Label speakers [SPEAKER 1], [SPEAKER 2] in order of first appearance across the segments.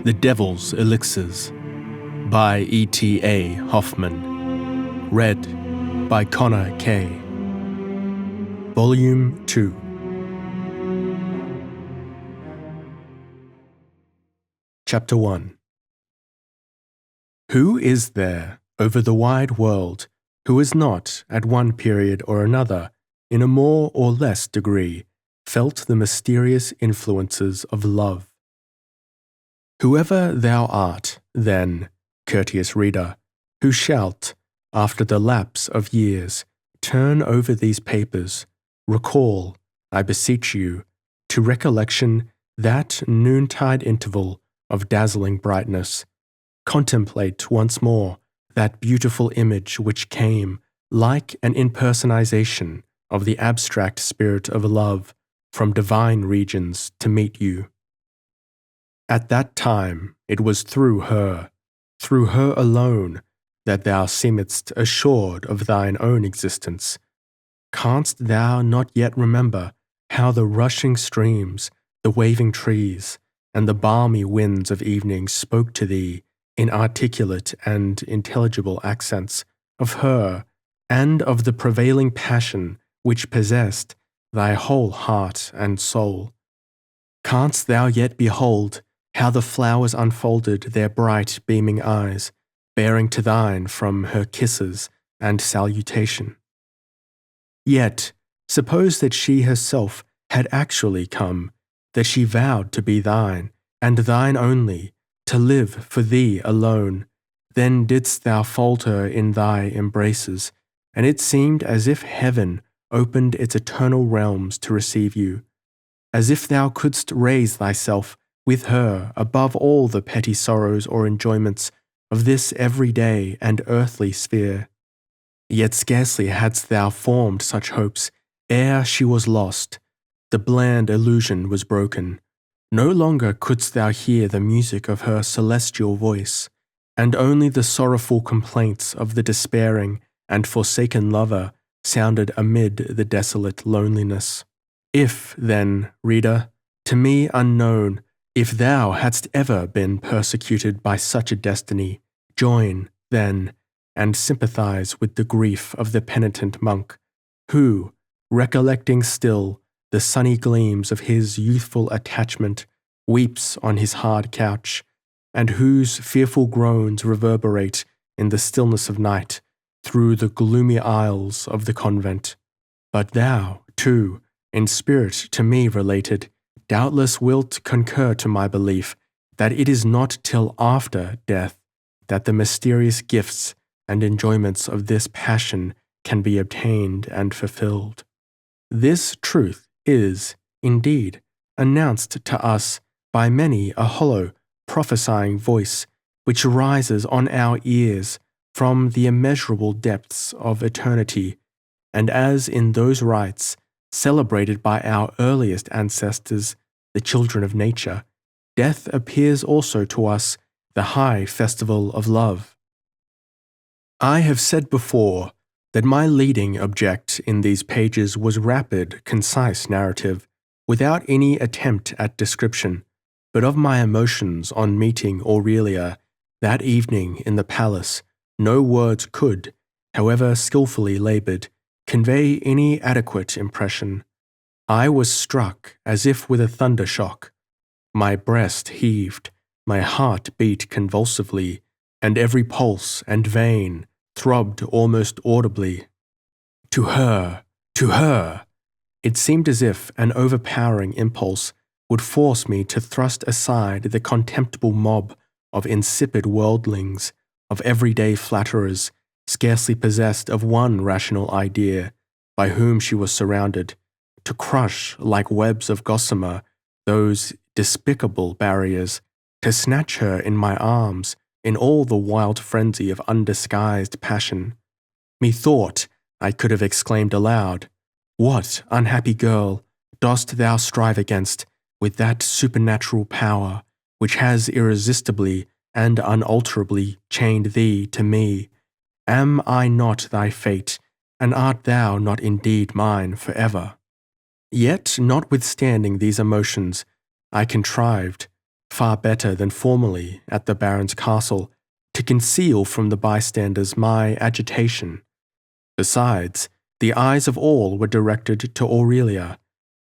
[SPEAKER 1] The Devil's Elixirs by E.T.A. Hoffmann. Read by Connor K. Volume 2. Chapter 1. Who is there over the wide world who has not, at one period or another, in a more or less degree, felt the mysterious influences of love? Whoever thou art, then, courteous reader, who shalt, after the lapse of years, turn over these papers, recall, I beseech you, to recollection that noontide interval of dazzling brightness. Contemplate once more that beautiful image which came, like an impersonation of the abstract spirit of love, from divine regions to meet you. At that time it was through her alone, that thou seemedst assured of thine own existence. Canst thou not yet remember how the rushing streams, the waving trees, and the balmy winds of evening spoke to thee in articulate and intelligible accents of her and of the prevailing passion which possessed thy whole heart and soul? Canst thou yet behold how the flowers unfolded their bright beaming eyes, bearing to thine from her kisses and salutation? Yet, suppose that she herself had actually come, that she vowed to be thine, and thine only, to live for thee alone, then didst thou fold her in thy embraces, and it seemed as if heaven opened its eternal realms to receive you, as if thou couldst raise thyself with her above all the petty sorrows or enjoyments of this everyday and earthly sphere. Yet scarcely hadst thou formed such hopes ere she was lost. The bland illusion was broken. No longer couldst thou hear the music of her celestial voice, and only the sorrowful complaints of the despairing and forsaken lover sounded amid the desolate loneliness. If, then, reader, to me unknown, if thou hadst ever been persecuted by such a destiny, join, then, and sympathize with the grief of the penitent monk, who, recollecting still the sunny gleams of his youthful attachment, weeps on his hard couch, and whose fearful groans reverberate in the stillness of night through the gloomy aisles of the convent. But thou, too, in spirit to me related, doubtless wilt concur to my belief that it is not till after death that the mysterious gifts and enjoyments of this passion can be obtained and fulfilled. This truth is, indeed, announced to us by many a hollow, prophesying voice which rises on our ears from the immeasurable depths of eternity, and as in those rites celebrated by our earliest ancestors, the children of nature, death appears also to us the high festival of love. I have said before that my leading object in these pages was rapid, concise narrative, without any attempt at description, but of my emotions on meeting Aurelia that evening in the palace. No words could, however skillfully labored, convey any adequate impression. I was struck as if with a thunder shock. My breast heaved, my heart beat convulsively, and every pulse and vein throbbed almost audibly. To her! To her! It seemed as if an overpowering impulse would force me to thrust aside the contemptible mob of insipid worldlings, of everyday flatterers, scarcely possessed of one rational idea, by whom she was surrounded, to crush like webs of gossamer those despicable barriers, to snatch her in my arms in all the wild frenzy of undisguised passion. Methought I could have exclaimed aloud, "What, unhappy girl, dost thou strive against with that supernatural power which has irresistibly and unalterably chained thee to me? Am I not thy fate, and art thou not indeed mine forever?" Yet, notwithstanding these emotions, I contrived, far better than formerly at the Baron's castle, to conceal from the bystanders my agitation. Besides, the eyes of all were directed to Aurelia,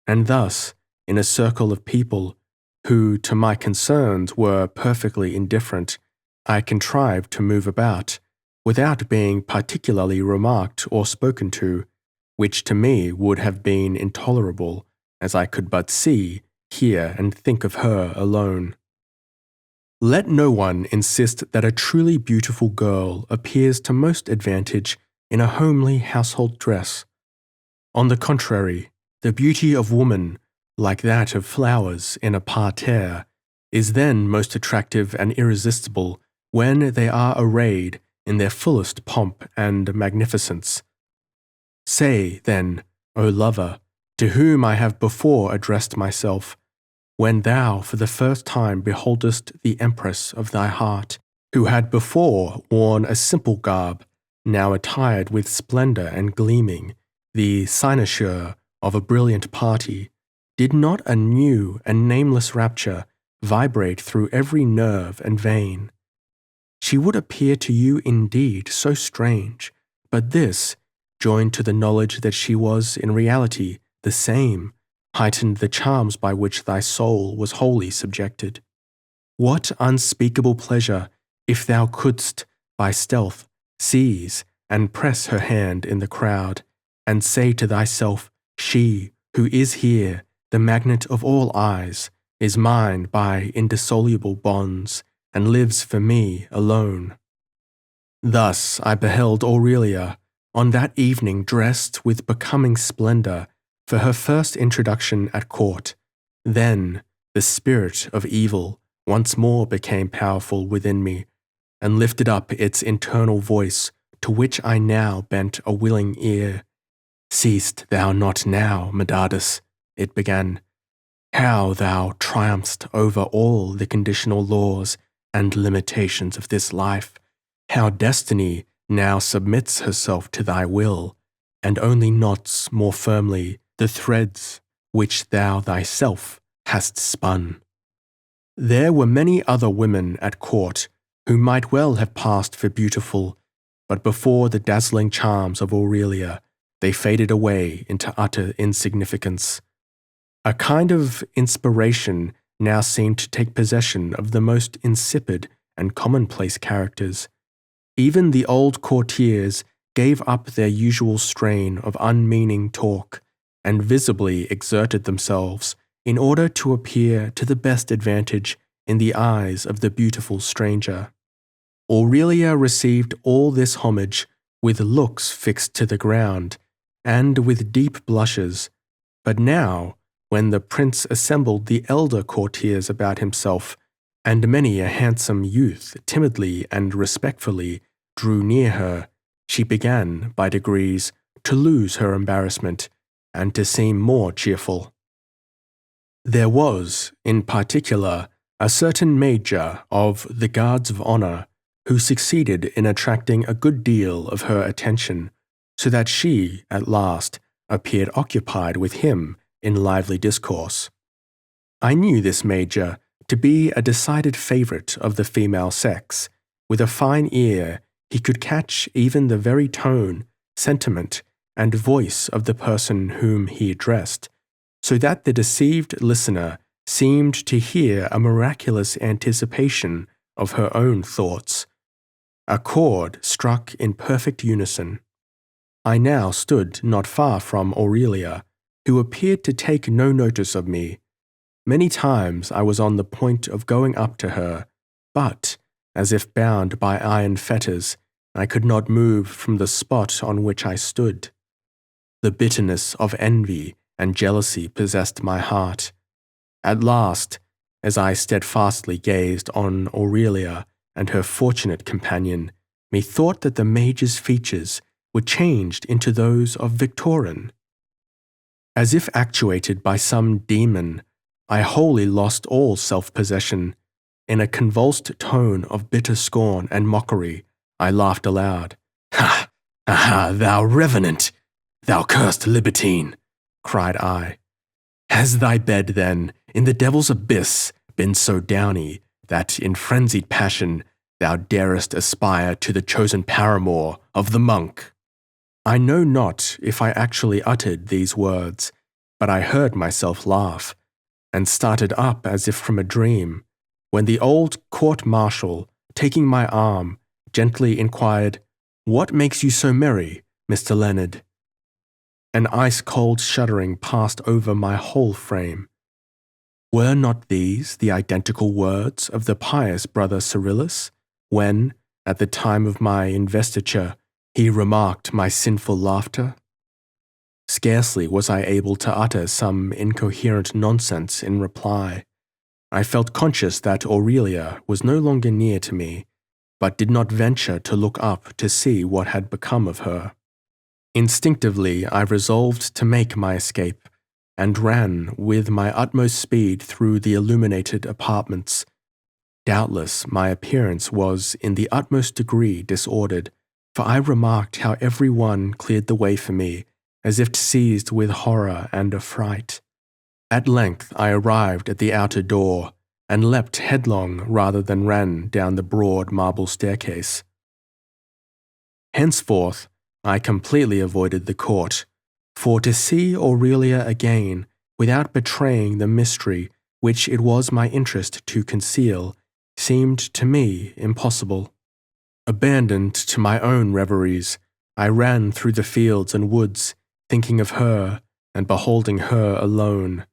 [SPEAKER 1] and thus, in a circle of people who to my concerns were perfectly indifferent, I contrived to move about, without being particularly remarked or spoken to, which to me would have been intolerable, as I could but see, hear, and think of her alone. Let no one insist that a truly beautiful girl appears to most advantage in a homely household dress. On the contrary, the beauty of woman, like that of flowers in a parterre, is then most attractive and irresistible when they are arrayed in their fullest pomp and magnificence. Say, then, O lover, to whom I have before addressed myself, when thou for the first time beholdest the empress of thy heart, who had before worn a simple garb, now attired with splendour and gleaming, the cynosure of a brilliant party, did not a new and nameless rapture vibrate through every nerve and vein? She would appear to you indeed so strange, but this, joined to the knowledge that she was in reality the same, heightened the charms by which thy soul was wholly subjected. What unspeakable pleasure, if thou couldst, by stealth, seize and press her hand in the crowd, and say to thyself, she, who is here, the magnet of all eyes, is mine by indissoluble bonds, and lives for me alone. Thus I beheld Aurelia, on that evening dressed with becoming splendour, for her first introduction at court. Then the spirit of evil once more became powerful within me, and lifted up its internal voice, to which I now bent a willing ear. Seest thou not now, Medardus, it began, how thou triumphst over all the conditional laws and limitations of this life, how destiny now submits herself to thy will, and only knots more firmly the threads which thou thyself hast spun. There were many other women at court who might well have passed for beautiful, but before the dazzling charms of Aurelia, they faded away into utter insignificance. A kind of inspiration now seemed to take possession of the most insipid and commonplace characters. Even the old courtiers gave up their usual strain of unmeaning talk, and visibly exerted themselves in order to appear to the best advantage in the eyes of the beautiful stranger. Aurelia received all this homage with looks fixed to the ground, and with deep blushes, but now, when the prince assembled the elder courtiers about himself, and many a handsome youth timidly and respectfully drew near her, she began, by degrees, to lose her embarrassment, and to seem more cheerful. There was, in particular, a certain major of the Guards of Honour who succeeded in attracting a good deal of her attention, so that she, at last, appeared occupied with him in lively discourse. I knew this major to be a decided favourite of the female sex. With a fine ear, he could catch even the very tone, sentiment, and voice of the person whom he addressed, so that the deceived listener seemed to hear a miraculous anticipation of her own thoughts. A chord struck in perfect unison. I now stood not far from Aurelia, who appeared to take no notice of me. Many times I was on the point of going up to her, but, as if bound by iron fetters, I could not move from the spot on which I stood. The bitterness of envy and jealousy possessed my heart. At last, as I steadfastly gazed on Aurelia and her fortunate companion, methought that the major's features were changed into those of Victorin. As if actuated by some demon, I wholly lost all self-possession. In a convulsed tone of bitter scorn and mockery, I laughed aloud. "Ha! Ha! Thou revenant! Thou cursed libertine!" cried I. "Has thy bed, then, in the devil's abyss been so downy that in frenzied passion thou darest aspire to the chosen paramour of the monk. I know not if I actually uttered these words, but I heard myself laugh, and started up as if from a dream, when the old court-martial, taking my arm, gently inquired, "What makes you so merry, Mr. Leonard?" An ice-cold shuddering passed over my whole frame. Were not these the identical words of the pious brother Cyrillus, when, at the time of my investiture, he remarked my sinful laughter? Scarcely was I able to utter some incoherent nonsense in reply. I felt conscious that Aurelia was no longer near to me, but did not venture to look up to see what had become of her. Instinctively, I resolved to make my escape, and ran with my utmost speed through the illuminated apartments. Doubtless my appearance was in the utmost degree disordered, for I remarked how every one cleared the way for me, as if seized with horror and affright. At length I arrived at the outer door, and leapt headlong rather than ran down the broad marble staircase. Henceforth I completely avoided the court, for to see Aurelia again without betraying the mystery which it was my interest to conceal seemed to me impossible. Abandoned to my own reveries, I ran through the fields and woods, thinking of her and beholding her alone.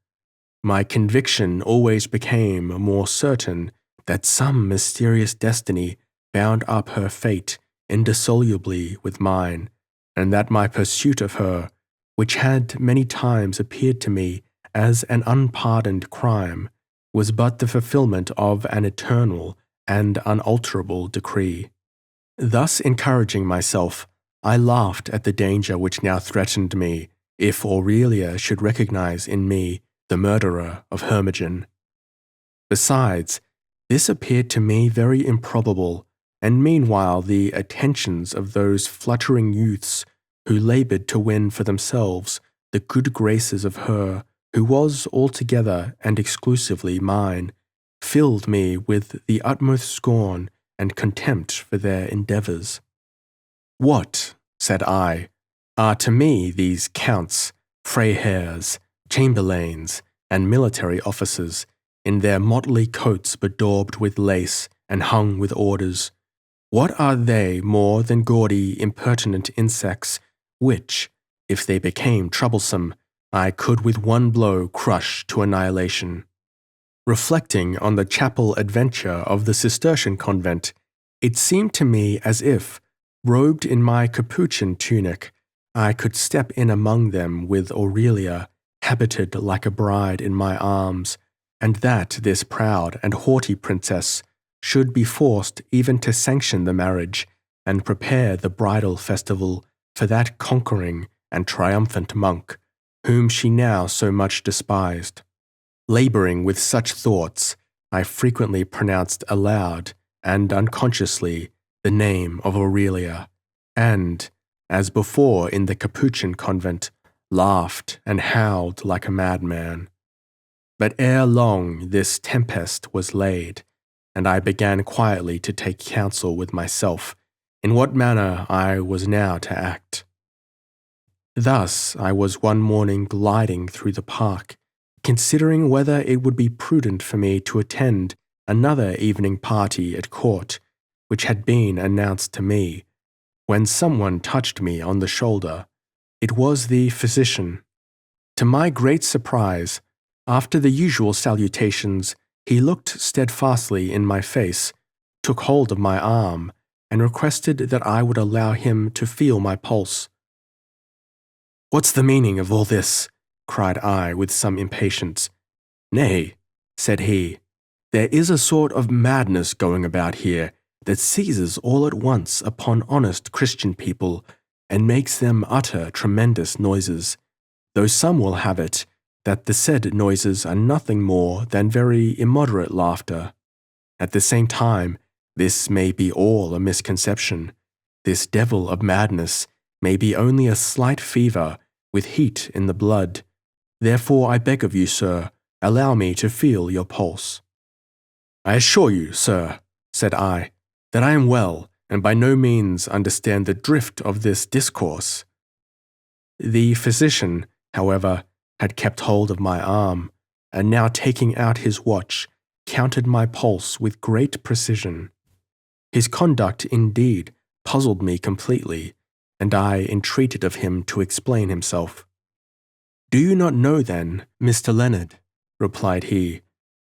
[SPEAKER 1] My conviction always became more certain that some mysterious destiny bound up her fate indissolubly with mine, and that my pursuit of her, which had many times appeared to me as an unpardoned crime, was but the fulfillment of an eternal and unalterable decree. Thus encouraging myself, I laughed at the danger which now threatened me if Aurelia should recognize in me the murderer of Hermogen. Besides, this appeared to me very improbable, and meanwhile the attentions of those fluttering youths who laboured to win for themselves the good graces of her who was altogether and exclusively mine, filled me with the utmost scorn and contempt for their endeavours. "What," said I, "are to me these counts, freiherrs, chamberlains, and military officers, in their motley coats bedaubed with lace and hung with orders? What are they more than gaudy, impertinent insects, which, if they became troublesome, I could with one blow crush to annihilation?" Reflecting on the chapel adventure of the Cistercian convent, it seemed to me as if, robed in my capuchin tunic, I could step in among them with Aurelia, habited like a bride in my arms, and that this proud and haughty princess should be forced even to sanction the marriage and prepare the bridal festival for that conquering and triumphant monk, whom she now so much despised. Labouring with such thoughts, I frequently pronounced aloud and unconsciously the name of Aurelia, and, as before in the Capuchin convent, laughed and howled like a madman. But ere long this tempest was laid, and I began quietly to take counsel with myself in what manner I was now to act. Thus I was one morning gliding through the park, considering whether it would be prudent for me to attend another evening party at court, which had been announced to me, when someone touched me on the shoulder. It was the physician. To my great surprise, after the usual salutations, he looked steadfastly in my face, took hold of my arm, and requested that I would allow him to feel my pulse. "What's the meaning of all this?" cried I with some impatience. "Nay," said he, "there is a sort of madness going about here that seizes all at once upon honest Christian people and makes them utter tremendous noises, though some will have it that the said noises are nothing more than very immoderate laughter. At the same time, this may be all a misconception. This devil of madness may be only a slight fever with heat in the blood. Therefore I beg of you, sir, allow me to feel your pulse." I assure you, sir, said I, that I am well, and by no means understand the drift of this discourse. The physician, however, had kept hold of my arm, and now taking out his watch, counted my pulse with great precision. His conduct, indeed, puzzled me completely, and I entreated of him to explain himself. Do you not know, then, Mr. Leonard, replied he,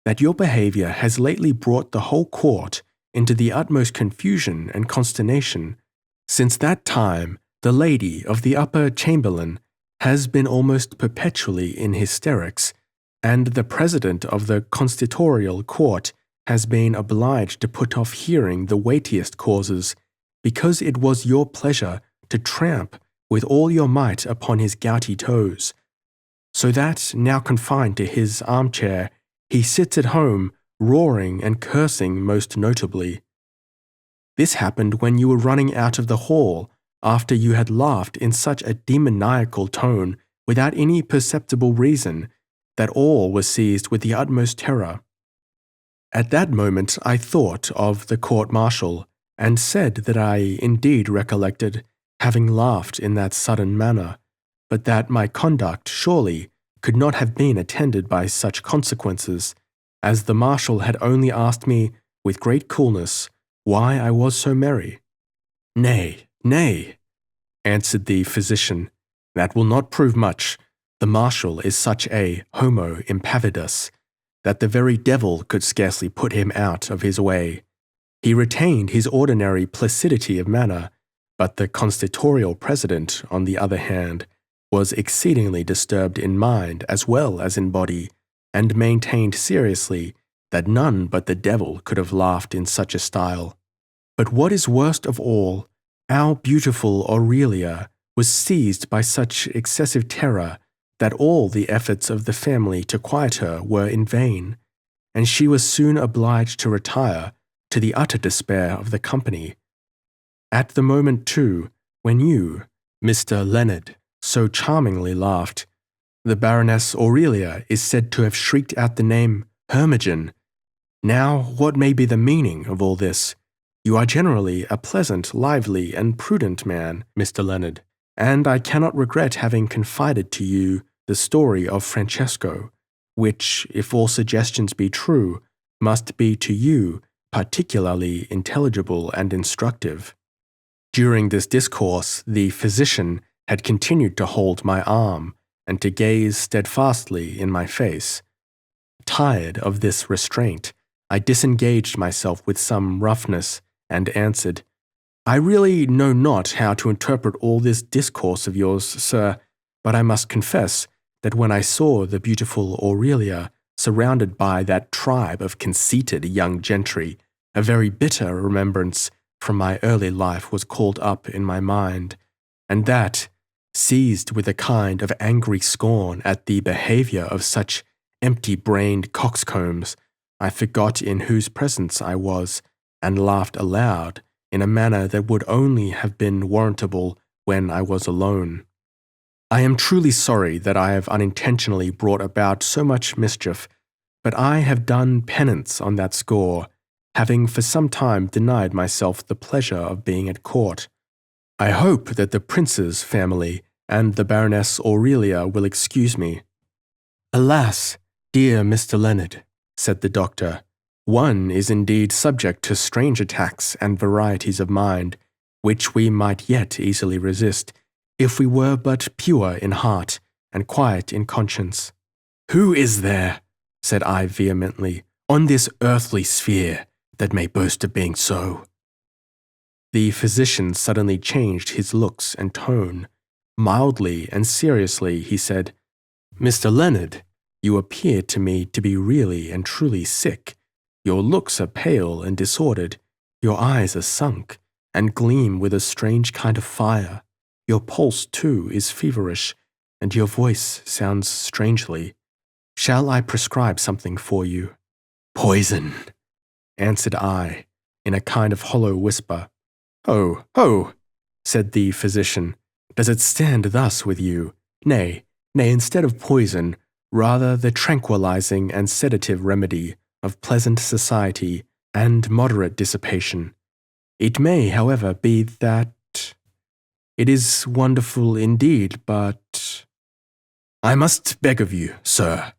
[SPEAKER 1] that your behaviour has lately brought the whole court into the utmost confusion and consternation? Since that time, the lady of the upper chamberlain has been almost perpetually in hysterics, and the president of the constitutorial court has been obliged to put off hearing the weightiest causes, because it was your pleasure to tramp with all your might upon his gouty toes, so that, now confined to his armchair, he sits at home, roaring and cursing most notably. This happened when you were running out of the hall, after you had laughed in such a demoniacal tone, without any perceptible reason, that all were seized with the utmost terror. At that moment I thought of the court-martial, and said that I indeed recollected having laughed in that sudden manner, but that my conduct surely could not have been attended by such consequences, as the marshal had only asked me with great coolness why I was so merry. Nay, nay, answered the physician, that will not prove much. The marshal is such a homo impavidus that the very devil could scarcely put him out of his way. He retained his ordinary placidity of manner, but the constitutorial president, on the other hand, was exceedingly disturbed in mind as well as in body, and maintained seriously that none but the devil could have laughed in such a style. But what is worst of all, our beautiful Aurelia was seized by such excessive terror that all the efforts of the family to quiet her were in vain, and she was soon obliged to retire, to the utter despair of the company. At the moment, too, when you, Mr. Leonard, so charmingly laughed, the Baroness Aurelia is said to have shrieked out the name Hermogen. Now, what may be the meaning of all this? You are generally a pleasant, lively, and prudent man, Mr. Leonard, and I cannot regret having confided to you the story of Francesco, which, if all suggestions be true, must be to you particularly intelligible and instructive. During this discourse, the physician had continued to hold my arm and to gaze steadfastly in my face. Tired of this restraint, I disengaged myself with some roughness and answered, I really know not how to interpret all this discourse of yours, sir, but I must confess that when I saw the beautiful Aurelia surrounded by that tribe of conceited young gentry, a very bitter remembrance from my early life was called up in my mind, and that, seized with a kind of angry scorn at the behaviour of such empty-brained coxcombs, I forgot in whose presence I was, and laughed aloud in a manner that would only have been warrantable when I was alone. I am truly sorry that I have unintentionally brought about so much mischief, but I have done penance on that score, having for some time denied myself the pleasure of being at court. I hope that the prince's family and the Baroness Aurelia will excuse me. Alas, dear Mr. Leonard, said the doctor, one is indeed subject to strange attacks and varieties of mind, which we might yet easily resist, if we were but pure in heart and quiet in conscience. Who is there, said I vehemently, on this earthly sphere that may boast of being so? The physician suddenly changed his looks and tone. Mildly and seriously he said, Mr. Leonard, you appear to me to be really and truly sick. Your looks are pale and disordered, your eyes are sunk, and gleam with a strange kind of fire. Your pulse, too, is feverish, and your voice sounds strangely. Shall I prescribe something for you? Poison, answered I, in a kind of hollow whisper. Oh, oh, said the physician, does it stand thus with you? Nay, instead of poison, rather the tranquilizing and sedative remedy, of pleasant society and moderate dissipation. It may, however, be that it is wonderful indeed, but— "I must beg of you, sir,"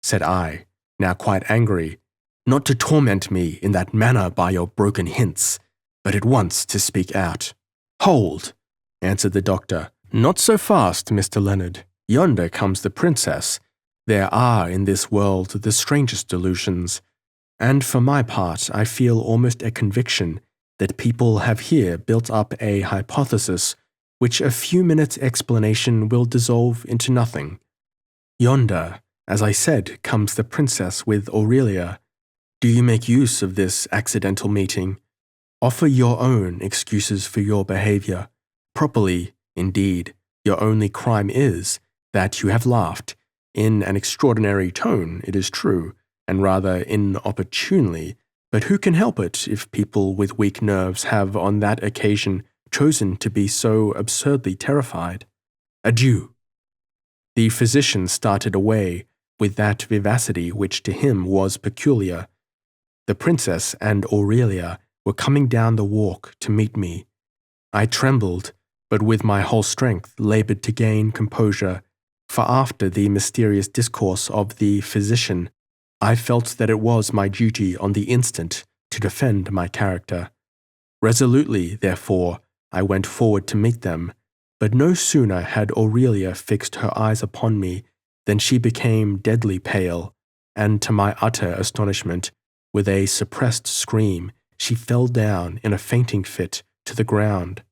[SPEAKER 1] said I, now quite angry, "not to torment me in that manner by your broken hints, but at once to speak out." "Hold," answered the doctor. "Not so fast, Mr. Leonard. Yonder comes the princess. There are in this world the strangest delusions, and for my part I feel almost a conviction that people have here built up a hypothesis which a few minutes' explanation will dissolve into nothing. Yonder, as I said, comes the princess with Aurelia. Do you make use of this accidental meeting? Offer your own excuses for your behavior. Properly, indeed, your only crime is that you have laughed, in an extraordinary tone, it is true, and rather inopportunely, but who can help it if people with weak nerves have on that occasion chosen to be so absurdly terrified? Adieu." The physician started away with that vivacity which to him was peculiar. The princess and Aurelia were coming down the walk to meet me. I trembled, but with my whole strength laboured to gain composure, for after the mysterious discourse of the physician, I felt that it was my duty on the instant to defend my character. Resolutely, therefore, I went forward to meet them, but no sooner had Aurelia fixed her eyes upon me than she became deadly pale, and to my utter astonishment, with a suppressed scream, she fell down in a fainting fit to the ground.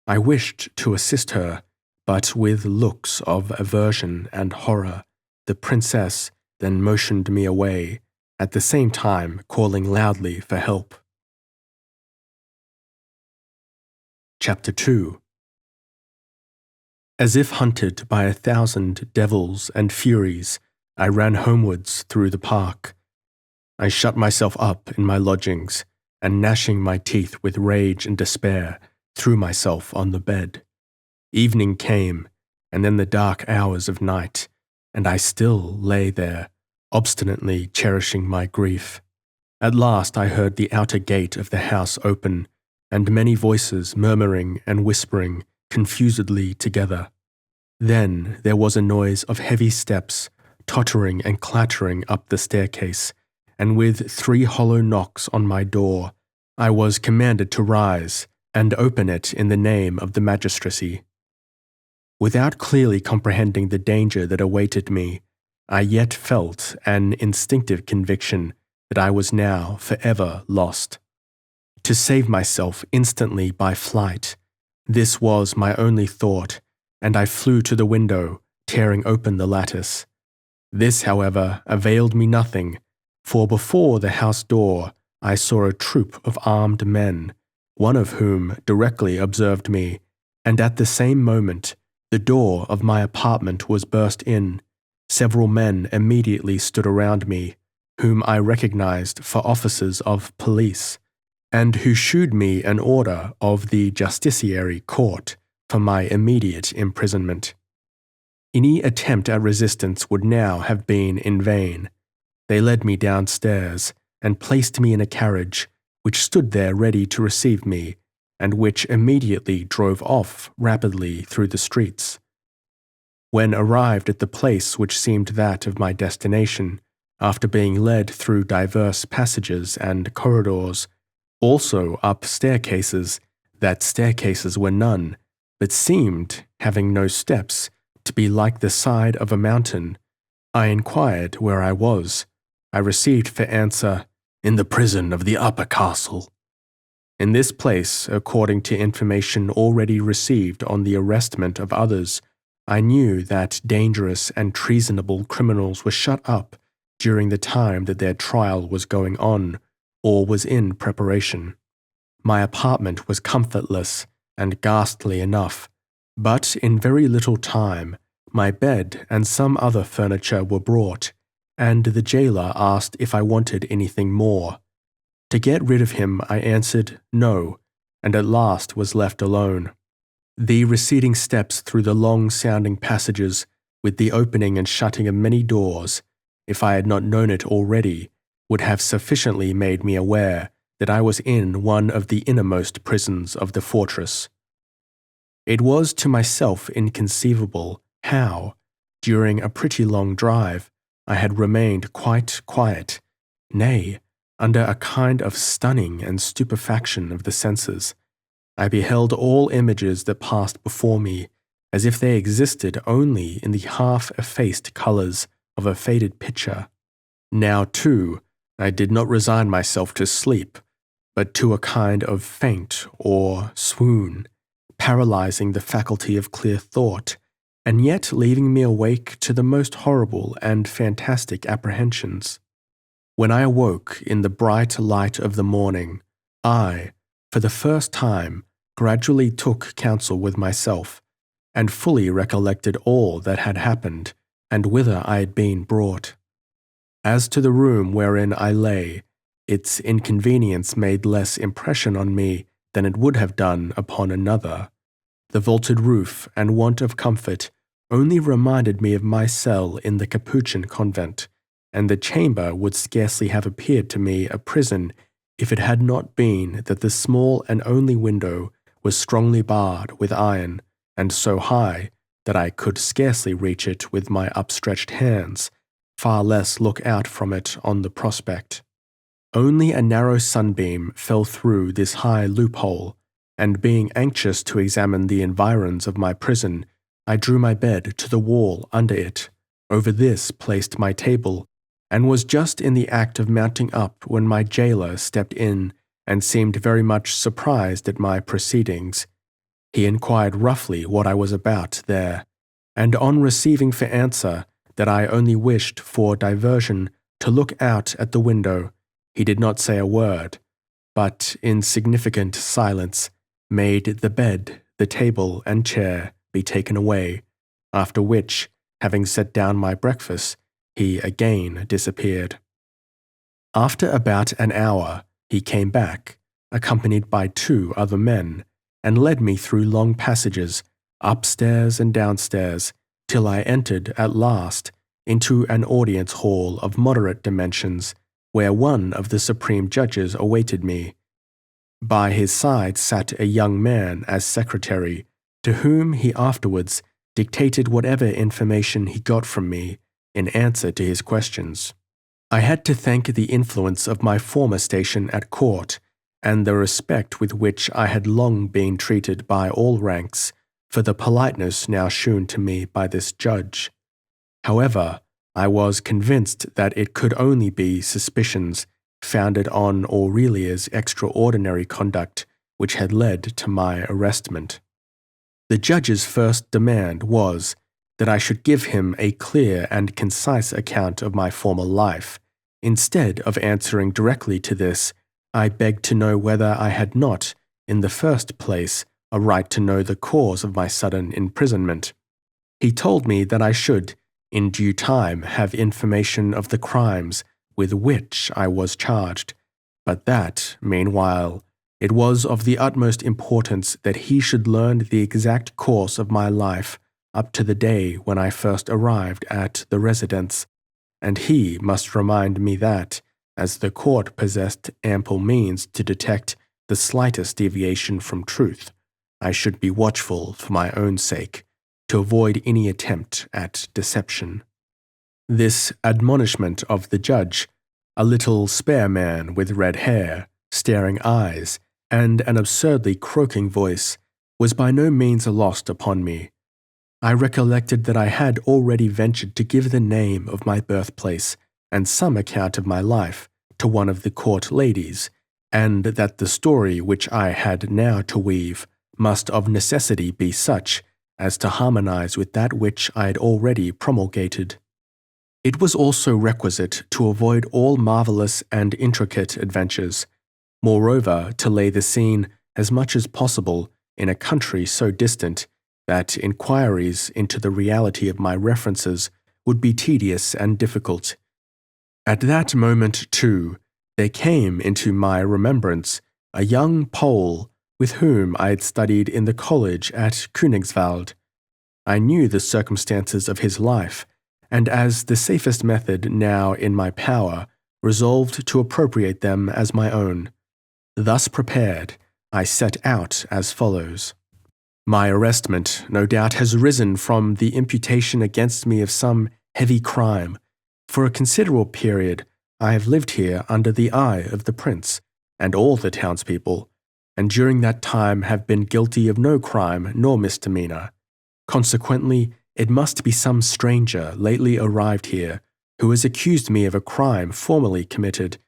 [SPEAKER 1] I wished to assist her, but with looks of aversion and horror, the princess then motioned me away, at the same time calling loudly for help. Chapter 2. As if hunted by 1,000 devils and furies, I ran homewards through the park. I shut myself up in my lodgings, and gnashing my teeth with rage and despair, threw myself on the bed. Evening came, and then the dark hours of night, and I still lay there, obstinately cherishing my grief. At last I heard the outer gate of the house open, and many voices murmuring and whispering confusedly together. Then there was a noise of heavy steps, tottering and clattering up the staircase, and with 3 hollow knocks on my door, I was commanded to rise and open it in the name of the magistracy. Without clearly comprehending the danger that awaited me, I yet felt an instinctive conviction that I was now forever lost. To save myself instantly by flight, this was my only thought, and I flew to the window, tearing open the lattice. This, however, availed me nothing, for before the house door I saw a troop of armed men, one of whom directly observed me, and at the same moment the door of my apartment was burst in. Several men immediately stood around me, whom I recognized for officers of police, and who shewed me an order of the justiciary court for my immediate imprisonment. Any attempt at resistance would now have been in vain. They led me downstairs and placed me in a carriage, which stood there ready to receive me, and which immediately drove off rapidly through the streets. When arrived at the place which seemed that of my destination, after being led through diverse passages and corridors, also up staircases, that staircases were none, but seemed, having no steps, to be like the side of a mountain, I inquired where I was. I received for answer, "In the prison of the upper castle." In this place, according to information already received on the arrestment of others, I knew that dangerous and treasonable criminals were shut up during the time that their trial was going on, or was in preparation. My apartment was comfortless and ghastly enough, but in very little time my bed and some other furniture were brought, and the jailer asked if I wanted anything more. To get rid of him, I answered no, and at last was left alone. The receding steps through the long-sounding passages, with the opening and shutting of many doors, if I had not known it already, would have sufficiently made me aware that I was in one of the innermost prisons of the fortress. It was to myself inconceivable how, during a pretty long drive, I had remained quite quiet, nay, under a kind of stunning and stupefaction of the senses. I beheld all images that passed before me as if they existed only in the half-effaced colours of a faded picture. Now, too, I did not resign myself to sleep, but to a kind of faint or swoon, paralyzing the faculty of clear thought, and yet leaving me awake to the most horrible and fantastic apprehensions. When I awoke in the bright light of the morning, I, for the first time, gradually took counsel with myself, and fully recollected all that had happened, and whither I had been brought. As to the room wherein I lay, its inconvenience made less impression on me than it would have done upon another. The vaulted roof and want of comfort only reminded me of my cell in the Capuchin convent, and the chamber would scarcely have appeared to me a prison if it had not been that the small and only window was strongly barred with iron, and so high that I could scarcely reach it with my upstretched hands, far less look out from it on the prospect. Only a narrow sunbeam fell through this high loophole, and being anxious to examine the environs of my prison, I drew my bed to the wall under it, over this placed my table, and was just in the act of mounting up when my jailer stepped in and seemed very much surprised at my proceedings. He inquired roughly what I was about there, and on receiving for answer that I only wished for diversion to look out at the window, he did not say a word, but in significant silence made the bed, the table, and chair be taken away, after which, having set down my breakfast, he again disappeared. After about an hour, he came back, accompanied by 2 other men, and led me through long passages, upstairs and downstairs, till I entered at last into an audience hall of moderate dimensions, where one of the supreme judges awaited me. By his side sat a young man as secretary, to whom he afterwards dictated whatever information he got from me in answer to his questions. I had to thank the influence of my former station at court, and the respect with which I had long been treated by all ranks, for the politeness now shewn to me by this judge. However, I was convinced that it could only be suspicions founded on Aurelia's extraordinary conduct which had led to my arrestment. The judge's first demand was that I should give him a clear and concise account of my former life. Instead of answering directly to this, I begged to know whether I had not, in the first place, a right to know the cause of my sudden imprisonment. He told me that I should, in due time, have information of the crimes with which I was charged, but that, meanwhile, it was of the utmost importance that he should learn the exact course of my life up to the day when I first arrived at the residence, and he must remind me that, as the court possessed ample means to detect the slightest deviation from truth, I should be watchful for my own sake, to avoid any attempt at deception. This admonishment of the judge, a little spare man with red hair, staring eyes, and an absurdly croaking voice, was by no means lost upon me. I recollected that I had already ventured to give the name of my birthplace and some account of my life to one of the court ladies, and that the story which I had now to weave must of necessity be such as to harmonize with that which I had already promulgated. It was also requisite to avoid all marvelous and intricate adventures, moreover to lay the scene as much as possible in a country so distant that inquiries into the reality of my references would be tedious and difficult. At that moment, too, there came into my remembrance a young Pole with whom I had studied in the college at Königswald. I knew the circumstances of his life, and as the safest method now in my power resolved to appropriate them as my own. Thus prepared, I set out as follows. My arrestment, no doubt, has arisen from the imputation against me of some heavy crime. For a considerable period, I have lived here under the eye of the prince and all the townspeople, and during that time have been guilty of no crime nor misdemeanor. Consequently, it must be some stranger lately arrived here who has accused me of a crime formerly committed,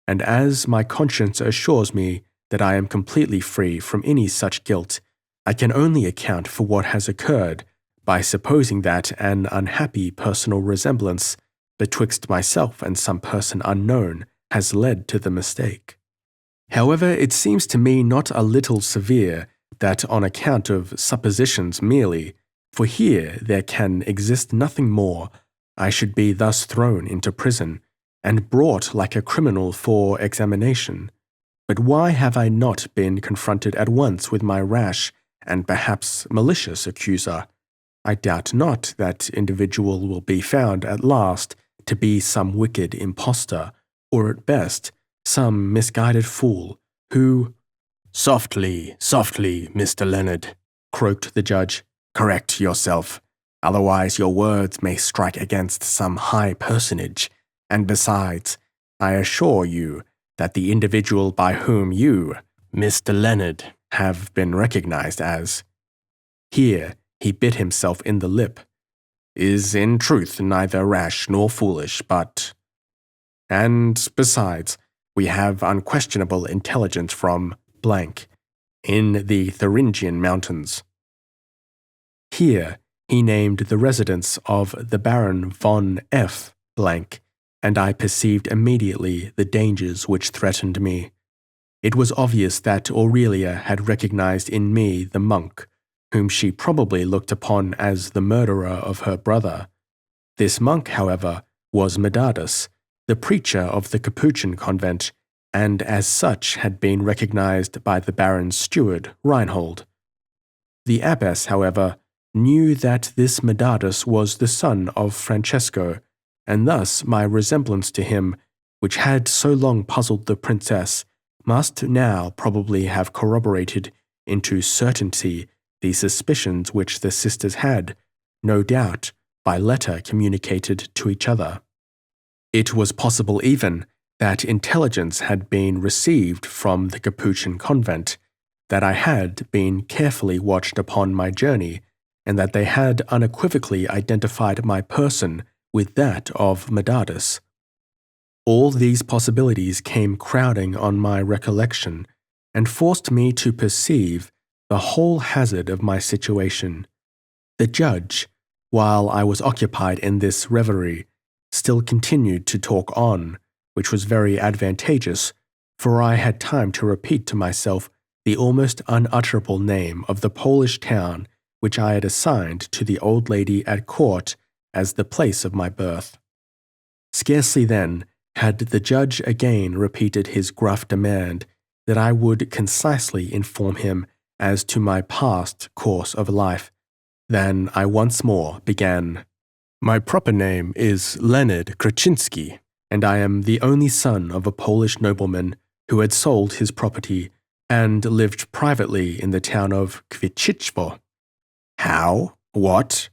[SPEAKER 1] and as my conscience assures me that I am completely free from any such guilt, I can only account for what has occurred by supposing that an unhappy personal resemblance betwixt myself and some person unknown has led to the mistake. However, it seems to me not a little severe that on account of suppositions merely, for here there can exist nothing more, I should be thus thrown into prison and brought like a criminal for examination. But why have I not been confronted at once with my rash and perhaps malicious accuser? I doubt not that individual will be found at last to be some wicked impostor, or at best, some misguided fool, who— "Softly, softly, Mr. Leonard," croaked the judge. "Correct yourself. Otherwise your words may strike against some high personage, and besides, I assure you that the individual by whom you, Mr. Leonard, have been recognized as—" here he bit himself in the lip— "is in truth neither rash nor foolish, but— and besides, we have unquestionable intelligence from blank in the Thuringian mountains." Here he named the residence of the Baron von F. blank, and I perceived immediately the dangers which threatened me. It was obvious that Aurelia had recognized in me the monk, whom she probably looked upon as the murderer of her brother. This monk, however, was Medardus, the preacher of the Capuchin convent, and as such had been recognized by the Baron's steward, Reinhold. The abbess, however, knew that this Medardus was the son of Francesco, and thus my resemblance to him, which had so long puzzled the princess, must now probably have corroborated into certainty the suspicions which the sisters had, no doubt, by letter communicated to each other. It was possible even that intelligence had been received from the Capuchin convent, that I had been carefully watched upon my journey, and that they had unequivocally identified my person with that of Medardus. All these possibilities came crowding on my recollection, and forced me to perceive the whole hazard of my situation. The judge, while I was occupied in this reverie, still continued to talk on, which was very advantageous, for I had time to repeat to myself the almost unutterable name of the Polish town which I had assigned to the old lady at court as the place of my birth. Scarcely then had the judge again repeated his gruff demand that I would concisely inform him as to my past course of life, than I once more began. "My proper name is Leonard Kraczynski, and I am the only son of a Polish nobleman who had sold his property and lived privately in the town of Kwieciczwo." "How? What?"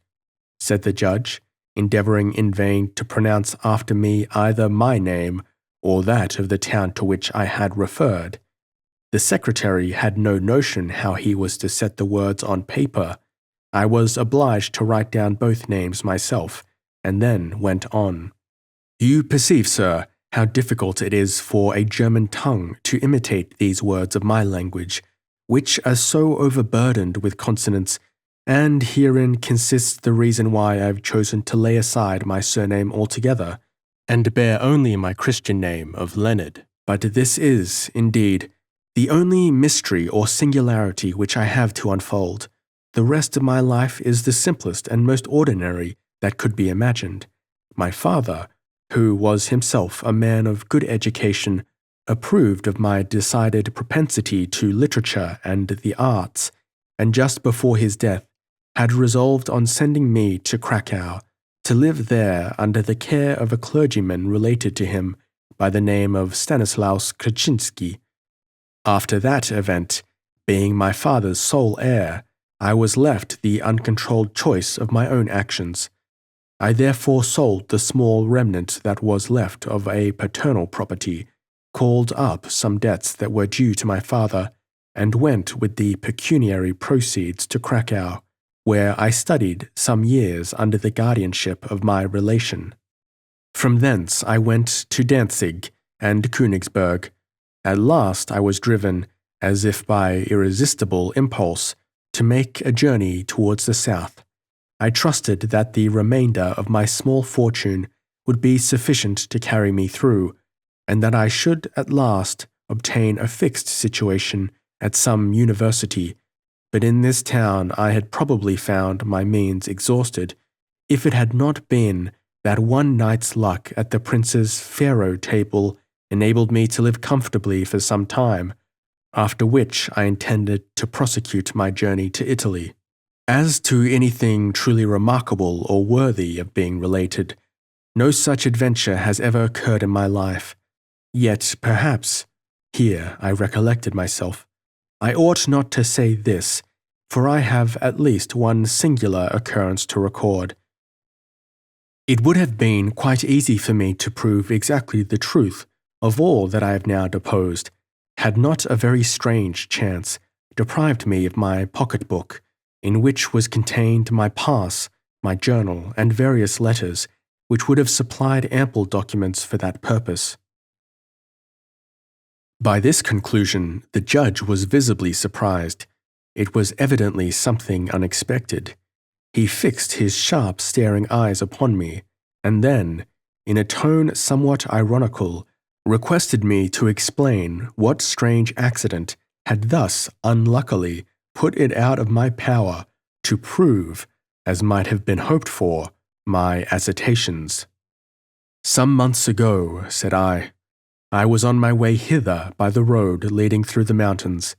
[SPEAKER 1] said the judge, endeavoring in vain to pronounce after me either my name or that of the town to which I had referred. The secretary had no notion how he was to set the words on paper. I was obliged to write down both names myself, and then went on. "You perceive, sir, how difficult it is for a German tongue to imitate these words of my language, which are so overburdened with consonants, and herein consists the reason why I have chosen to lay aside my surname altogether, and bear only my Christian name of Leonard. But this is, indeed, the only mystery or singularity which I have to unfold. The rest of my life is the simplest and most ordinary that could be imagined. My father, who was himself a man of good education, approved of my decided propensity to literature and the arts, and just before his death had resolved on sending me to Krakow, to live there under the care of a clergyman related to him, by the name of Stanislaus Kraczynski. After that event, being my father's sole heir, I was left the uncontrolled choice of my own actions. I therefore sold the small remnant that was left of a paternal property, called up some debts that were due to my father, and went with the pecuniary proceeds to Krakow, where I studied some years under the guardianship of my relation. From thence I went to Danzig and Königsberg. At last I was driven, as if by irresistible impulse, to make a journey towards the south. I trusted that the remainder of my small fortune would be sufficient to carry me through, and that I should at last obtain a fixed situation at some university, but in this town I had probably found my means exhausted, if it had not been that one night's luck at the prince's faro table enabled me to live comfortably for some time, after which I intended to prosecute my journey to Italy. As to anything truly remarkable or worthy of being related, no such adventure has ever occurred in my life. Yet, perhaps, here I recollected myself, I ought not to say this, for I have at least one singular occurrence to record. It would have been quite easy for me to prove exactly the truth of all that I have now deposed, had not a very strange chance deprived me of my pocket-book, in which was contained my pass, my journal, and various letters, which would have supplied ample documents for that purpose. By this conclusion, the judge was visibly surprised. It was evidently something unexpected. He fixed his sharp, staring eyes upon me, and then, in a tone somewhat ironical, requested me to explain what strange accident had thus unluckily put it out of my power to prove, as might have been hoped for, my assertions. "Some months ago," said I was on my way hither by the road leading through the mountains.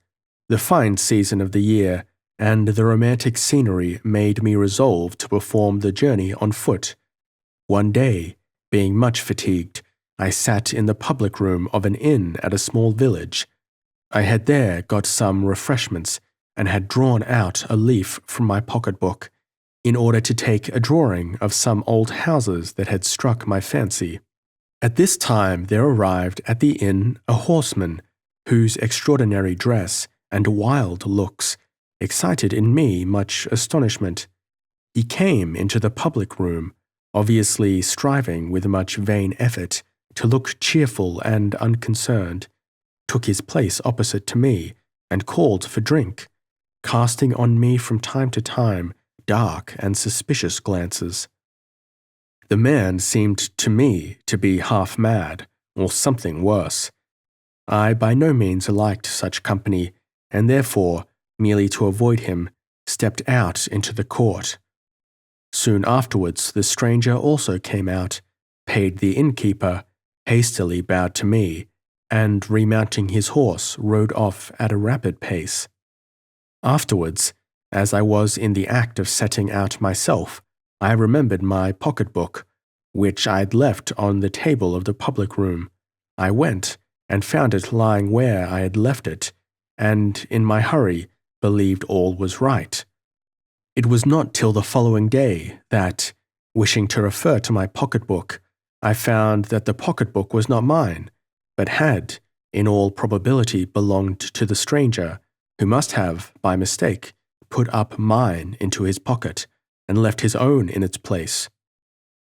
[SPEAKER 1] The fine season of the year and the romantic scenery made me resolve to perform the journey on foot. One day, being much fatigued, I sat in the public room of an inn at a small village. I had there got some refreshments and had drawn out a leaf from my pocket-book in order to take a drawing of some old houses that had struck my fancy. At this time there arrived at the inn a horseman, whose extraordinary dress and wild looks excited in me much astonishment. He came into the public room, obviously striving with much vain effort to look cheerful and unconcerned, took his place opposite to me, and called for drink, casting on me from time to time dark and suspicious glances. The man seemed to me to be half mad, or something worse. I by no means liked such company, and therefore, merely to avoid him, stepped out into the court. Soon afterwards the stranger also came out, paid the innkeeper, hastily bowed to me, and remounting his horse rode off at a rapid pace. Afterwards, as I was in the act of setting out myself, I remembered my pocket-book, which I had left on the table of the public room. I went and found it lying where I had left it, and in my hurry believed all was right. It was not till the following day that, wishing to refer to my pocket-book, I found that the pocket-book was not mine, but had, in all probability, belonged to the stranger, who must have, by mistake, put up mine into his pocket and left his own in its place.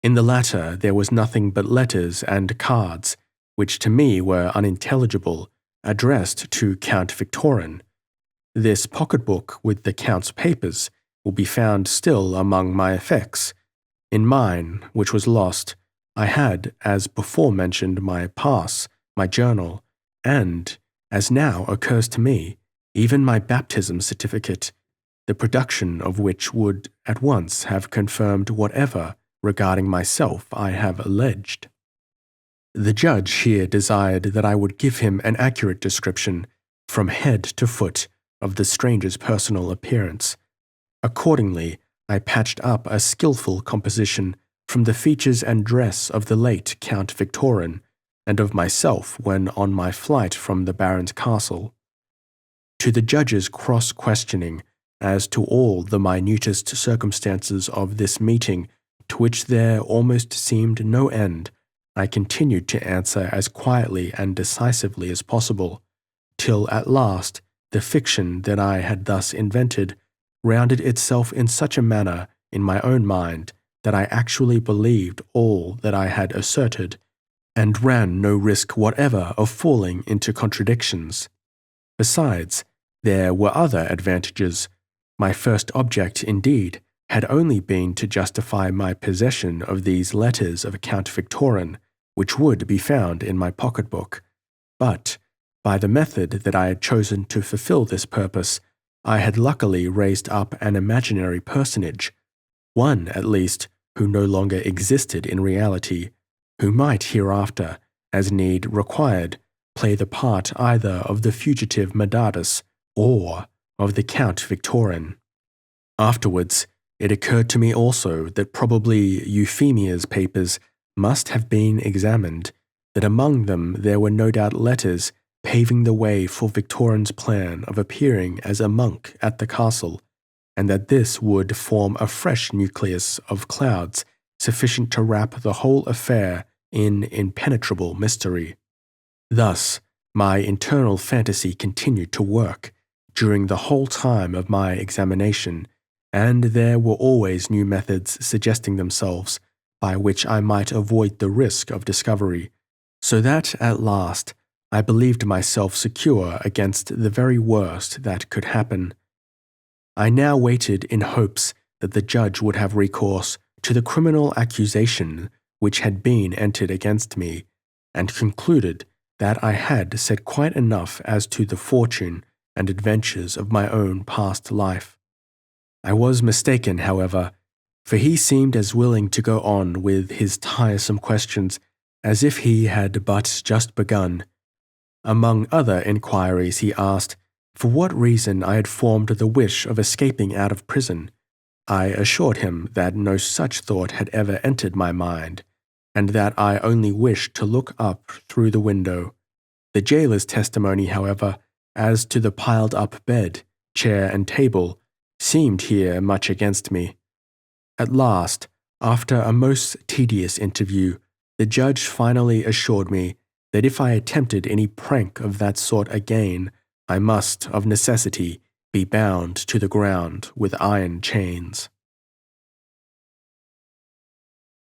[SPEAKER 1] In the latter there was nothing but letters and cards, which to me were unintelligible, addressed to Count Victorin. This pocket-book with the Count's papers will be found still among my effects. In mine, which was lost, I had, as before mentioned, my pass, my journal, and, as now occurs to me, even my baptism certificate, the production of which would at once have confirmed whatever regarding myself I have alleged. The judge here desired that I would give him an accurate description, from head to foot, of the stranger's personal appearance. Accordingly, I patched up a skilful composition from the features and dress of the late Count Victorin, and of myself when on my flight from the Baron's castle. To the judge's cross-questioning as to all the minutest circumstances of this meeting, to which there almost seemed no end, I continued to answer as quietly and decisively as possible, till at last the fiction that I had thus invented rounded itself in such a manner in my own mind that I actually believed all that I had asserted, and ran no risk whatever of falling into contradictions. Besides, there were other advantages. My first object, indeed, had only been to justify my possession of these letters of Count Victorin, which would be found in my pocketbook. But, by the method that I had chosen to fulfill this purpose, I had luckily raised up an imaginary personage, one at least who no longer existed in reality, who might hereafter, as need required, play the part either of the fugitive Medardus or of the Count Victorin. Afterwards, it occurred to me also that probably Euphemia's papers must have been examined, that among them there were no doubt letters paving the way for Victorin's plan of appearing as a monk at the castle, and that this would form a fresh nucleus of clouds sufficient to wrap the whole affair in impenetrable mystery. Thus, my internal fantasy continued to work during the whole time of my examination, and there were always new methods suggesting themselves by which I might avoid the risk of discovery, so that at last I believed myself secure against the very worst that could happen. I now waited in hopes that the judge would have recourse to the criminal accusation which had been entered against me, and concluded that I had said quite enough as to the fortune and adventures of my own past life. I was mistaken, however, for he seemed as willing to go on with his tiresome questions as if he had but just begun. Among other inquiries, he asked for what reason I had formed the wish of escaping out of prison. I assured him that no such thought had ever entered my mind, and that I only wished to look up through the window. The jailer's testimony, however, as to the piled-up bed, chair, and table, seemed here much against me. At last, after a most tedious interview, the judge finally assured me that if I attempted any prank of that sort again, I must, of necessity, be bound to the ground with iron chains.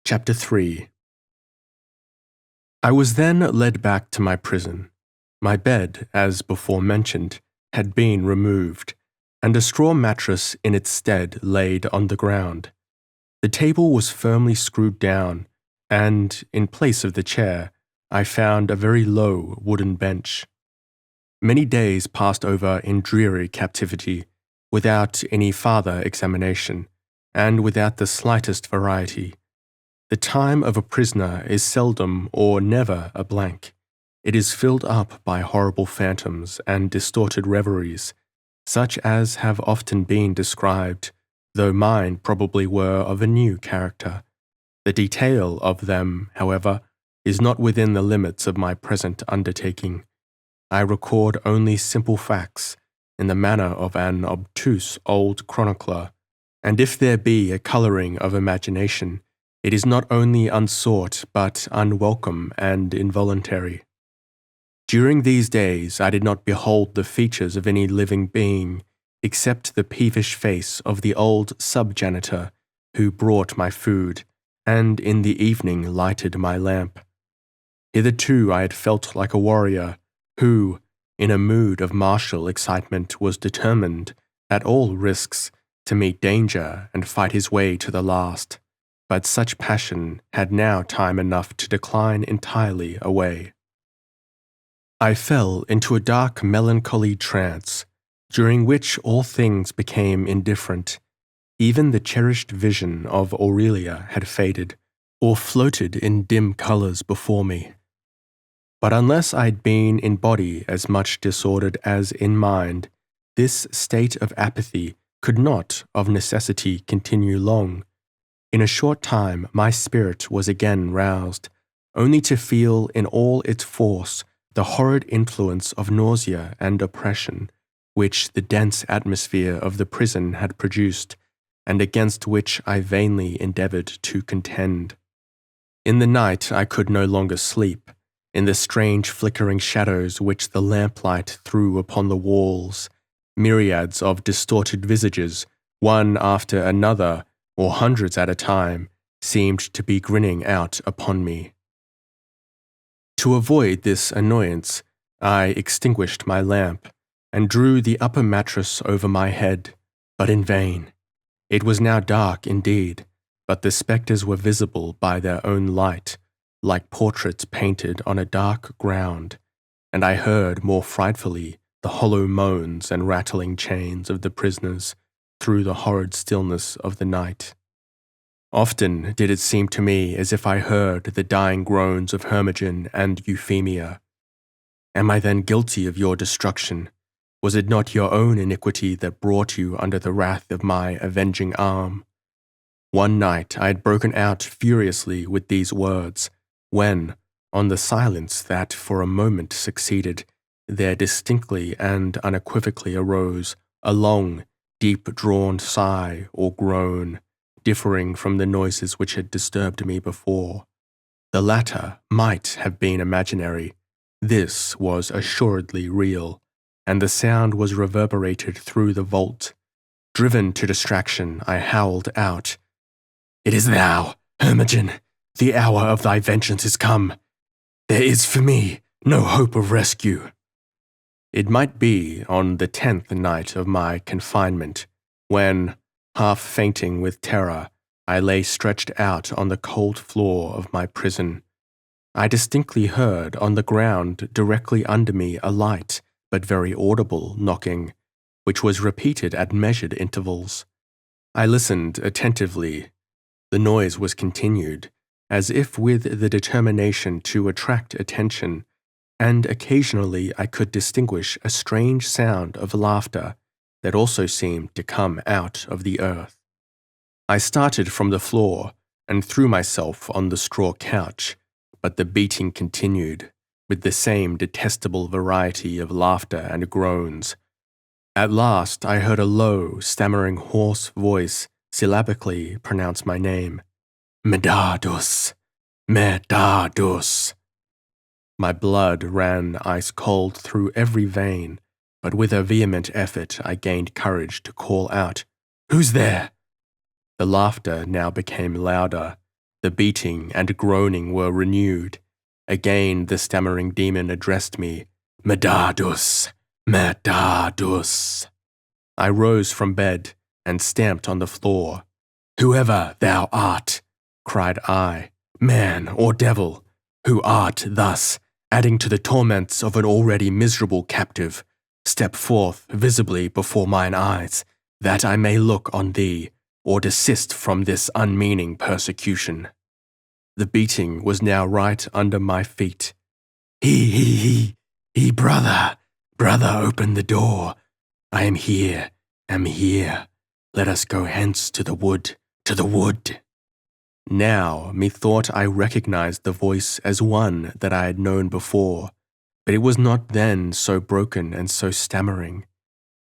[SPEAKER 1] Chapter 3. I was then led back to my prison. My bed, as before mentioned, had been removed, and a straw mattress in its stead laid on the ground. The table was firmly screwed down, and, in place of the chair, I found a very low wooden bench. Many days passed over in dreary captivity, without any farther examination, and without the slightest variety. The time of a prisoner is seldom or never a blank. It is filled up by horrible phantoms and distorted reveries, such as have often been described, though mine probably were of a new character. The detail of them, however, is not within the limits of my present undertaking. I record only simple facts in the manner of an obtuse old chronicler, and if there be a colouring of imagination, it is not only unsought but unwelcome and involuntary. During these days I did not behold the features of any living being, except the peevish face of the old sub-janitor who brought my food, and in the evening lighted my lamp. Hitherto I had felt like a warrior who, in a mood of martial excitement, was determined, at all risks, to meet danger and fight his way to the last, but such passion had now time enough to decline entirely away. I fell into a dark melancholy trance, during which all things became indifferent. Even the cherished vision of Aurelia had faded, or floated in dim colours before me. But unless I had been in body as much disordered as in mind, this state of apathy could not, of necessity, continue long. In a short time my spirit was again roused, only to feel in all its force the horrid influence of nausea and oppression, which the dense atmosphere of the prison had produced, and against which I vainly endeavoured to contend. In the night I could no longer sleep, in the strange flickering shadows which the lamplight threw upon the walls. Myriads of distorted visages, one after another, or hundreds at a time, seemed to be grinning out upon me. To avoid this annoyance, I extinguished my lamp, and drew the upper mattress over my head, but in vain. It was now dark indeed, but the spectres were visible by their own light, like portraits painted on a dark ground, and I heard more frightfully the hollow moans and rattling chains of the prisoners through the horrid stillness of the night. Often did it seem to me as if I heard the dying groans of Hermogen and Euphemia. Am I then guilty of your destruction? Was it not your own iniquity that brought you under the wrath of my avenging arm? One night I had broken out furiously with these words, when, on the silence that for a moment succeeded, there distinctly and unequivocally arose a long, deep-drawn sigh or groan, differing from the noises which had disturbed me before. The latter might have been imaginary. This was assuredly real, and the sound was reverberated through the vault. Driven to distraction, I howled out, "It is thou, Hermogen! The hour of thy vengeance is come! There is for me no hope of rescue!" It might be on the 10th night of my confinement, when, half fainting with terror, I lay stretched out on the cold floor of my prison. I distinctly heard on the ground directly under me a light but very audible knocking, which was repeated at measured intervals. I listened attentively. The noise was continued, as if with the determination to attract attention, and occasionally I could distinguish a strange sound of laughter that also seemed to come out of the earth. I started from the floor and threw myself on the straw couch, but the beating continued, with the same detestable variety of laughter and groans. At last I heard a low, stammering, hoarse voice syllabically pronounce my name. Medardus! Medardus! My blood ran ice-cold through every vein, but with a vehement effort I gained courage to call out, "Who's there?" The laughter now became louder. The beating and groaning were renewed. Again the stammering demon addressed me, "Medardus! Medardus!" I rose from bed and stamped on the floor. "Whoever thou art," cried I, "man or devil, who art thus adding to the torments of an already miserable captive, step forth visibly before mine eyes, that I may look on thee, or desist from this unmeaning persecution." The beating was now right under my feet. He, brother, open the door. I am here. Let us go hence to the wood, Now, methought I recognized the voice as one that I had known before, but it was not then so broken and so stammering.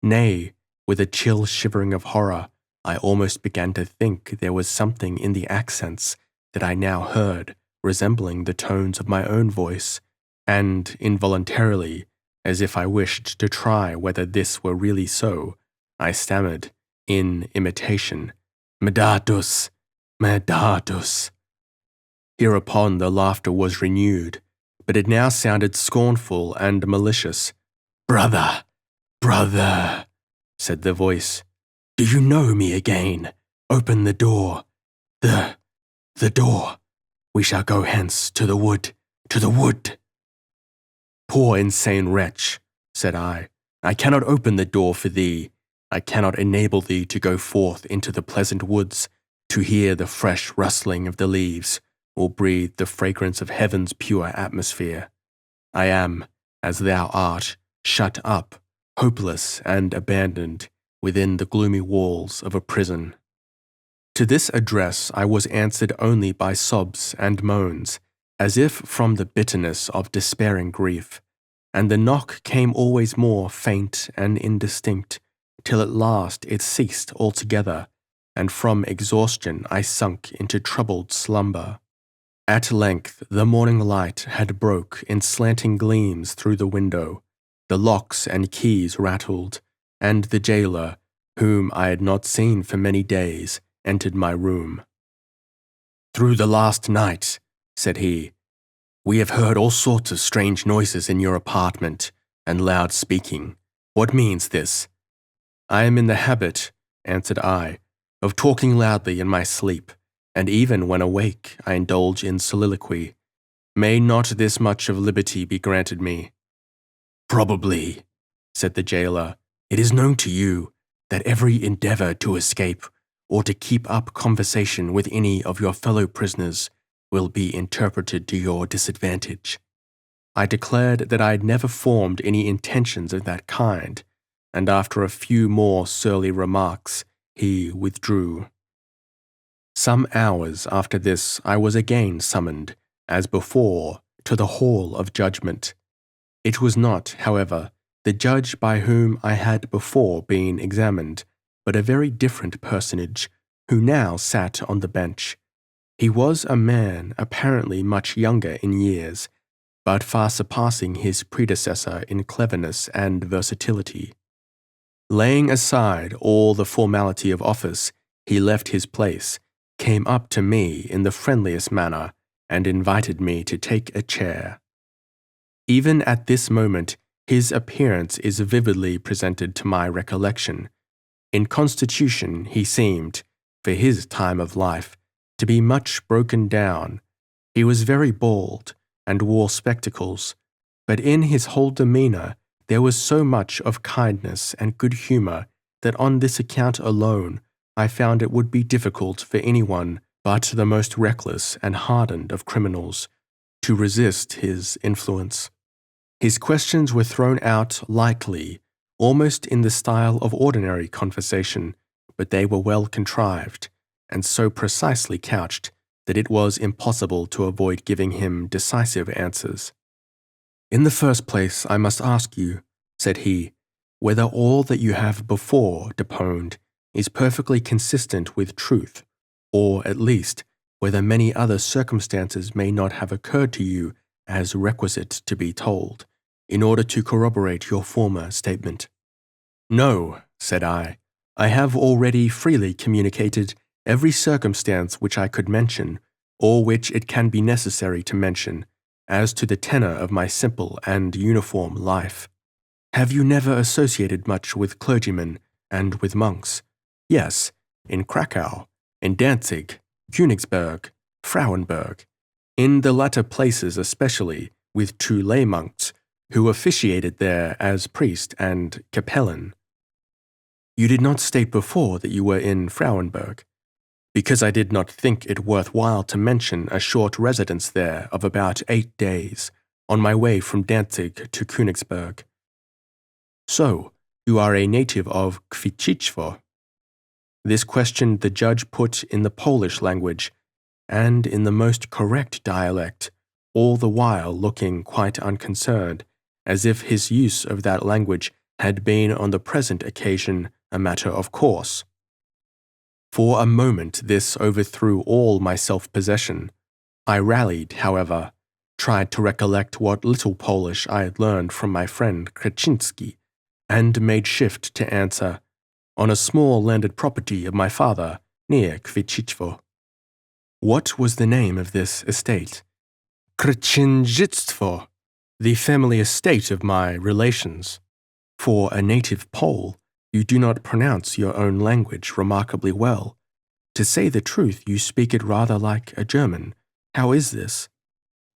[SPEAKER 1] Nay, with a chill shivering of horror, I almost began to think there was something in the accents that I now heard resembling the tones of my own voice, and involuntarily, as if I wished to try whether this were really so, I stammered, in imitation, "Medardus! Medardus!" Hereupon the laughter was renewed, but it now sounded scornful and malicious. Brother, said the voice, "do you know me again? Open the door. The door. We shall go hence to the wood, Poor insane wretch, said I cannot open the door for thee. I cannot enable thee to go forth into the pleasant woods, to hear the fresh rustling of the leaves, or breathe the fragrance of heaven's pure atmosphere. I am, as thou art, shut up, hopeless and abandoned, within the gloomy walls of a prison. To this address I was answered only by sobs and moans, as if from the bitterness of despairing grief, and the knock came always more faint and indistinct, till at last it ceased altogether, and from exhaustion I sunk into troubled slumber. At length the morning light had broke in slanting gleams through the window, the locks and keys rattled, and the jailer, whom I had not seen for many days, entered my room. "Through the last night," said he, "we have heard all sorts of strange noises in your apartment, and loud speaking. What means this?" "I am in the habit," answered I, "of talking loudly in my sleep, and even when awake I indulge in soliloquy. May not this much of liberty be granted me?" "Probably," said the jailer, "it is known to you that every endeavour to escape or to keep up conversation with any of your fellow prisoners will be interpreted to your disadvantage." I declared that I had never formed any intentions of that kind, and after a few more surly remarks, he withdrew. Some hours after this I was again summoned, as before, to the hall of judgment. It was not, however, the judge by whom I had before been examined, but a very different personage, who now sat on the bench. He was a man apparently much younger in years, but far surpassing his predecessor in cleverness and versatility. Laying aside all the formality of office, he left his place, came up to me in the friendliest manner, and invited me to take a chair. Even at this moment, his appearance is vividly presented to my recollection. In constitution he seemed, for his time of life, to be much broken down. He was very bald, and wore spectacles, but in his whole demeanour there was so much of kindness and good humour that on this account alone I found it would be difficult for anyone but the most reckless and hardened of criminals to resist his influence. His questions were thrown out lightly, almost in the style of ordinary conversation, but they were well contrived, and so precisely couched that it was impossible to avoid giving him decisive answers. "In the first place, I must ask you," said he, "whether all that you have before deponed is perfectly consistent with truth, or, at least, whether many other circumstances may not have occurred to you as requisite to be told, in order to corroborate your former statement." "No," said I have already freely communicated every circumstance which I could mention, or which it can be necessary to mention, as to the tenor of my simple and uniform life. Have you never associated much with clergymen and with monks? Yes, in Krakow, in Danzig, Königsberg, Frauenburg, in the latter places especially with 2 lay monks, who officiated there as priest and capellan. You did not state before that you were in Frauenburg, because I did not think it worth while to mention a short residence there of about 8 days, on my way from Danzig to Königsberg. So, you are a native of Kwiciczwo? This question the judge put in the Polish language, and in the most correct dialect, all the while looking quite unconcerned, as if his use of that language had been on the present occasion a matter of course. For a moment this overthrew all my self-possession. I rallied, however, tried to recollect what little Polish I had learned from my friend Kreczynski, and made shift to answer, "On a small landed property of my father, near Kwiciczwo." What was the name of this estate? Kreczynjictwo, the family estate of my relations. For a native Pole, you do not pronounce your own language remarkably well. To say the truth, you speak it rather like a German. How is this?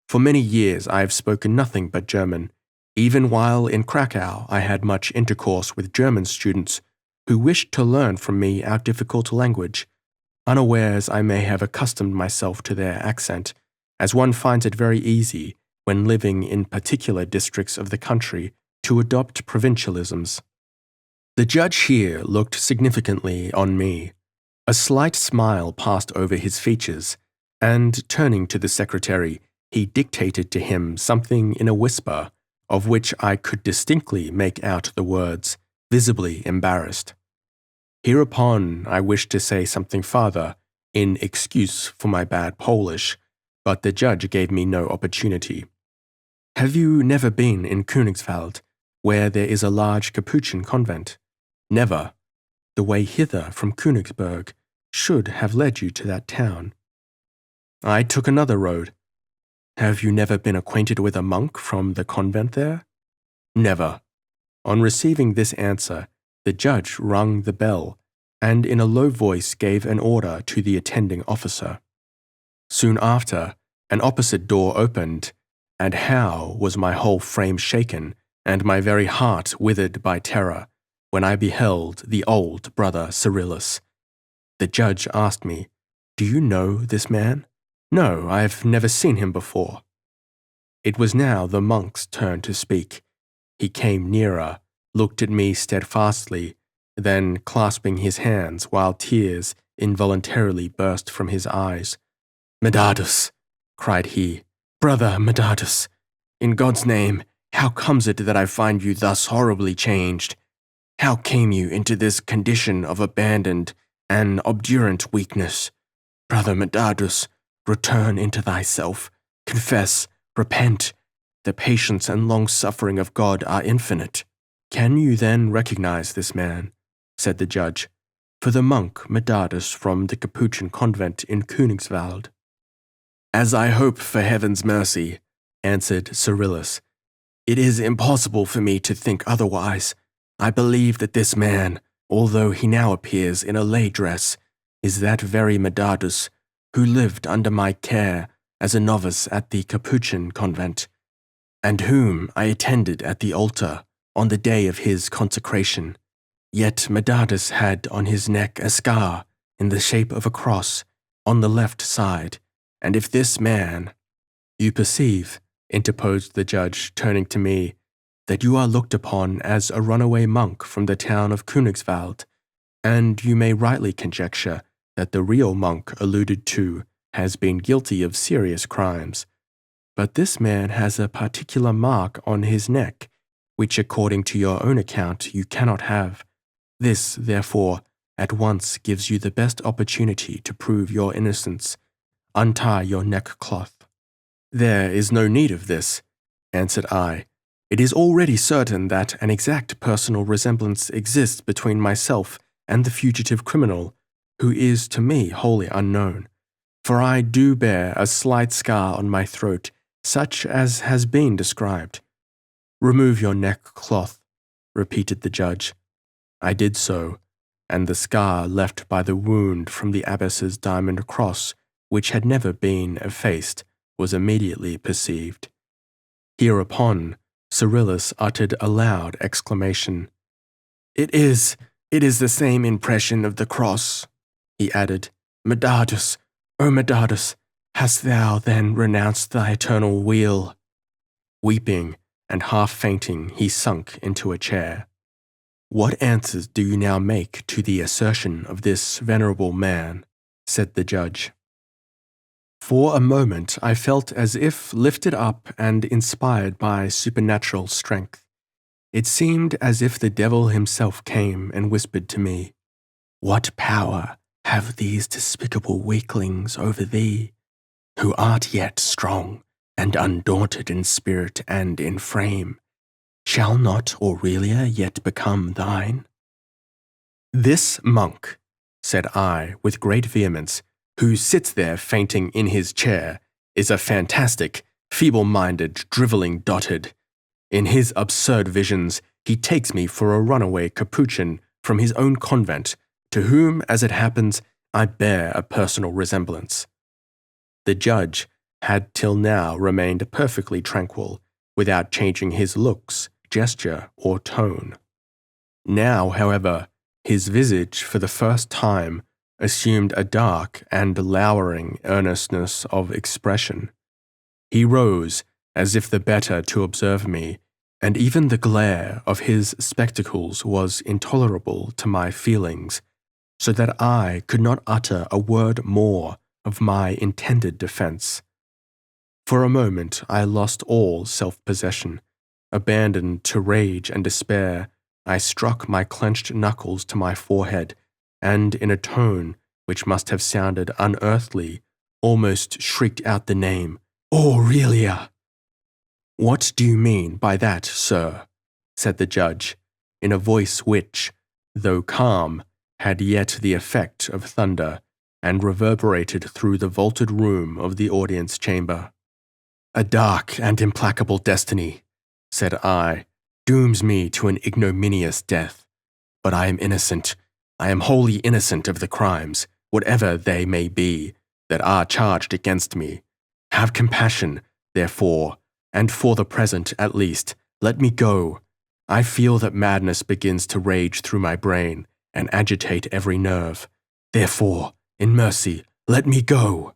[SPEAKER 1] For many years I have spoken nothing but German. Even while in Krakow, I had much intercourse with German students who wished to learn from me our difficult language. Unawares I may have accustomed myself to their accent, as one finds it very easy, when living in particular districts of the country, to adopt provincialisms. The judge here looked significantly on me. A slight smile passed over his features, and turning to the secretary, he dictated to him something in a whisper, of which I could distinctly make out the words, visibly embarrassed. Hereupon I wished to say something farther, in excuse for my bad Polish, but the judge gave me no opportunity. Have you never been in Königswald, where there is a large Capuchin convent? Never. The way hither from Königsberg should have led you to that town. I took another road. Have you never been acquainted with a monk from the convent there? Never. On receiving this answer, the judge rung the bell, and in a low voice gave an order to the attending officer. Soon after, an opposite door opened, and how was my whole frame shaken, and my very heart withered by terror, when I beheld the old brother Cyrillus. The judge asked me, "Do you know this man?" "No, I have never seen him before." It was now the monk's turn to speak. He came nearer, looked at me steadfastly, then clasping his hands while tears involuntarily burst from his eyes. "Medardus," cried he, "brother Medardus, in God's name, how comes it that I find you thus horribly changed? How came you into this condition of abandoned and obdurate weakness? Brother Medardus, return into thyself, confess, repent. The patience and long-suffering of God are infinite." "Can you then recognize this man?" said the judge. "For the monk Medardus from the Capuchin convent in Königswald." "As I hope for heaven's mercy," answered Cyrillus, "it is impossible for me to think otherwise. I believe that this man, although he now appears in a lay dress, is that very Medardus who lived under my care as a novice at the Capuchin convent, and whom I attended at the altar on the day of his consecration. Yet Medardus had on his neck a scar in the shape of a cross on the left side, and if this man—" "You perceive," interposed the judge, turning to me, "that you are looked upon as a runaway monk from the town of Königswald, and you may rightly conjecture that the real monk alluded to has been guilty of serious crimes. But this man has a particular mark on his neck, which according to your own account you cannot have. This, therefore, at once gives you the best opportunity to prove your innocence. Untie your neckcloth." "There is no need of this," answered I. "It is already certain that an exact personal resemblance exists between myself and the fugitive criminal, who is to me wholly unknown. For I do bear a slight scar on my throat, such as has been described." "Remove your neckcloth," repeated the judge. I did so, and the scar left by the wound from the abbess's diamond cross, which had never been effaced, was immediately perceived. Hereupon, Cyrillus uttered a loud exclamation. It is the same impression of the cross," he added. "Medardus, O Medardus, hast thou then renounced thy eternal weal?" Weeping and half fainting, he sunk into a chair. "What answers do you now make to the assertion of this venerable man?" said the judge. For a moment I felt as if lifted up and inspired by supernatural strength. It seemed as if the devil himself came and whispered to me, "What power have these despicable weaklings over thee, who art yet strong and undaunted in spirit and in frame? Shall not Aurelia yet become thine?" "This monk," said I with great vehemence, "who sits there fainting in his chair, is a fantastic, feeble-minded, drivelling dotard. In his absurd visions, he takes me for a runaway Capuchin from his own convent, to whom, as it happens, I bear a personal resemblance." The judge had till now remained perfectly tranquil, without changing his looks, gesture, or tone. Now, however, his visage, for the first time, assumed a dark and lowering earnestness of expression. He rose, as if the better to observe me, and even the glare of his spectacles was intolerable to my feelings, so that I could not utter a word more of my intended defense. For a moment I lost all self-possession. Abandoned to rage and despair, I struck my clenched knuckles to my forehead, and in a tone which must have sounded unearthly, almost shrieked out the name, Aurelia! "What do you mean by that, sir?" said the judge, in a voice which, though calm, had yet the effect of thunder, and reverberated through the vaulted room of the audience chamber. "A dark and implacable destiny," said I, "dooms me to an ignominious death. But I am innocent. I am wholly innocent of the crimes, whatever they may be, that are charged against me. Have compassion, therefore, and for the present at least, let me go. I feel that madness begins to rage through my brain and agitate every nerve. Therefore, in mercy, let me go."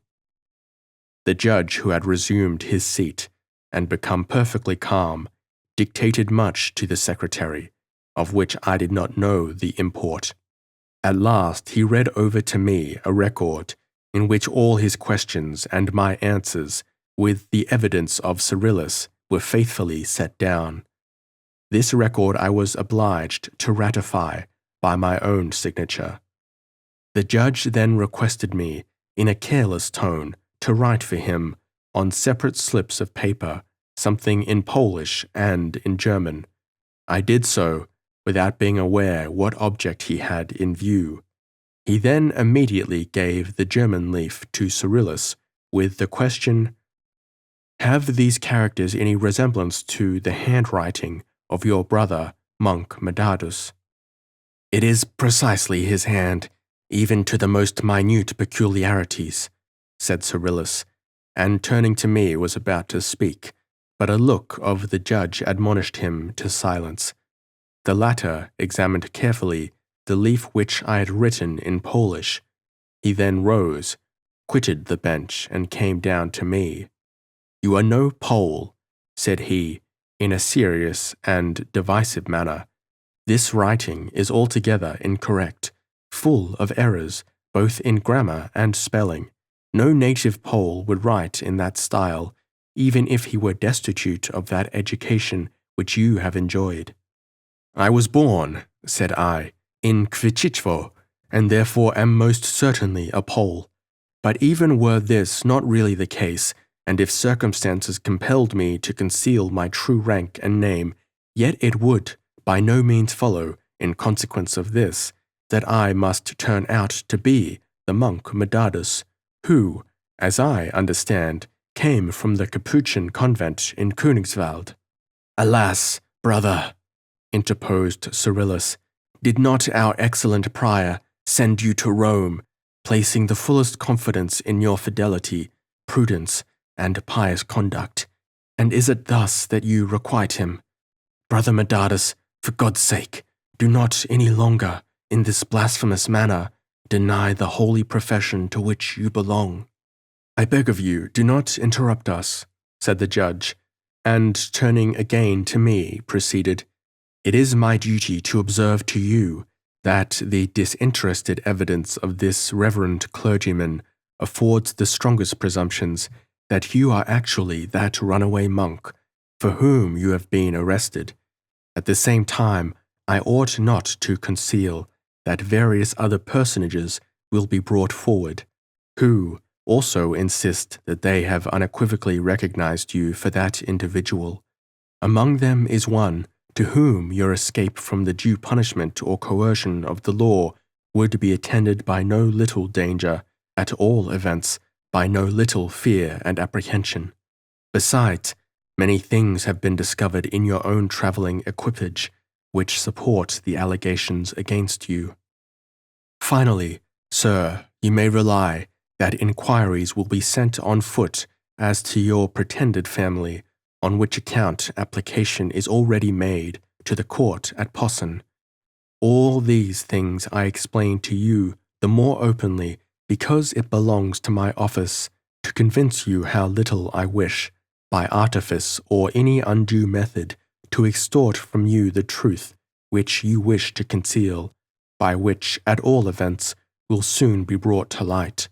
[SPEAKER 1] The judge, who had resumed his seat and become perfectly calm, dictated much to the secretary, of which I did not know the import. At last he read over to me a record in which all his questions and my answers, with the evidence of Cyrillus, were faithfully set down. This record I was obliged to ratify by my own signature. The judge then requested me, in a careless tone, to write for him, on separate slips of paper, something in Polish and in German. I did so, without being aware what object he had in view. He then immediately gave the German leaf to Cyrillus, with the question, "Have these characters any resemblance to the handwriting of your brother, monk Medardus?" "It is precisely his hand, even to the most minute peculiarities," said Cyrillus, and turning to me was about to speak, but a look of the judge admonished him to silence. The latter examined carefully the leaf which I had written in Polish. He then rose, quitted the bench, and came down to me. "You are no Pole," said he, in a serious and divisive manner. "This writing is altogether incorrect, full of errors, both in grammar and spelling. No native Pole would write in that style, even if he were destitute of that education which you have enjoyed." "I was born," said I, "in Kwichicwo, and therefore am most certainly a Pole. But even were this not really the case, and if circumstances compelled me to conceal my true rank and name, yet it would by no means follow, in consequence of this, that I must turn out to be the monk Medardus, who, as I understand, came from the Capuchin convent in Königswald." "Alas, brother," interposed Cyrillus, "did not our excellent prior send you to Rome, placing the fullest confidence in your fidelity, prudence, and pious conduct? And is it thus that you requite him? Brother Medardus, for God's sake, do not any longer, in this blasphemous manner, deny the holy profession to which you belong." "I beg of you, do not interrupt us," said the judge, and turning again to me, proceeded, "It is my duty to observe to you that the disinterested evidence of this reverend clergyman affords the strongest presumptions that you are actually that runaway monk for whom you have been arrested. At the same time, I ought not to conceal that various other personages will be brought forward, who also insist that they have unequivocally recognized you for that individual. Among them is one to whom your escape from the due punishment or coercion of the law would be attended by no little danger, at all events, by no little fear and apprehension. Besides, many things have been discovered in your own travelling equipage, which support the allegations against you. Finally, sir, you may rely that inquiries will be sent on foot as to your pretended family, on which account application is already made to the court at Posen. All these things I explain to you the more openly because it belongs to my office to convince you how little I wish, by artifice or any undue method, to extort from you the truth which you wish to conceal, by which, at all events, will soon be brought to light.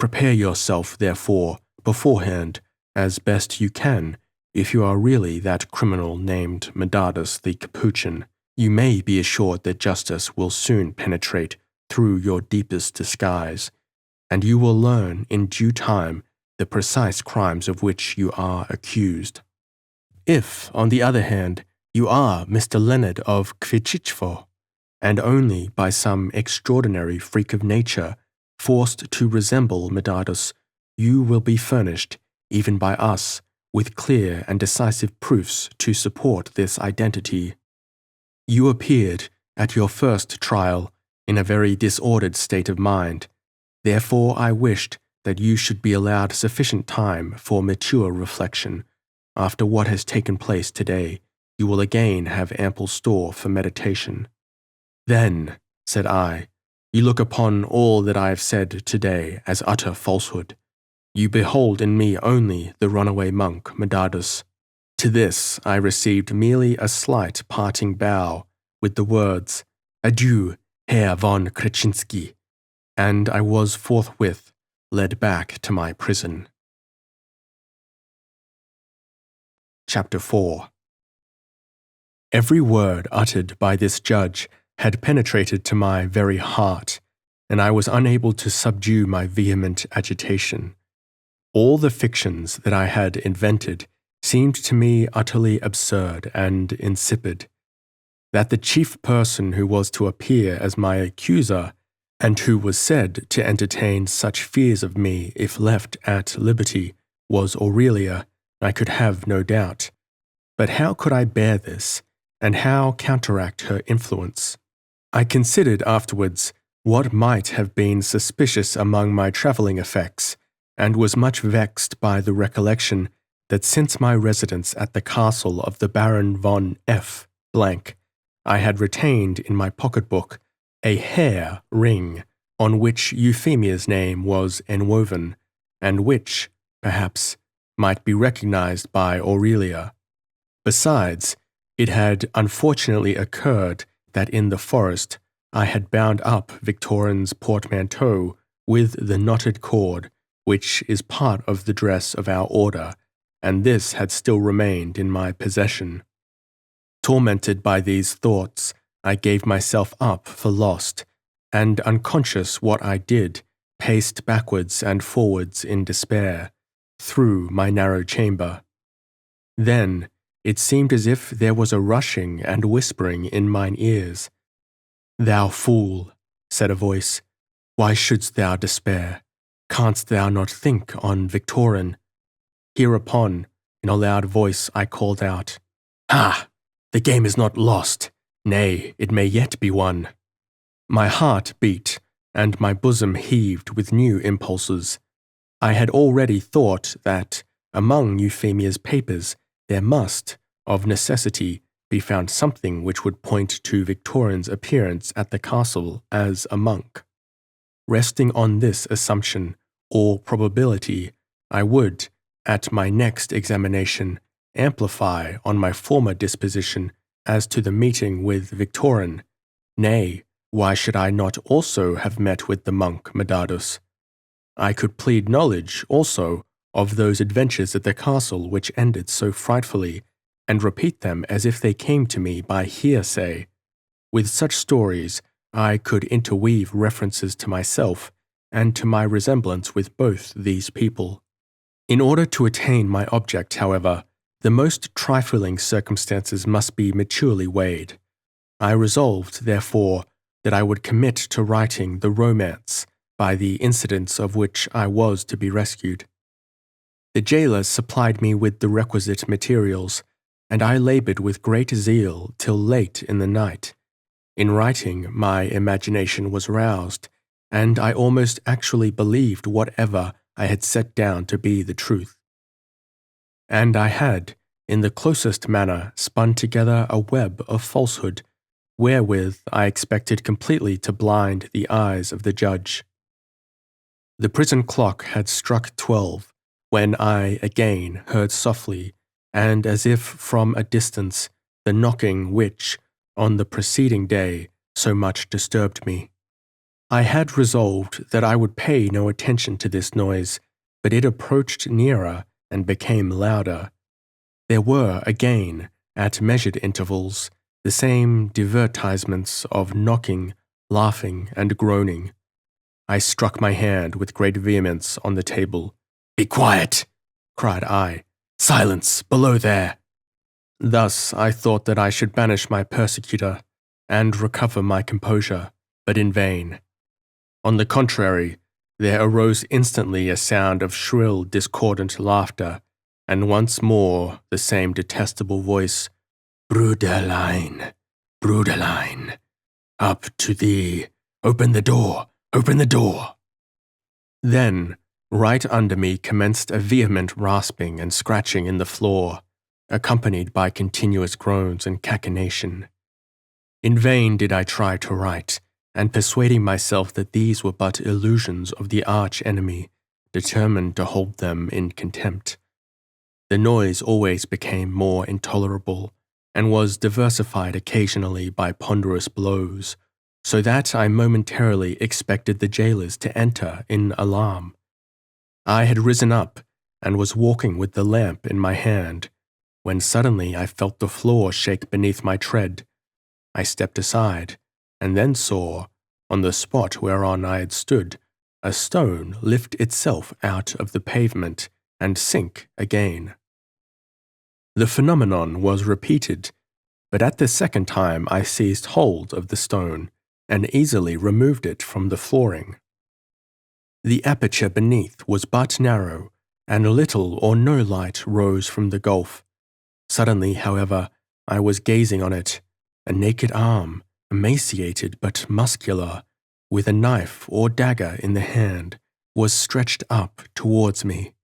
[SPEAKER 1] Prepare yourself, therefore, beforehand as best you can, if you are really that criminal named Medardus the Capuchin, you may be assured that justice will soon penetrate through your deepest disguise, and you will learn in due time the precise crimes of which you are accused. If, on the other hand, you are Mr. Leonard of Kvichichvo, and only by some extraordinary freak of nature forced to resemble Medardus, you will be furnished, even by us, with clear and decisive proofs to support this identity. You appeared, at your first trial, in a very disordered state of mind. Therefore I wished that you should be allowed sufficient time for mature reflection. After what has taken place today, you will again have ample store for meditation. Then, said I, you look upon all that I have said today as utter falsehood. You behold in me only the runaway monk, Medardus. To this I received merely a slight parting bow, with the words, Adieu, Herr von Kretinsky, and I was forthwith led back to my prison. Chapter 4. Every word uttered by this judge had penetrated to my very heart, and I was unable to subdue my vehement agitation. All the fictions that I had invented seemed to me utterly absurd and insipid. That the chief person who was to appear as my accuser, and who was said to entertain such fears of me if left at liberty, was Aurelia, I could have no doubt. But how could I bear this, and how counteract her influence? I considered afterwards what might have been suspicious among my travelling effects, and was much vexed by the recollection that since my residence at the castle of the Baron von F. I had retained in my pocket-book a hair ring on which Euphemia's name was enwoven, and which, perhaps, might be recognized by Aurelia. Besides, it had unfortunately occurred that in the forest I had bound up Victorine's portmanteau with the knotted cord, which is part of the dress of our order, and this had still remained in my possession. Tormented by these thoughts, I gave myself up for lost, and unconscious what I did, paced backwards and forwards in despair, through my narrow chamber. Then it seemed as if there was a rushing and whispering in mine ears. Thou fool, said a voice, why shouldst thou despair? Canst thou not think on Victorine? Hereupon, in a loud voice, I called out, Ha! The game is not lost. Nay, it may yet be won. My heart beat, and my bosom heaved with new impulses. I had already thought that, among Euphemia's papers, there must, of necessity, be found something which would point to Victorine's appearance at the castle as a monk. Resting on this assumption, or probability, I would, at my next examination, amplify on my former disposition as to the meeting with Victorine. Nay, why should I not also have met with the monk Medardus? I could plead knowledge, also, of those adventures at the castle which ended so frightfully, and repeat them as if they came to me by hearsay. With such stories, I could interweave references to myself and to my resemblance with both these people. In order to attain my object, however, the most trifling circumstances must be maturely weighed. I resolved, therefore, that I would commit to writing the romance by the incidents of which I was to be rescued. The jailers supplied me with the requisite materials, and I laboured with great zeal till late in the night. In writing, my imagination was roused, and I almost actually believed whatever I had set down to be the truth. And I had, in the closest manner, spun together a web of falsehood, wherewith I expected completely to blind the eyes of the judge. The prison clock had struck 12, when I again heard softly, and as if from a distance, the knocking which, on the preceding day, so much disturbed me. I had resolved that I would pay no attention to this noise, but it approached nearer, and became louder. There were, again, at measured intervals, the same divertisements of knocking, laughing, and groaning. I struck my hand with great vehemence on the table. "Be quiet!" cried I. "Silence, below there!" Thus I thought that I should banish my persecutor and recover my composure, but in vain. On the contrary, there arose instantly a sound of shrill, discordant laughter, and once more the same detestable voice, "Bruderlein, Bruderlein, up to thee, open the door, open the door." Then, right under me commenced a vehement rasping and scratching in the floor, accompanied by continuous groans and cachinnation. In vain did I try to write, and persuading myself that these were but illusions of the arch-enemy, determined to hold them in contempt. The noise always became more intolerable, and was diversified occasionally by ponderous blows, so that I momentarily expected the jailers to enter in alarm. I had risen up, and was walking with the lamp in my hand, when suddenly I felt the floor shake beneath my tread. I stepped aside, and then saw, on the spot whereon I had stood, a stone lift itself out of the pavement and sink again. The phenomenon was repeated, but at the second time I seized hold of the stone and easily removed it from the flooring. The aperture beneath was but narrow, and little or no light rose from the gulf. Suddenly, however, I was gazing on it. A naked arm, emaciated but muscular, with a knife or dagger in the hand, was stretched up towards me.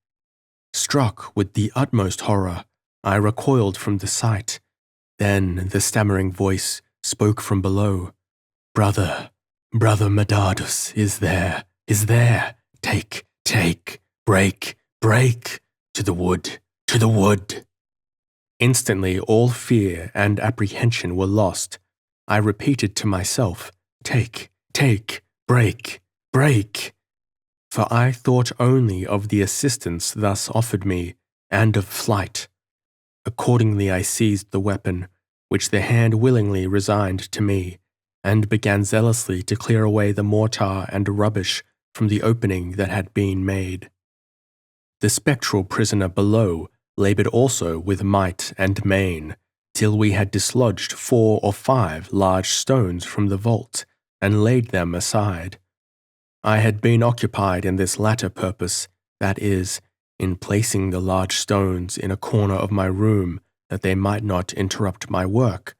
[SPEAKER 1] Struck with the utmost horror, I recoiled from the sight. Then the stammering voice spoke from below. Brother Medardus is there, take, break, to the wood, to the wood." Instantly all fear and apprehension were lost. I repeated to myself, take, break. For I thought only of the assistance thus offered me, and of flight. Accordingly I seized the weapon, which the hand willingly resigned to me, and began zealously to clear away the mortar and rubbish from the opening that had been made. The spectral prisoner below laboured also with might and main, till we had dislodged 4 or 5 large stones from the vault, and laid them aside. I had been occupied in this latter purpose, that is, in placing the large stones in a corner of my room that they might not interrupt my work,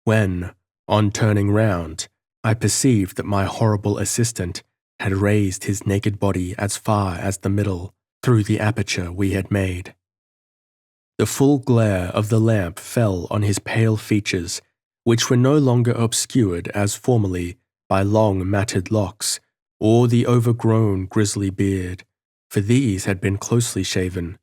[SPEAKER 1] when, on turning round, I perceived that my horrible assistant had raised his naked body as far as the middle, through the aperture we had made. The full glare of the lamp fell on his pale features, which were no longer obscured as formerly by long matted locks, or the overgrown grisly beard, for these had been closely shaven.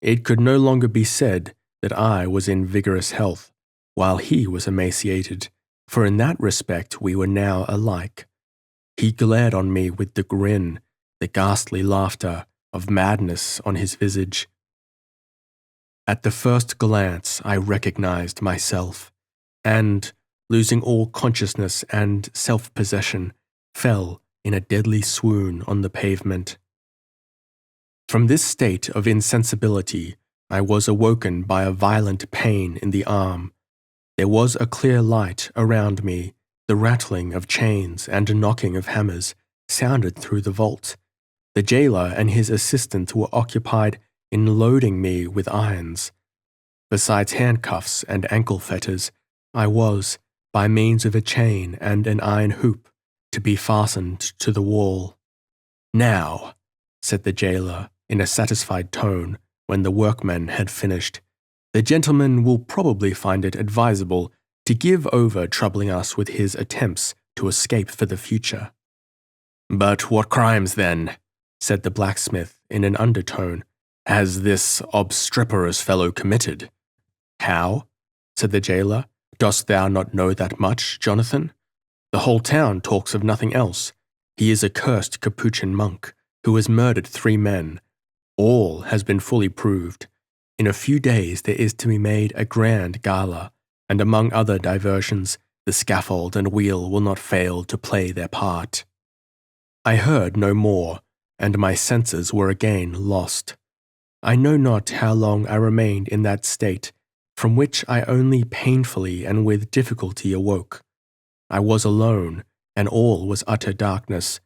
[SPEAKER 1] It could no longer be said that I was in vigorous health, while he was emaciated, for in that respect we were now alike. He glared on me with the grin, the ghastly laughter of madness on his visage. At the first glance I recognized myself, and, losing all consciousness and self-possession, fell in a deadly swoon on the pavement. From this state of insensibility, I was awoken by a violent pain in the arm. There was a clear light around me. The rattling of chains and knocking of hammers sounded through the vault. The jailer and his assistant were occupied in loading me with irons. Besides handcuffs and ankle fetters, I was, by means of a chain and an iron hoop, to be fastened to the wall. "Now," said the jailer in a satisfied tone when the workmen had finished, "the gentleman will probably find it advisable to give over troubling us with his attempts to escape for the future." "But what crimes, then," said the blacksmith in an undertone, "has this obstreperous fellow committed?" "How?" said the jailer. "Dost thou not know that much, Jonathan? The whole town talks of nothing else. He is a cursed Capuchin monk, who has murdered 3 men. All has been fully proved. In a few days there is to be made a grand gala, and among other diversions, the scaffold and wheel will not fail to play their part. I heard no more, and my senses were again lost. I know not how long I remained in that state, from which I only painfully and with difficulty awoke. I was alone, and all was utter darkness,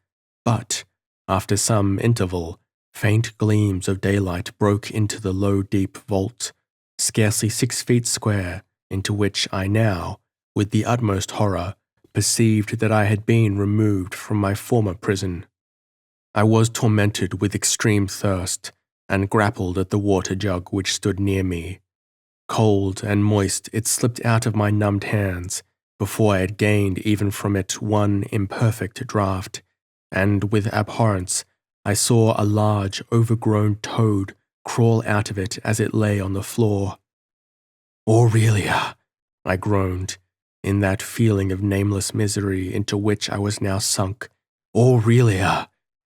[SPEAKER 1] but, after some interval, faint gleams of daylight broke into the low deep vault, scarcely 6 feet square, into which I now, with the utmost horror, perceived that I had been removed from my former prison. I was tormented with extreme thirst, and grappled at the water jug which stood near me. Cold and moist, it slipped out of my numbed hands before I had gained even from it one imperfect draught, and with abhorrence I saw a large, overgrown toad crawl out of it as it lay on the floor. "Aurelia," I groaned, in that feeling of nameless misery into which I was now sunk. "Aurelia!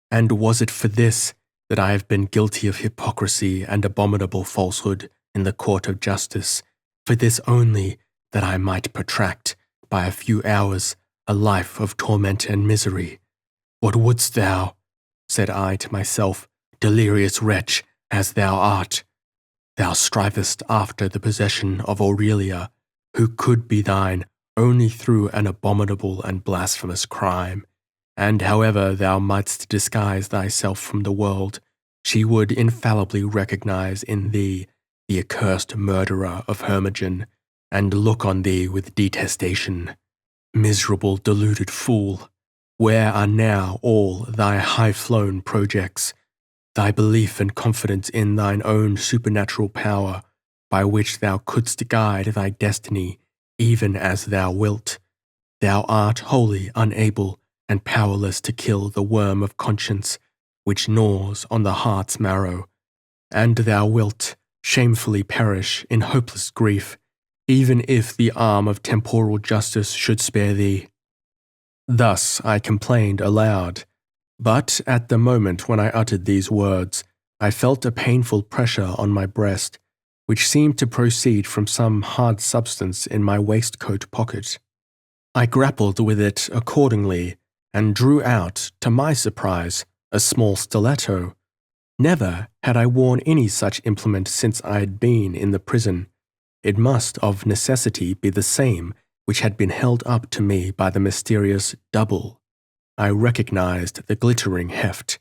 [SPEAKER 1] And was it for this that I have been guilty of hypocrisy and abominable falsehood in the court of justice, for this only that I might protract, by a few hours, a life of torment and misery? What wouldst thou?" said I to myself, "delirious wretch as thou art. Thou strivest after the possession of Aurelia, who could be thine only through an abominable and blasphemous crime, and however thou mightst disguise thyself from the world, she would infallibly recognize in thee the accursed murderer of Hermogen, and look on thee with detestation. Miserable deluded fool! Where are now all thy high-flown projects, thy belief and confidence in thine own supernatural power, by which thou couldst guide thy destiny even as thou wilt? Thou art wholly unable and powerless to kill the worm of conscience which gnaws on the heart's marrow, and thou wilt shamefully perish in hopeless grief, even if the arm of temporal justice should spare thee." Thus I complained aloud, but at the moment when I uttered these words, I felt a painful pressure on my breast, which seemed to proceed from some hard substance in my waistcoat pocket. I grappled with it accordingly, and drew out, to my surprise, a small stiletto. Never had I worn any such implement since I had been in the prison. It must of necessity be the same which had been held up to me by the mysterious double. I recognized the glittering heft.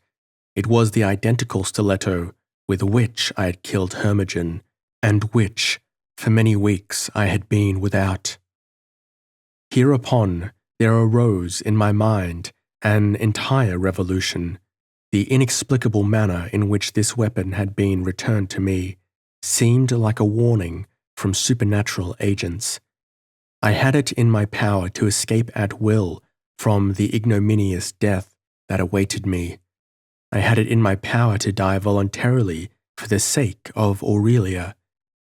[SPEAKER 1] It was the identical stiletto with which I had killed Hermogen, and which, for many weeks, I had been without. Hereupon there arose in my mind an entire revolution. The inexplicable manner in which this weapon had been returned to me seemed like a warning from supernatural agents. I had it in my power to escape at will from the ignominious death that awaited me. I had it in my power to die voluntarily for the sake of Aurelia.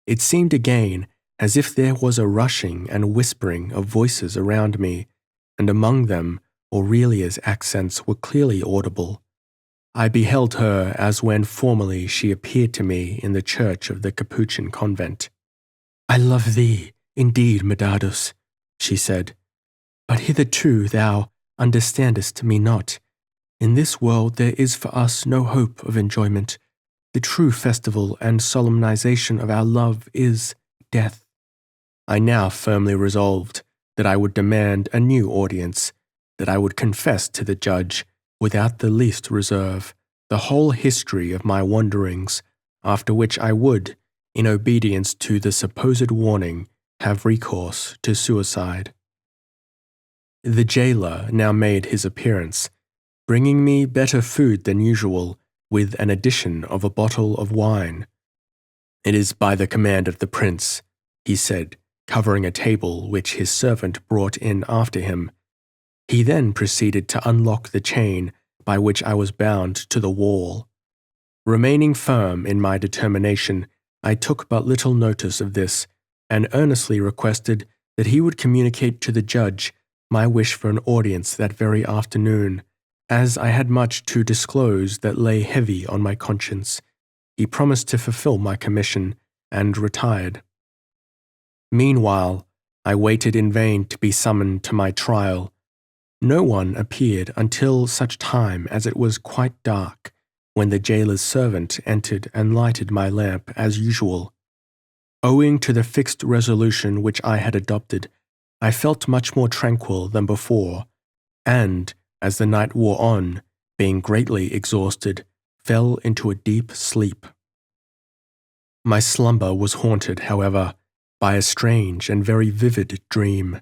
[SPEAKER 1] It seemed again as if there was a rushing and whispering of voices around me, and among them Aurelia's accents were clearly audible. I beheld her as when formerly she appeared to me in the church of the Capuchin convent. "I love thee, indeed, Medardus," she said, "but hitherto thou understandest me not. In this world there is for us no hope of enjoyment. The true festival and solemnization of our love is death." I now firmly resolved that I would demand a new audience, that I would confess to the judge, without the least reserve, the whole history of my wanderings, after which I would, in obedience to the supposed warning, have recourse to suicide. The jailer now made his appearance, bringing me better food than usual, with an addition of a bottle of wine. "It is by the command of the prince," he said, covering a table which his servant brought in after him. He then proceeded to unlock the chain by which I was bound to the wall. Remaining firm in my determination, I took but little notice of this, and earnestly requested that he would communicate to the judge my wish for an audience that very afternoon, as I had much to disclose that lay heavy on my conscience, he promised to fulfill my commission and retired. Meanwhile, I waited in vain to be summoned to my trial. No one appeared until such time as it was quite dark, when the jailer's servant entered and lighted my lamp as usual. Owing to the fixed resolution which I had adopted, I felt much more tranquil than before, and, as the night wore on, being greatly exhausted, fell into a deep sleep. My slumber was haunted, however, by a strange and very vivid dream.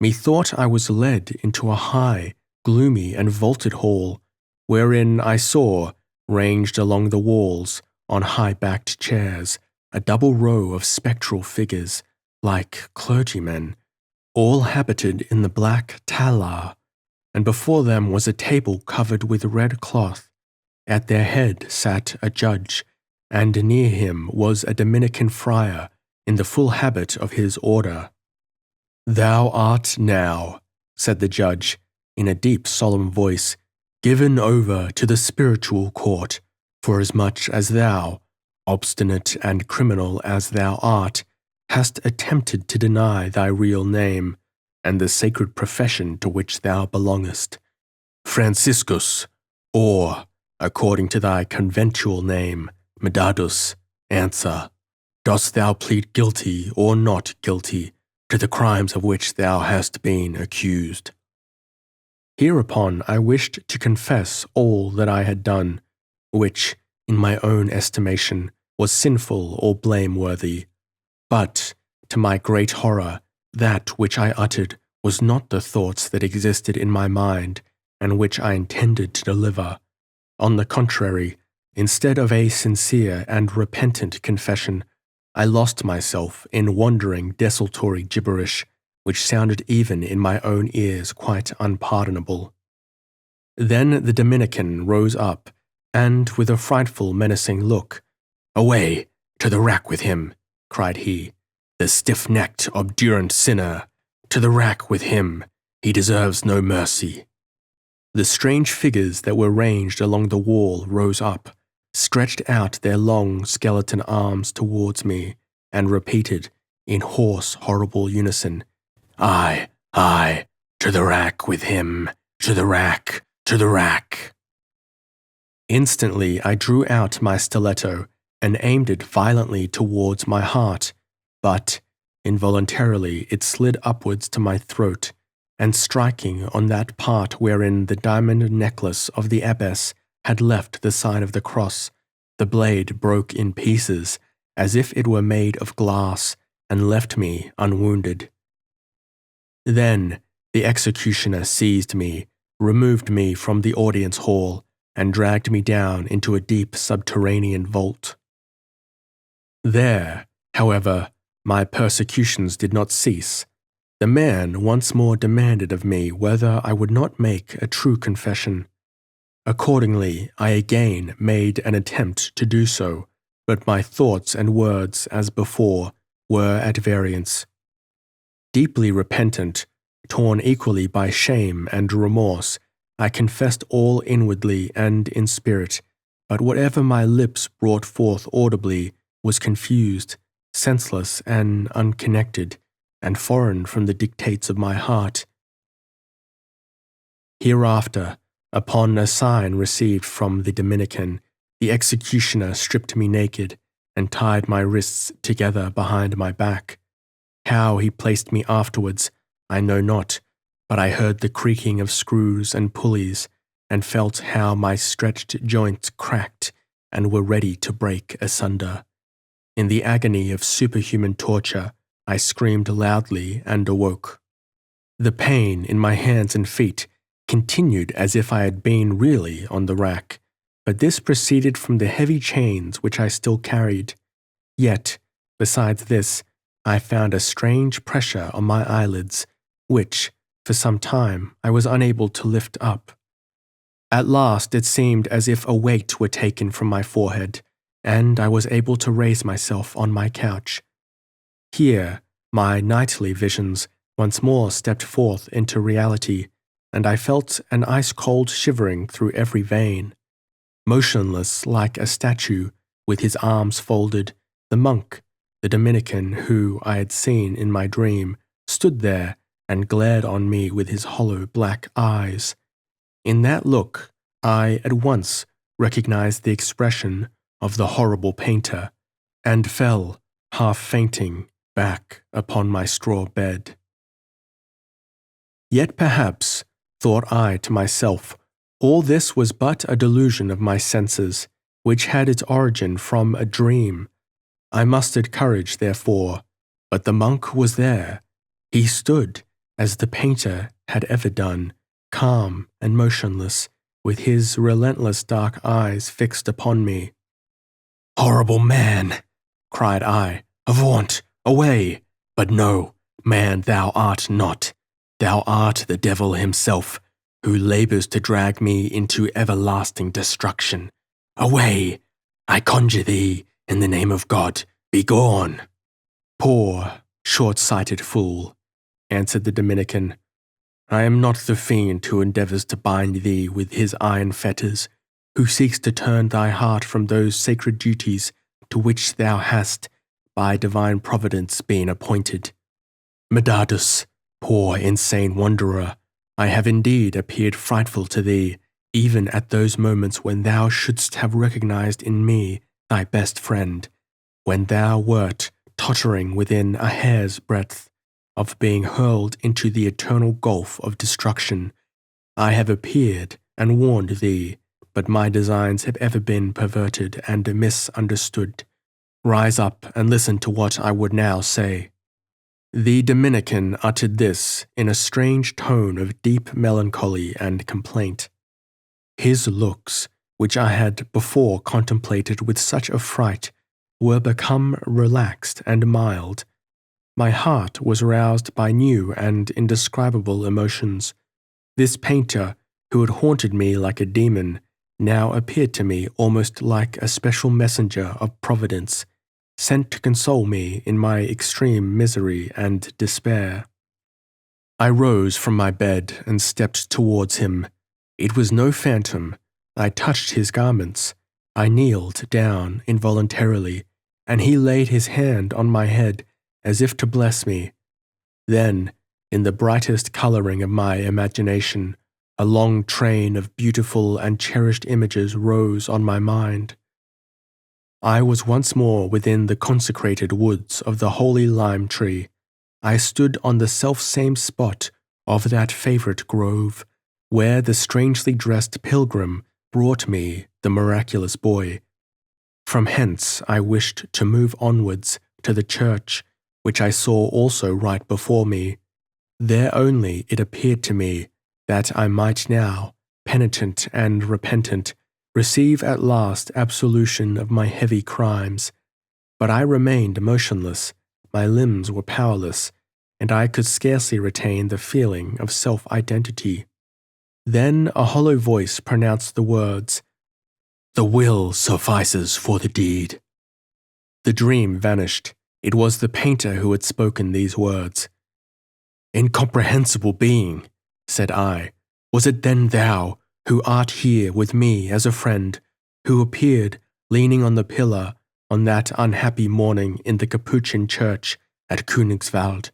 [SPEAKER 1] Methought I was led into a high, gloomy, and vaulted hall, wherein I saw, ranged along the walls, on high-backed chairs, a double row of spectral figures, like clergymen, all habited in the black talar, and before them was a table covered with red cloth. At their head sat a judge, and near him was a Dominican friar in the full habit of his order. "Thou art now," said the judge, in a deep solemn voice, "given over to the spiritual court, forasmuch as thou, obstinate and criminal as thou art, hast attempted to deny thy real name, and the sacred profession to which thou belongest. Franciscus, or, according to thy conventual name, Medardus, answer, dost thou plead guilty or not guilty to the crimes of which thou hast been accused?" Hereupon I wished to confess all that I had done, which, in my own estimation, was sinful or blameworthy. But, to my great horror, that which I uttered was not the thoughts that existed in my mind and which I intended to deliver. On the contrary, instead of a sincere and repentant confession, I lost myself in wandering desultory gibberish, which sounded even in my own ears quite unpardonable. Then the Dominican rose up, and with a frightful menacing look, "Away, to the rack with him," cried he, "the stiff-necked, obdurant sinner, to the rack with him, he deserves no mercy." The strange figures that were ranged along the wall rose up, stretched out their long skeleton arms towards me, and repeated, in hoarse, horrible unison, "Aye, aye, to the rack with him, to the rack, to the rack." Instantly I drew out my stiletto and aimed it violently towards my heart, but, involuntarily, it slid upwards to my throat, and striking on that part wherein the diamond necklace of the abbess had left the sign of the cross, the blade broke in pieces, as if it were made of glass, and left me unwounded. Then the executioner seized me, removed me from the audience hall, and dragged me down into a deep subterranean vault. There, however, my persecutions did not cease. The man once more demanded of me whether I would not make a true confession. Accordingly, I again made an attempt to do so, but my thoughts and words, as before, were at variance. Deeply repentant, torn equally by shame and remorse, I confessed all inwardly and in spirit, but whatever my lips brought forth audibly was confused, senseless, and unconnected, and foreign from the dictates of my heart. Hereafter, upon a sign received from the Dominican, the executioner stripped me naked and tied my wrists together behind my back. How he placed me afterwards, I know not, but I heard the creaking of screws and pulleys, and felt how my stretched joints cracked and were ready to break asunder. In the agony of superhuman torture, I screamed loudly and awoke. The pain in my hands and feet continued as if I had been really on the rack, but this proceeded from the heavy chains which I still carried. Yet, besides this, I found a strange pressure on my eyelids, which, for some time, I was unable to lift up. At last it seemed as if a weight were taken from my forehead, and I was able to raise myself on my couch. Here, my nightly visions once more stepped forth into reality, and I felt an ice-cold shivering through every vein. Motionless like a statue, with his arms folded, the monk, the Dominican who I had seen in my dream, stood there and glared on me with his hollow black eyes. In that look, I at once recognized the expression of the horrible painter, and fell, half fainting, back upon my straw bed. Yet perhaps, thought I to myself, all this was but a delusion of my senses, which had its origin from a dream. I mustered courage, therefore, but the monk was there. He stood, as the painter had ever done, calm and motionless, with his relentless dark eyes fixed upon me. "Horrible man!" cried I. "Avaunt! Away! But no, man, thou art not. Thou art the devil himself, who labours to drag me into everlasting destruction. Away! I conjure thee, in the name of God, begone!" "Poor, short-sighted fool," answered the Dominican. "I am not the fiend who endeavours to bind thee with his iron fetters, who seeks to turn thy heart from those sacred duties to which thou hast, by divine providence, been appointed. Medardus, poor insane wanderer, I have indeed appeared frightful to thee, even at those moments when thou shouldst have recognized in me thy best friend, when thou wert tottering within a hair's breadth of being hurled into the eternal gulf of destruction. I have appeared and warned thee, but my designs have ever been perverted and misunderstood. Rise up and listen to what I would now say." The Dominican uttered this in a strange tone of deep melancholy and complaint. His looks, which I had before contemplated with such affright, were become relaxed and mild. My heart was roused by new and indescribable emotions. This painter, who had haunted me like a demon, now appeared to me almost like a special messenger of Providence, sent to console me in my extreme misery and despair. I rose from my bed and stepped towards him. It was no phantom. I touched his garments. I kneeled down involuntarily, and he laid his hand on my head as if to bless me. Then, in the brightest colouring of my imagination, a long train of beautiful and cherished images rose on my mind. I was once more within the consecrated woods of the holy lime tree. I stood on the self-same spot of that favourite grove, where the strangely dressed pilgrim brought me the miraculous boy. From hence I wished to move onwards to the church, which I saw also right before me. There only it appeared to me that I might now, penitent and repentant, receive at last absolution of my heavy crimes. But I remained motionless, my limbs were powerless, and I could scarcely retain the feeling of self-identity. Then a hollow voice pronounced the words, "The will suffices for the deed." The dream vanished. It was the painter who had spoken these words. "Incomprehensible being," said I, "was it then thou, who art here with me as a friend, who appeared leaning on the pillar on that unhappy morning in the Capuchin church at Königswald,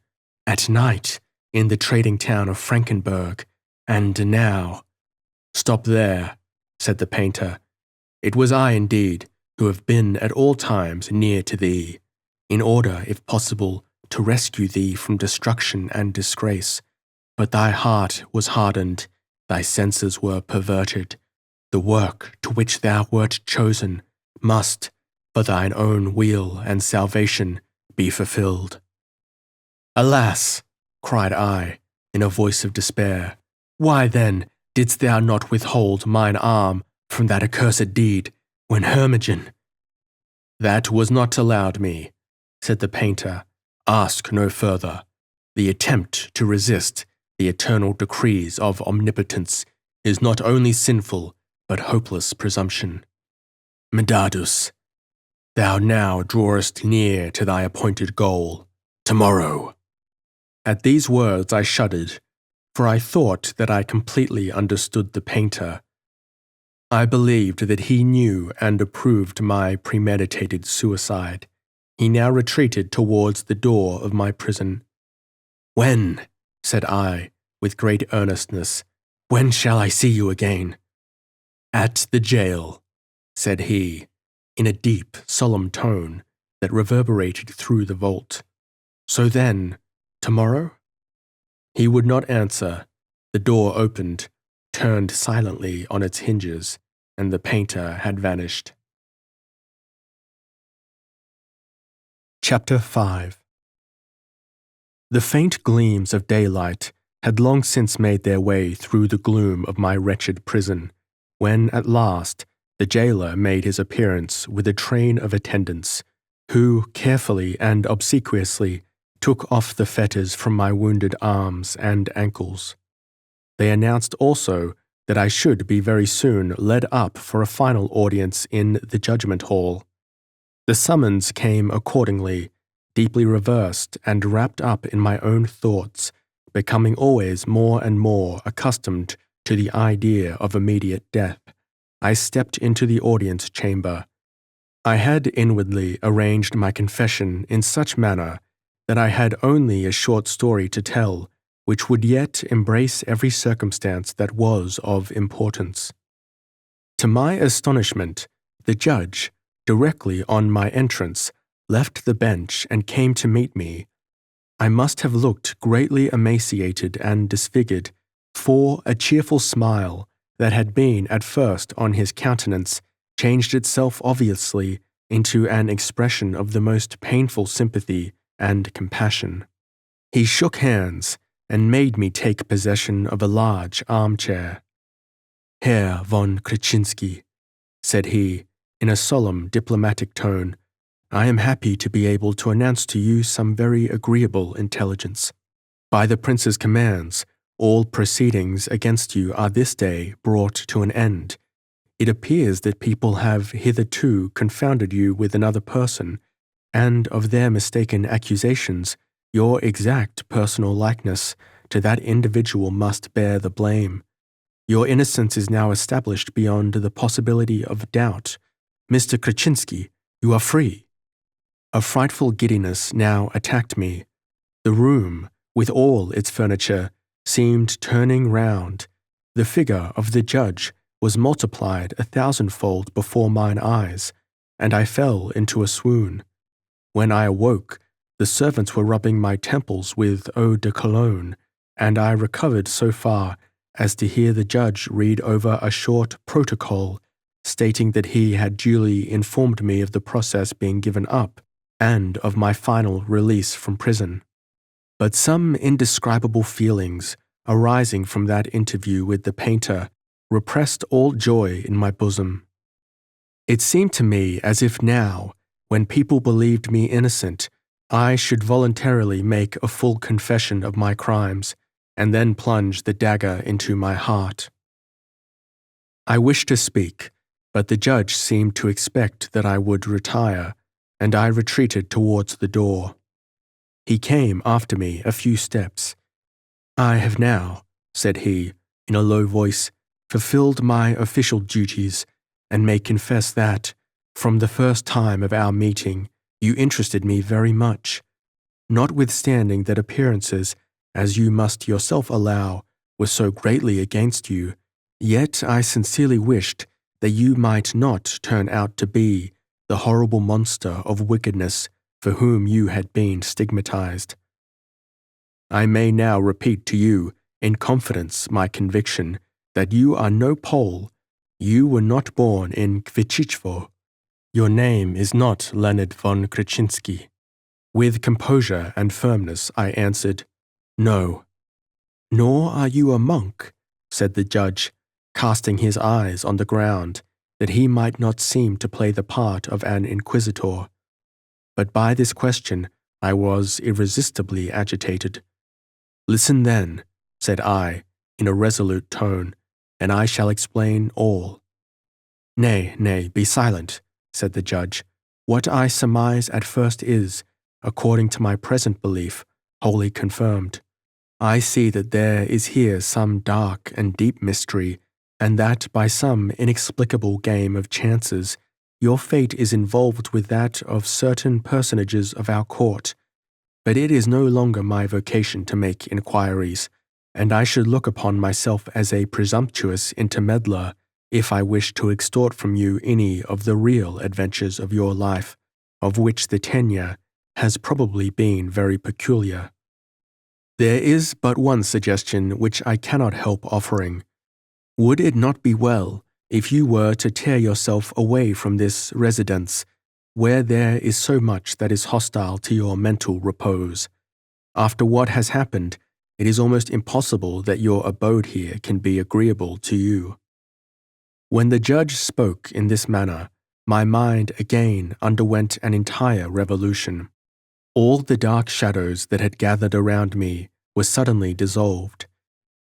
[SPEAKER 1] at night in the trading town of Frankenberg, and now—" "Stop there," said the painter. "It was I indeed who have been at all times near to thee, in order, if possible, to rescue thee from destruction and disgrace. But thy heart was hardened, thy senses were perverted. The work to which thou wert chosen must, for thine own weal and salvation, be fulfilled." "Alas!" cried I, in a voice of despair, "why then didst thou not withhold mine arm from that accursed deed, when Hermogen—" "That was not allowed me," said the painter. "Ask no further. The attempt to resist the eternal decrees of omnipotence is not only sinful, but hopeless presumption. Medardus, thou now drawest near to thy appointed goal, tomorrow." At these words I shuddered, for I thought that I completely understood the painter. I believed that he knew and approved my premeditated suicide. He now retreated towards the door of my prison. "When," said I, with great earnestness, "when shall I see you again?" "At the jail," said he, in a deep, solemn tone that reverberated through the vault. "So then, tomorrow?" He would not answer. The door opened, turned silently on its hinges, and the painter had vanished. Chapter 5. The faint gleams of daylight had long since made their way through the gloom of my wretched prison, when at last the jailer made his appearance with a train of attendants, who carefully and obsequiously took off the fetters from my wounded arms and ankles. They announced also that I should be very soon led up for a final audience in the judgment hall. The summons came accordingly, deeply reversed and wrapped up in my own thoughts, becoming always more and more accustomed to the idea of immediate death. I stepped into the audience chamber. I had inwardly arranged my confession in such manner that I had only a short story to tell, which would yet embrace every circumstance that was of importance. To my astonishment, the judge, directly on my entrance, left the bench and came to meet me. I must have looked greatly emaciated and disfigured, for a cheerful smile that had been at first on his countenance changed itself obviously into an expression of the most painful sympathy and compassion. He shook hands and made me take possession of a large armchair. "Herr von Kretinsky," said he, in a solemn, diplomatic tone, "I am happy to be able to announce to you some very agreeable intelligence. By the Prince's commands, all proceedings against you are this day brought to an end. It appears that people have hitherto confounded you with another person, and of their mistaken accusations, your exact personal likeness to that individual must bear the blame. Your innocence is now established beyond the possibility of doubt. Mr. Kretinsky, you are free." A frightful giddiness now attacked me. The room, with all its furniture, seemed turning round. The figure of the judge was multiplied 1,000-fold before mine eyes, and I fell into a swoon. When I awoke, the servants were rubbing my temples with eau de cologne, and I recovered so far as to hear the judge read over a short protocol stating that he had duly informed me of the process being given up and of my final release from prison. But some indescribable feelings arising from that interview with the painter repressed all joy in my bosom. It seemed to me as if now, when people believed me innocent, I should voluntarily make a full confession of my crimes, and then plunge the dagger into my heart. I wished to speak, but the judge seemed to expect that I would retire, and I retreated towards the door. He came after me a few steps. "I have now," said he, in a low voice, "fulfilled my official duties, and may confess that, from the first time of our meeting, you interested me very much. Notwithstanding that appearances, as you must yourself allow, were so greatly against you, yet I sincerely wished that you might not turn out to be the horrible monster of wickedness for whom you had been stigmatized. I may now repeat to you in confidence my conviction that you are no Pole. You were not born in Kwieciczwo. Your name is not Leonard von Kretinsky." With composure and firmness I answered, "No." "Nor are you a monk," said the judge, casting his eyes on the ground, that he might not seem to play the part of an inquisitor. But by this question I was irresistibly agitated. "Listen then," said I, in a resolute tone, "and I shall explain all." "Nay, nay, be silent," said the judge. "What I surmise at first is, according to my present belief, wholly confirmed. I see that there is here some dark and deep mystery and that by some inexplicable game of chances, your fate is involved with that of certain personages of our court. But it is no longer my vocation to make inquiries, and I should look upon myself as a presumptuous intermeddler if I wish to extort from you any of the real adventures of your life, of which the tenure has probably been very peculiar. There is but one suggestion which I cannot help offering. Would it not be well if you were to tear yourself away from this residence, where there is so much that is hostile to your mental repose? After what has happened, it is almost impossible that your abode here can be agreeable to you. When the judge spoke in this manner, my mind again underwent an entire revolution. All the dark shadows that had gathered around me were suddenly dissolved.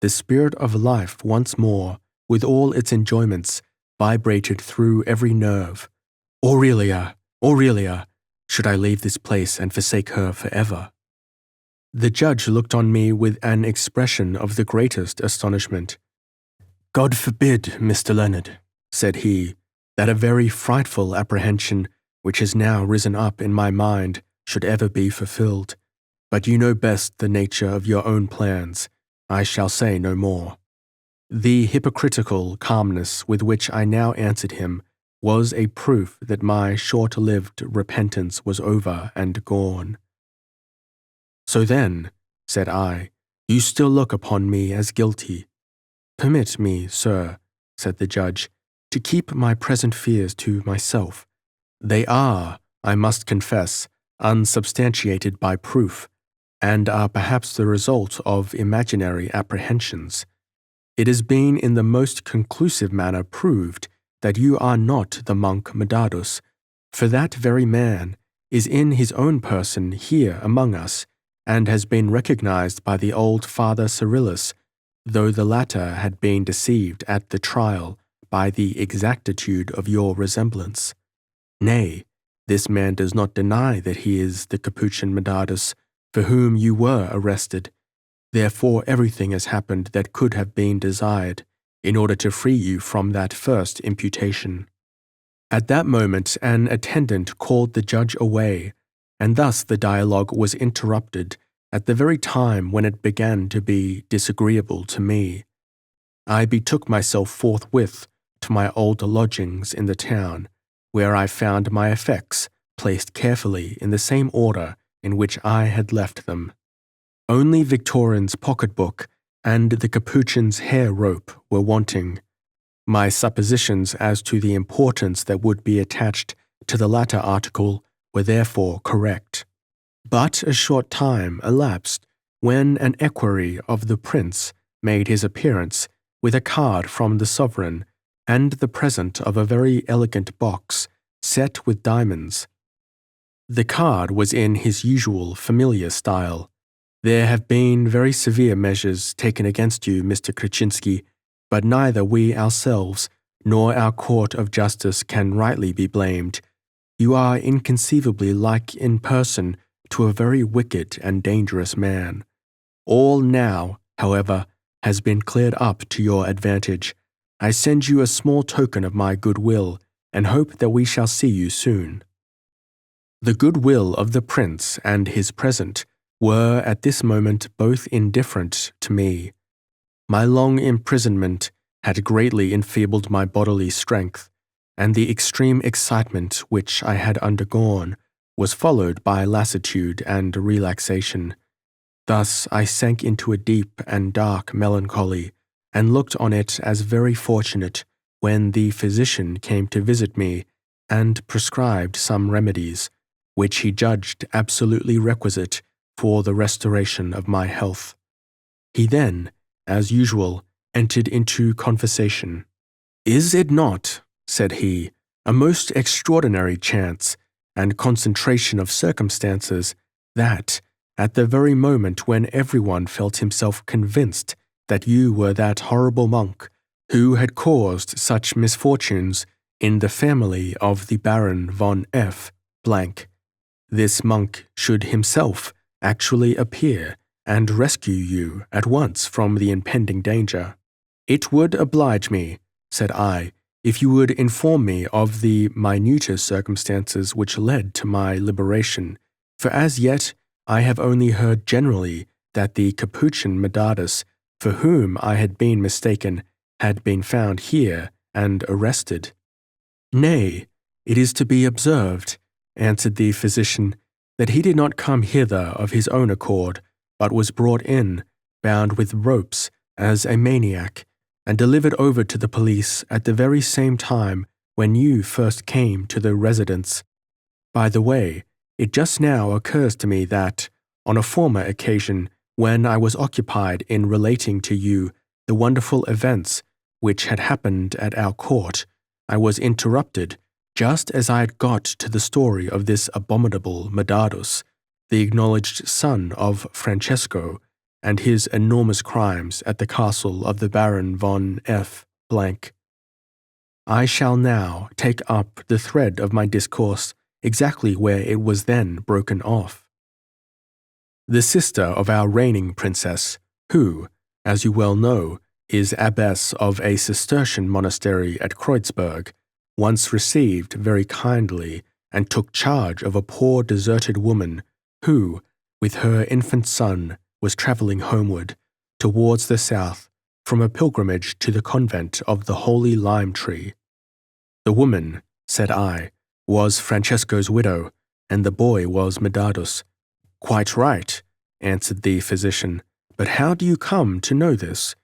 [SPEAKER 1] The spirit of life once more, with all its enjoyments, vibrated through every nerve. Aurelia! Aurelia! Should I leave this place and forsake her forever? The judge looked on me with an expression of the greatest astonishment. God forbid, Mr. Leonard, said he, that a very frightful apprehension which has now risen up in my mind should ever be fulfilled. But you know best the nature of your own plans. I shall say no more. The hypocritical calmness with which I now answered him was a proof that my short-lived repentance was over and gone. So then, said I, you still look upon me as guilty. Permit me, sir, said the judge, to keep my present fears to myself. They are, I must confess, unsubstantiated by proof, and are perhaps the result of imaginary apprehensions. It has been in the most conclusive manner proved that you are not the monk Medardus, for that very man is in his own person here among us, and has been recognized by the old Father Cyrillus, though the latter had been deceived at the trial by the exactitude of your resemblance. Nay, this man does not deny that he is the Capuchin Medardus, for whom you were arrested. Therefore everything has happened that could have been desired, in order to free you from that first imputation. At that moment an attendant called the judge away, and thus the dialogue was interrupted at the very time when it began to be disagreeable to me. I betook myself forthwith to my old lodgings in the town, where I found my effects placed carefully in the same order in which I had left them. Only Victorine's pocketbook and the Capuchin's hair rope were wanting. My suppositions as to the importance that would be attached to the latter article were therefore correct. But a short time elapsed when an equerry of the prince made his appearance with a card from the sovereign and the present of a very elegant box set with diamonds. The card was in his usual familiar style. There have been very severe measures taken against you, Mr. Kraczynski, but neither we ourselves nor our court of justice can rightly be blamed. You are inconceivably like in person to a very wicked and dangerous man. All now, however, has been cleared up to your advantage. I send you a small token of my goodwill, and hope that we shall see you soon. The goodwill of the prince and his present were at this moment both indifferent to me. My long imprisonment had greatly enfeebled my bodily strength, and the extreme excitement which I had undergone was followed by lassitude and relaxation. Thus I sank into a deep and dark melancholy, and looked on it as very fortunate when the physician came to visit me and prescribed some remedies, which he judged absolutely requisite for the restoration of my health. He then, as usual, entered into conversation. "Is it not," said he, "a most extraordinary chance and concentration of circumstances that, at the very moment when everyone felt himself convinced that you were that horrible monk who had caused such misfortunes in the family of the Baron von F., this monk should himself actually appear and rescue you at once from the impending danger? It would oblige me, said I, if you would inform me of the minutest circumstances which led to my liberation, for as yet I have only heard generally that the Capuchin Medardus, for whom I had been mistaken, had been found here and arrested. Nay, it is to be observed, answered the physician, that he did not come hither of his own accord, but was brought in, bound with ropes, as a maniac, and delivered over to the police at the very same time when you first came to the residence. By the way, it just now occurs to me that, on a former occasion, when I was occupied in relating to you the wonderful events which had happened at our court, I was interrupted just as I had got to the story of this abominable Medardus, the acknowledged son of Francesco, and his enormous crimes at the castle of the Baron von F. I shall now take up the thread of my discourse exactly where it was then broken off. The sister of our reigning princess, who, as you well know, is abbess of a Cistercian monastery at Kreuzberg, once received very kindly and took charge of a poor deserted woman who, with her infant son, was travelling homeward, towards the south, from a pilgrimage to the convent of the Holy Lime Tree. The woman, said I, was Francesco's widow, and the boy was Medardus. Quite right, answered the physician, but how do you come to know this?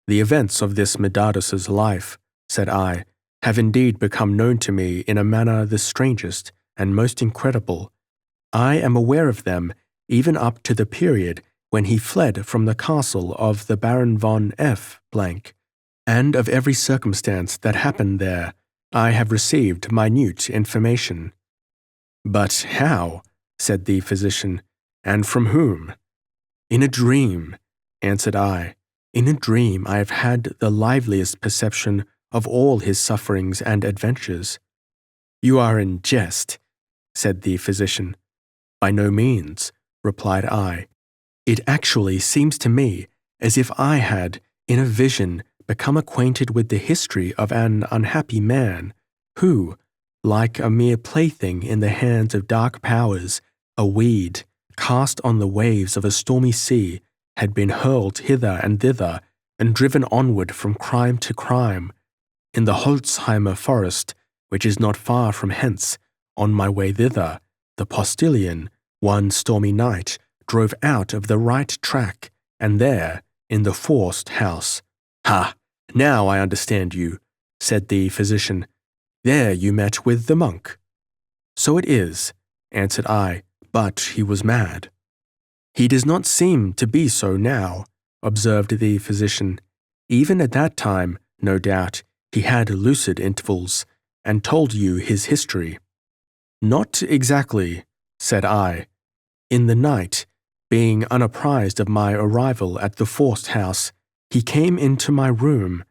[SPEAKER 1] The events of this Medardus's life, said I, have indeed become known to me in a manner the strangest and most incredible. I am aware of them even up to the period when he fled from the castle of the Baron von F. And of every circumstance that happened there, I have received minute information. But how? Said the physician, and from whom? In a dream, answered I. In a dream I have had the liveliest perception of all his sufferings and adventures. You are in jest, said the physician. By no means, replied I. It actually seems to me as if I had, in a vision, become acquainted with the history of an unhappy man who, like a mere plaything in the hands of dark powers, a weed, cast on the waves of a stormy sea, had been hurled hither and thither and driven onward from crime to crime. In the Holzheimer forest, which is not far from hence, on my way thither, the postilion, one stormy night, drove out of the right track, and there, in the Forst house. Ha! Now I understand you, said the physician. There you met with the monk. So it is, answered I, but he was mad. He does not seem to be so now, observed the physician. Even at that time, no doubt, he had lucid intervals, and told you his history. Not exactly, said I. In the night, being unapprised of my arrival at the Forst house, he came into my room.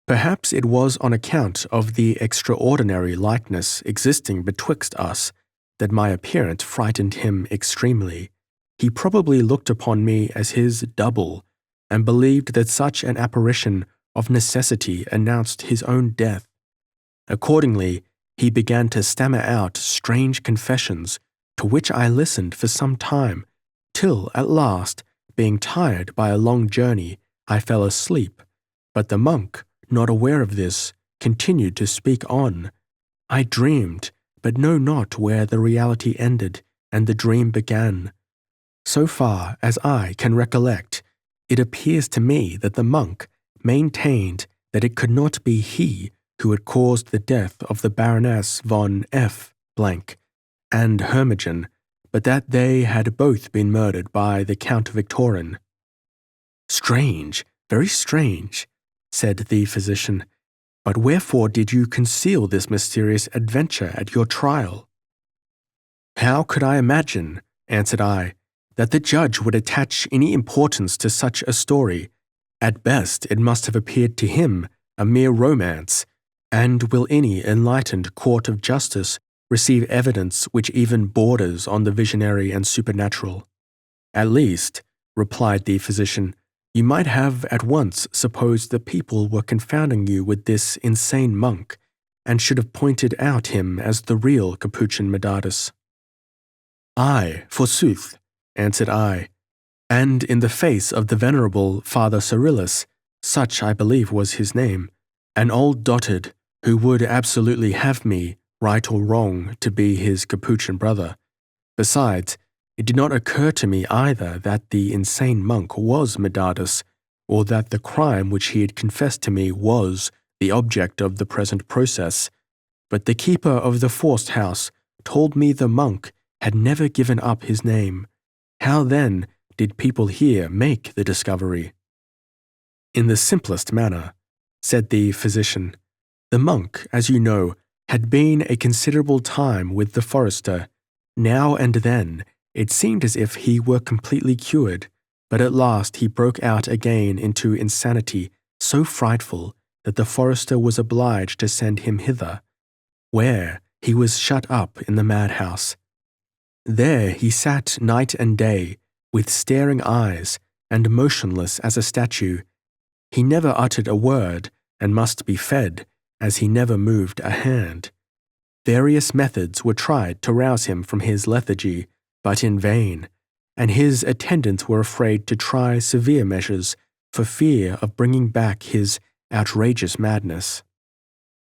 [SPEAKER 1] Perhaps it was on account of the extraordinary likeness existing betwixt us that my appearance frightened him extremely. He probably looked upon me as his double, and believed that such an apparition of necessity announced his own death. Accordingly, he began to stammer out strange confessions, to which I listened for some time, till at last, being tired by a long journey, I fell asleep. But the monk, not aware of this, continued to speak on. I dreamed, but know not where the reality ended and the dream began. So far as I can recollect, it appears to me that the monk maintained that it could not be he who had caused the death of the Baroness von F. and Hermogen, but that they had both been murdered by the Count Victorin. Strange, very strange, said the physician. But wherefore did you conceal this mysterious adventure at your trial? How could I imagine, answered I, that the judge would attach any importance to such a story? At best, it must have appeared to him a mere romance, and will any enlightened court of justice receive evidence which even borders on the visionary and supernatural? At least, replied the physician, You might have at once supposed that people were confounding you with this insane monk, and should have pointed out him as the real Capuchin Medardus. "Aye, forsooth," answered I, and in the face of the venerable Father Cyrillus, such I believe was his name, an old dotard who would absolutely have me, right or wrong, to be his Capuchin brother. Besides, it did not occur to me either that the insane monk was Medardus, or that the crime which he had confessed to me was the object of the present process, but the keeper of the forced house told me the monk had never given up his name. How then did people here make the discovery? "In the simplest manner," said the physician. "The monk, as you know, had been a considerable time with the forester. Now and then it seemed as if he were completely cured, but at last he broke out again into insanity so frightful that the forester was obliged to send him hither, where he was shut up in the madhouse. There he sat night and day, with staring eyes, and motionless as a statue. He never uttered a word, and must be fed, as he never moved a hand. Various methods were tried to rouse him from his lethargy, but in vain, and his attendants were afraid to try severe measures for fear of bringing back his outrageous madness.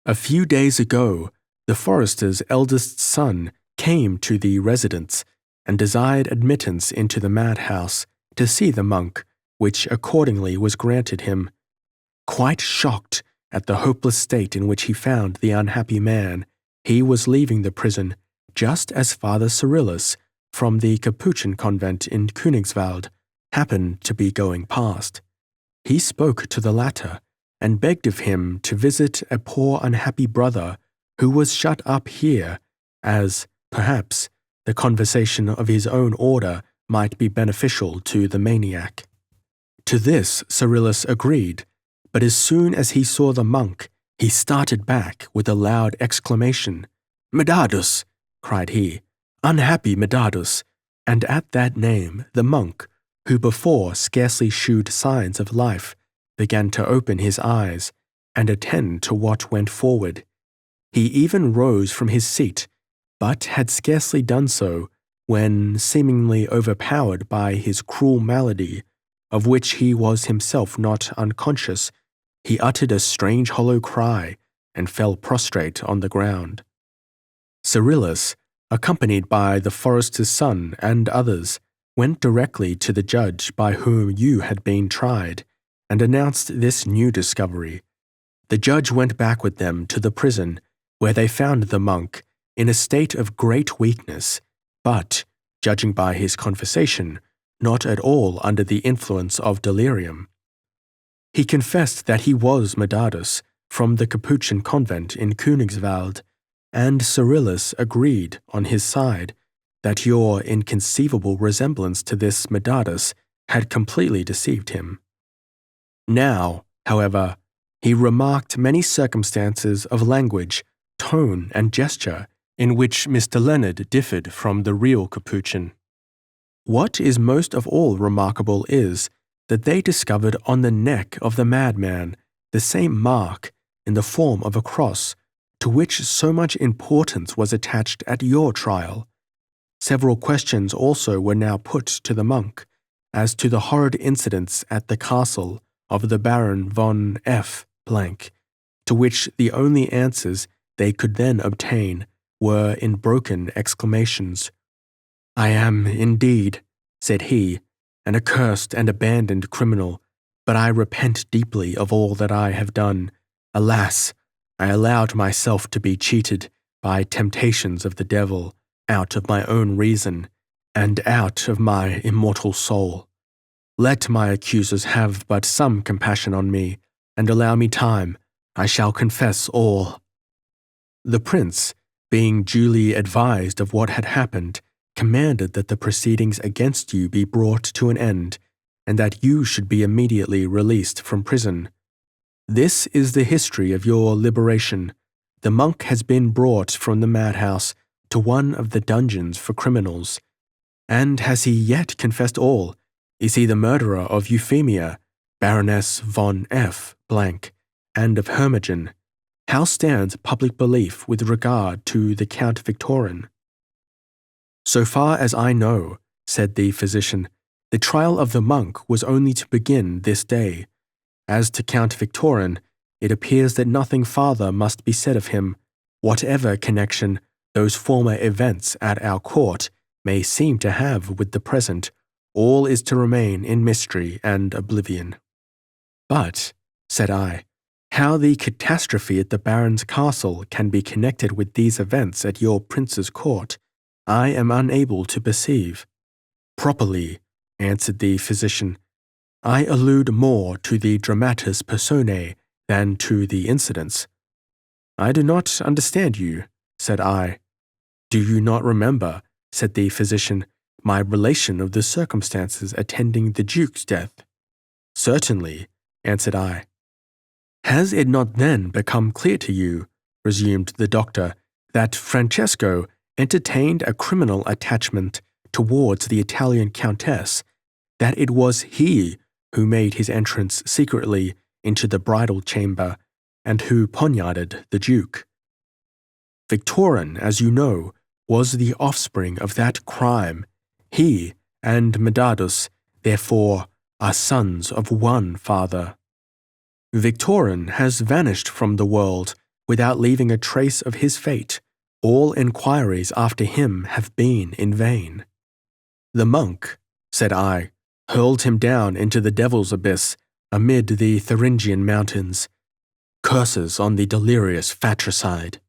[SPEAKER 1] A few days ago, the forester's eldest son came to the residence and desired admittance into the madhouse to see the monk, which accordingly was granted him. Quite shocked at the hopeless state in which he found the unhappy man, he was leaving the prison just as Father Cyrillus, from the Capuchin convent in Königswald, happened to be going past. He spoke to the latter and begged of him to visit a poor unhappy brother who was shut up here, as, perhaps, the conversation of his own order might be beneficial to the maniac. To this Cyrillus agreed, but as soon as he saw the monk, he started back with a loud exclamation. "Medardus!" cried he, "unhappy Medardus!" And at that name the monk, who before scarcely shewed signs of life, began to open his eyes and attend to what went forward. He even rose from his seat, but had scarcely done so when, seemingly overpowered by his cruel malady, of which he was himself not unconscious, he uttered a strange hollow cry and fell prostrate on the ground. Cyrillus, accompanied by the forester's son and others, went directly to the judge by whom you had been tried, and announced this new discovery. The judge went back with them to the prison, where they found the monk in a state of great weakness, but, judging by his conversation, not at all under the influence of delirium. He confessed that he was Medardus, from the Capuchin convent in Königswald, and Cyrillus agreed, on his side, that your inconceivable resemblance to this Medardus had completely deceived him. Now, however, he remarked many circumstances of language, tone, and gesture in which Mr. Leonard differed from the real Capuchin. What is most of all remarkable is that they discovered on the neck of the madman the same mark in the form of a cross, to which so much importance was attached at your trial. Several questions also were now put to the monk as to the horrid incidents at the castle of the Baron von F., to which the only answers they could then obtain were in broken exclamations. "I am, indeed," said he, "an accursed and abandoned criminal, but I repent deeply of all that I have done. Alas, I allowed myself to be cheated by temptations of the devil, out of my own reason, and out of my immortal soul. Let my accusers have but some compassion on me, and allow me time. I shall confess all." The prince, being duly advised of what had happened, commanded that the proceedings against you be brought to an end, and that you should be immediately released from prison. This is the history of your liberation. The monk has been brought from the madhouse to one of the dungeons for criminals. And has he yet confessed all? Is he the murderer of Euphemia, Baroness von F. blank, and of Hermogen, how stands public belief with regard to the Count Victorin? So far as I know, said the physician, the trial of the monk was only to begin this day. As to Count Victorin, it appears that nothing farther must be said of him, whatever connection those former events at our court may seem to have with the present. All is to remain in mystery and oblivion. But, said I, how the catastrophe at the Baron's castle can be connected with these events at your prince's court, I am unable to perceive. Properly, answered the physician, I allude more to the dramatis personae than to the incidents. I do not understand you, said I. Do you not remember, said the physician, my relation of the circumstances attending the Duke's death? Certainly, answered I. Has it not then become clear to you, resumed the doctor, that Francesco entertained a criminal attachment towards the Italian countess, that it was he who made his entrance secretly into the bridal chamber, and who poignarded the Duke? Victorin, as you know, was the offspring of that crime. He and Medardus, therefore, are sons of one father. Victorin has vanished from the world without leaving a trace of his fate. All inquiries after him have been in vain. The monk, said I, hurled him down into the devil's abyss amid the Thuringian mountains. Curses on the delirious fratricide.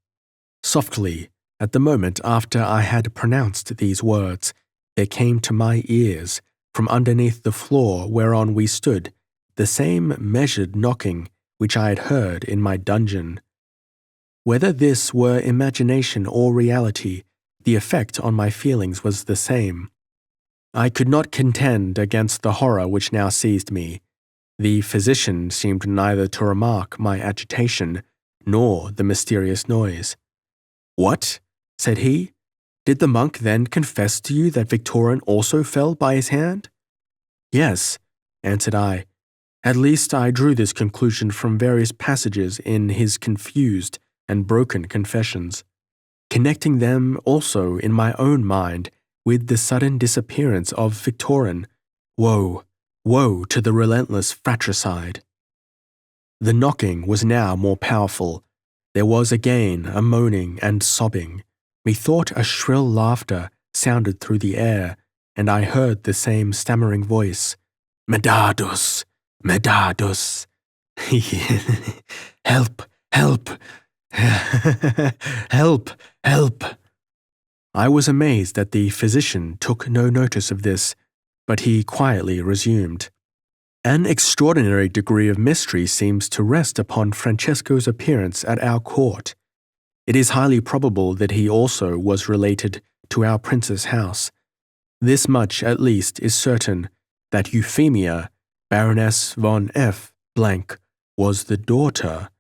[SPEAKER 1] Softly, at the moment after I had pronounced these words, there came to my ears, from underneath the floor whereon we stood, the same measured knocking which I had heard in my dungeon. Whether this were imagination or reality, the effect on my feelings was the same. I could not contend against the horror which now seized me. The physician seemed neither to remark my agitation nor the mysterious noise. What? Said he. Did the monk then confess to you that Victorin also fell by his hand? Yes, answered I. At least I drew this conclusion from various passages in his confused and broken confessions, connecting them also in my own mind with the sudden disappearance of Victorin. Woe, woe to the relentless fratricide. The knocking was now more powerful. There was again a moaning and sobbing. Methought a shrill laughter sounded through the air, and I heard the same stammering voice. Medardus, Medardus. Help, help, help, help. I was amazed that the physician took no notice of this, but he quietly resumed. An extraordinary degree of mystery seems to rest upon Francesco's appearance at our court. It is highly probable that he also was related to our prince's house. This much, at least, is certain, that Euphemia, Baroness von F. blank, was the daughter,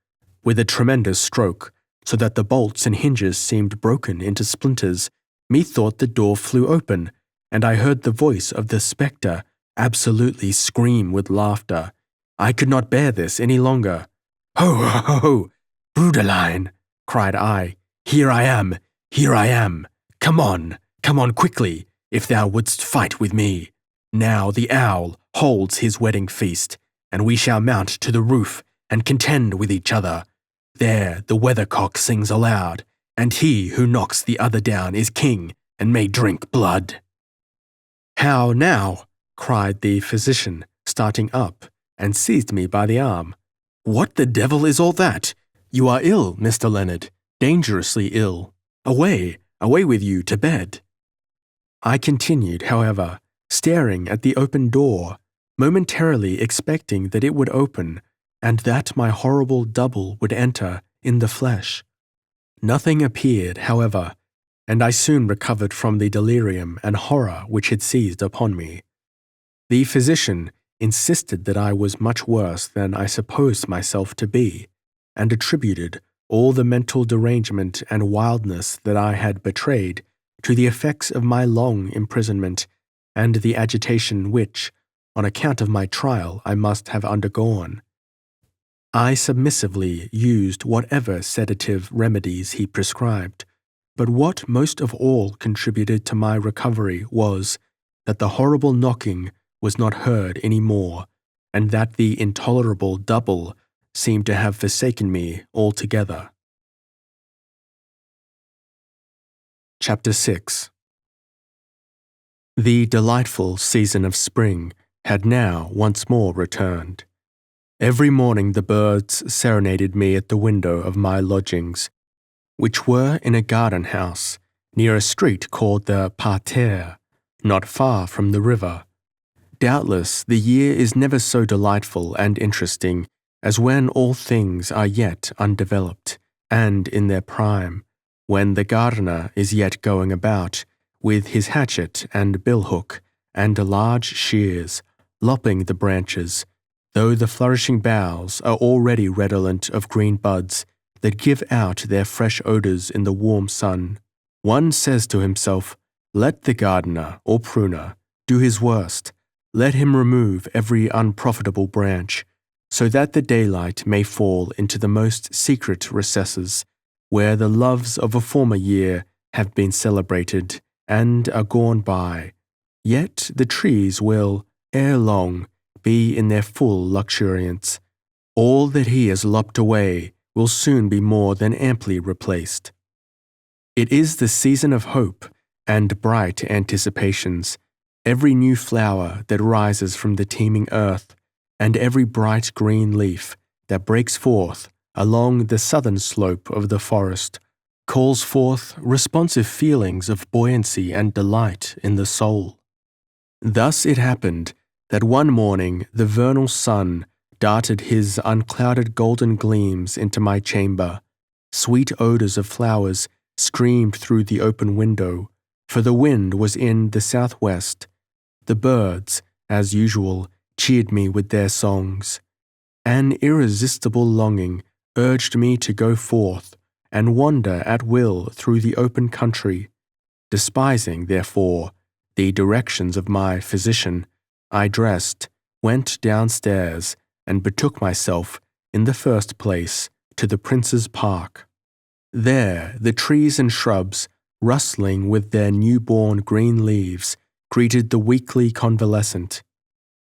[SPEAKER 1] with a tremendous stroke, so that the bolts and hinges seemed broken into splinters. Methought the door flew open, and I heard the voice of the spectre absolutely scream with laughter. I could not bear this any longer. Ho, ho, ho, Brudeline, cried I. Here I am, here I am. Come on quickly, if thou wouldst fight with me. Now the owl holds his wedding feast, and we shall mount to the roof and contend with each other. There the weathercock sings aloud, and he who knocks the other down is king and may drink blood. How now? Cried the physician, starting up, and seized me by the arm. What the devil is all that? You are ill, Mr. Leonard, dangerously ill. Away with you to bed. I continued, however, staring at the open door, momentarily expecting that it would open, and that my horrible double would enter in the flesh. Nothing appeared, however, and I soon recovered from the delirium and horror which had seized upon me. The physician insisted that I was much worse than I supposed myself to be, and attributed all the mental derangement and wildness that I had betrayed to the effects of my long imprisonment and the agitation which, on account of my trial I must have undergone. I submissively used whatever sedative remedies he prescribed, but what most of all contributed to my recovery was that the horrible knocking was not heard any more, and that the intolerable double seemed to have forsaken me altogether. Chapter 6. The delightful season of spring had now once more returned. Every morning the birds serenaded me at the window of my lodgings, which were in a garden house near a street called the Parterre, not far from the river. Doubtless the year is never so delightful and interesting as when all things are yet undeveloped and in their prime, when the gardener is yet going about with his hatchet and billhook and large shears, lopping the branches, though the flourishing boughs are already redolent of green buds that give out their fresh odours in the warm sun. One says to himself, let the gardener or pruner do his worst, let him remove every unprofitable branch, so that the daylight may fall into the most secret recesses, where the loves of a former year have been celebrated and are gone by. Yet the trees will, ere long, be in their full luxuriance. All that he has lopped away will soon be more than amply replaced. It is the season of hope and bright anticipations. Every new flower that rises from the teeming earth, and every bright green leaf that breaks forth along the southern slope of the forest, calls forth responsive feelings of buoyancy and delight in the soul. Thus it happened that one morning the vernal sun darted his unclouded golden gleams into my chamber. Sweet odours of flowers streamed through the open window, for the wind was in the southwest. The birds, as usual, cheered me with their songs. An irresistible longing urged me to go forth and wander at will through the open country. Despising, therefore, the directions of my physician, I dressed, went downstairs, and betook myself, in the first place, to the Prince's Park. There the trees and shrubs, rustling with their newborn green leaves, greeted the weakly convalescent.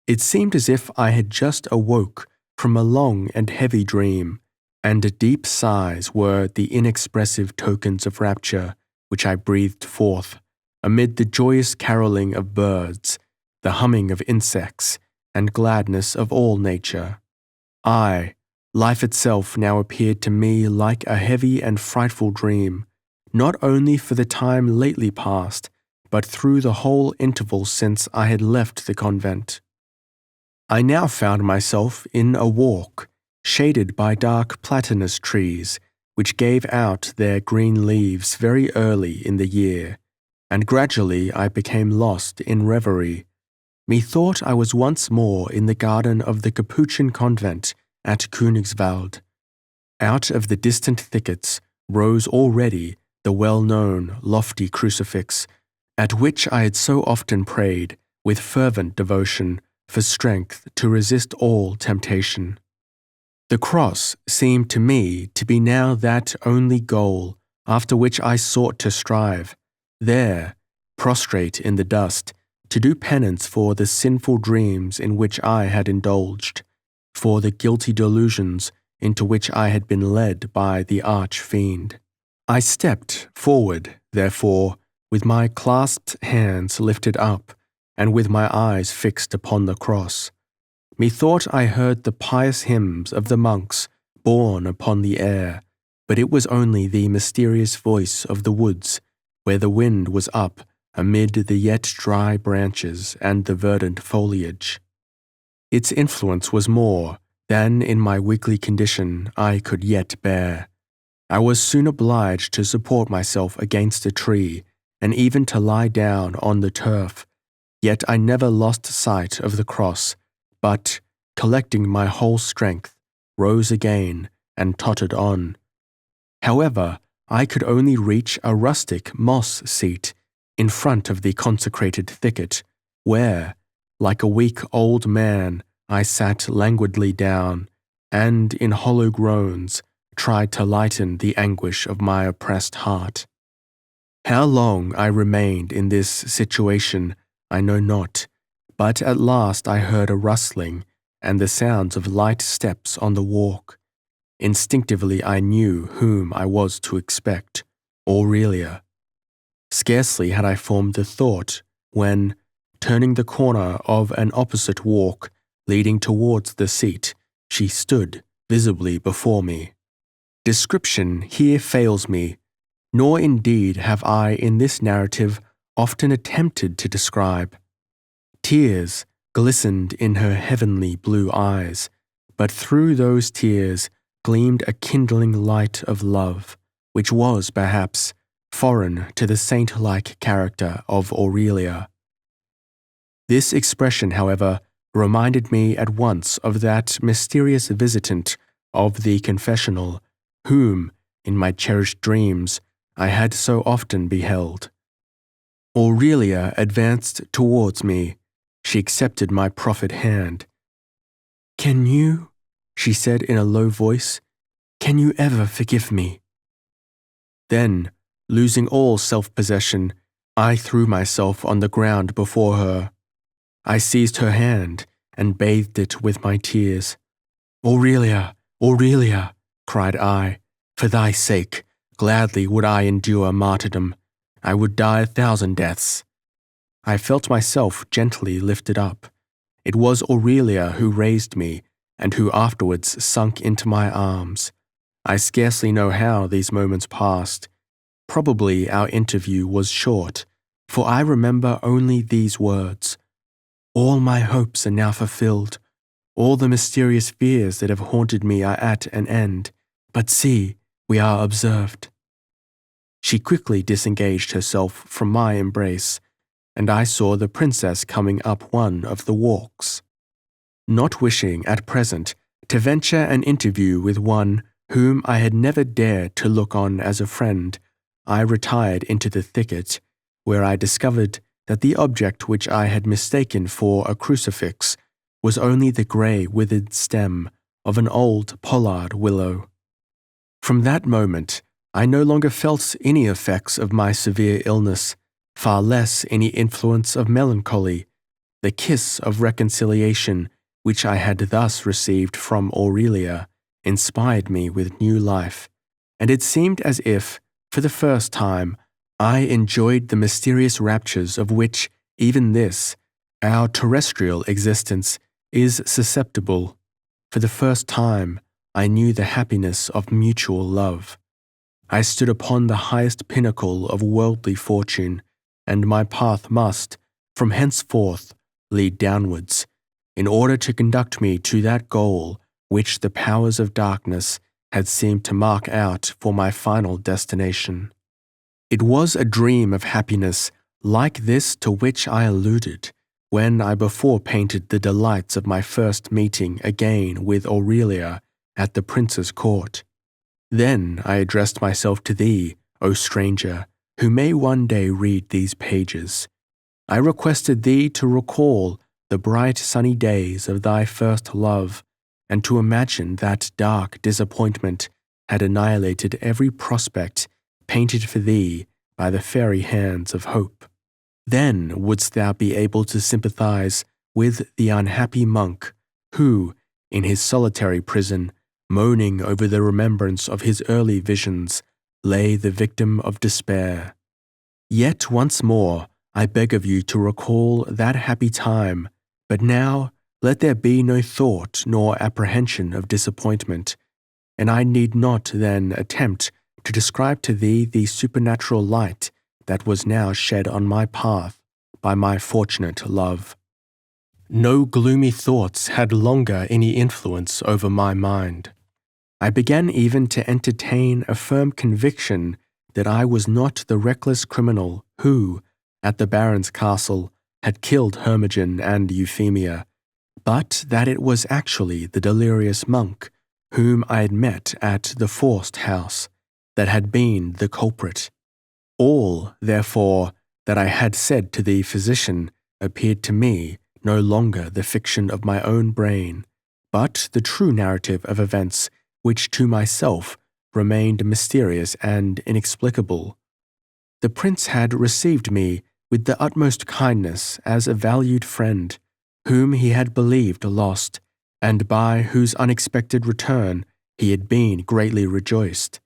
[SPEAKER 1] It seemed as if I had just awoke from a long and heavy dream, and deep sighs were the inexpressive tokens of rapture which I breathed forth, amid the joyous carolling of birds, the humming of insects, and gladness of all nature. Life itself now appeared to me like a heavy and frightful dream, not only for the time lately past, but through the whole interval since I had left the convent. I now found myself in a walk, shaded by dark platanus trees, which gave out their green leaves very early in the year, and gradually I became lost in reverie. Methought I was once more in the garden of the Capuchin convent at Königswald. Out of the distant thickets rose already the well-known lofty crucifix, at which I had so often prayed with fervent devotion for strength to resist all temptation. The cross seemed to me to be now that only goal after which I sought to strive, there, prostrate in the dust, to do penance for the sinful dreams in which I had indulged, for the guilty delusions into which I had been led by the arch-fiend. I stepped forward, therefore, with my clasped hands lifted up, and with my eyes fixed upon the cross. Methought I heard the pious hymns of the monks borne upon the air, but it was only the mysterious voice of the woods, where the wind was up amid the yet dry branches and the verdant foliage. Its influence was more than in my weakly condition I could yet bear. I was soon obliged to support myself against a tree, and even to lie down on the turf, yet I never lost sight of the cross, but, collecting my whole strength, rose again and tottered on. However, I could only reach a rustic moss seat in front of the consecrated thicket, where, Like a weak old man, I sat languidly down, and in hollow groans tried to lighten the anguish of my oppressed heart. How long I remained in this situation I know not, but at last I heard a rustling and the sounds of light steps on the walk. Instinctively I knew whom I was to expect, Aurelia. Scarcely had I formed the thought when, turning the corner of an opposite walk leading towards the seat, she stood visibly before me. Description here fails me, nor indeed have I in this narrative often attempted to describe. Tears glistened in her heavenly blue eyes, but through those tears gleamed a kindling light of love, which was, perhaps, foreign to the saint-like character of Aurelia. This expression, however, reminded me at once of that mysterious visitant of the confessional, whom, in my cherished dreams, I had so often beheld. Aurelia advanced towards me. She accepted my proffered hand. "Can you," she said in a low voice, "can you ever forgive me?" Then, losing all self-possession, I threw myself on the ground before her. I seized her hand and bathed it with my tears. "Aurelia, Aurelia," cried I, "for thy sake, gladly would I endure martyrdom. I would die 1,000 deaths." I felt myself gently lifted up. It was Aurelia who raised me, and who afterwards sunk into my arms. I scarcely know how these moments passed. Probably our interview was short, for I remember only these words: "All my hopes are now fulfilled. All the mysterious fears that have haunted me are at an end. But see, we are observed." She quickly disengaged herself from my embrace, and I saw the princess coming up one of the walks. Not wishing, at present, to venture an interview with one whom I had never dared to look on as a friend, I retired into the thicket, where I discovered that the object which I had mistaken for a crucifix was only the grey withered stem of an old pollard willow. From that moment, I no longer felt any effects of my severe illness, far less any influence of melancholy. The kiss of reconciliation which I had thus received from Aurelia inspired me with new life, and it seemed as if, for the first time, I enjoyed the mysterious raptures of which even this, our terrestrial existence, is susceptible. For the first time, I knew the happiness of mutual love. I stood upon the highest pinnacle of worldly fortune, and my path must, from henceforth, lead downwards, in order to conduct me to that goal which the powers of darkness had seemed to mark out for my final destination. It was a dream of happiness like this to which I alluded when I before painted the delights of my first meeting again with Aurelia at the prince's court. Then I addressed myself to thee, O stranger, who may one day read these pages. I requested thee to recall the bright sunny days of thy first love, and to imagine that dark disappointment had annihilated every prospect painted for thee by the fairy hands of hope. Then wouldst thou be able to sympathize with the unhappy monk who, in his solitary prison, moaning over the remembrance of his early visions, lay the victim of despair. Yet once more I beg of you to recall that happy time, but now let there be no thought nor apprehension of disappointment, and I need not then attempt to describe to thee the supernatural light that was now shed on my path by my fortunate love. No gloomy thoughts had longer any influence over my mind. I began even to entertain a firm conviction that I was not the reckless criminal who, at the Baron's castle, had killed Hermogen and Euphemia, but that it was actually the delirious monk whom I had met at the forced house that had been the culprit. All, therefore, that I had said to the physician appeared to me no longer the fiction of my own brain, but the true narrative of events which to myself remained mysterious and inexplicable. The prince had received me with the utmost kindness as a valued friend, whom he had believed lost, and by whose unexpected return he had been greatly rejoiced.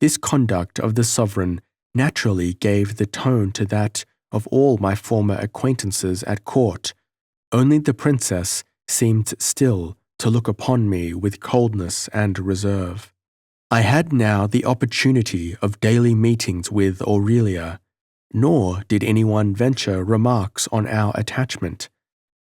[SPEAKER 1] This conduct of the sovereign naturally gave the tone to that of all my former acquaintances at court. Only the princess seemed still to look upon me with coldness and reserve. I had now the opportunity of daily meetings with Aurelia, nor did anyone venture remarks on our attachment.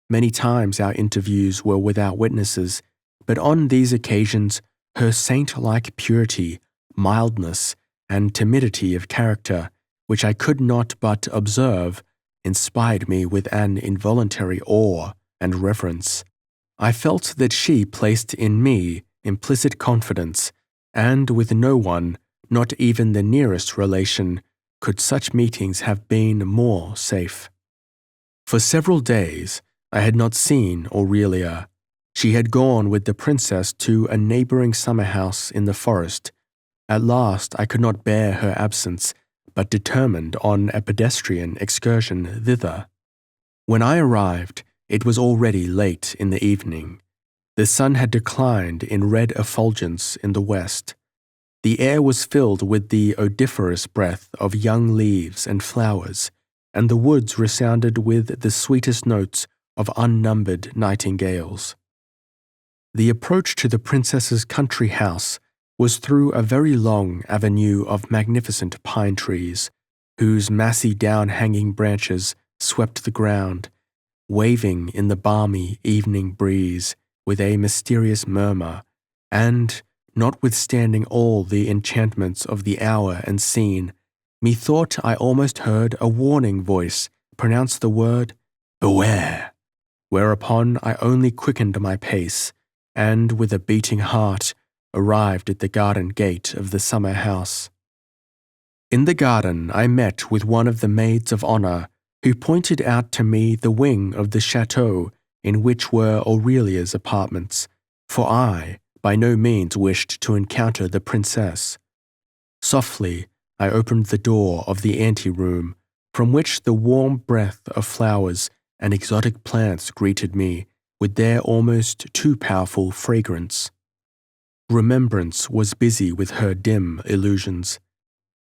[SPEAKER 1] Many times our interviews were without witnesses, but on these occasions her saint-like purity, mildness, and timidity of character, which I could not but observe, inspired me with an involuntary awe and reverence. I felt that she placed in me implicit confidence, and with no one, not even the nearest relation, could such meetings have been more safe. For several days I had not seen Aurelia. She had gone with the princess to a neighboring summer house in the forest. At last I could not bear her absence, but determined on a pedestrian excursion thither. When I arrived, it was already late in the evening. The sun had declined in red effulgence in the west. The air was filled with the odoriferous breath of young leaves and flowers, and the woods resounded with the sweetest notes of unnumbered nightingales. The approach to the princess's country house was through a very long avenue of magnificent pine trees, whose massy down-hanging branches swept the ground, waving in the balmy evening breeze with a mysterious murmur, and, notwithstanding all the enchantments of the hour and scene, methought I almost heard a warning voice pronounce the word, "Beware!" Whereupon I only quickened my pace, and with a beating heart arrived at the garden gate of the summer house. In the garden I met with one of the maids of honor, who pointed out to me the wing of the chateau in which were Aurelia's apartments, for I by no means wished to encounter the princess. Softly I opened the door of the ante-room, from which the warm breath of flowers and exotic plants greeted me with their almost too powerful fragrance. Remembrance was busy with her dim illusions.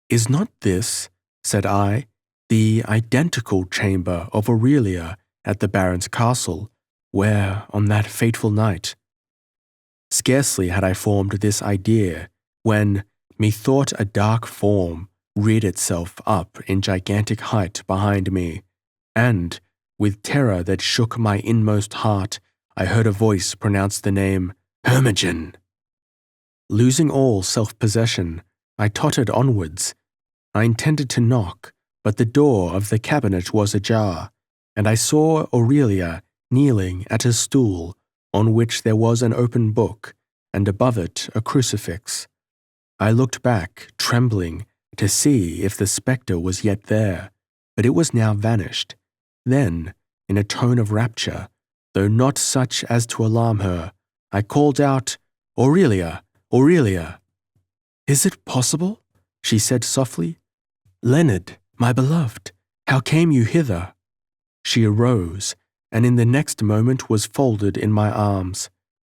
[SPEAKER 1] "Is not this," said I, "the identical chamber of Aurelia at the Baron's castle, where, on that fateful night—" Scarcely had I formed this idea, when methought a dark form reared itself up in gigantic height behind me, and, with terror that shook my inmost heart, I heard a voice pronounce the name Hermogen. Losing all self-possession, I tottered onwards. I intended to knock, but the door of the cabinet was ajar, and I saw Aurelia kneeling at a stool on which there was an open book, and above it a crucifix. I looked back, trembling, to see if the spectre was yet there, but it was now vanished. Then, in a tone of rapture, though not such as to alarm her, I called out, "Aurelia! Aurelia!" "Is it possible?" she said softly. "Leonard, my beloved, how came you hither?" She arose, and in the next moment was folded in my arms.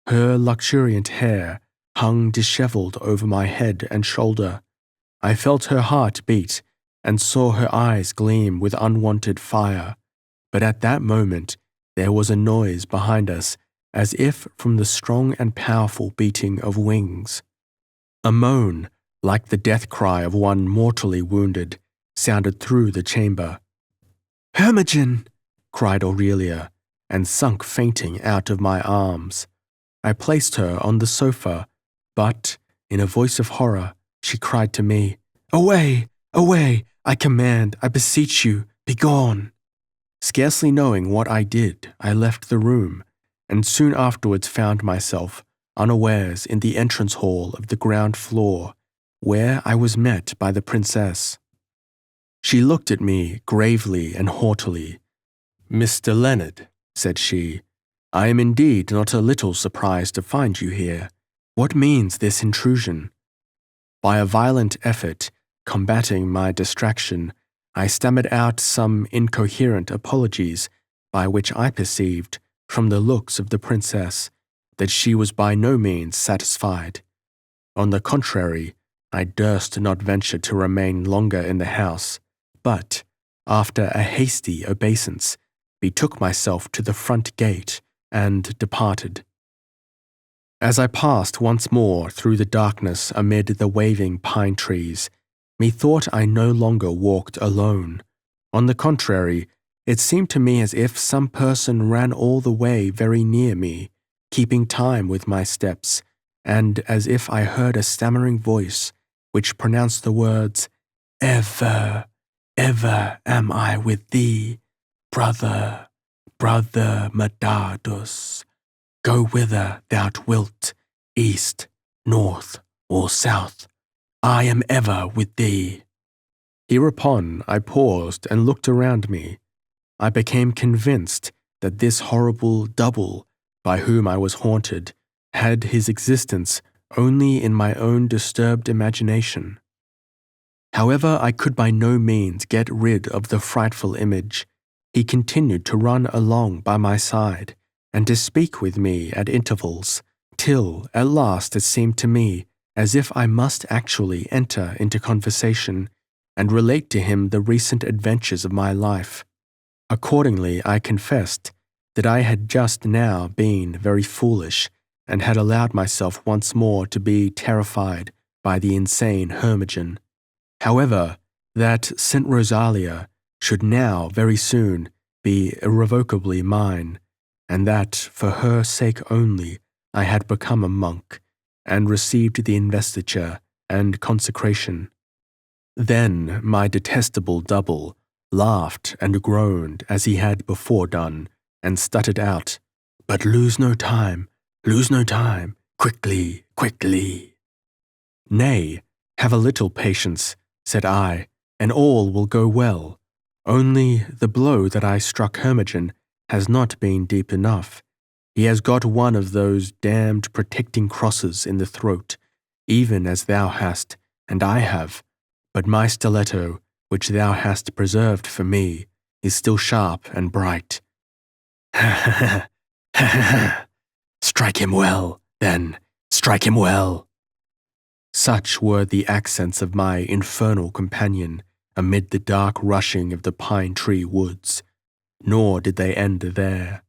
[SPEAKER 1] Her luxuriant hair hung dishevelled over my head and shoulder. I felt her heart beat and saw her eyes gleam with unwonted fire. But at that moment there was a noise behind us, as if from the strong and powerful beating of wings. A moan, like the death cry of one mortally wounded, sounded through the chamber. "Hermogen!" cried Aurelia, and sunk fainting out of my arms. I placed her on the sofa, but, in a voice of horror, she cried to me, "Away! Away! I command, I beseech you, begone!" Scarcely knowing what I did, I left the room, and soon afterwards found myself unawares in the entrance hall of the ground floor, where I was met by the princess. She looked at me gravely and haughtily. "Mr. Leonard," said she, "I am indeed not a little surprised to find you here. What means this intrusion?" By a violent effort, combating my distraction, I stammered out some incoherent apologies by which I perceived, from the looks of the princess, that she was by no means satisfied. On the contrary, I durst not venture to remain longer in the house, but, after a hasty obeisance, betook myself to the front gate and departed. As I passed once more through the darkness amid the waving pine trees, methought I no longer walked alone. On the contrary, it seemed to me as if some person ran all the way very near me, keeping time with my steps, and as if I heard a stammering voice which pronounced the words, "Ever, ever am I with thee, brother, brother Medardus. Go whither thou wilt, east, north, or south. I am ever with thee." Hereupon I paused and looked around me. I became convinced that this horrible double by whom I was haunted had his existence only in my own disturbed imagination. However, I could by no means get rid of the frightful image. He continued to run along by my side and to speak with me at intervals, till at last it seemed to me as if I must actually enter into conversation and relate to him the recent adventures of my life. Accordingly, I confessed that I had just now been very foolish and had allowed myself once more to be terrified by the insane Hermogen. However, that St. Rosalia should now very soon be irrevocably mine, and that for her sake only I had become a monk and received the investiture and consecration. Then my detestable double laughed and groaned as he had before done, and stuttered out, "But lose no time, quickly, quickly." "Nay, have a little patience," said I, "and all will go well. Only the blow that I struck Hermogen has not been deep enough. He has got one of those damned protecting crosses in the throat, even as thou hast, and I have, but my stiletto, which thou hast preserved for me, is still sharp and bright." "Ha ha ha! Strike him well, then, strike him well." Such were the accents of my infernal companion amid the dark rushing of the pine-tree woods. Nor did they end there.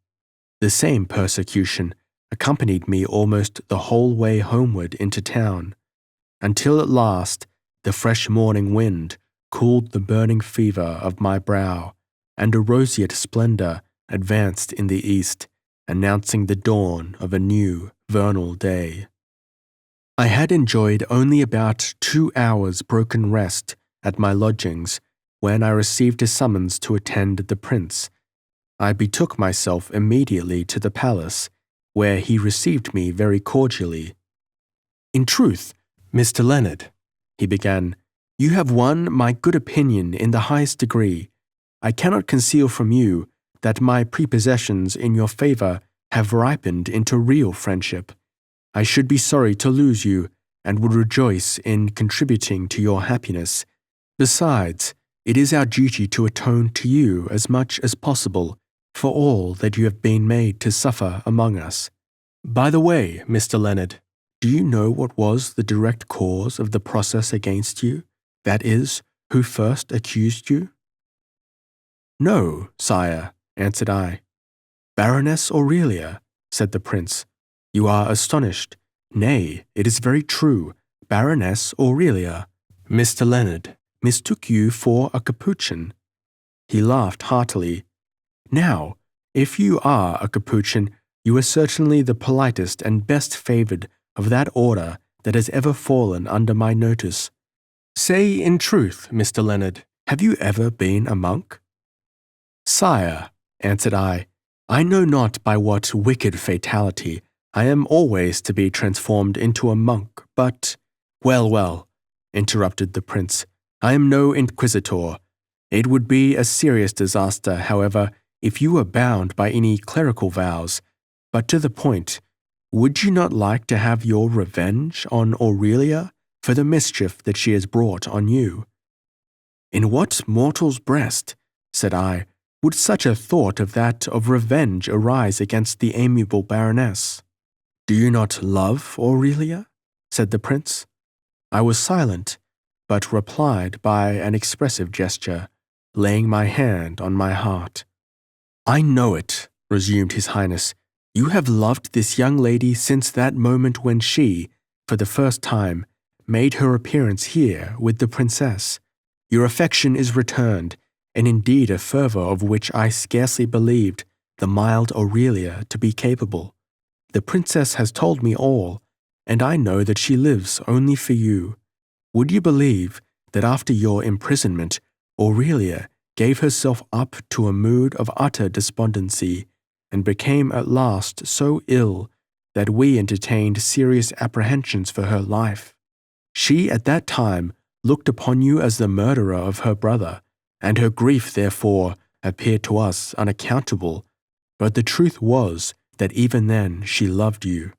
[SPEAKER 1] The same persecution accompanied me almost the whole way homeward into town, until at last the fresh morning wind cooled the burning fever of my brow, and a roseate splendor advanced in the east, announcing the dawn of a new vernal day. I had enjoyed only about 2 hours' broken rest at my lodgings when I received a summons to attend the prince. I betook myself immediately to the palace, where he received me very cordially. "In truth, Mr. Leonard," he began, "you have won my good opinion in the highest degree. I cannot conceal from you that my prepossessions in your favor have ripened into real friendship. I should be sorry to lose you, and would rejoice in contributing to your happiness. Besides, it is our duty to atone to you as much as possible for all that you have been made to suffer among us. By the way, Mr. Leonard, do you know what was the direct cause of the process against you? That is, who first accused you?" "No, sire," answered I. "Baroness Aurelia," said the prince. "You are astonished. Nay, it is very true. Baroness Aurelia. Mr. Leonard mistook you for a Capuchin." He laughed heartily. "Now, if you are a Capuchin, you are certainly the politest and best favored of that order that has ever fallen under my notice. Say in truth, Mr. Leonard, have you ever been a monk?" "Sire," answered I know not by what wicked fatality I am always to be transformed into a monk, but—" "Well, well," interrupted the prince, "I am no inquisitor. It would be a serious disaster, however, if you were bound by any clerical vows, but to the point, would you not like to have your revenge on Aurelia for the mischief that she has brought on you?" "In what mortal's breast," said I, "would such a thought of that of revenge arise against the amiable Baroness?" "Do you not love Aurelia?" said the prince. I was silent, but replied by an expressive gesture, laying my hand on my heart. "I know it," resumed His Highness. "You have loved this young lady since that moment when she, for the first time, made her appearance here with the princess. Your affection is returned, and indeed a fervour of which I scarcely believed the mild Aurelia to be capable. The princess has told me all, and I know that she lives only for you. Would you believe that after your imprisonment, Aurelia gave herself up to a mood of utter despondency, and became at last so ill that we entertained serious apprehensions for her life? She at that time looked upon you as the murderer of her brother, and her grief therefore appeared to us unaccountable, but the truth was that even then she loved you.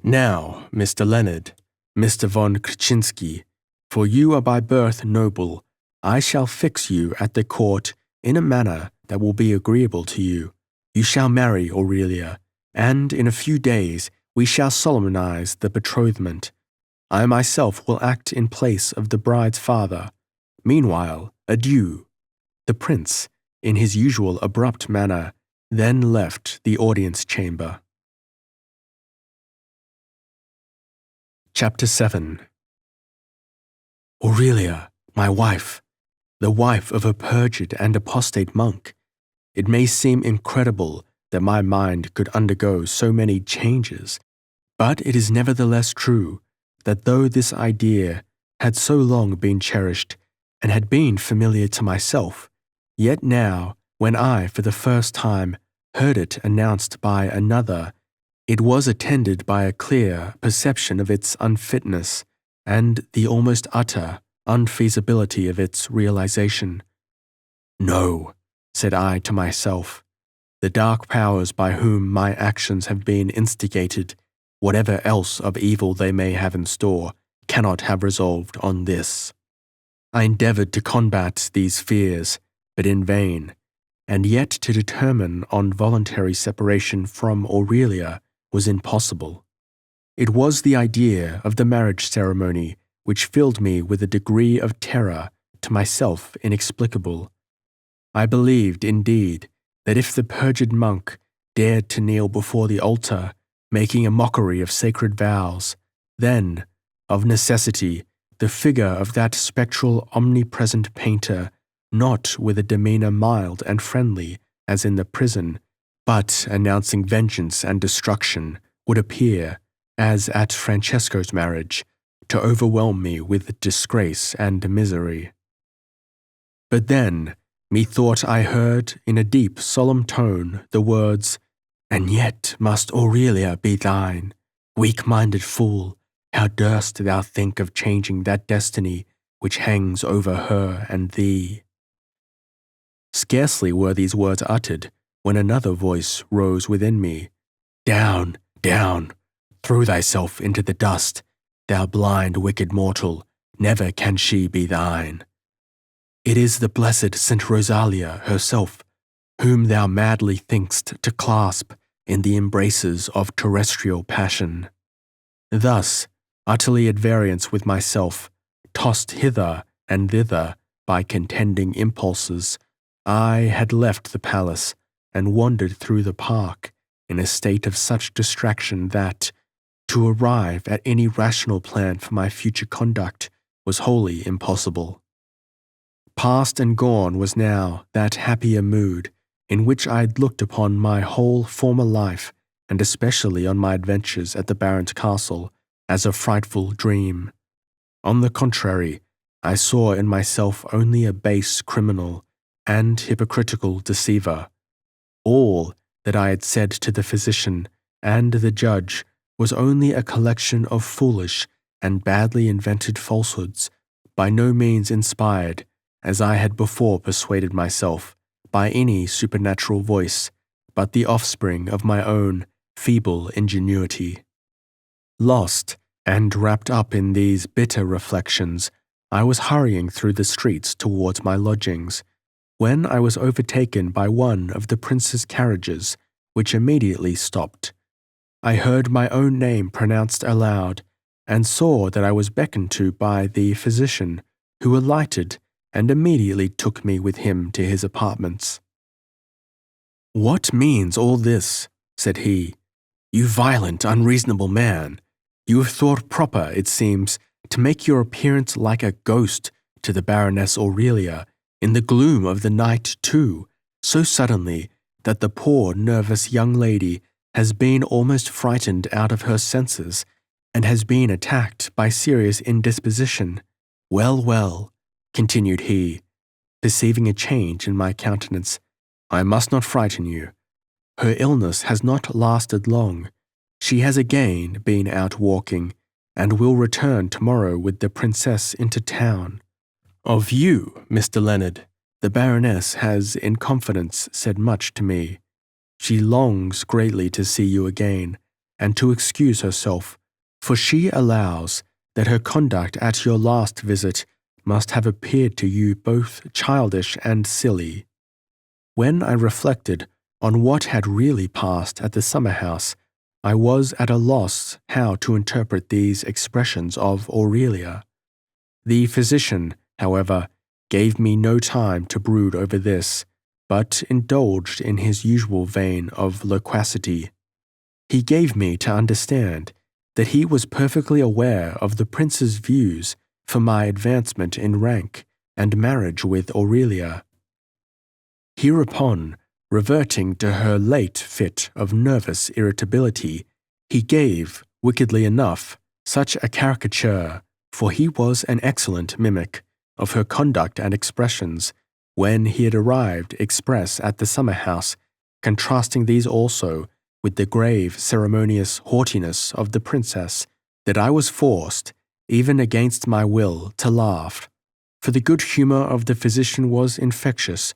[SPEAKER 1] Now, Mr. Leonard, Mr. von Krczynski, for you are by birth noble, I shall fix you at the court in a manner that will be agreeable to you. You shall marry Aurelia, and in a few days we shall solemnize the betrothment. I myself will act in place of the bride's father. Meanwhile, adieu." The prince, in his usual abrupt manner, then left the audience chamber. Chapter 7. Aurelia, my wife, the wife of a perjured and apostate monk. It may seem incredible that my mind could undergo so many changes, but it is nevertheless true that though this idea had so long been cherished and had been familiar to myself, yet now, when I for the first time heard it announced by another, it was attended by a clear perception of its unfitness and the almost utter unfeasibility of its realization. "No," said I to myself, "the dark powers by whom my actions have been instigated, whatever else of evil they may have in store, cannot have resolved on this." I endeavored to combat these fears, but in vain, and yet to determine on voluntary separation from Aurelia was impossible. It was the idea of the marriage ceremony which filled me with a degree of terror to myself inexplicable. I believed, indeed, that if the perjured monk dared to kneel before the altar, making a mockery of sacred vows, then, of necessity, the figure of that spectral omnipresent painter, not with a demeanour mild and friendly as in the prison, but announcing vengeance and destruction, would appear, as at Francesco's marriage, to overwhelm me with disgrace and misery. But then, methought I heard in a deep, solemn tone the words, "And yet must Aurelia be thine. Weak-minded fool, how durst thou think of changing that destiny which hangs over her and thee?" Scarcely were these words uttered when another voice rose within me. "Down, down, throw thyself into the dust, thou blind, wicked mortal, never can she be thine. It is the blessed Saint Rosalia herself, whom thou madly think'st to clasp in the embraces of terrestrial passion." Thus, utterly at variance with myself, tossed hither and thither by contending impulses, I had left the palace and wandered through the park in a state of such distraction that, to arrive at any rational plan for my future conduct was wholly impossible. Past and gone was now that happier mood in which I had looked upon my whole former life, and especially on my adventures at the Baron's castle, as a frightful dream. On the contrary, I saw in myself only a base criminal and hypocritical deceiver. All that I had said to the physician and the judge was only a collection of foolish and badly invented falsehoods, by no means inspired, as I had before persuaded myself, by any supernatural voice, but the offspring of my own feeble ingenuity. Lost and wrapped up in these bitter reflections, I was hurrying through the streets towards my lodgings, when I was overtaken by one of the prince's carriages, which immediately stopped. I heard my own name pronounced aloud, and saw that I was beckoned to by the physician, who alighted and immediately took me with him to his apartments. "What means all this?" said he. "You violent, unreasonable man! You have thought proper, it seems, to make your appearance like a ghost to the Baroness Aurelia, in the gloom of the night too, so suddenly that the poor nervous young lady has been almost frightened out of her senses, and has been attacked by serious indisposition. Well, well," continued he, perceiving a change in my countenance, "I must not frighten you. Her illness has not lasted long. She has again been out walking, and will return tomorrow with the princess into town. Of you, Mr. Leonard, the Baroness has in confidence said much to me. She longs greatly to see you again, and to excuse herself, for she allows that her conduct at your last visit must have appeared to you both childish and silly." When I reflected on what had really passed at the summer-house, I was at a loss how to interpret these expressions of Aurelia. The physician, however, gave me no time to brood over this, but indulged in his usual vein of loquacity. He gave me to understand that he was perfectly aware of the prince's views for my advancement in rank and marriage with Aurelia. Hereupon, reverting to her late fit of nervous irritability, he gave, wickedly enough, such a caricature, for he was an excellent mimic, of her conduct and expressions, when he had arrived express at the summer-house, contrasting these also with the grave, ceremonious haughtiness of the princess, that I was forced, even against my will, to laugh, for the good humour of the physician was infectious,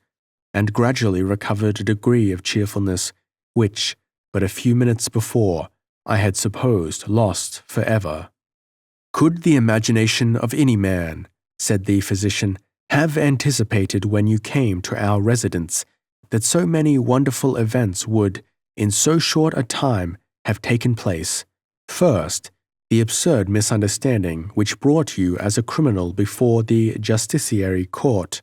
[SPEAKER 1] and gradually recovered a degree of cheerfulness which, but a few minutes before, I had supposed lost for ever. "Could the imagination of any man," said the physician, "have anticipated when you came to our residence that so many wonderful events would, in so short a time, have taken place? First, the absurd misunderstanding which brought you as a criminal before the justiciary court.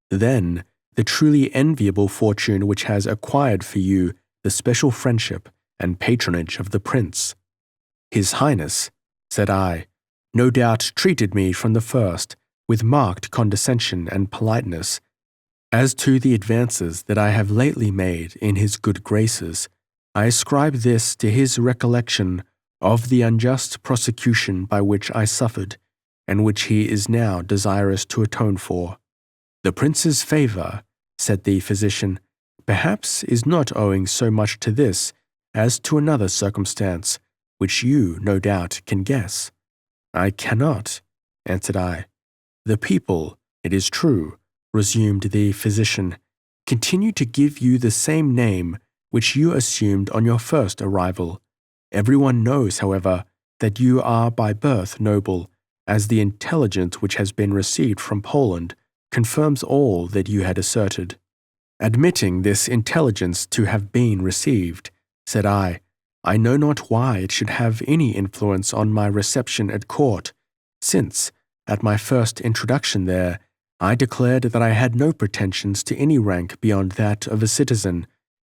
[SPEAKER 1] Then, the truly enviable fortune which has acquired for you the special friendship and patronage of the prince. His Highness," said I, "no doubt treated me from the first with marked condescension and politeness. As to the advances that I have lately made in his good graces, I ascribe this to his recollection of the unjust prosecution by which I suffered, and which he is now desirous to atone for. The prince's favour," said the physician, "perhaps is not owing so much to this as to another circumstance, which you, no doubt, can guess." "I cannot," answered I. "The people, it is true," resumed the physician, "continue to give you the same name which you assumed on your first arrival. Everyone knows, however, that you are by birth noble, as the intelligence which has been received from Poland confirms all that you had asserted." "Admitting this intelligence to have been received," said I know not why it should have any influence on my reception at court, since, at my first introduction there, I declared that I had no pretensions to any rank beyond that of a citizen,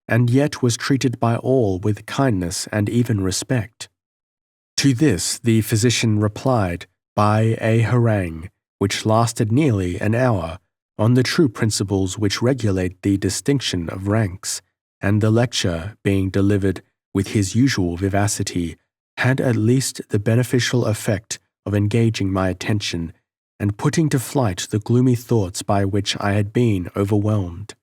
[SPEAKER 1] and yet was treated by all with kindness and even respect. To this the physician replied by a harangue, which lasted nearly an hour, on the true principles which regulate the distinction of ranks, and the lecture, being delivered with his usual vivacity, had at least the beneficial effect of engaging my attention and putting to flight the gloomy thoughts by which I had been overwhelmed.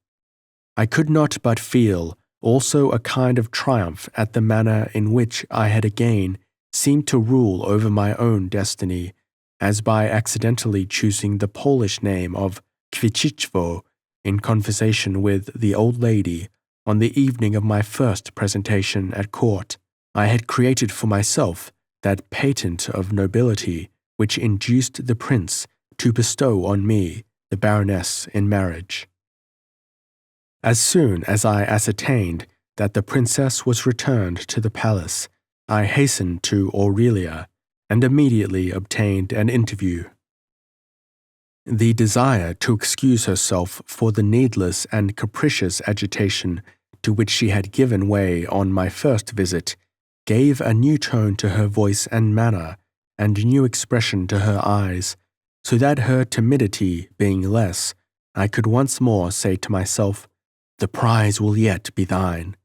[SPEAKER 1] I could not but feel also a kind of triumph at the manner in which I had again seemed to rule over my own destiny, as by accidentally choosing the Polish name of Kwieciczwo, in conversation with the old lady on the evening of my first presentation at court, I had created for myself that patent of nobility which induced the prince to bestow on me the Baroness in marriage. As soon as I ascertained that the princess was returned to the palace, I hastened to Aurelia and immediately obtained an interview. The desire to excuse herself for the needless and capricious agitation to which she had given way on my first visit gave a new tone to her voice and manner, and new expression to her eyes, so that her timidity being less, I could once more say to myself, "The prize will yet be thine."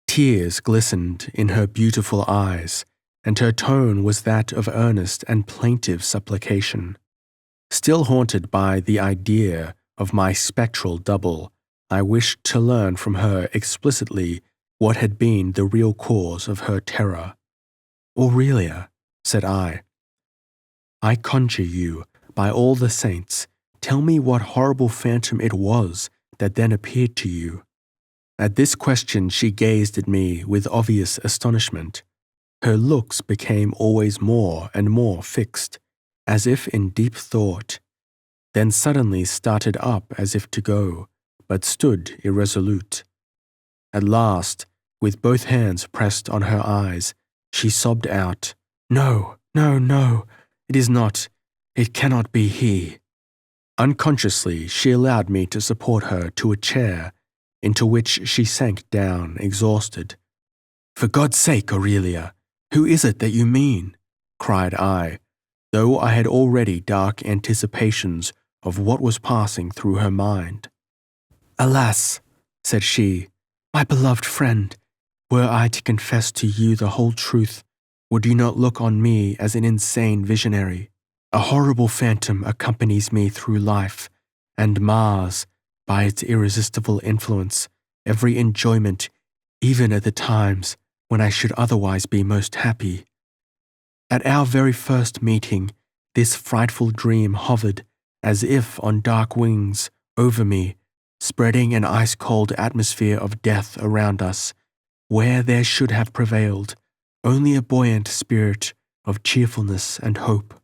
[SPEAKER 1] Tears glistened in her beautiful eyes, and her tone was that of earnest and plaintive supplication. Still haunted by the idea of my spectral double, I wished to learn from her explicitly what had been the real cause of her terror. "Aurelia," said I conjure you, by all the saints, tell me what horrible phantom it was that then appeared to you." At this question she gazed at me with obvious astonishment. Her looks became always more and more fixed, as if in deep thought, then suddenly started up as if to go, but stood irresolute. At last, with both hands pressed on her eyes, she sobbed out, "No, no, no, it is not, it cannot be he." Unconsciously, she allowed me to support her to a chair, into which she sank down exhausted. "For God's sake, Aurelia, who is it that you mean?" cried I, though I had already dark anticipations of what was passing through her mind. "Alas," said she, "my beloved friend, were I to confess to you the whole truth, would you not look on me as an insane visionary? A horrible phantom accompanies me through life, and mars, by its irresistible influence, every enjoyment, even at the times when I should otherwise be most happy. At our very first meeting, this frightful dream hovered, as if on dark wings, over me, spreading an ice-cold atmosphere of death around us, where there should have prevailed only a buoyant spirit of cheerfulness and hope.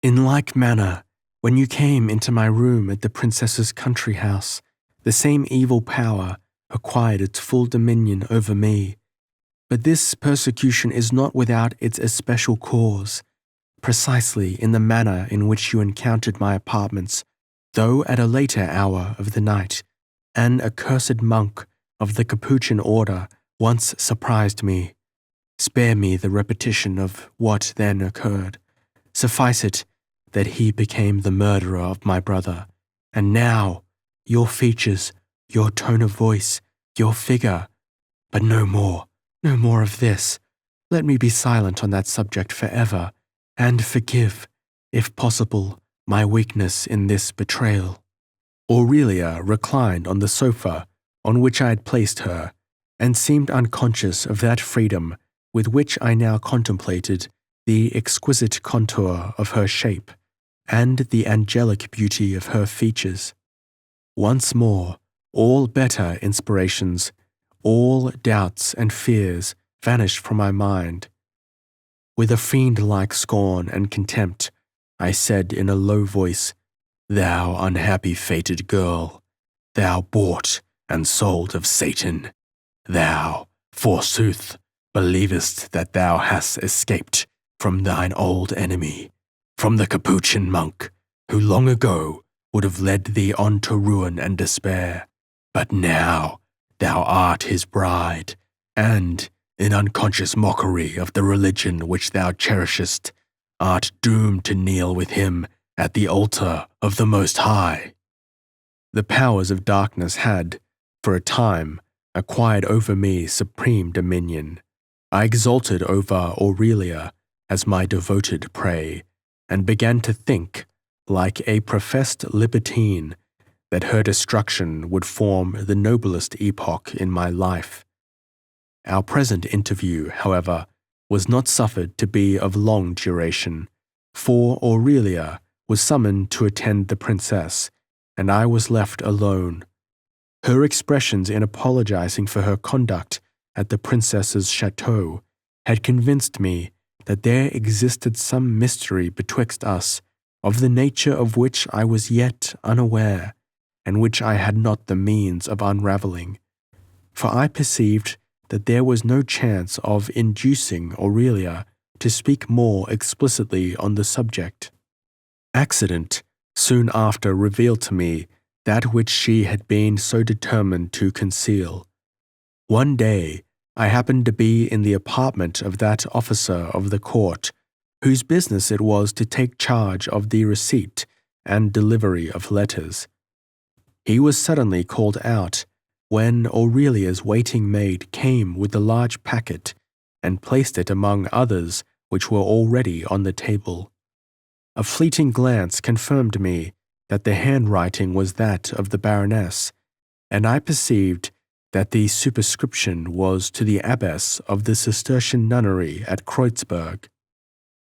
[SPEAKER 1] In like manner, when you came into my room at the princess's country house, the same evil power acquired its full dominion over me. But this persecution is not without its especial cause, precisely in the manner in which you encountered my apartments, though at a later hour of the night. An accursed monk of the Capuchin order once surprised me. Spare me the repetition of what then occurred. Suffice it that he became the murderer of my brother, and now your features, your tone of voice, your figure, but no more of this. Let me be silent on that subject forever, and forgive, if possible, my weakness in this betrayal." Aurelia reclined on the sofa on which I had placed her, and seemed unconscious of that freedom with which I now contemplated the exquisite contour of her shape and the angelic beauty of her features. Once more, all better inspirations, all doubts and fears vanished from my mind. With a fiend-like scorn and contempt, I said in a low voice, "Thou unhappy fated girl, thou bought and sold of Satan, thou, forsooth, believest that thou hast escaped from thine old enemy, from the Capuchin monk, who long ago would have led thee on to ruin and despair. But now thou art his bride, and, in unconscious mockery of the religion which thou cherishest, art doomed to kneel with him at the altar of the Most High." The powers of darkness had, for a time, acquired over me supreme dominion. I exulted over Aurelia as my devoted prey, and began to think, like a professed libertine, that her destruction would form the noblest epoch in my life. Our present interview, however, was not suffered to be of long duration, for Aurelia was summoned to attend the princess, and I was left alone. Her expressions in apologizing for her conduct at the princess's chateau had convinced me that there existed some mystery betwixt us, of the nature of which I was yet unaware, and which I had not the means of unravelling. For I perceived that there was no chance of inducing Aurelia to speak more explicitly on the subject. Accident soon after revealed to me that which she had been so determined to conceal. One day I happened to be in the apartment of that officer of the court, whose business it was to take charge of the receipt and delivery of letters. He was suddenly called out, when Aurelia's waiting maid came with a large packet and placed it among others which were already on the table. A fleeting glance confirmed me that the handwriting was that of the Baroness, and I perceived that the superscription was to the abbess of the Cistercian nunnery at Kreuzberg.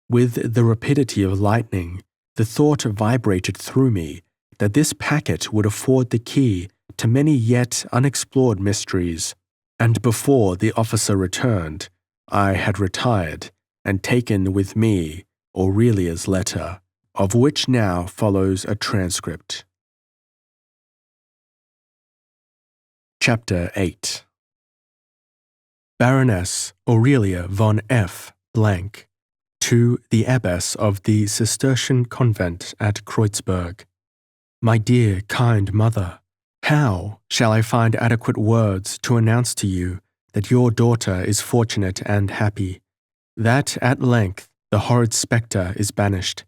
[SPEAKER 1] With the rapidity of lightning, the thought vibrated through me that this packet would afford the key to many yet unexplored mysteries, and before the officer returned, I had retired and taken with me Aurelia's letter, of which now follows a transcript. Chapter 8. Baroness Aurelia von F. Blank, to the abbess of the Cistercian convent at Kreuzberg. My dear, kind mother, how shall I find adequate words to announce to you that your daughter is fortunate and happy, that at length the horrid spectre is banished,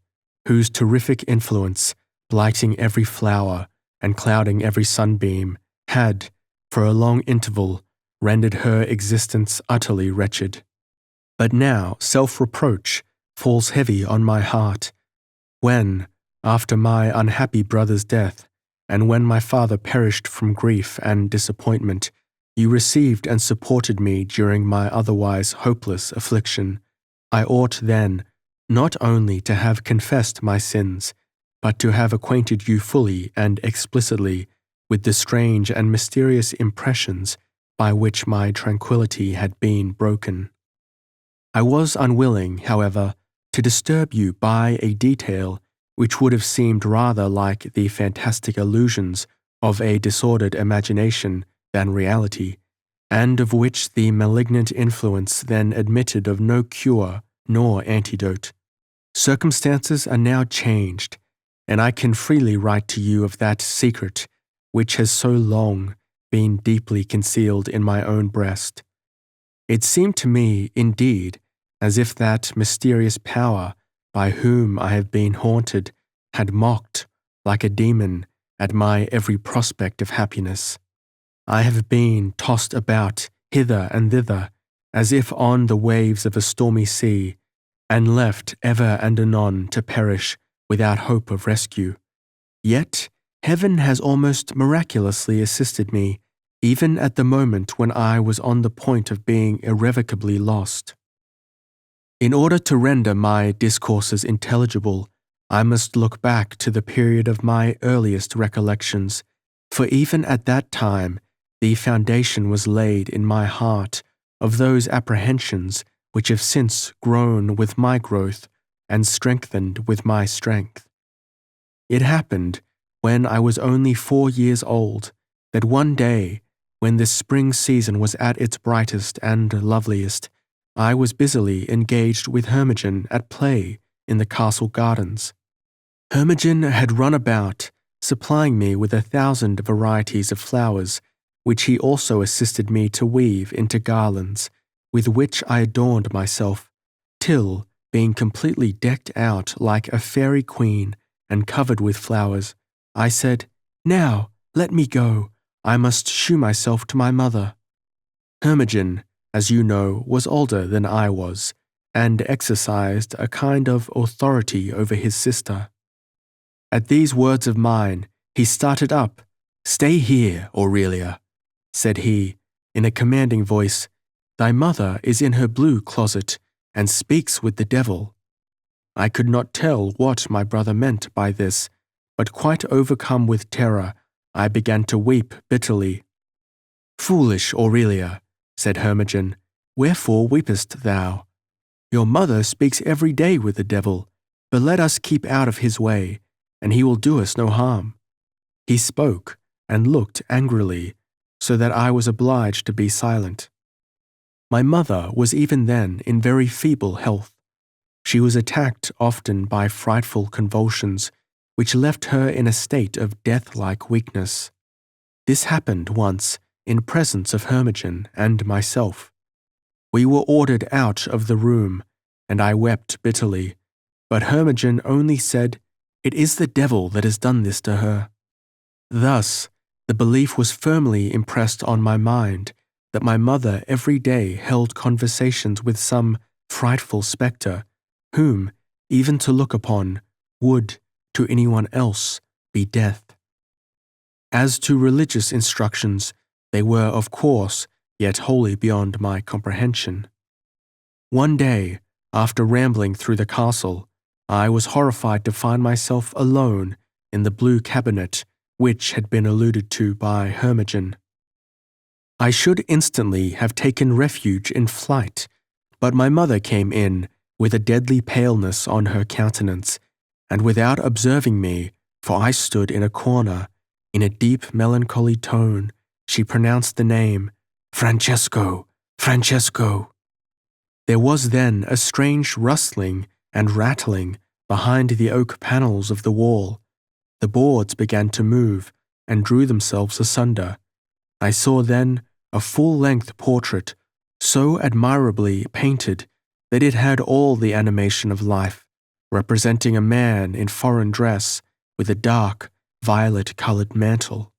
[SPEAKER 1] whose terrific influence, blighting every flower and clouding every sunbeam, had, for a long interval, rendered her existence utterly wretched. But now self-reproach falls heavy on my heart, when, after my unhappy brother's death, and when my father perished from grief and disappointment, you received and supported me during my otherwise hopeless affliction, I ought then not only to have confessed my sins, but to have acquainted you fully and explicitly with the strange and mysterious impressions by which my tranquillity had been broken. I was unwilling, however, to disturb you by a detail which would have seemed rather like the fantastic illusions of a disordered imagination than reality, and of which the malignant influence then admitted of no cure nor antidote. Circumstances are now changed, and I can freely write to you of that secret which has so long been deeply concealed in my own breast. It seemed to me, indeed, as if that mysterious power by whom I have been haunted had mocked, like a demon, at my every prospect of happiness. I have been tossed about hither and thither, as if on the waves of a stormy sea, and left ever and anon to perish without hope of rescue. Yet heaven has almost miraculously assisted me, even at the moment when I was on the point of being irrevocably lost. In order to render my discourses intelligible, I must look back to the period of my earliest recollections, for even at that time the foundation was laid in my heart of those apprehensions which have since grown with my growth and strengthened with my strength. It happened, when I was only 4 years old, that one day, when the spring season was at its brightest and loveliest, I was busily engaged with Hermogen at play in the castle gardens. Hermogen had run about, supplying me with 1,000 varieties of flowers, which he also assisted me to weave into garlands, with which I adorned myself, till, being completely decked out like a fairy queen and covered with flowers, I said, "Now, let me go. I must shew myself to my mother." Hermogen, as you know, was older than I was, and exercised a kind of authority over his sister. At these words of mine, he started up. "Stay here, Aurelia," said he, in a commanding voice. "Thy mother is in her blue closet, and speaks with the devil." I could not tell what my brother meant by this, but quite overcome with terror, I began to weep bitterly. "Foolish Aurelia," said Hermogen, "wherefore weepest thou? Your mother speaks every day with the devil, but let us keep out of his way, and he will do us no harm." He spoke and looked angrily, so that I was obliged to be silent. My mother was even then in very feeble health. She was attacked often by frightful convulsions, which left her in a state of death-like weakness. This happened once in presence of Hermogen and myself. We were ordered out of the room, and I wept bitterly, but Hermogen only said, "It is the devil that has done this to her." Thus, the belief was firmly impressed on my mind that my mother every day held conversations with some frightful spectre, whom, even to look upon, would, to anyone else, be death. As to religious instructions, they were, of course, yet wholly beyond my comprehension. One day, after rambling through the castle, I was horrified to find myself alone in the blue cabinet which had been alluded to by Hermogen. I should instantly have taken refuge in flight, but my mother came in with a deadly paleness on her countenance, and without observing me, for I stood in a corner, in a deep melancholy tone, she pronounced the name, "Francesco, Francesco." There was then a strange rustling and rattling behind the oak panels of the wall. The boards began to move and drew themselves asunder. I saw then a full-length portrait, so admirably painted that it had all the animation of life, representing a man in foreign dress with a dark, violet-coloured mantle.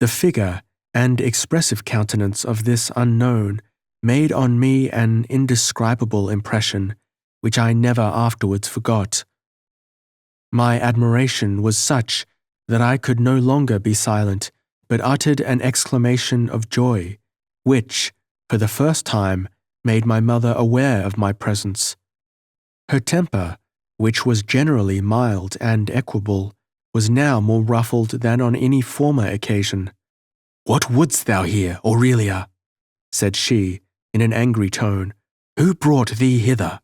[SPEAKER 1] The figure and expressive countenance of this unknown made on me an indescribable impression, which I never afterwards forgot. My admiration was such that I could no longer be silent, but uttered an exclamation of joy, which, for the first time, made my mother aware of my presence. Her temper, which was generally mild and equable, was now more ruffled than on any former occasion. "What wouldst thou here, Aurelia?" said she, in an angry tone. "Who brought thee hither?"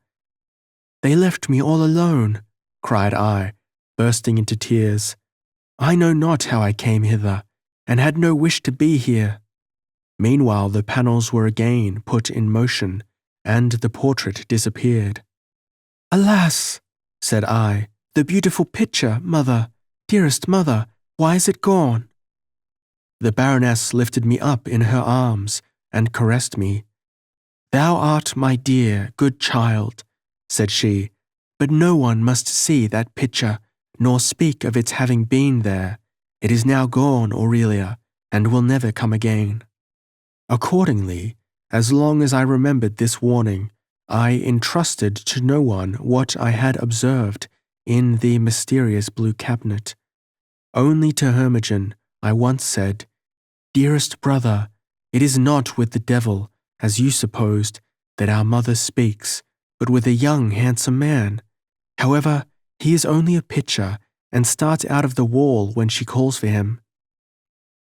[SPEAKER 1] "They left me all alone," cried I, bursting into tears. "I know not how I came hither, and had no wish to be here." Meanwhile the panels were again put in motion, and the portrait disappeared. "Alas!" said I, "the beautiful picture, mother, dearest mother, why is it gone?" The Baroness lifted me up in her arms and caressed me. "Thou art my dear, good child," said she, "but no one must see that picture, nor speak of its having been there. It is now gone, Aurelia, and will never come again." Accordingly, as long as I remembered this warning, I entrusted to no one what I had observed in the mysterious blue cabinet. Only to Hermogen I once said, "Dearest brother, it is not with the devil, as you supposed, that our mother speaks, but with a young handsome man. However, he is only a picture, and starts out of the wall when she calls for him."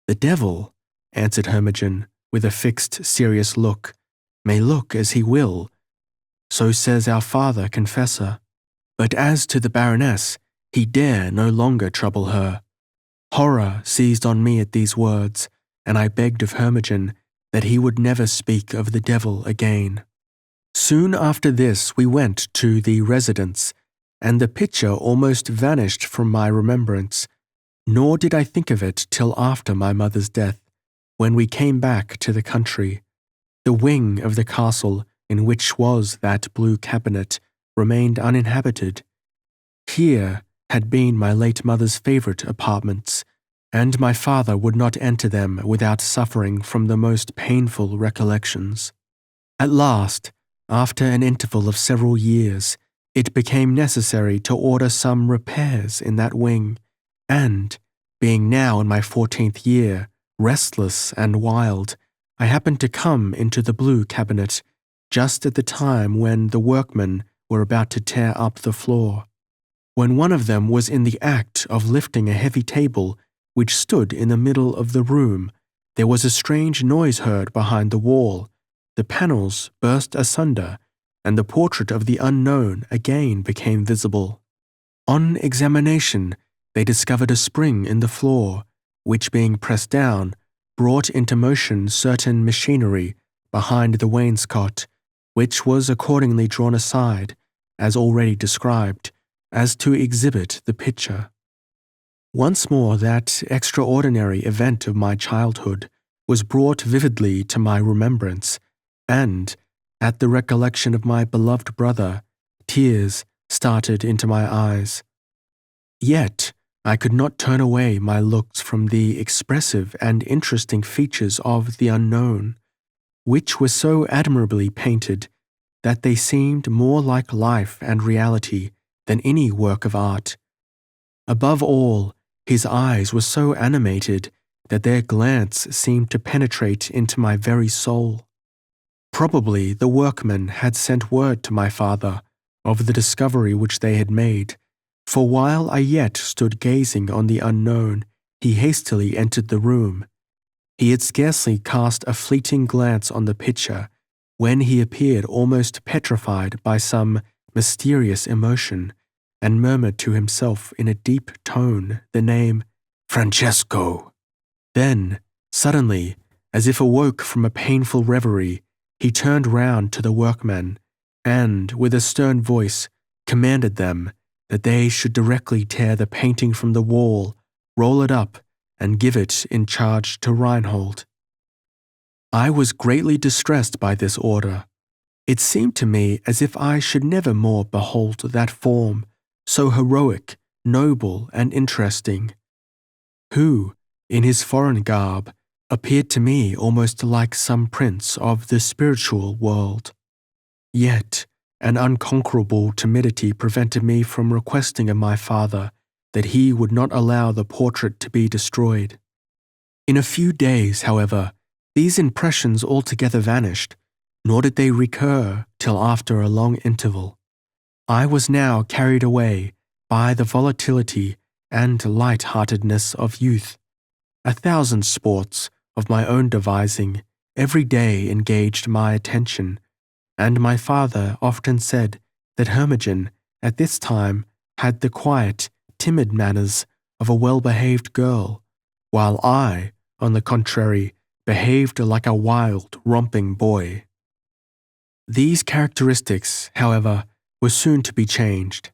[SPEAKER 1] "The devil," answered Hermogen, with a fixed, serious look, "may look as he will. So says our father confessor. But as to the Baroness, he dare no longer trouble her." Horror seized on me at these words, and I begged of Hermogen that he would never speak of the devil again. Soon after this we went to the residence, and the picture almost vanished from my remembrance, nor did I think of it till after my mother's death, when we came back to the country. The wing of the castle in which was that blue cabinet remained uninhabited. Here had been my late mother's favourite apartments, and my father would not enter them without suffering from the most painful recollections. At last, after an interval of several years, it became necessary to order some repairs in that wing, and, being now in my 14th year, restless and wild, I happened to come into the blue cabinet just at the time when the workmen were about to tear up the floor. when one of them was in the act of lifting a heavy table which stood in the middle of the room, there was a strange noise heard behind the wall. The panels burst asunder, and the portrait of the unknown again became visible. On examination, they discovered a spring in the floor, which, being pressed down, brought into motion certain machinery behind the wainscot, which was accordingly drawn aside, as already described, as to exhibit the picture. Once more that extraordinary event of my childhood was brought vividly to my remembrance, and, at the recollection of my beloved brother, tears started into my eyes. Yet I could not turn away my looks from the expressive and interesting features of the unknown, which were so admirably painted that they seemed more like life and reality than any work of art. Above all, his eyes were so animated that their glance seemed to penetrate into my very soul. Probably the workmen had sent word to my father of the discovery which they had made, for while I yet stood gazing on the unknown, he hastily entered the room. He had scarcely cast a fleeting glance on the picture when he appeared almost petrified by some mysterious emotion, and murmured to himself in a deep tone the name Francesco. Then, suddenly, as if awoke from a painful reverie, he turned round to the workmen, and, with a stern voice, commanded them that they should directly tear the painting from the wall, roll it up, and give it in charge to Reinhold. I was greatly distressed by this order. It seemed to me as if I should never more behold that form, so heroic, noble, and interesting, who, in his foreign garb, appeared to me almost like some prince of the spiritual world. Yet an unconquerable timidity prevented me from requesting of my father that he would not allow the portrait to be destroyed. In a few days, however, these impressions altogether vanished, nor did they recur till after a long interval. I was now carried away by the volatility and light-heartedness of youth. 1,000 sports of my own devising every day engaged my attention, and my father often said that Hermogen at this time had the quiet, timid manners of a well-behaved girl, while I, on the contrary, behaved like a wild, romping boy. These characteristics, however, were soon to be changed.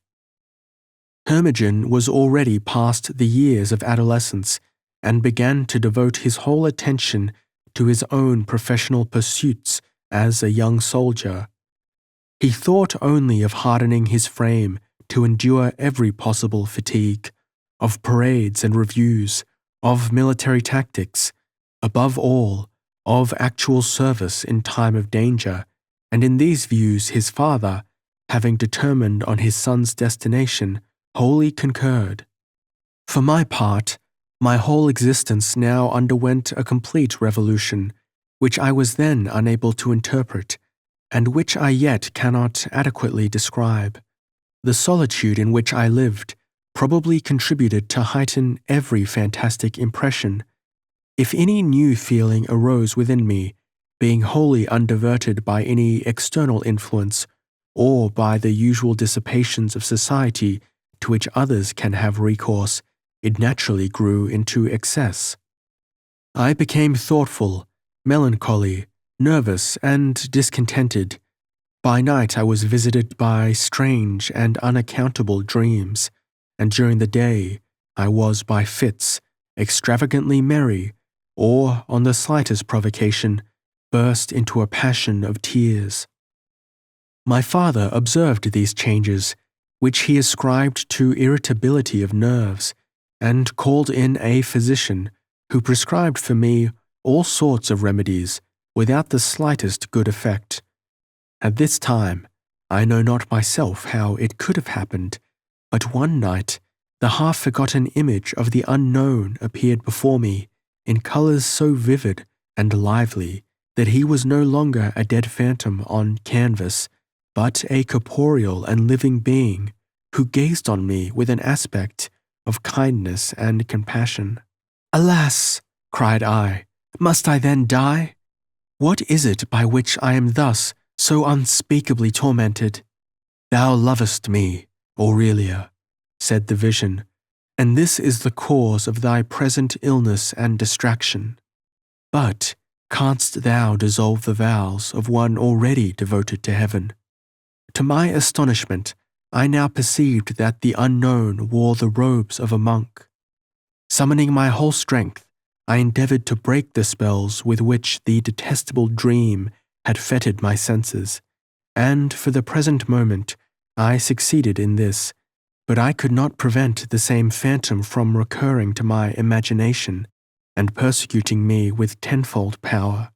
[SPEAKER 1] Hermogen was already past the years of adolescence and began to devote his whole attention to his own professional pursuits as a young soldier. He thought only of hardening his frame to endure every possible fatigue, of parades and reviews, of military tactics, above all, of actual service in time of danger, and in these views his father, having determined on his son's destination, wholly concurred. For my part, my whole existence now underwent a complete revolution, which I was then unable to interpret, and which I yet cannot adequately describe. The solitude in which I lived probably contributed to heighten every fantastic impression. If any new feeling arose within me, being wholly undiverted by any external influence, or by the usual dissipations of society to which others can have recourse, it naturally grew into excess. I became thoughtful, melancholy, nervous, and discontented. By night I was visited by strange and unaccountable dreams, and during the day I was by fits extravagantly merry, or, on the slightest provocation, burst into a passion of tears. My father observed these changes, which he ascribed to irritability of nerves, and called in a physician who prescribed for me all sorts of remedies without the slightest good effect. At this time, I know not myself how it could have happened, but one night the half-forgotten image of the unknown appeared before me in colours so vivid and lively that he was no longer a dead phantom on canvas, but a corporeal and living being, who gazed on me with an aspect of kindness and compassion. "Alas!" cried I, "must I then die? What is it by which I am thus so unspeakably tormented?" "Thou lovest me, Aurelia," said the vision, "and this is the cause of thy present illness and distraction. But canst thou dissolve the vows of one already devoted to heaven?" To my astonishment, I now perceived that the unknown wore the robes of a monk. Summoning my whole strength, I endeavored to break the spells with which the detestable dream had fettered my senses, and for the present moment I succeeded in this, but I could not prevent the same phantom from recurring to my imagination and persecuting me with tenfold power.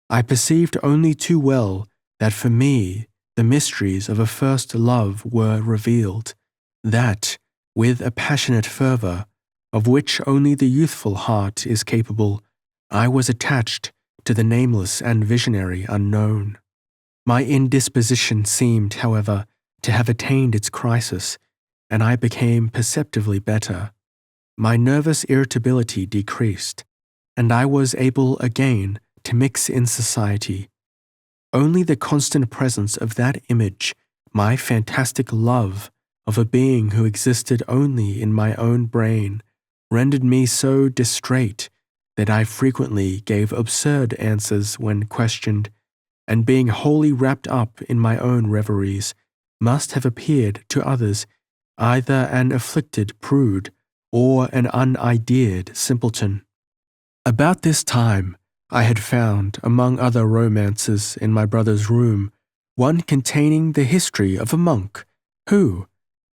[SPEAKER 1] I perceived only too well that for me the mysteries of a first love were revealed, that, with a passionate fervour, of which only the youthful heart is capable, I was attached to the nameless and visionary unknown. My indisposition seemed, however, to have attained its crisis, and I became perceptibly better. My nervous irritability decreased, and I was able again to mix in society. Only the constant presence of that image, my fantastic love of a being who existed only in my own brain, rendered me so distrait that I frequently gave absurd answers when questioned, and being wholly wrapped up in my own reveries, must have appeared to others either an afflicted prude or an unideaed simpleton. About this time, I had found, among other romances in my brother's room, one containing the history of a monk who,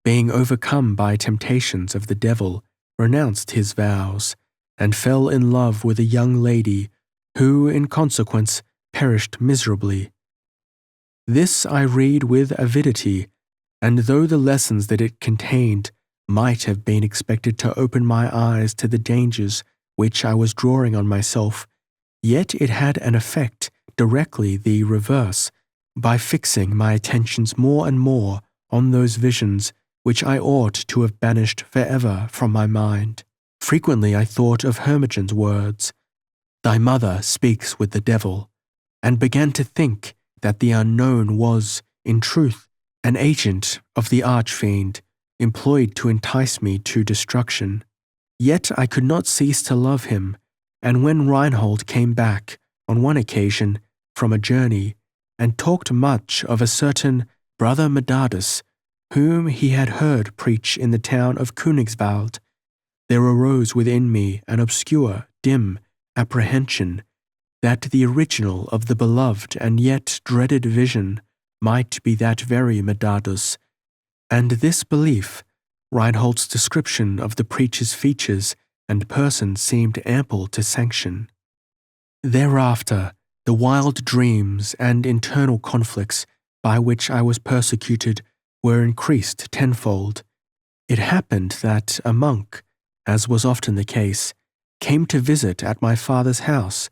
[SPEAKER 1] being overcome by temptations of the devil, renounced his vows, and fell in love with a young lady who, in consequence, perished miserably. This I read with avidity, and though the lessons that it contained might have been expected to open my eyes to the dangers which I was drawing on myself, yet it had an effect directly the reverse, by fixing my attentions more and more on those visions which I ought to have banished forever from my mind. Frequently I thought of Hermogen's words, "Thy mother speaks with the devil," and began to think that the unknown was, in truth, an agent of the archfiend, employed to entice me to destruction. Yet I could not cease to love him, and when Reinhold came back, on one occasion, from a journey, and talked much of a certain brother Medardus, whom he had heard preach in the town of Königswald, there arose within me an obscure, dim apprehension that the original of the beloved and yet dreaded vision might be that very Medardus, and this belief, Reinhold's description of the preacher's features and person seemed ample to sanction. Thereafter, the wild dreams and internal conflicts by which I was persecuted were increased tenfold. It happened that a monk, as was often the case, came to visit at my father's house,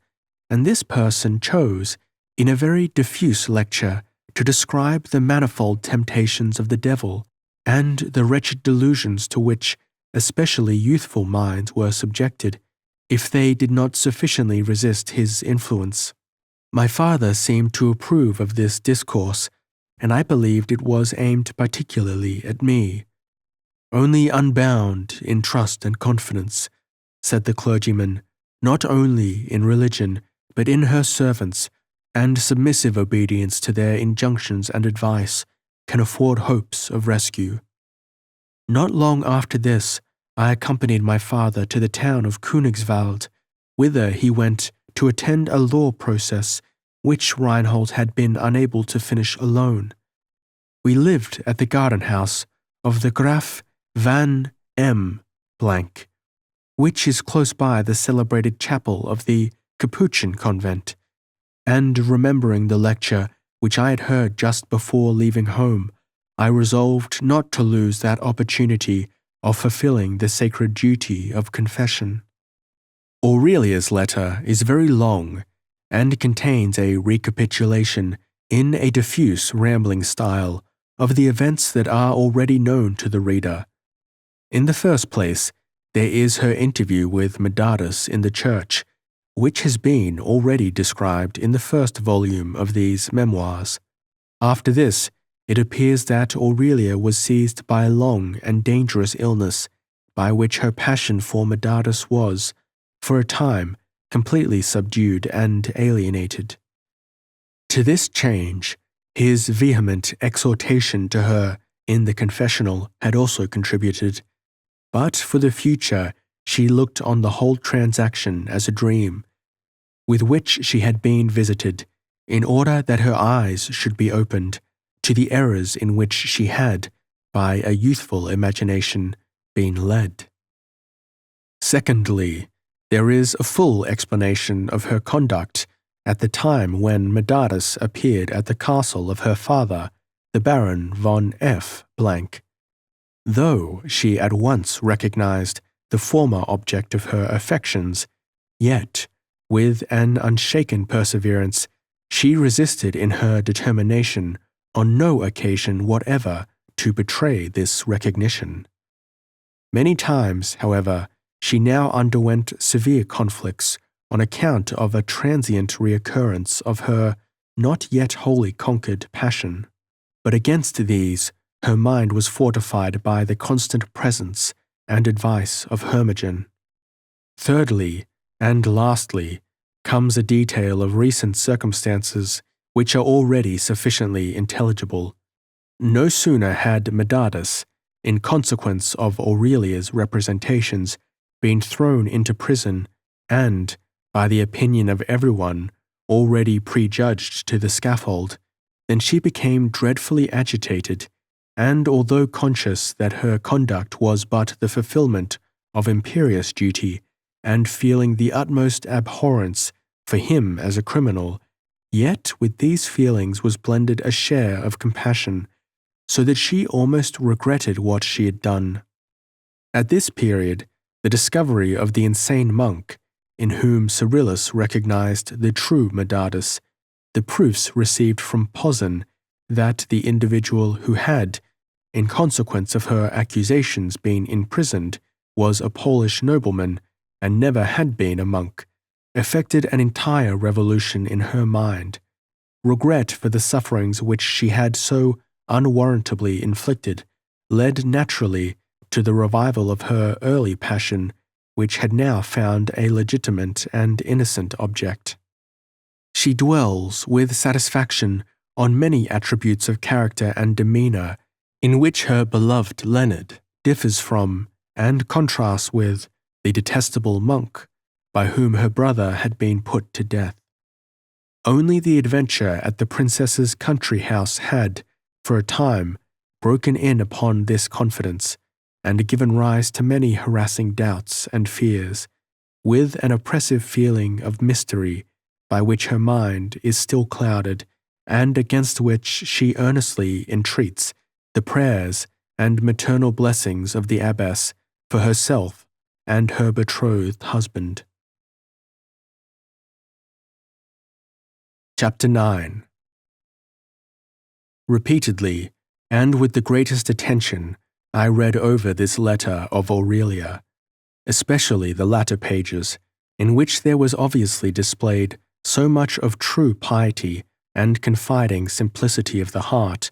[SPEAKER 1] and this person chose, in a very diffuse lecture, to describe the manifold temptations of the devil and the wretched delusions to which especially youthful minds were subjected, if they did not sufficiently resist his influence. My father seemed to approve of this discourse, and I believed it was aimed particularly at me. "Only unbound in trust and confidence," said the clergyman, "not only in religion, but in her servants, and submissive obedience to their injunctions and advice, can afford hopes of rescue." Not long after this, I accompanied my father to the town of Königswald, whither he went to attend a law process which Reinhold had been unable to finish alone. We lived at the garden house of the Graf van M., which is close by the celebrated chapel of the Capuchin convent, and remembering the lecture which I had heard just before leaving home, I resolved not to lose that opportunity of fulfilling the sacred duty of confession. Aurelia's letter is very long and contains a recapitulation in a diffuse, rambling style of the events that are already known to the reader. In the first place, there is her interview with Medardus in the church, which has been already described in the first volume of these memoirs. After this, it appears that Aurelia was seized by a long and dangerous illness, by which her passion for Medardus was, for a time, completely subdued and alienated. To this change, his vehement exhortation to her in the confessional had also contributed, but for the future she looked on the whole transaction as a dream, with which she had been visited, in order that her eyes should be opened to the errors in which she had, by a youthful imagination, been led. Secondly, there is a full explanation of her conduct at the time when Medardus appeared at the castle of her father, the Baron von F. Though she at once recognized the former object of her affections, yet, with an unshaken perseverance, she resisted in her determination on no occasion whatever to betray this recognition. Many times, however, she now underwent severe conflicts on account of a transient reoccurrence of her not yet wholly conquered passion. But against these, her mind was fortified by the constant presence and advice of Hermogen. Thirdly, and lastly, comes a detail of recent circumstances which are already sufficiently intelligible. No sooner had Medardus, in consequence of Aurelia's representations, been thrown into prison and, by the opinion of everyone, already prejudged to the scaffold, than she became dreadfully agitated, and although conscious that her conduct was but the fulfillment of imperious duty, and feeling the utmost abhorrence for him as a criminal, yet with these feelings was blended a share of compassion, so that she almost regretted what she had done. At this period, the discovery of the insane monk, in whom Cyrillus recognized the true Medardus, the proofs received from Posen that the individual who had, in consequence of her accusations, been imprisoned, was a Polish nobleman and never had been a monk, effected an entire revolution in her mind. Regret for the sufferings which she had so unwarrantably inflicted led naturally to the revival of her early passion, which had now found a legitimate and innocent object. She dwells with satisfaction on many attributes of character and demeanour in which her beloved Leonard differs from and contrasts with the detestable monk by whom her brother had been put to death. Only the adventure at the princess's country house had, for a time, broken in upon this confidence, and given rise to many harassing doubts and fears, with an oppressive feeling of mystery by which her mind is still clouded, and against which she earnestly entreats the prayers and maternal blessings of the abbess for herself and her betrothed husband. Chapter 9. Repeatedly, and with the greatest attention, I read over this letter of Aurelia, especially the latter pages, in which there was obviously displayed so much of true piety and confiding simplicity of the heart,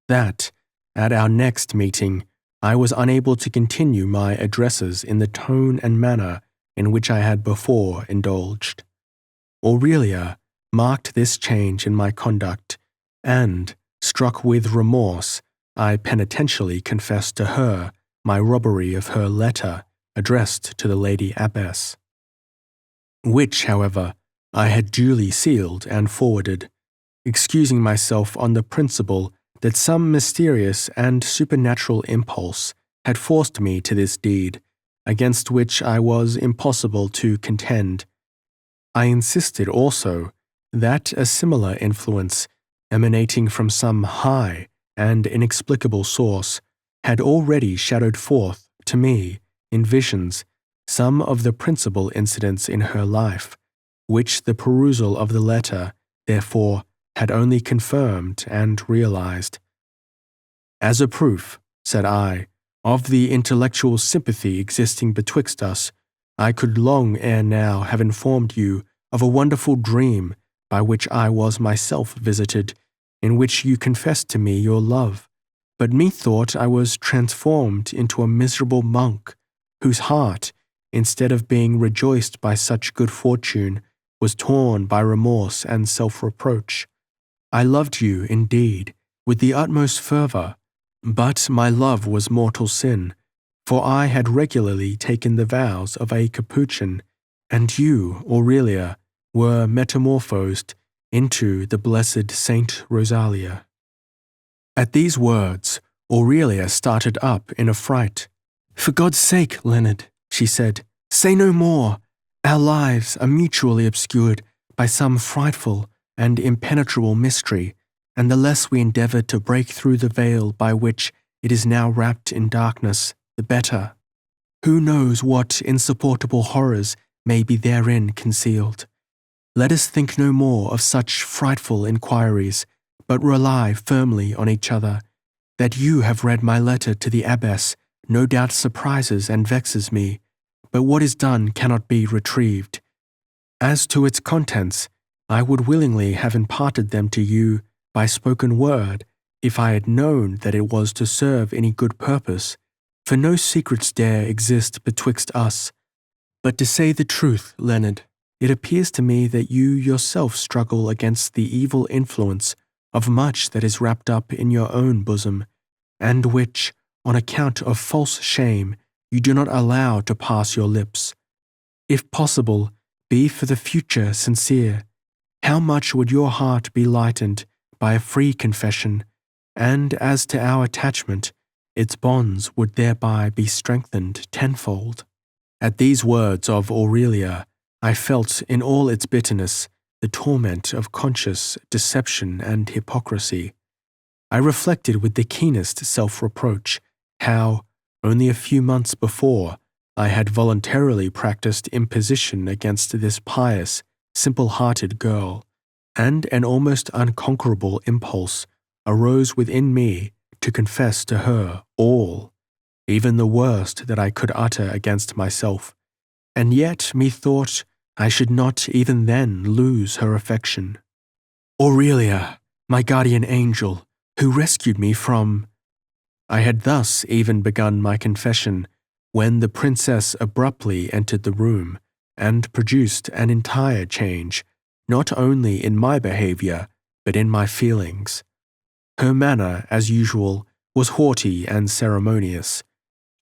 [SPEAKER 1] that, at our next meeting, I was unable to continue my addresses in the tone and manner in which I had before indulged. Aurelia marked this change in my conduct, and, struck with remorse, I penitentially confessed to her my robbery of her letter addressed to the Lady Abbess, which, however, I had duly sealed and forwarded, excusing myself on the principle that some mysterious and supernatural impulse had forced me to this deed, against which I was impossible to contend. I insisted also that a similar influence, emanating from some high and inexplicable source, had already shadowed forth to me, in visions, some of the principal incidents in her life, which the perusal of the letter, therefore, had only confirmed and realized. As a proof, said I, of the intellectual sympathy existing betwixt us, I could long ere now have informed you of a wonderful dream by which I was myself visited, in which you confessed to me your love. But methought I was transformed into a miserable monk, whose heart, instead of being rejoiced by such good fortune, was torn by remorse and self-reproach. I loved you, indeed, with the utmost fervour, but my love was mortal sin, for I had regularly taken the vows of a Capuchin, and you, Aurelia, were metamorphosed into the blessed Saint Rosalia. At these words, Aurelia started up in a fright. For God's sake, Leonard, she said, say no more. Our lives are mutually obscured by some frightful and impenetrable mystery, and the less we endeavour to break through the veil by which it is now wrapped in darkness, the better. Who knows what insupportable horrors may be therein concealed? Let us think no more of such frightful inquiries, but rely firmly on each other. That you have read my letter to the abbess no doubt surprises and vexes me, but what is done cannot be retrieved. As to its contents, I would willingly have imparted them to you by spoken word, if I had known that it was to serve any good purpose, for no secrets dare exist betwixt us. But to say the truth, Leonard, it appears to me that you yourself struggle against the evil influence of much that is wrapped up in your own bosom, and which, on account of false shame, you do not allow to pass your lips. If possible, be for the future sincere. How much would your heart be lightened by a free confession, and as to our attachment, its bonds would thereby be strengthened tenfold. At these words of Aurelia, I felt in all its bitterness the torment of conscious deception and hypocrisy. I reflected with the keenest self-reproach how, only a few months before, I had voluntarily practiced imposition against this pious, simple-hearted girl, and an almost unconquerable impulse arose within me to confess to her all, even the worst that I could utter against myself, and yet methought I should not even then lose her affection. Aurelia, my guardian angel, who rescued me from— I had thus even begun my confession when the princess abruptly entered the room and produced an entire change, not only in my behaviour, but in my feelings. Her manner, as usual, was haughty and ceremonious.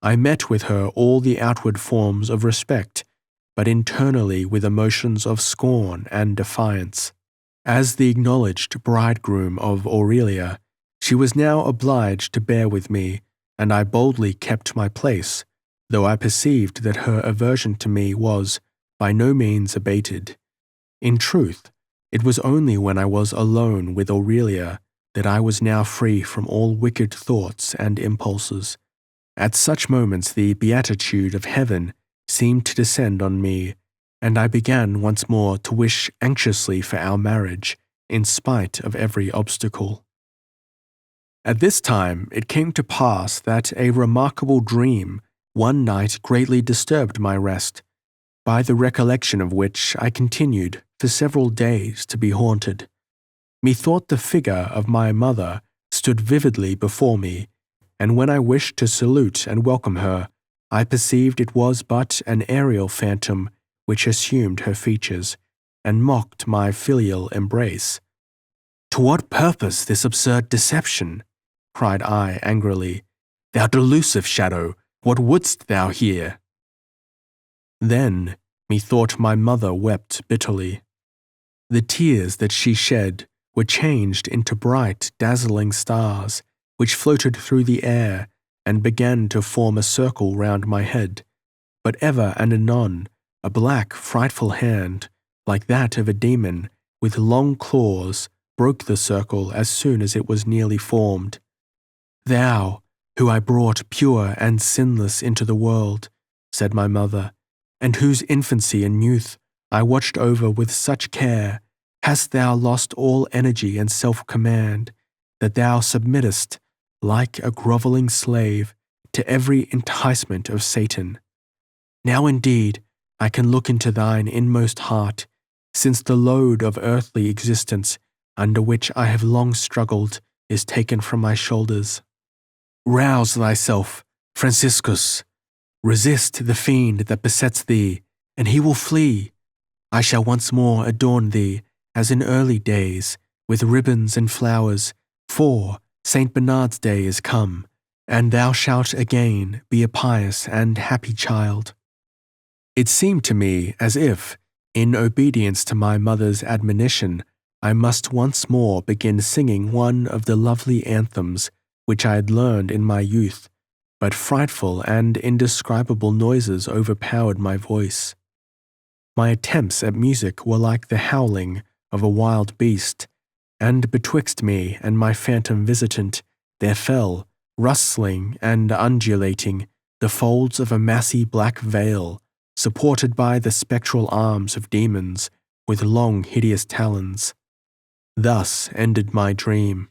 [SPEAKER 1] I met with her all the outward forms of respect, but internally with emotions of scorn and defiance. As the acknowledged bridegroom of Aurelia, she was now obliged to bear with me, and I boldly kept my place, though I perceived that her aversion to me was by no means abated. In truth, it was only when I was alone with Aurelia that I was now free from all wicked thoughts and impulses. At such moments the beatitude of heaven seemed to descend on me, and I began once more to wish anxiously for our marriage, in spite of every obstacle. At this time it came to pass that a remarkable dream one night greatly disturbed my rest, by the recollection of which I continued for several days to be haunted. Methought the figure of my mother stood vividly before me, and when I wished to salute and welcome her, I perceived it was but an aerial phantom which assumed her features, and mocked my filial embrace. To what purpose this absurd deception? Cried I angrily. Thou delusive shadow, what wouldst thou here? Then methought my mother wept bitterly. The tears that she shed were changed into bright, dazzling stars, which floated through the air and began to form a circle round my head, but ever and anon a black, frightful hand, like that of a demon, with long claws, broke the circle as soon as it was nearly formed. Thou, who I brought pure and sinless into the world, said my mother, and whose infancy and youth I watched over with such care, hast thou lost all energy and self-command, that thou submittest like a grovelling slave, to every enticement of Satan. Now indeed I can look into thine inmost heart, since the load of earthly existence under which I have long struggled is taken from my shoulders. Rouse thyself, Franciscus. Resist the fiend that besets thee, and he will flee. I shall once more adorn thee, as in early days, with ribbons and flowers, for Saint Bernard's day is come, and thou shalt again be a pious and happy child. It seemed to me as if, in obedience to my mother's admonition, I must once more begin singing one of the lovely anthems which I had learned in my youth, but frightful and indescribable noises overpowered my voice. My attempts at music were like the howling of a wild beast, and betwixt me and my phantom visitant there fell, rustling and undulating, the folds of a massy black veil, supported by the spectral arms of demons with long hideous talons. Thus ended my dream.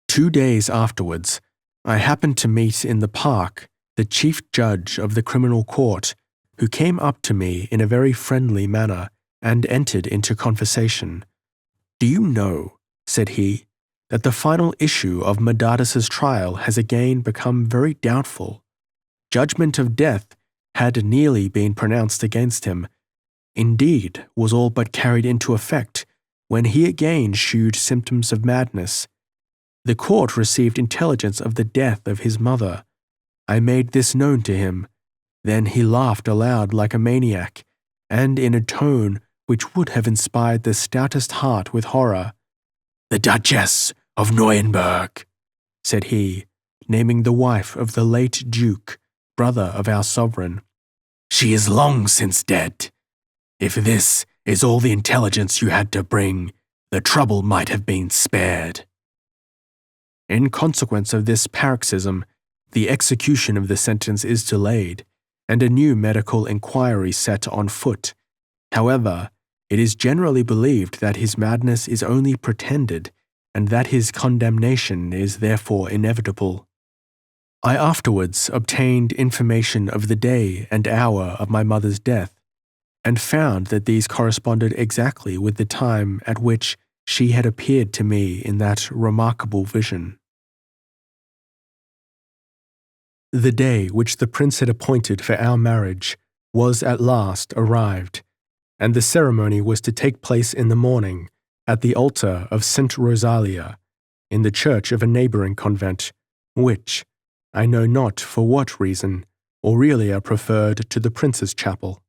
[SPEAKER 1] 2 days afterwards, I happened to meet in the park the chief judge of the criminal court, who came up to me in a very friendly manner and entered into conversation. "Do you know," said he, "that the final issue of Medardus's trial has again become very doubtful? Judgment of death had nearly been pronounced against him, indeed was all but carried into effect, when he again shewed symptoms of madness. The court received intelligence of the death of his mother. I made this known to him. Then he laughed aloud like a maniac, and in a tone which would have inspired the stoutest heart with horror. 'The Duchess of Neuenberg,' said he, naming the wife of the late Duke, brother of our sovereign. 'She is long since dead. If this is all the intelligence you had to bring, the trouble might have been spared.' In consequence of this paroxysm, the execution of the sentence is delayed, and a new medical inquiry set on foot. However, it is generally believed that his madness is only pretended, and that his condemnation is therefore inevitable. I afterwards obtained information of the day and hour of my mother's death, and found that these corresponded exactly with the time at which she had appeared to me in that remarkable vision. The day which the prince had appointed for our marriage was at last arrived, and the ceremony was to take place in the morning at the altar of St. Rosalia, in the church of a neighbouring convent, which, I know not for what reason, Aurelia preferred to the prince's chapel.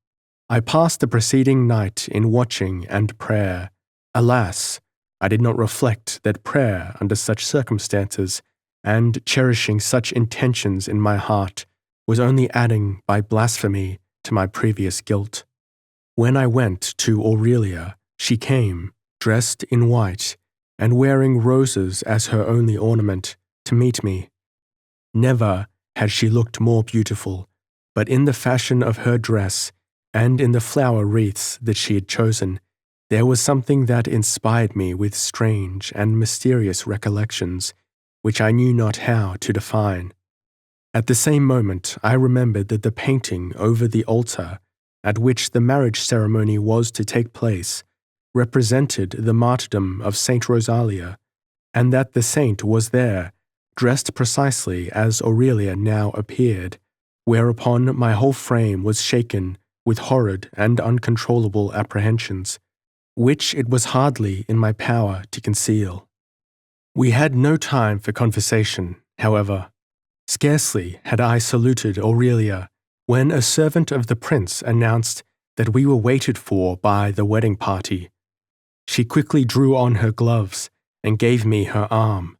[SPEAKER 1] I passed the preceding night in watching and prayer. Alas, I did not reflect that prayer under such circumstances, and cherishing such intentions in my heart, was only adding by blasphemy to my previous guilt. When I went to Aurelia, she came, dressed in white, and wearing roses as her only ornament, to meet me. Never had she looked more beautiful, but in the fashion of her dress, and in the flower wreaths that she had chosen, there was something that inspired me with strange and mysterious recollections, which I knew not how to define. At the same moment I remembered that the painting over the altar, at which the marriage ceremony was to take place, represented the martyrdom of Saint Rosalia, and that the saint was there, dressed precisely as Aurelia now appeared, whereupon my whole frame was shaken with horrid and uncontrollable apprehensions, which it was hardly in my power to conceal. We had no time for conversation, however. Scarcely had I saluted Aurelia when a servant of the prince announced that we were waited for by the wedding party. She quickly drew on her gloves and gave me her arm.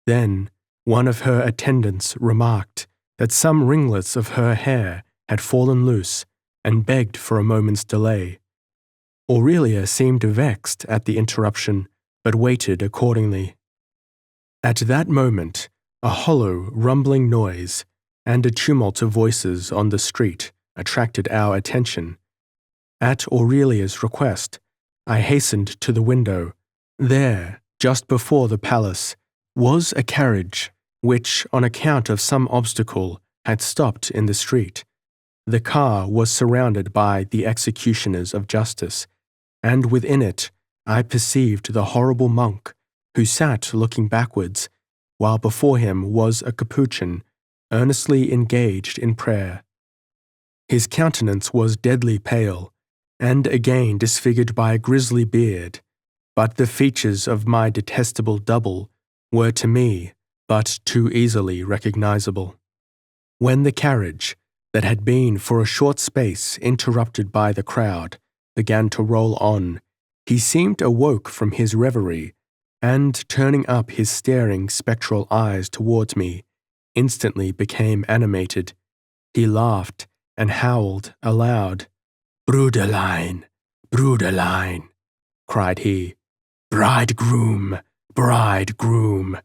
[SPEAKER 1] Then one of her attendants remarked that some ringlets of her hair had fallen loose, and begged for a moment's delay. Aurelia seemed vexed at the interruption, but waited accordingly. At that moment, a hollow, rumbling noise and a tumult of voices on the street attracted our attention. At Aurelia's request, I hastened to the window. There, just before the palace, was a carriage which, on account of some obstacle, had stopped in the street. The car was surrounded by the executioners of justice, and within it I perceived the horrible monk, who sat looking backwards, while before him was a capuchin, earnestly engaged in prayer. His countenance was deadly pale, and again disfigured by a grisly beard, but the features of my detestable double were to me but too easily recognizable. When the carriage, that had been for a short space interrupted by the crowd, began to roll on, he seemed awoke from his reverie, and turning up his staring spectral eyes towards me, instantly became animated. He laughed and howled aloud. "Bruderlein, Bruderlein," cried he, "bridegroom, bridegroom,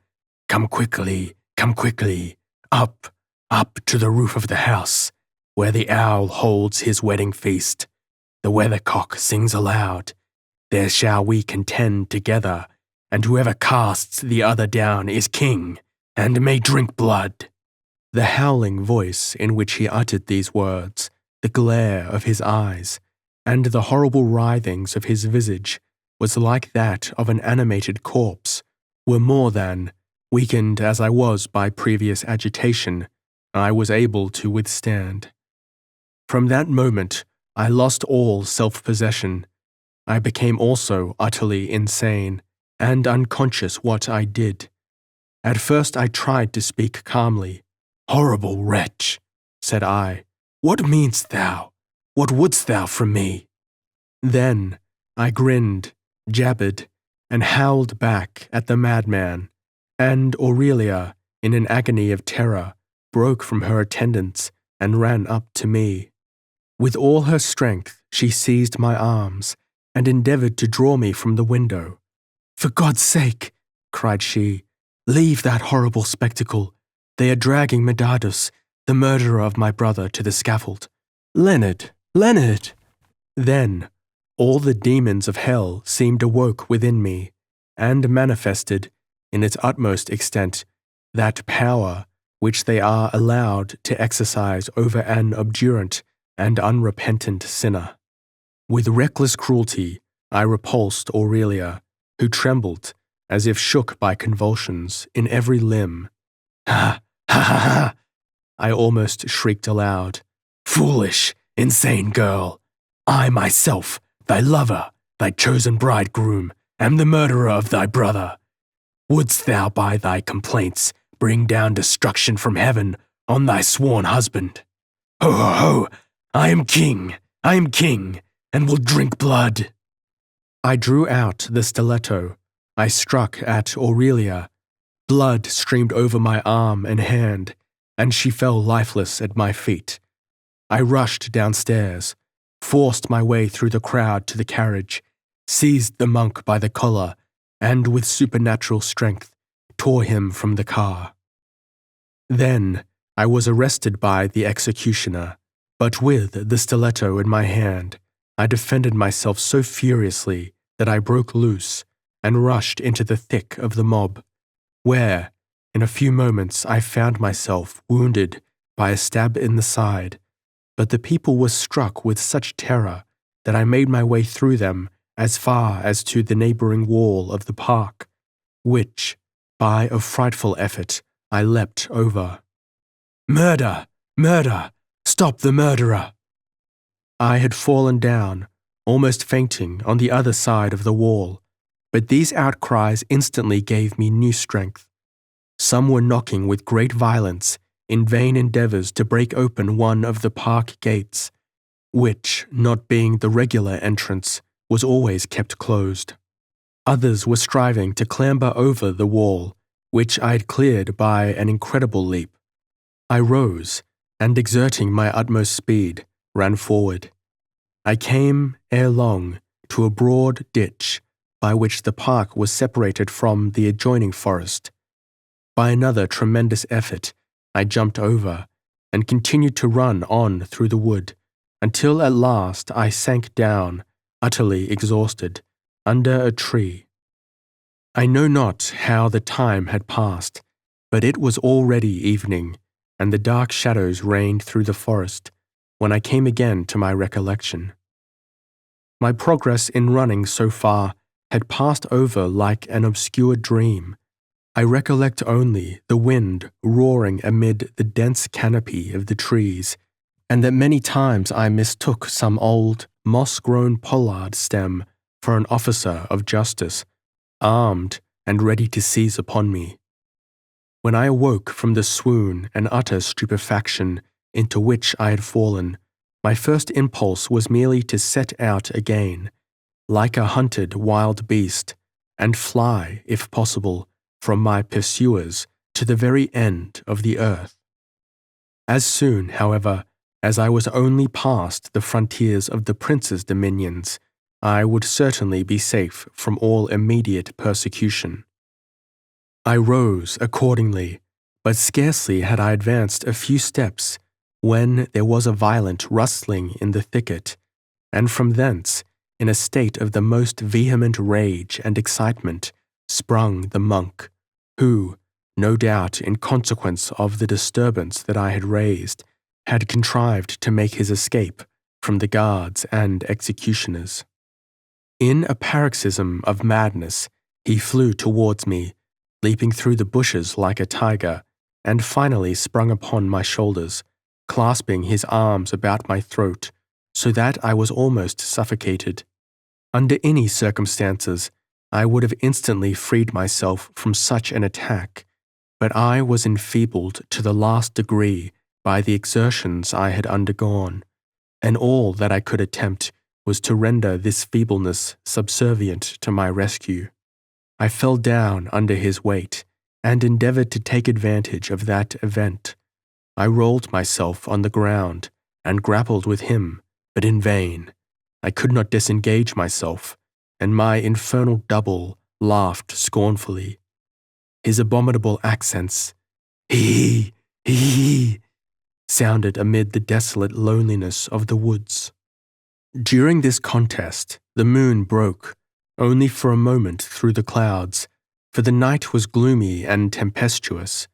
[SPEAKER 1] come quickly, up, up to the roof of the house, where the owl holds his wedding feast. The weathercock sings aloud. There shall we contend together, and whoever casts the other down is king, and may drink blood." The howling voice in which he uttered these words, the glare of his eyes, and the horrible writhings of his visage was like that of an animated corpse, were more than, weakened as I was by previous agitation, I was able to withstand. From that moment I lost all self-possession. I became also utterly insane, and unconscious what I did. At first I tried to speak calmly. "Horrible wretch," said I, "what meanest thou? What wouldst thou from me?" Then I grinned, jabbered, and howled back at the madman, and Aurelia, in an agony of terror, broke from her attendants and ran up to me. With all her strength she seized my arms, and endeavoured to draw me from the window. "For God's sake," cried she, "leave that horrible spectacle. They are dragging Medardus, the murderer of my brother, to the scaffold. Leonard, Leonard!" Then all the demons of hell seemed awoke within me, and manifested, in its utmost extent, that power which they are allowed to exercise over an obdurate and unrepentant sinner. With reckless cruelty I repulsed Aurelia, who trembled, as if shook by convulsions, in every limb. "Ha, ha, ha, ha!" I almost shrieked aloud. "Foolish, insane girl! I myself, thy lover, thy chosen bridegroom, am the murderer of thy brother. Wouldst thou by thy complaints bring down destruction from heaven on thy sworn husband? Ho, ho, ho! I am king, and will drink blood." I drew out the stiletto. I struck at Aurelia. Blood streamed over my arm and hand, and she fell lifeless at my feet. I rushed downstairs, forced my way through the crowd to the carriage, seized the monk by the collar, and with supernatural strength tore him from the car. Then I was arrested by the executioner, but with the stiletto in my hand, I defended myself so furiously that I broke loose and rushed into the thick of the mob, where, in a few moments, I found myself wounded by a stab in the side, but the people were struck with such terror that I made my way through them as far as to the neighbouring wall of the park, which, by a frightful effort, I leapt over. "Murder! Murder! Stop the murderer!" I had fallen down, almost fainting, on the other side of the wall, but these outcries instantly gave me new strength. Some were knocking with great violence in vain endeavours to break open one of the park gates, which, not being the regular entrance, was always kept closed. Others were striving to clamber over the wall, which I had cleared by an incredible leap. I rose, and exerting my utmost speed, ran forward. I came, ere long, to a broad ditch, by which the park was separated from the adjoining forest. By another tremendous effort, I jumped over, and continued to run on through the wood, until at last I sank down, utterly exhausted, under a tree. I know not how the time had passed, But it was already evening, and the dark shadows reigned through the forest, when I came again to my recollection. My progress in running so far had passed over like an obscure dream. I recollect only the wind roaring amid the dense canopy of the trees, and that many times I mistook some old, moss-grown pollard stem for an officer of justice, armed and ready to seize upon me. When I awoke from the swoon and utter stupefaction into which I had fallen, my first impulse was merely to set out again, like a hunted wild beast, and fly, if possible, from my pursuers to the very end of the earth. As soon, however, as I was only past the frontiers of the prince's dominions, I would certainly be safe from all immediate persecution. I rose accordingly, but scarcely had I advanced a few steps when there was a violent rustling in the thicket, and from thence, in a state of the most vehement rage and excitement, sprung the monk, who, no doubt in consequence of the disturbance that I had raised, had contrived to make his escape from the guards and executioners. In a paroxysm of madness, he flew towards me, leaping through the bushes like a tiger, and finally sprung upon my shoulders, clasping his arms about my throat, so that I was almost suffocated. Under any circumstances, I would have instantly freed myself from such an attack, but I was enfeebled to the last degree by the exertions I had undergone, and all that I could attempt was to render this feebleness subservient to my rescue. I fell down under his weight, and endeavored to take advantage of that event. I rolled myself on the ground, and grappled with him, but in vain. I could not disengage myself, and my infernal double laughed scornfully. His abominable accents, hee, hee, sounded amid the desolate loneliness of the woods. During this contest, the moon broke, only for a moment through the clouds, for the night was gloomy and tempestuous.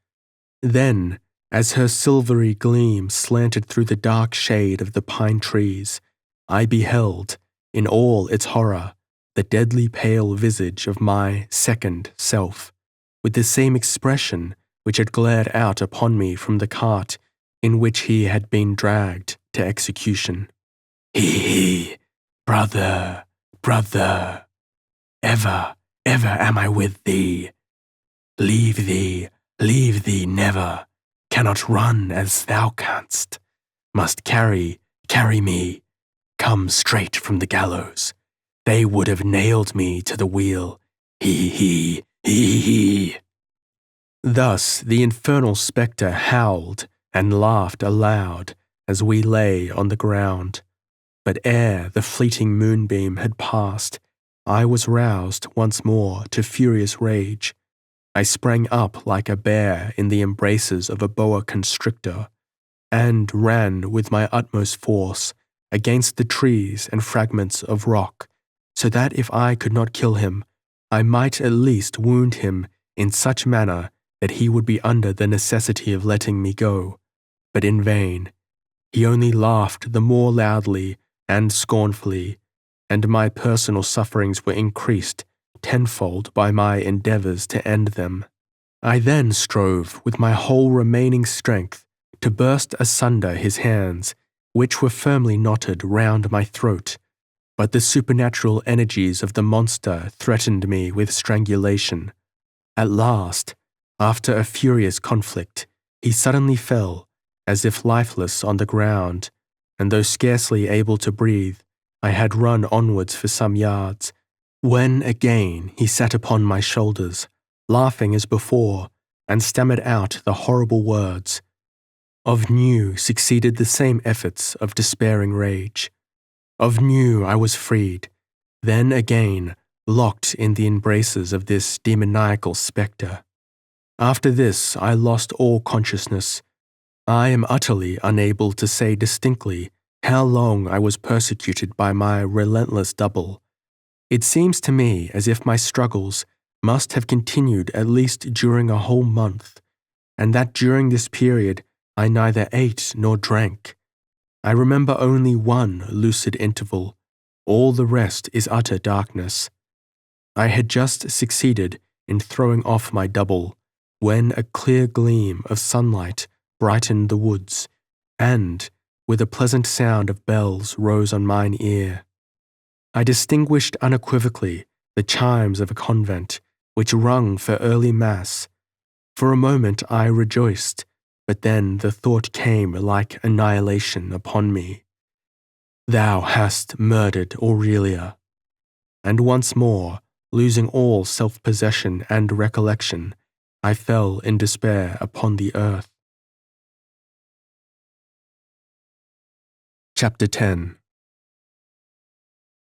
[SPEAKER 1] Then, as her silvery gleam slanted through the dark shade of the pine trees, I beheld, in all its horror, the deadly pale visage of my second self, with the same expression which had glared out upon me from the cart in which he had been dragged to execution. Hee, brother, brother, ever, ever am I with thee. Leave thee never, cannot run as thou canst, must carry me, come straight from the gallows. They would have nailed me to the wheel, hee. Thus the infernal spectre howled and laughed aloud as we lay on the ground. But ere the fleeting moonbeam had passed, I was roused once more to furious rage. I sprang up like a bear in the embraces of a boa constrictor, and ran with my utmost force against the trees and fragments of rock, so that if I could not kill him, I might at least wound him in such manner that he would be under the necessity of letting me go. But in vain. He only laughed the more loudly and scornfully, and my personal sufferings were increased tenfold by my endeavours to end them. I then strove with my whole remaining strength to burst asunder his hands, which were firmly knotted round my throat, but the supernatural energies of the monster threatened me with strangulation. At last, after a furious conflict, he suddenly fell, as if lifeless on the ground, and though scarcely able to breathe, I had run onwards for some yards, when again he sat upon my shoulders, laughing as before, and stammered out the horrible words. Of new succeeded the same efforts of despairing rage. Of new I was freed, then again locked in the embraces of this demoniacal spectre. After this I lost all consciousness. I am utterly unable to say distinctly how long I was persecuted by my relentless double. It seems to me as if my struggles must have continued at least during a whole month, and that during this period I neither ate nor drank. I remember only one lucid interval. All the rest is utter darkness. I had just succeeded in throwing off my double when a clear gleam of sunlight brightened the woods, and, with a pleasant sound of bells, rose on mine ear. I distinguished unequivocally the chimes of a convent, which rung for early mass. For a moment I rejoiced, but then the thought came like annihilation upon me. Thou hast murdered Aurelia. And once more, losing all self-possession and recollection, I fell in despair upon the earth. Chapter 10.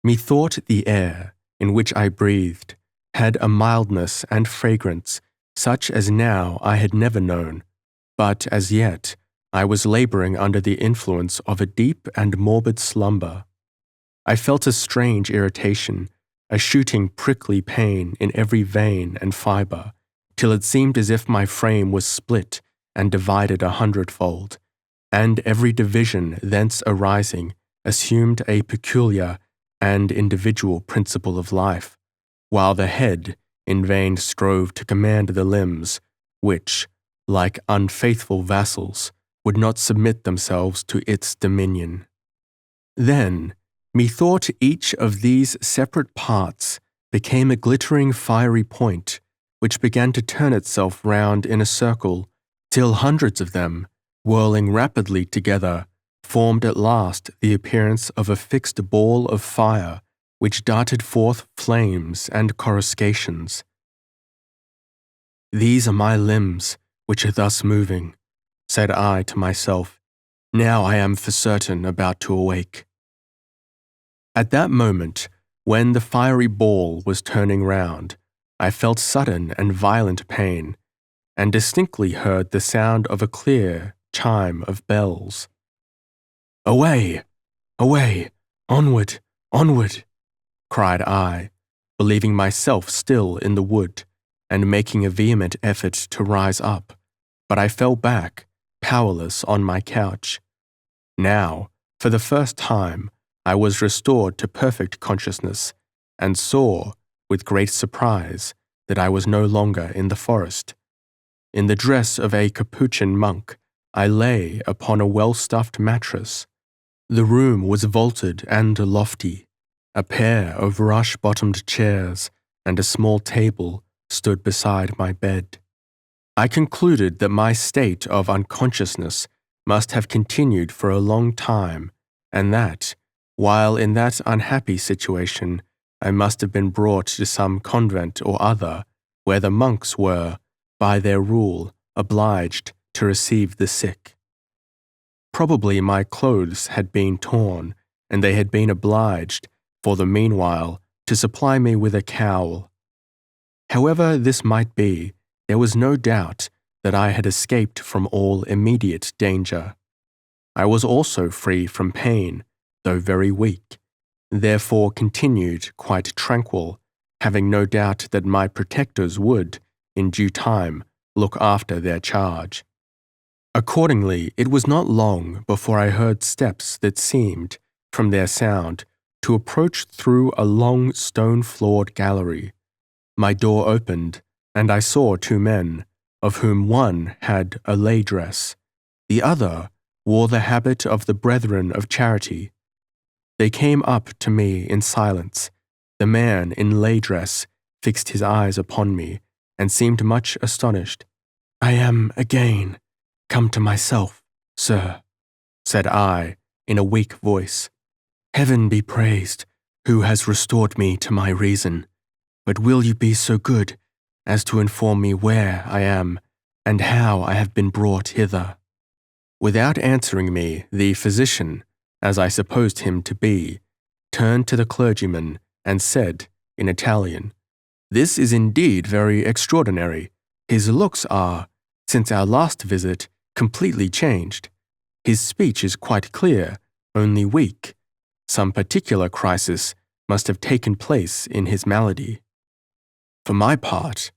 [SPEAKER 1] Methought the air, in which I breathed, had a mildness and fragrance such as now I had never known, but as yet I was labouring under the influence of a deep and morbid slumber. I felt a strange irritation, a shooting prickly pain in every vein and fibre, till it seemed as if my frame was split and divided 100-fold, and every division thence arising assumed a peculiar and individual principle of life, while the head in vain strove to command the limbs, which, like unfaithful vassals, would not submit themselves to its dominion. Then, methought each of these separate parts became a glittering fiery point, which began to turn itself round in a circle, till hundreds of them, whirling rapidly together, formed at last the appearance of a fixed ball of fire, which darted forth flames and coruscations. These are my limbs, which are thus moving, said I to myself. Now I am for certain about to awake. At that moment, when the fiery ball was turning round, I felt sudden and violent pain, and distinctly heard the sound of a clear chime of bells. Away! Away! Onward! Onward! Cried I, believing myself still in the wood, and making a vehement effort to rise up, but I fell back, powerless on my couch. Now, for the first time, I was restored to perfect consciousness, and saw, with great surprise, that I was no longer in the forest. In the dress of a Capuchin monk, I lay upon a well-stuffed mattress. The room was vaulted and lofty. A pair of rush-bottomed chairs and a small table stood beside my bed. I concluded that my state of unconsciousness must have continued for a long time, and that, while in that unhappy situation, I must have been brought to some convent or other, where the monks were, by their rule, obliged to receive the sick. Probably my clothes had been torn, and they had been obliged, for the meanwhile, to supply me with a cowl. However this might be, there was no doubt that I had escaped from all immediate danger. I was also free from pain, though very weak, therefore continued quite tranquil, having no doubt that my protectors would, in due time, look after their charge. Accordingly, it was not long before I heard steps that seemed, from their sound, to approach through a long stone-floored gallery. My door opened, and I saw two men, of whom one had a lay dress, the other wore the habit of the Brethren of Charity. They came up to me in silence. The man in lay dress fixed his eyes upon me, and seemed much astonished. I am again come to myself, sir, said I, in a weak voice. Heaven be praised, who has restored me to my reason. But will you be so good as to inform me where I am, and how I have been brought hither? Without answering me, the physician, as I supposed him to be, turned to the clergyman and said, in Italian, This is indeed very extraordinary. His looks are, since our last visit, completely changed. His speech is quite clear, only weak. Some particular crisis must have taken place in his malady. For my part,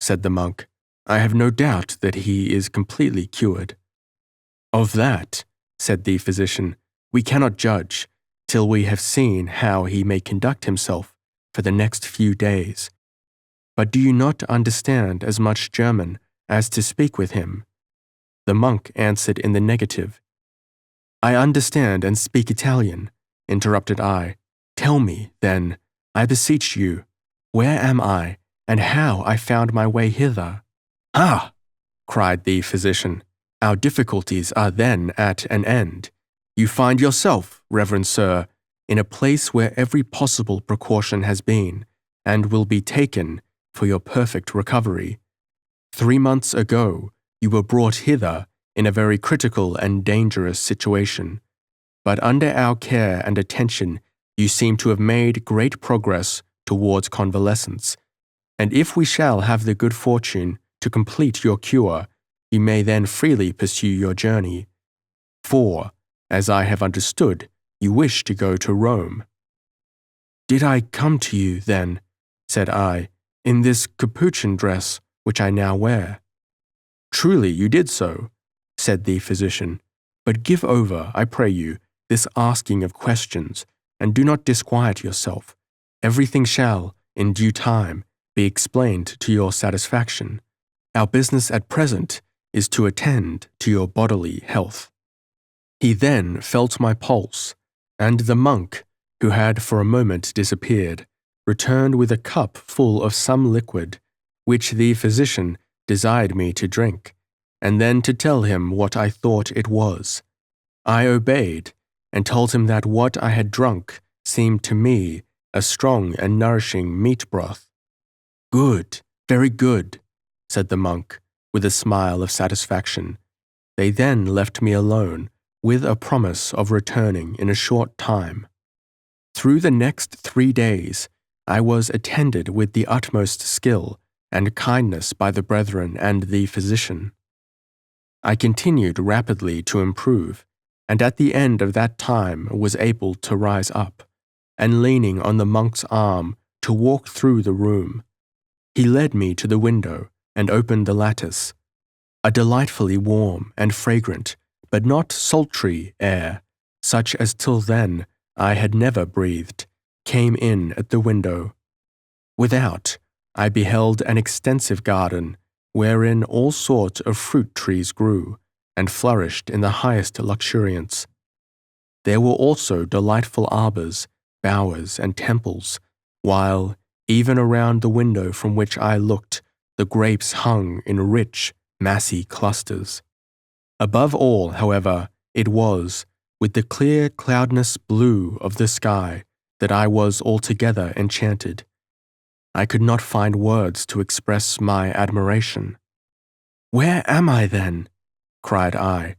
[SPEAKER 1] said the monk, I have no doubt that he is completely cured." "Of that," said the physician, "we cannot judge till we have seen how he may conduct himself for the next few days. But do you not understand as much German as to speak with him?" The monk answered in the negative. "I understand and speak Italian," interrupted I. "Tell me, then, I beseech you, where am I, and how I found my way hither?" "Ah!" cried the physician, "our difficulties are then at an end. You find yourself, reverend sir, in a place where every possible precaution has been, and will be taken, for your perfect recovery. 3 months ago, you were brought hither in a very critical and dangerous situation, but under our care and attention, you seem to have made great progress towards convalescence, and if we shall have the good fortune to complete your cure, you may then freely pursue your journey. For, as I have understood, you wish to go to Rome." "Did I come to you, then," said I, "in this capuchin dress which I now wear?" "Truly you did so," said the physician, "but give over, I pray you, this asking of questions, and do not disquiet yourself. Everything shall, in due time, be explained to your satisfaction. Our business at present is to attend to your bodily health." He then felt my pulse, and the monk, who had for a moment disappeared, returned with a cup full of some liquid, which the physician desired me to drink, and then to tell him what I thought it was. I obeyed, and told him that what I had drunk seemed to me a strong and nourishing meat broth. "Good, very good," said the monk, with a smile of satisfaction. They then left me alone, with a promise of returning in a short time. Through the next 3 days, I was attended with the utmost skill and kindness by the brethren and the physician. I continued rapidly to improve, and at the end of that time was able to rise up, and leaning on the monk's arm to walk through the room. He led me to the window and opened the lattice. A delightfully warm and fragrant, but not sultry air, such as till then I had never breathed, came in at the window. Without, I beheld an extensive garden, wherein all sorts of fruit trees grew, and flourished in the highest luxuriance. There were also delightful arbors, bowers, and temples, while, even around the window from which I looked, the grapes hung in rich, massy clusters. Above all, however, it was, with the clear cloudless blue of the sky, that I was altogether enchanted. I could not find words to express my admiration. "Where am I, then?" cried I.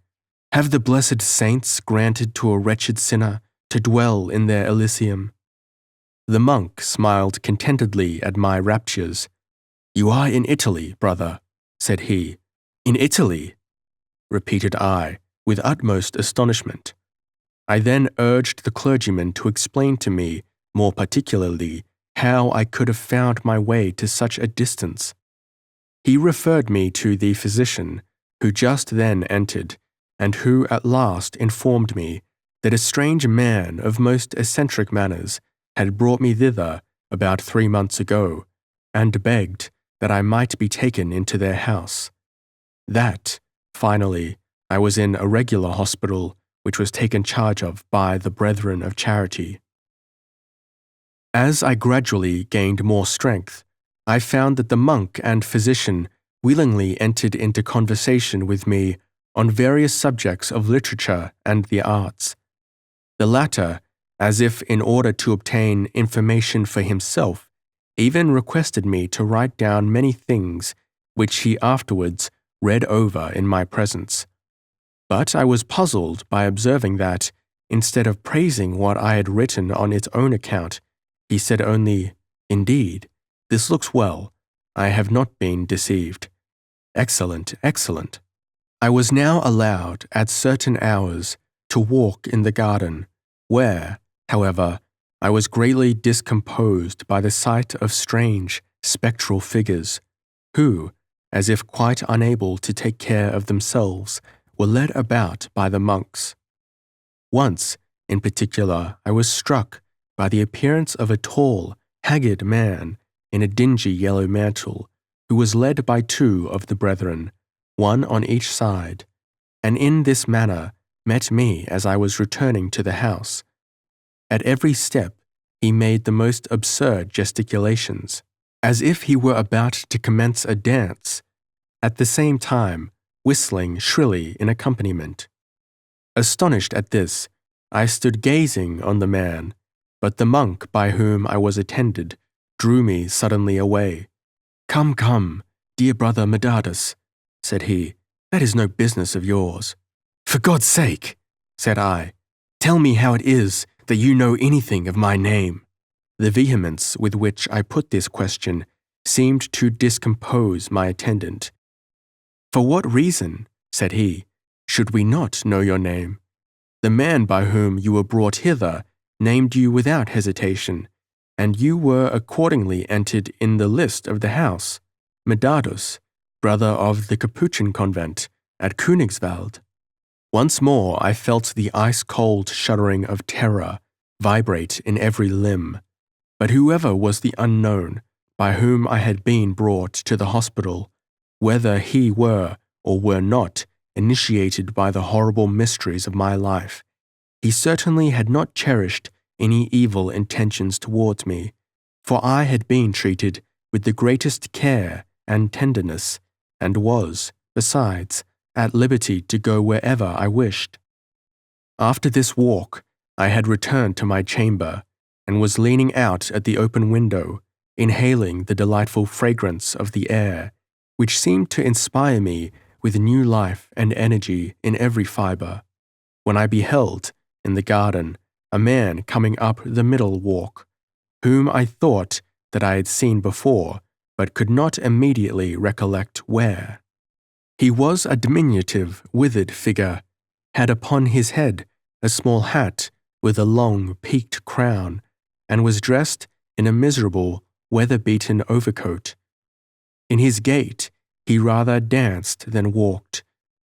[SPEAKER 1] "Have the blessed saints granted to a wretched sinner to dwell in their Elysium?" The monk smiled contentedly at my raptures. "You are in Italy, brother," said he. "In Italy?" repeated I, with utmost astonishment. I then urged the clergyman to explain to me, more particularly, how I could have found my way to such a distance. He referred me to the physician, who just then entered, and who at last informed me that a strange man of most eccentric manners had brought me thither about 3 months ago, and begged that I might be taken into their house. That, finally, I was in a regular hospital which was taken charge of by the Brethren of Charity. As I gradually gained more strength, I found that the monk and physician willingly entered into conversation with me on various subjects of literature and the arts. The latter, as if in order to obtain information for himself, even requested me to write down many things which he afterwards read over in my presence. But I was puzzled by observing that, instead of praising what I had written on its own account, he said only, "Indeed, this looks well. I have not been deceived. Excellent, excellent." I was now allowed, at certain hours, to walk in the garden, where, however, I was greatly discomposed by the sight of strange, spectral figures, who, as if quite unable to take care of themselves, were led about by the monks. Once, in particular, I was struck by the appearance of a tall, haggard man in a dingy yellow mantle, who was led by two of the brethren, one on each side, and in this manner met me as I was returning to the house. At every step he made the most absurd gesticulations, as if he were about to commence a dance, at the same time whistling shrilly in accompaniment. Astonished at this, I stood gazing on the man, but the monk by whom I was attended drew me suddenly away. "Come, come, dear brother Medardus," said he, "that is no business of yours." "For God's sake," said I, "tell me how it is that you know anything of my name." The vehemence with which I put this question seemed to discompose my attendant. "For what reason," said he, "should we not know your name? The man by whom you were brought hither named you without hesitation, and you were accordingly entered in the list of the house, Medardus, brother of the Capuchin convent at Königswald." Once more I felt the ice-cold shuddering of terror vibrate in every limb. But whoever was the unknown by whom I had been brought to the hospital, whether he were or were not initiated by the horrible mysteries of my life, he certainly had not cherished any evil intentions towards me, for I had been treated with the greatest care and tenderness, and was, besides, at liberty to go wherever I wished. After this walk, I had returned to my chamber, and was leaning out at the open window, inhaling the delightful fragrance of the air, which seemed to inspire me with new life and energy in every fibre, when I beheld, in the garden, a man coming up the middle walk, whom I thought that I had seen before, but could not immediately recollect where. He was a diminutive, withered figure, had upon his head a small hat with a long, peaked crown, and was dressed in a miserable, weather-beaten overcoat. In his gait he rather danced than walked,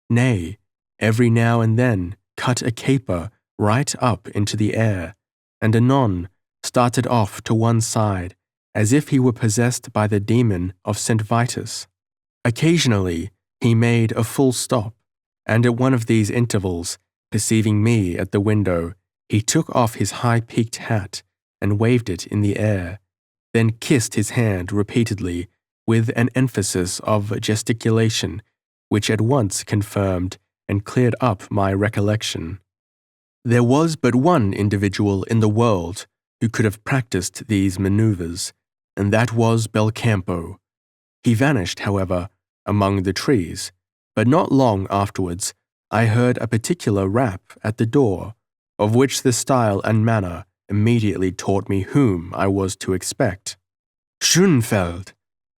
[SPEAKER 1] nay, every now and then cut a caper right up into the air, and anon started off to one side, as if he were possessed by the demon of St. Vitus. Occasionally he made a full stop, and at one of these intervals, perceiving me at the window, he took off his high-peaked hat and waved it in the air, then kissed his hand repeatedly with an emphasis of gesticulation which at once confirmed and cleared up my recollection. There was but one individual in the world who could have practiced these manoeuvres, and that was Belcampo. He vanished, however, among the trees, but not long afterwards I heard a particular rap at the door, of which the style and manner immediately taught me whom I was to expect. "Schönfeld,"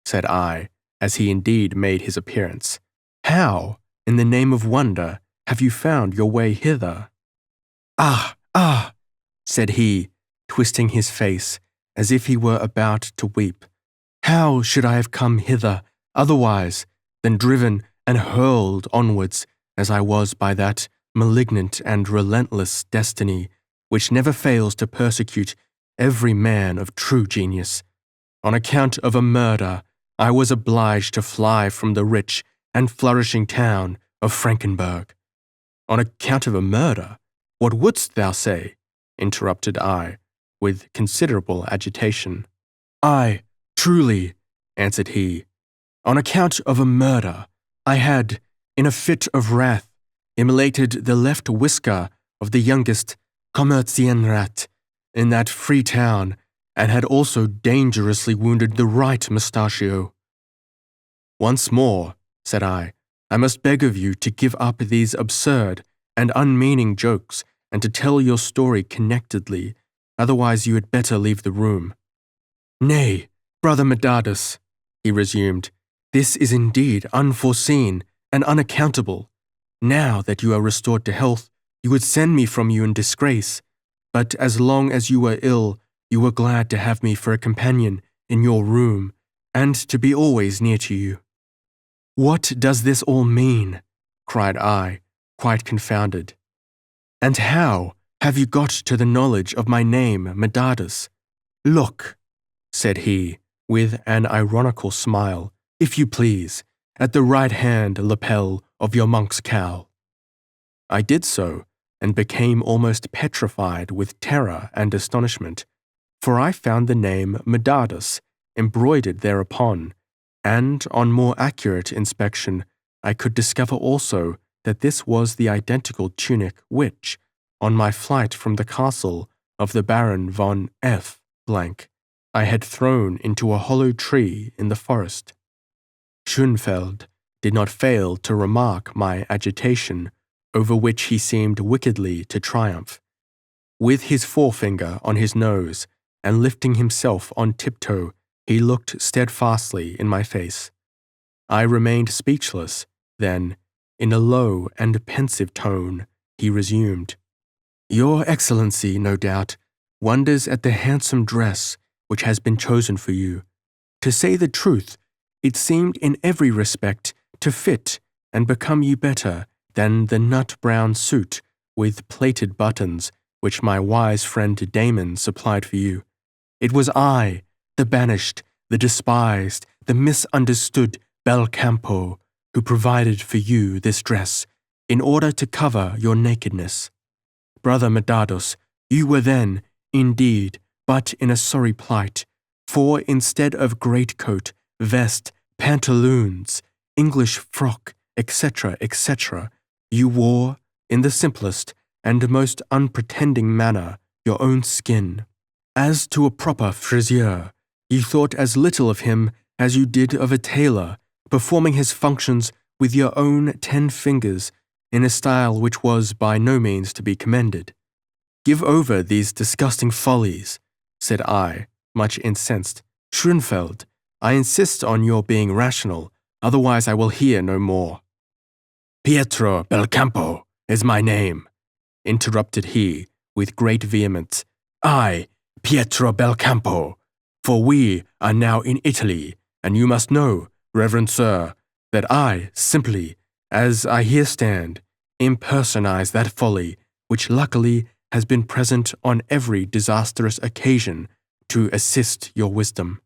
[SPEAKER 1] said I, as he indeed made his appearance, "how, in the name of wonder, have you found your way hither?" "Ah, ah," said he, twisting his face as if he were about to weep. "How should I have come hither otherwise than driven and hurled onwards as I was by that malignant and relentless destiny which never fails to persecute every man of true genius? On account of a murder, I was obliged to fly from the rich and flourishing town of Frankenberg." "On account of a murder? What wouldst thou say?" interrupted I, with considerable agitation. "Aye, truly," answered he, "on account of a murder. I had, in a fit of wrath, immolated the left whisker of the youngest Kommerzienrat in that free town, and had also dangerously wounded the right mustachio." "Once more," said I must beg of you to give up these absurd and unmeaning jokes and to tell your story connectedly, otherwise you had better leave the room." "Nay, brother Medardus," he resumed, "this is indeed unforeseen and unaccountable. Now that you are restored to health, you would send me from you in disgrace, but as long as you were ill, you were glad to have me for a companion in your room, and to be always near to you." What does this all mean? Cried I, quite confounded. And how have you got to the knowledge of my name, Medardus? Look, said he, with an ironical smile, if you please, at the right-hand lapel of your monk's cowl. I did so, and became almost petrified with terror and astonishment, for I found the name Medardus embroidered thereupon, and on more accurate inspection I could discover also that this was the identical tunic which, on my flight from the castle of the Baron von F. I had thrown into a hollow tree in the forest. Schönfeld did not fail to remark my agitation, over which he seemed wickedly to triumph. With his forefinger on his nose, and lifting himself on tiptoe, he looked steadfastly in my face. I remained speechless, then, in a low and pensive tone, he resumed, Your Excellency, no doubt, wonders at the handsome dress which has been chosen for you. To say the truth, it seemed in every respect to fit and become you better than the nut-brown suit with plated buttons which my wise friend Damon supplied for you. It was I, the banished, the despised, the misunderstood Belcampo, who provided for you this dress, in order to cover your nakedness. Brother Medardus, you were then, indeed, but in a sorry plight, for instead of greatcoat, vest, pantaloons, English frock, etc., etc., you wore, in the simplest and most unpretending manner, your own skin. As to a proper friseur, you thought as little of him as you did of a tailor, performing his functions with your own 10 fingers in a style which was by no means to be commended. Give over these disgusting follies, said I, much incensed. Schönfeld, I insist on your being rational, otherwise I will hear no more. Pietro Belcampo is my name, interrupted he with great vehemence. I, Pietro Belcampo, for we are now in Italy, and you must know, Reverend Sir, that I, simply, as I here stand, impersonise that folly which luckily has been present on every disastrous occasion to assist your wisdom.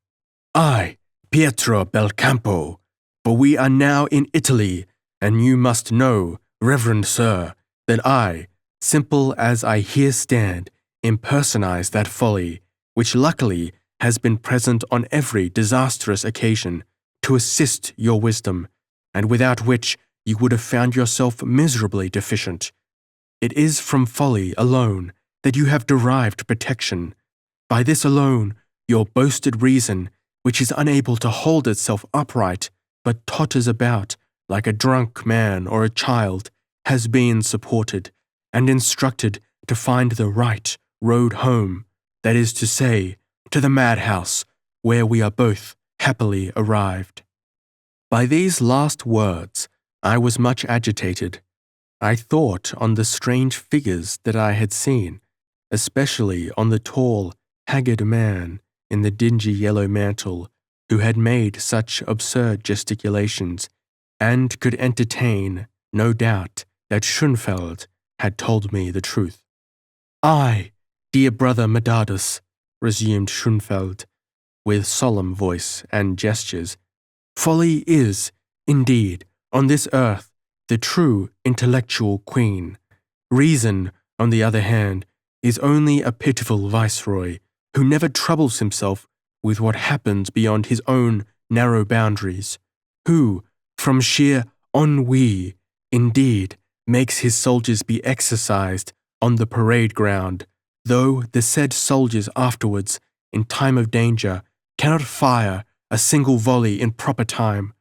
[SPEAKER 1] I, Pietro Belcampo, for we are now in Italy, and you must know, Reverend Sir, that I, simple as I here stand, impersonise that folly, which luckily has been present on every disastrous occasion, to assist your wisdom, and without which you would have found yourself miserably deficient. It is from folly alone that you have derived protection. By this alone, your boasted reason, which is unable to hold itself upright, but totters about like a drunk man or a child, has been supported, and instructed to find the right road home, that is to say, to the madhouse, where we are both happily arrived. By these last words, I was much agitated. I thought on the strange figures that I had seen, especially on the tall, haggard man in the dingy yellow mantle, who had made such absurd gesticulations, and could entertain no doubt that Schönfeld had told me the truth. I, dear brother Medardus, resumed Schönfeld, with solemn voice and gestures, folly is, indeed, on this earth, the true intellectual queen. Reason, on the other hand, is only a pitiful viceroy, who never troubles himself with what happens beyond his own narrow boundaries, who, from sheer ennui, indeed, makes his soldiers be exercised on the parade ground, though the said soldiers afterwards, in time of danger, cannot fire a single volley in proper time.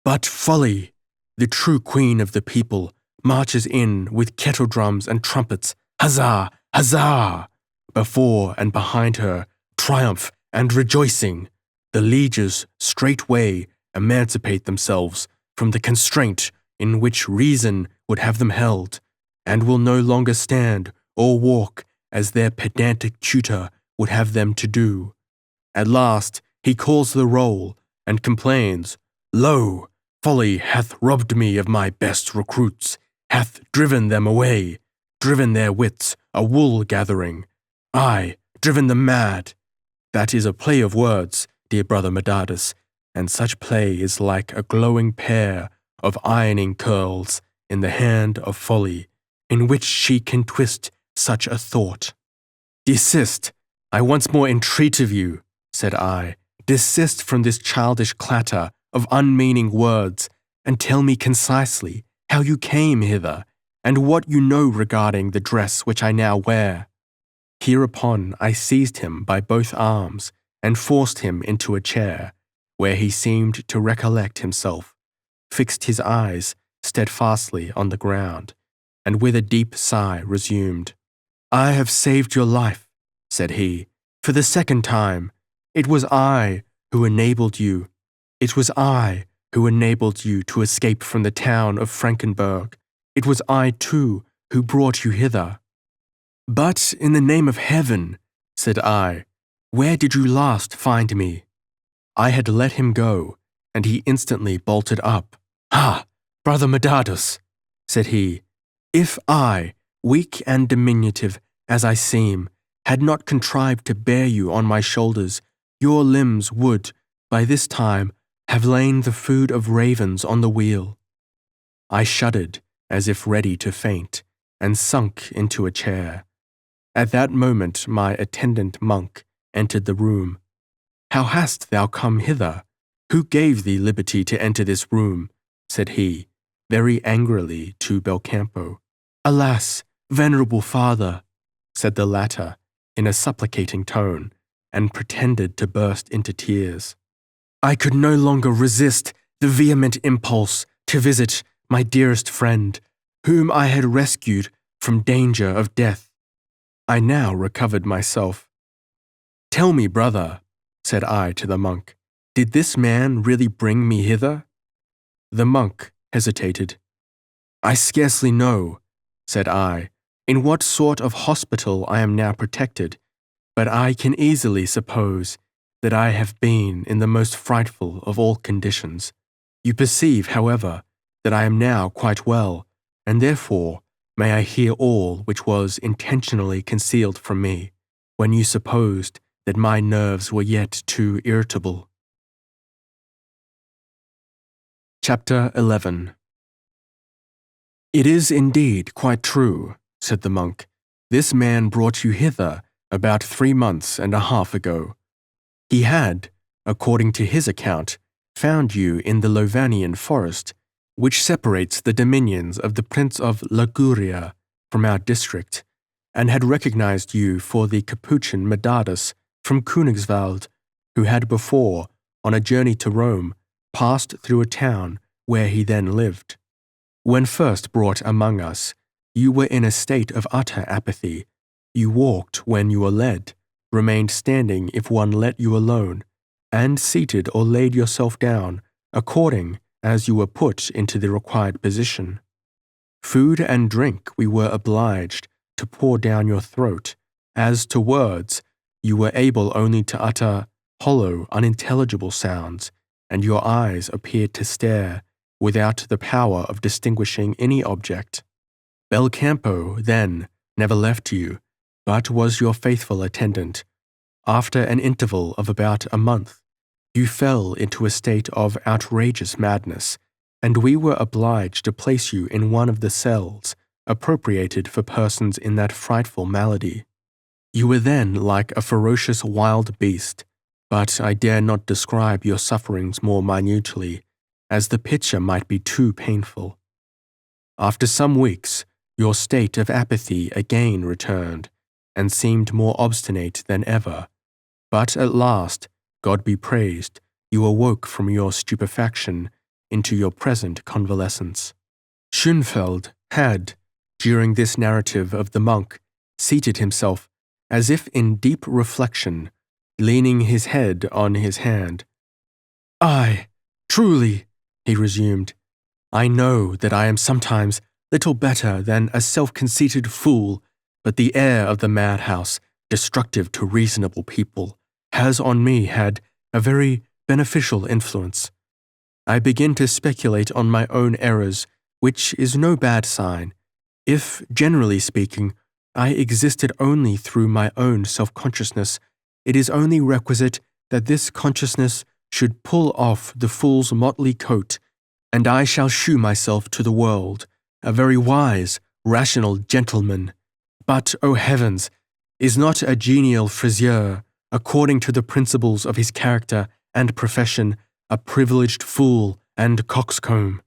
[SPEAKER 1] But folly, the true queen of the people, marches in with kettle-drums and trumpets, huzzah, huzzah! Before and behind her, triumph and rejoicing. The lieges straightway emancipate themselves from the constraint in which reason would have them held, and will no longer stand or walk as their pedantic tutor would have them to do. At last he calls the roll and complains, Lo! Folly hath robbed me of my best recruits, hath driven them away, driven their wits a wool-gathering, aye, driven them mad. That is a play of words, dear brother Medardus, and such play is like a glowing pair of ironing curls in the hand of folly, in which she can twist such a thought. Desist, I once more entreat of you, said I, desist from this childish clatter of unmeaning words, and tell me concisely how you came hither, and what you know regarding the dress which I now wear. Hereupon I seized him by both arms, and forced him into a chair, where he seemed to recollect himself, fixed his eyes steadfastly on the ground, and with a deep sigh resumed. I have saved your life, said he, for the second time. It was I who enabled you. It was I who enabled you to escape from the town of Frankenberg. It was I, too, who brought you hither. But in the name of heaven, said I, where did you last find me? I had let him go, and he instantly bolted up. Ha, brother Medardus, said he, if I, weak and diminutive as I seem, had not contrived to bear you on my shoulders, your limbs would, by this time, have lain the food of ravens on the wheel. I shuddered, as if ready to faint, and sunk into a chair. At that moment my attendant monk entered the room. How hast thou come hither? Who gave thee liberty to enter this room? Said he, very angrily to Belcampo. Alas, venerable father, said the latter, in a supplicating tone, and pretended to burst into tears. I could no longer resist the vehement impulse to visit my dearest friend, whom I had rescued from danger of death. I now recovered myself. Tell me, brother, said I to the monk, did this man really bring me hither? The monk hesitated. I scarcely know, said I, in what sort of hospital I am now protected, but I can easily suppose that I have been in the most frightful of all conditions. You perceive, however, that I am now quite well, and therefore may I hear all which was intentionally concealed from me, when you supposed that my nerves were yet too irritable. Chapter 11. It is indeed quite true, said the monk. This man brought you hither about 3 months and a half ago. He had, according to his account, found you in the Lovanian forest, which separates the dominions of the Prince of Liguria from our district, and had recognized you for the Capuchin Medardus from Königswald, who had before, on a journey to Rome, passed through a town where he then lived. When first brought among us, you were in a state of utter apathy. You walked when you were led, remained standing if one let you alone, and seated or laid yourself down, according as you were put into the required position. Food and drink we were obliged to pour down your throat. As to words, you were able only to utter hollow, unintelligible sounds, and your eyes appeared to stare, without the power of distinguishing any object. Belcampo, then, never left you, but was your faithful attendant. After an interval of about a month, you fell into a state of outrageous madness, and we were obliged to place you in one of the cells appropriated for persons in that frightful malady. You were then like a ferocious wild beast, but I dare not describe your sufferings more minutely, as the picture might be too painful. After some weeks, your state of apathy again returned, and seemed more obstinate than ever. But at last, God be praised, you awoke from your stupefaction into your present convalescence. Schönfeld had, during this narrative of the monk, seated himself, as if in deep reflection, leaning his head on his hand. Aye, truly, he resumed, I know that I am sometimes little better than a self-conceited fool, but the air of the madhouse, destructive to reasonable people, has on me had a very beneficial influence. I begin to speculate on my own errors, which is no bad sign. If, generally speaking, I existed only through my own self-consciousness, it is only requisite that this consciousness should pull off the fool's motley coat, and I shall shew myself to the world, a very wise, rational gentleman. But, O heavens, is not a genial Frisier, according to the principles of his character and profession, a privileged fool and coxcomb?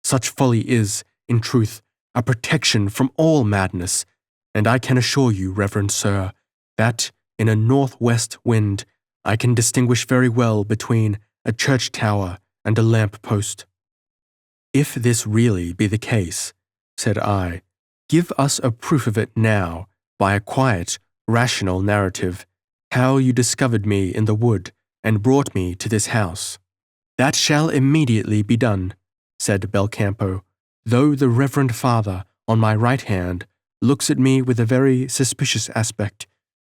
[SPEAKER 1] Such folly is, in truth, a protection from all madness, and I can assure you, reverend sir, that in a northwest wind I can distinguish very well between a church tower and a lamp post. If this really be the case, said I, give us a proof of it now, by a quiet, rational narrative, how you discovered me in the wood and brought me to this house. That shall immediately be done, said Belcampo, though the reverend father on my right hand looks at me with a very suspicious aspect.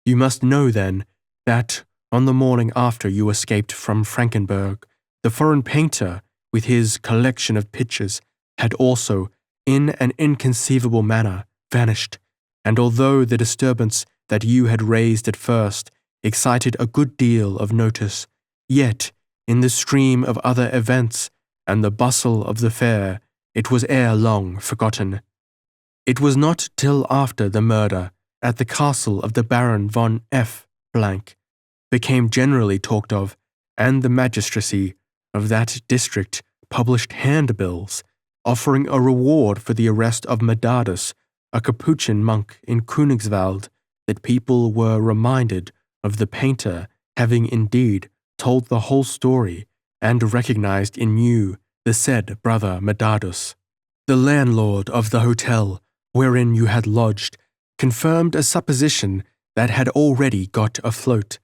[SPEAKER 1] You must know, then, that on the morning after you escaped from Frankenberg, the foreign painter, with his collection of pictures, had also, in an inconceivable manner, vanished, and although the disturbance that you had raised at first excited a good deal of notice, yet, in the stream of other events and the bustle of the fair, it was ere long forgotten. It was not till after the murder at the castle of the Baron von F. became generally talked of, and the magistracy of that district published handbills offering a reward for the arrest of Medardus, a Capuchin monk in Königswald, that people were reminded of the painter having indeed told the whole story and recognized in you the said brother Medardus. The landlord of the hotel wherein you had lodged confirmed a supposition that had already got afloat,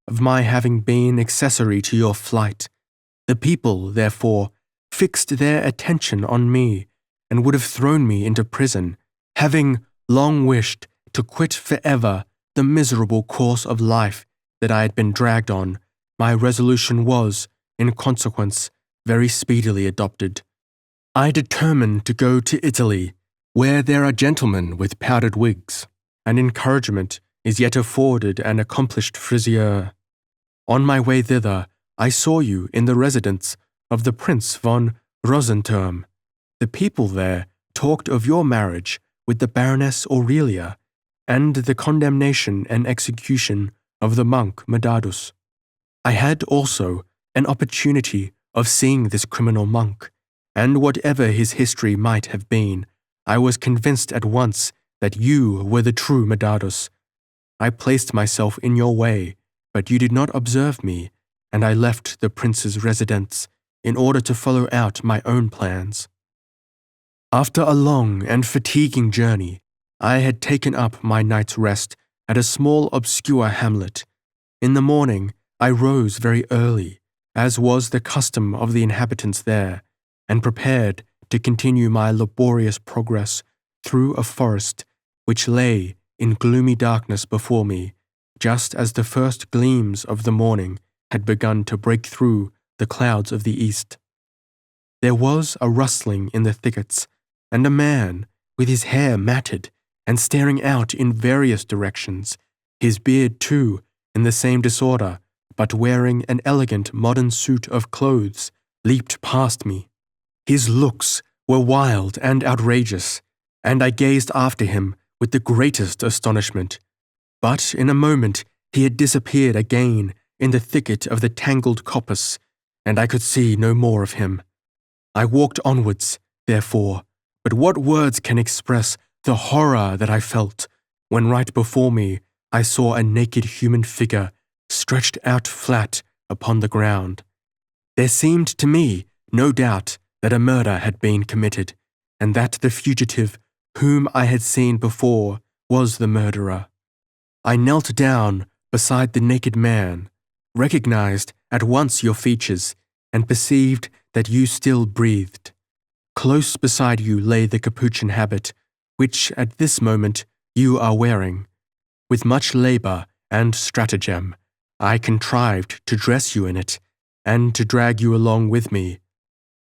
[SPEAKER 1] of my having been accessory to your flight. The people, therefore, fixed their attention on me, and would have thrown me into prison, having long wished to quit forever the miserable course of life that I had been dragged on. My resolution was, in consequence, very speedily adopted. I determined to go to Italy, where there are gentlemen with powdered wigs, and encouragement is yet afforded an accomplished Frisier. On my way thither, I saw you in the residence of the Prince von Rosenturm. The people there talked of your marriage with the Baroness Aurelia, and the condemnation and execution of the monk Medardus. I had also an opportunity of seeing this criminal monk, and whatever his history might have been, I was convinced at once that you were the true Medardus. I placed myself in your way, but you did not observe me, and I left the prince's residence in order to follow out my own plans. After a long and fatiguing journey, I had taken up my night's rest at a small obscure hamlet. In the morning, I rose very early, as was the custom of the inhabitants there, and prepared to continue my laborious progress through a forest which lay in gloomy darkness before me, just as the first gleams of the morning had begun to break through the clouds of the east. There was a rustling in the thickets, and a man, with his hair matted and staring out in various directions, his beard too in the same disorder, but wearing an elegant modern suit of clothes, leaped past me. His looks were wild and outrageous, and I gazed after him with the greatest astonishment. But in a moment he had disappeared again in the thicket of the tangled coppice, and I could see no more of him. I walked onwards, therefore, but what words can express the horror that I felt when right before me I saw a naked human figure stretched out flat upon the ground. There seemed to me no doubt that a murder had been committed, and that the fugitive whom I had seen before was the murderer. I knelt down beside the naked man, recognized at once your features, and perceived that you still breathed. Close beside you lay the Capuchin habit, which at this moment you are wearing. With much labor and stratagem, I contrived to dress you in it, and to drag you along with me,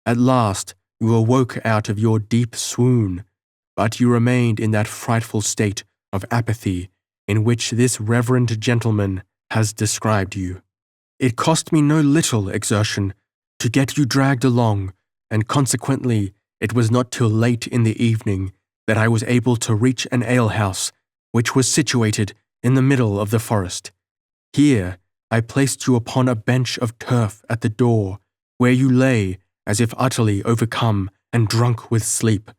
[SPEAKER 1] At last you awoke out of your deep swoon, but you remained in that frightful state of apathy in which this reverend gentleman has described you. It cost me no little exertion to get you dragged along, and consequently it was not till late in the evening that I was able to reach an alehouse which was situated in the middle of the forest. Here I placed you upon a bench of turf at the door, where you lay as if utterly overcome and drunk with sleep.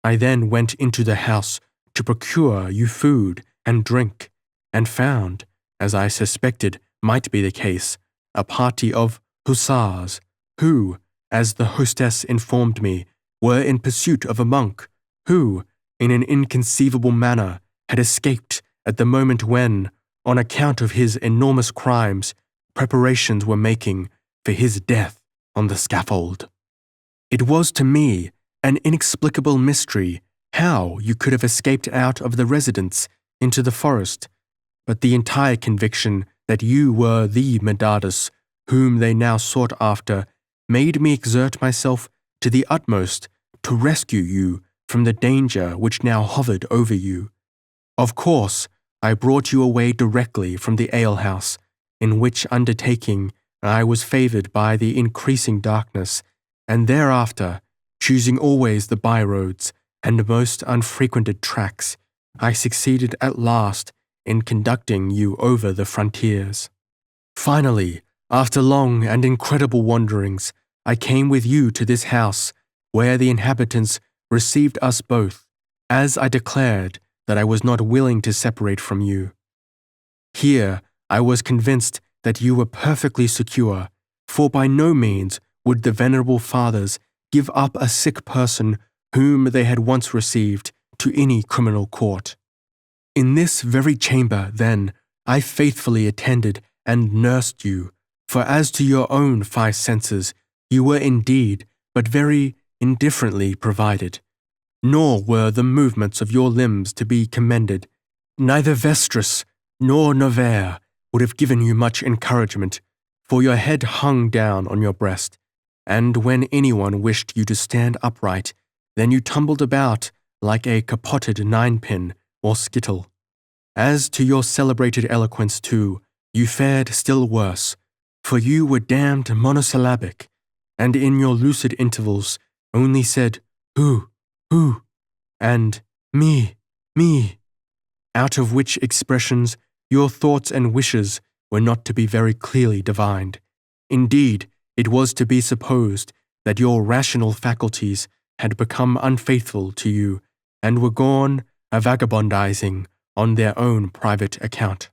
[SPEAKER 1] I then went into the house to procure you food and drink, and found, as I suspected might be the case, a party of hussars, who, as the hostess informed me, were in pursuit of a monk, who, in an inconceivable manner, had escaped at the moment when, on account of his enormous crimes, preparations were making for his death on the scaffold. It was to me an inexplicable mystery how you could have escaped out of the residence into the forest, but the entire conviction that you were the Medardus whom they now sought after made me exert myself to the utmost to rescue you from the danger which now hovered over you. Of course, I brought you away directly from the alehouse, in which undertaking I was favoured by the increasing darkness, and thereafter, choosing always the byroads and most unfrequented tracks, I succeeded at last in conducting you over the frontiers. Finally, after long and incredible wanderings, I came with you to this house, where the inhabitants received us both, as I declared that I was not willing to separate from you. Here I was convinced that you were perfectly secure, for by no means would the venerable fathers give up a sick person whom they had once received to any criminal court. In this very chamber, then, I faithfully attended and nursed you, for as to your own five senses, you were indeed but very indifferently provided, nor were the movements of your limbs to be commended. Neither Vestris nor Novaire would have given you much encouragement, for your head hung down on your breast, and when anyone wished you to stand upright, then you tumbled about like a capotted ninepin or skittle. As to your celebrated eloquence too, you fared still worse, for you were damned monosyllabic, and in your lucid intervals only said, who, and me, out of which expressions your thoughts and wishes were not to be very clearly divined. Indeed, it was to be supposed that your rational faculties had become unfaithful to you, and were gone a-vagabondizing on their own private account.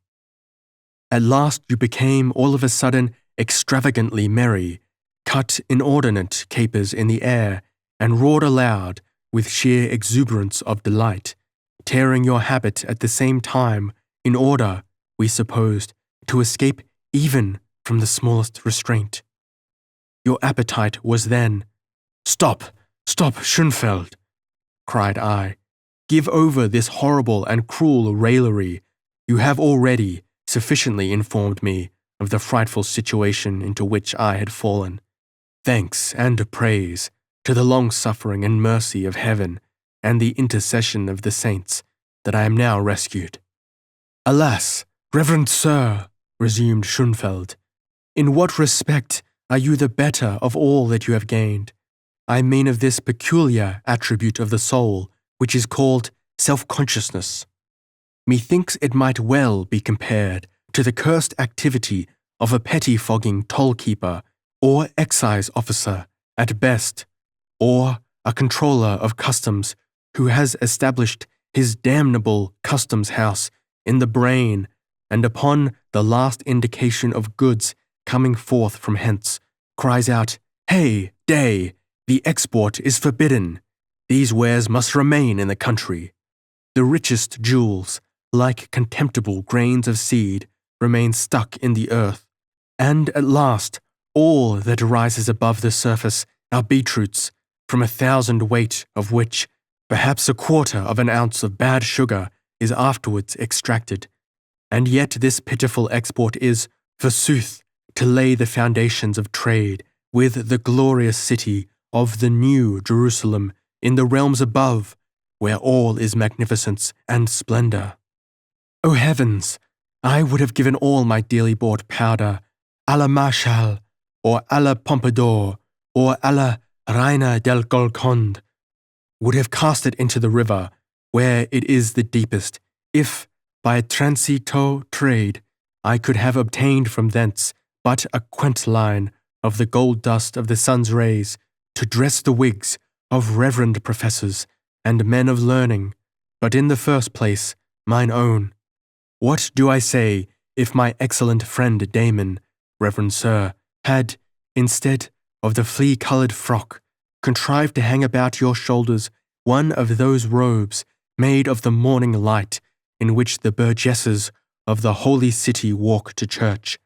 [SPEAKER 1] At last you became all of a sudden extravagantly merry, cut inordinate capers in the air, and roared aloud with sheer exuberance of delight, tearing your habit at the same time in order, we supposed, to escape even from the smallest restraint. Your appetite was then, Stop, Schönfeld, cried I. Give over this horrible and cruel raillery. You have already sufficiently informed me of the frightful situation into which I had fallen. Thanks and praise to the long-suffering and mercy of heaven and the intercession of the saints that I am now rescued. Alas, reverend sir, resumed Schönfeld, in what respect are you the better of all that you have gained? I mean of this peculiar attribute of the soul, which is called self-consciousness. Methinks it might well be compared to the cursed activity of a pettifogging toll-keeper or excise officer at best, or a controller of customs who has established his damnable customs house in the brain, and upon the last indication of goods coming forth from hence, cries out, Hey, day, the export is forbidden. These wares must remain in the country. The richest jewels, like contemptible grains of seed, remain stuck in the earth, and at last all that rises above the surface are beetroots, from 1,000 weight of which perhaps 1/4 of an ounce of bad sugar is afterwards extracted. And yet this pitiful export is, forsooth, to lay the foundations of trade with the glorious city of the new Jerusalem in the realms above, where all is magnificence and splendor. O heavens! I would have given all my dearly bought powder, à la Marshal, or à la Pompadour, or à la Reina del Golconde, would have cast it into the river, where it is the deepest, if, by a transito trade, I could have obtained from thence but a quintline of the gold dust of the sun's rays to dress the wigs of reverend professors and men of learning, but in the first place, mine own. What do I say if my excellent friend Damon, reverend sir, had, instead of the flea-coloured frock, contrived to hang about your shoulders one of those robes made of the morning light in which the burgesses of the holy city walk to church?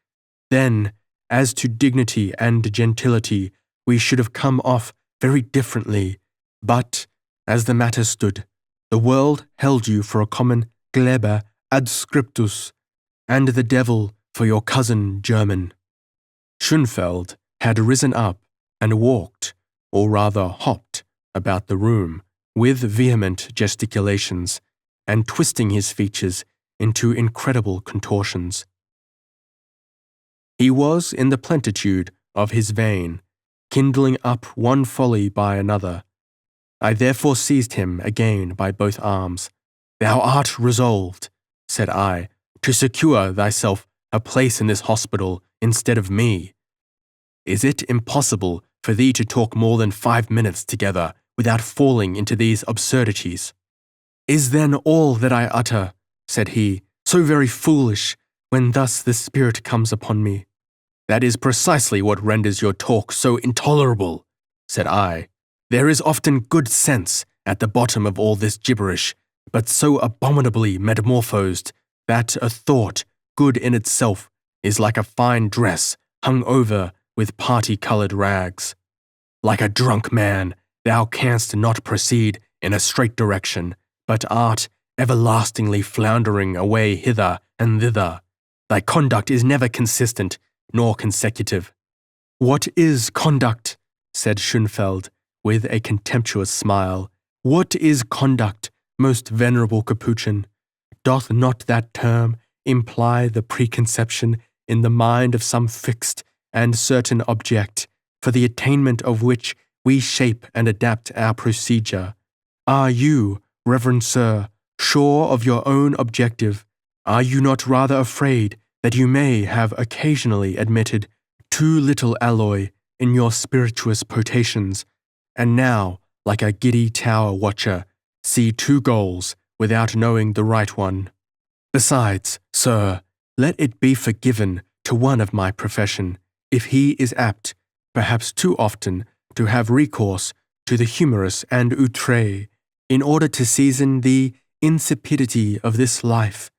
[SPEAKER 1] Then, as to dignity and gentility, we should have come off very differently, but, as the matter stood, the world held you for a common Gleber adscriptus, and the devil for your cousin German. Schönfeld had risen up and walked, or rather hopped, about the room, with vehement gesticulations, and twisting his features into incredible contortions. He was in the plenitude of his vein, kindling up one folly by another. I therefore seized him again by both arms. "Thou art resolved," said I, "to secure thyself a place in this hospital instead of me. Is it impossible for thee to talk more than 5 minutes together without falling into these absurdities? Is then all that I utter," said he, "so very foolish, when thus the spirit comes upon me?" "That is precisely what renders your talk so intolerable," said I. "There is often good sense at the bottom of all this gibberish, but so abominably metamorphosed that a thought, good in itself, is like a fine dress hung over with party-coloured rags. Like a drunk man, thou canst not proceed in a straight direction, but art everlastingly floundering away hither and thither. Thy conduct is never consistent nor consecutive." "What is conduct?" said Schönfeld, with a contemptuous smile. "What is conduct, most venerable Capuchin? Doth not that term imply the preconception in the mind of some fixed and certain object, for the attainment of which we shape and adapt our procedure? Are you, reverend sir, sure of your own objective? Are you not rather afraid that you may have occasionally admitted too little alloy in your spirituous potations, and now, like a giddy tower watcher, see two goals without knowing the right one? Besides, sir, let it be forgiven to one of my profession if he is apt, perhaps too often, to have recourse to the humorous and outré in order to season the insipidity of this life,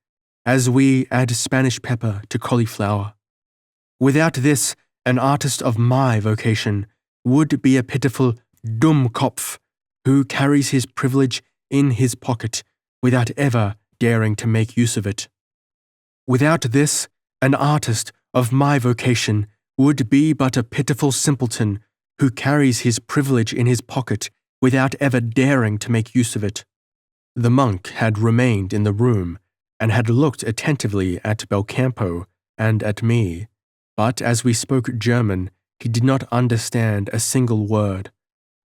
[SPEAKER 1] as we add Spanish pepper to cauliflower. Without this, an artist of my vocation would be a pitiful Dummkopf who carries his privilege in his pocket without ever daring to make use of it. Without this, an artist of my vocation would be but a pitiful simpleton who carries his privilege in his pocket without ever daring to make use of it." The monk had remained in the room and had looked attentively at Belcampo and at me, but as we spoke German, he did not understand a single word.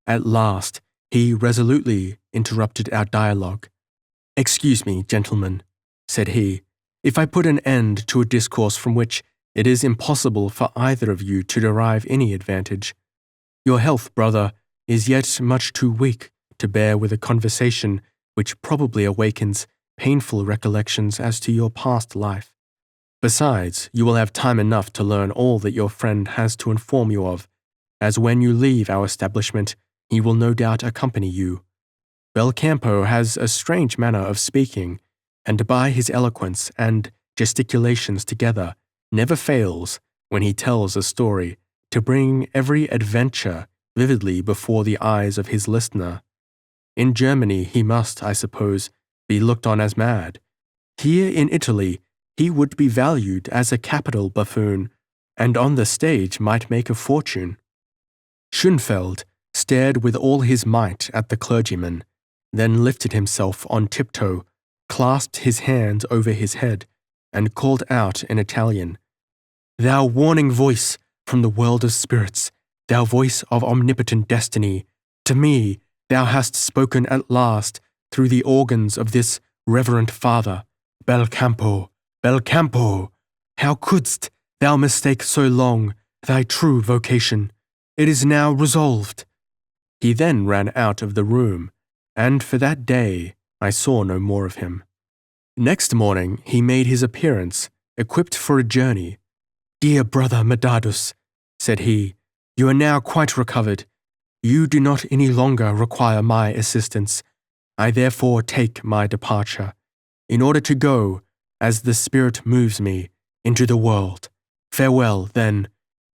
[SPEAKER 1] At last, he resolutely interrupted our dialogue. "Excuse me, gentlemen," said he, "if I put an end to a discourse from which it is impossible for either of you to derive any advantage. Your health, brother, is yet much too weak to bear with a conversation which probably awakens painful recollections as to your past life. Besides, you will have time enough to learn all that your friend has to inform you of, as when you leave our establishment, he will no doubt accompany you. Belcampo has a strange manner of speaking, and by his eloquence and gesticulations together, never fails, when he tells a story, to bring every adventure vividly before the eyes of his listener. In Germany he must, I suppose, be looked on as mad. Here in Italy he would be valued as a capital buffoon, and on the stage might make a fortune." Schönfeld, stared with all his might at the clergyman, then lifted himself on tiptoe, clasped his hands over his head, and called out in Italian, "Thou warning voice from the world of spirits, thou voice of omnipotent destiny, to me thou hast spoken at last through the organs of this reverend father. Bel campo, bel campo! How couldst thou mistake so long thy true vocation? It is now resolved." He then ran out of the room, and for that day I saw no more of him. Next morning he made his appearance, equipped for a journey. "Dear brother Medardus," said he, "you are now quite recovered. You do not any longer require my assistance. I therefore take my departure, in order to go, as the Spirit moves me, into the world. Farewell, then.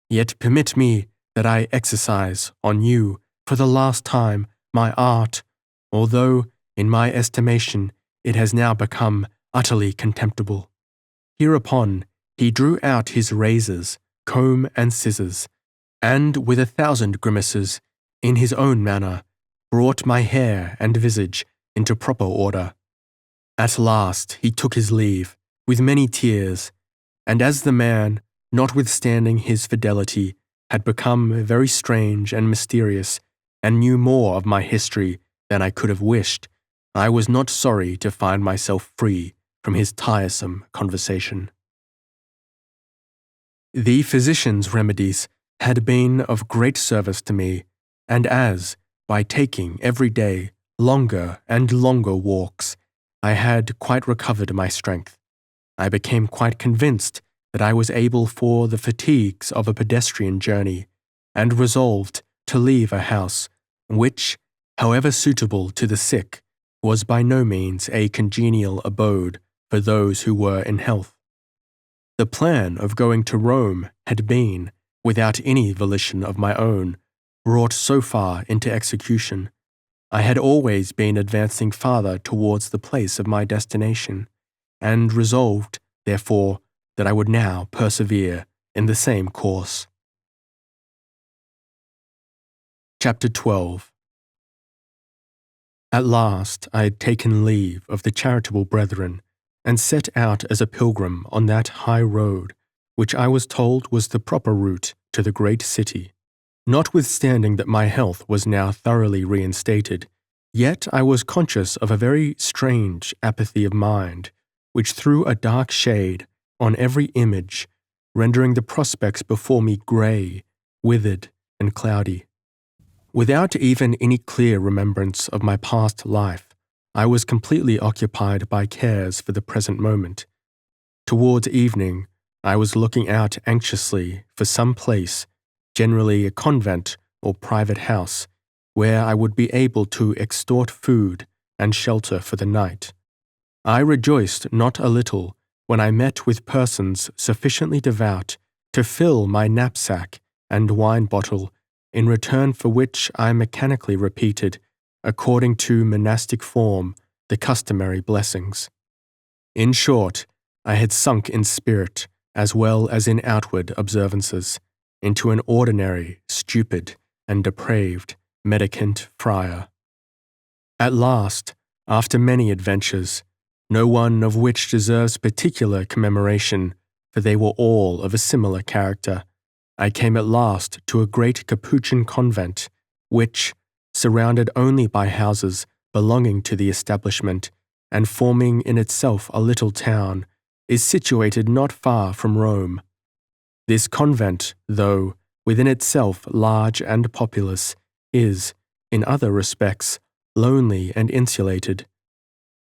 [SPEAKER 1] Yet permit me that I exercise on you, for the last time, my art, although, in my estimation, it has now become utterly contemptible." Hereupon he drew out his razors, comb, and scissors, and, with 1,000 grimaces, in his own manner, brought my hair and visage into proper order. At last he took his leave, with many tears, and as the man, notwithstanding his fidelity, had become very strange and mysterious, and knew more of my history than I could have wished, I was not sorry to find myself free from his tiresome conversation. The physician's remedies had been of great service to me, and as, by taking every day longer and longer walks, I had quite recovered my strength, I became quite convinced that I was able for the fatigues of a pedestrian journey, and resolved to leave a house which, however suitable to the sick, was by no means a congenial abode for those who were in health. The plan of going to Rome had been, without any volition of my own, brought so far into execution. I had always been advancing farther towards the place of my destination, and resolved, therefore, that I would now persevere in the same course. Chapter 12. At last I had taken leave of the charitable brethren, and set out as a pilgrim on that high road, which I was told was the proper route to the great city. Notwithstanding that my health was now thoroughly reinstated, yet I was conscious of a very strange apathy of mind, which threw a dark shade on every image, rendering the prospects before me grey, withered, and cloudy. Without even any clear remembrance of my past life, I was completely occupied by cares for the present moment. Towards evening, I was looking out anxiously for some place, generally a convent or private house, where I would be able to extort food and shelter for the night. I rejoiced not a little when I met with persons sufficiently devout to fill my knapsack and wine bottle, in return for which I mechanically repeated, according to monastic form, the customary blessings. In short, I had sunk in spirit, as well as in outward observances, into an ordinary, stupid, and depraved mendicant friar. At last, after many adventures, no one of which deserves particular commemoration, for they were all of a similar character, I came at last to a great Capuchin convent, which, surrounded only by houses belonging to the establishment, and forming in itself a little town, is situated not far from Rome. This convent, though within itself large and populous, is, in other respects, lonely and insulated.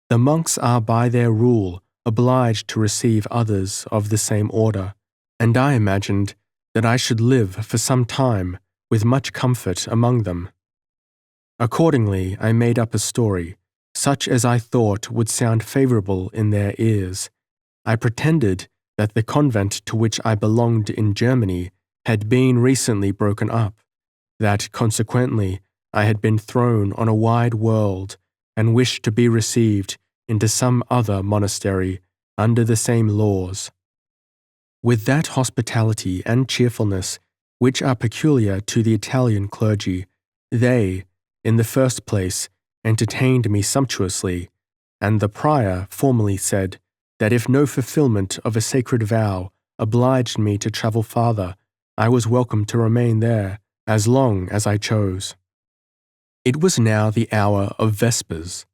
[SPEAKER 1] The monks are by their rule obliged to receive others of the same order, and I imagined that I should live for some time with much comfort among them. Accordingly, I made up a story, such as I thought would sound favourable in their ears. I pretended that the convent to which I belonged in Germany had been recently broken up, that consequently I had been thrown on a wide world and wished to be received into some other monastery under the same laws. With that hospitality and cheerfulness which are peculiar to the Italian clergy, They, in the first place, entertained me sumptuously, and the prior formally said that if no fulfillment of a sacred vow obliged me to travel farther, I was welcome to remain there as long as I chose. It was now the hour of vespers.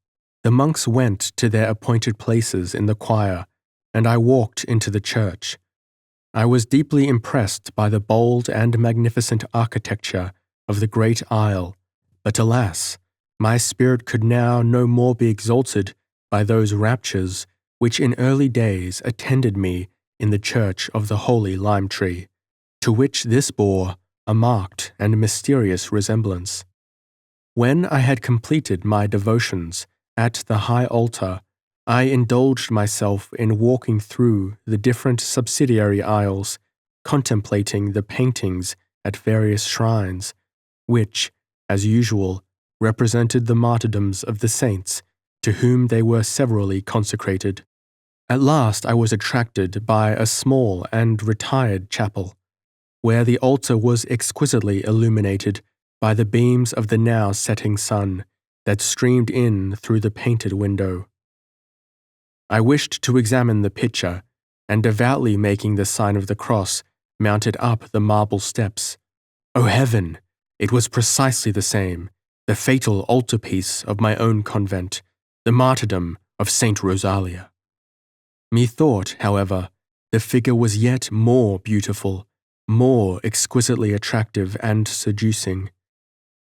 [SPEAKER 1] The monks went to their appointed places in the choir, and I walked into the church. I was deeply impressed by the bold and magnificent architecture of the great aisle, but alas, my spirit could now no more be exalted by those raptures which in early days attended me in the church of the Holy Lime Tree, to which this bore a marked and mysterious resemblance. When I had completed my devotions at the high altar, I indulged myself in walking through the different subsidiary aisles, contemplating the paintings at various shrines, which, as usual, represented the martyrdoms of the saints to whom they were severally consecrated. At last I was attracted by a small and retired chapel, where the altar was exquisitely illuminated by the beams of the now setting sun that streamed in through the painted window. I wished to examine the picture, and devoutly making the sign of the cross, mounted up the marble steps. O heaven! It was precisely the same, the fatal altarpiece of my own convent, the martyrdom of Saint Rosalia. Methought, however, the figure was yet more beautiful, more exquisitely attractive and seducing.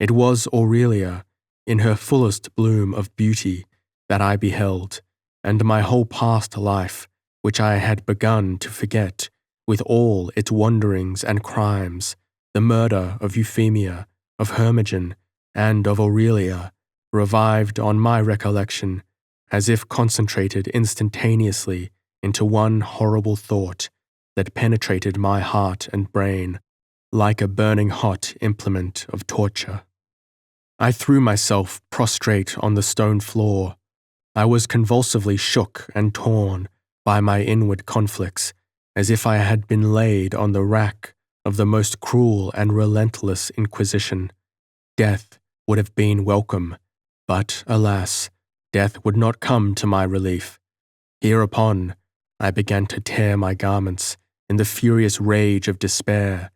[SPEAKER 1] It was Aurelia, in her fullest bloom of beauty, that I beheld, and my whole past life, which I had begun to forget, with all its wanderings and crimes, the murder of Euphemia, of Hermogen, and of Aurelia, revived on my recollection, as if concentrated instantaneously into one horrible thought that penetrated my heart and brain like a burning hot implement of torture. I threw myself prostrate on the stone floor. I was convulsively shook and torn by my inward conflicts, as if I had been laid on the rack of the most cruel and relentless inquisition. Death would have been welcome, but, alas, death would not come to my relief. Hereupon, I began to tear my garments in the furious rage of despair.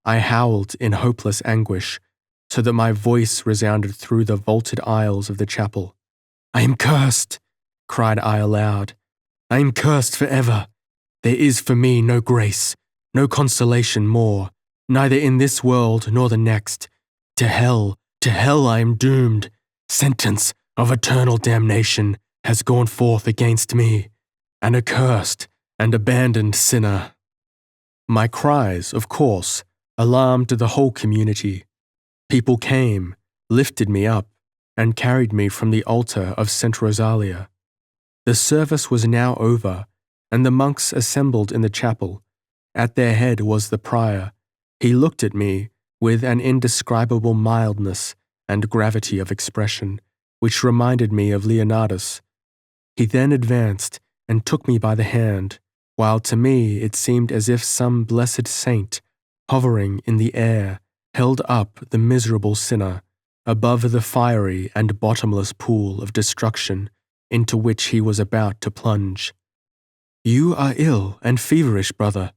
[SPEAKER 1] I howled in hopeless anguish, so that my voice resounded through the vaulted aisles of the chapel. I am cursed, cried I aloud. I am cursed forever. There is for me no grace, no consolation more, neither in this world nor the next. To hell I am doomed. Sentence of eternal damnation has gone forth against me, an accursed and abandoned sinner. My cries, of course, alarmed the whole community. People came, lifted me up, and carried me from the altar of Saint Rosalia. The service was now over, and the monks assembled in the chapel. At their head was the prior. He looked at me with an indescribable mildness and gravity of expression, which reminded me of Leonardus. He then advanced and took me by the hand, while to me it seemed as if some blessed saint, hovering in the air, held up the miserable sinner above the fiery and bottomless pool of destruction into which he was about to plunge. You are ill and feverish, brother,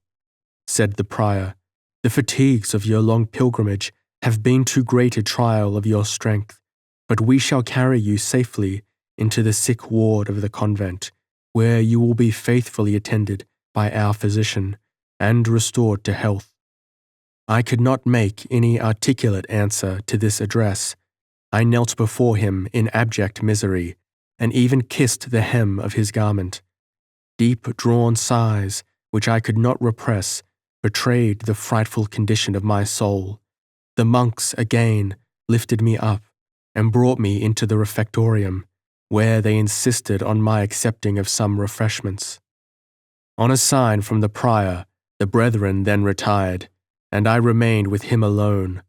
[SPEAKER 1] said the prior. The fatigues of your long pilgrimage have been too great a trial of your strength, but we shall carry you safely into the sick ward of the convent, where you will be faithfully attended by our physician and restored to health. I could not make any articulate answer to this address. I knelt before him in abject misery, and even kissed the hem of his garment. Deep-drawn sighs, which I could not repress, betrayed the frightful condition of my soul. The monks again lifted me up and brought me into the refectorium, where they insisted on my accepting of some refreshments. On a sign from the prior, the brethren then retired, and I remained with him alone.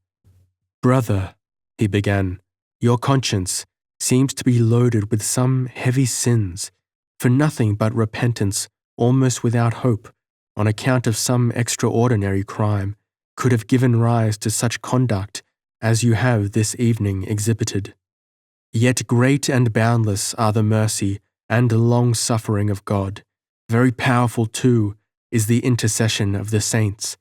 [SPEAKER 1] Brother, he began, your conscience seems to be loaded with some heavy sins, for nothing but repentance, almost without hope, on account of some extraordinary crime, could have given rise to such conduct as you have this evening exhibited. Yet great and boundless are the mercy and long-suffering of God. Very powerful, too, is the intercession of the saints.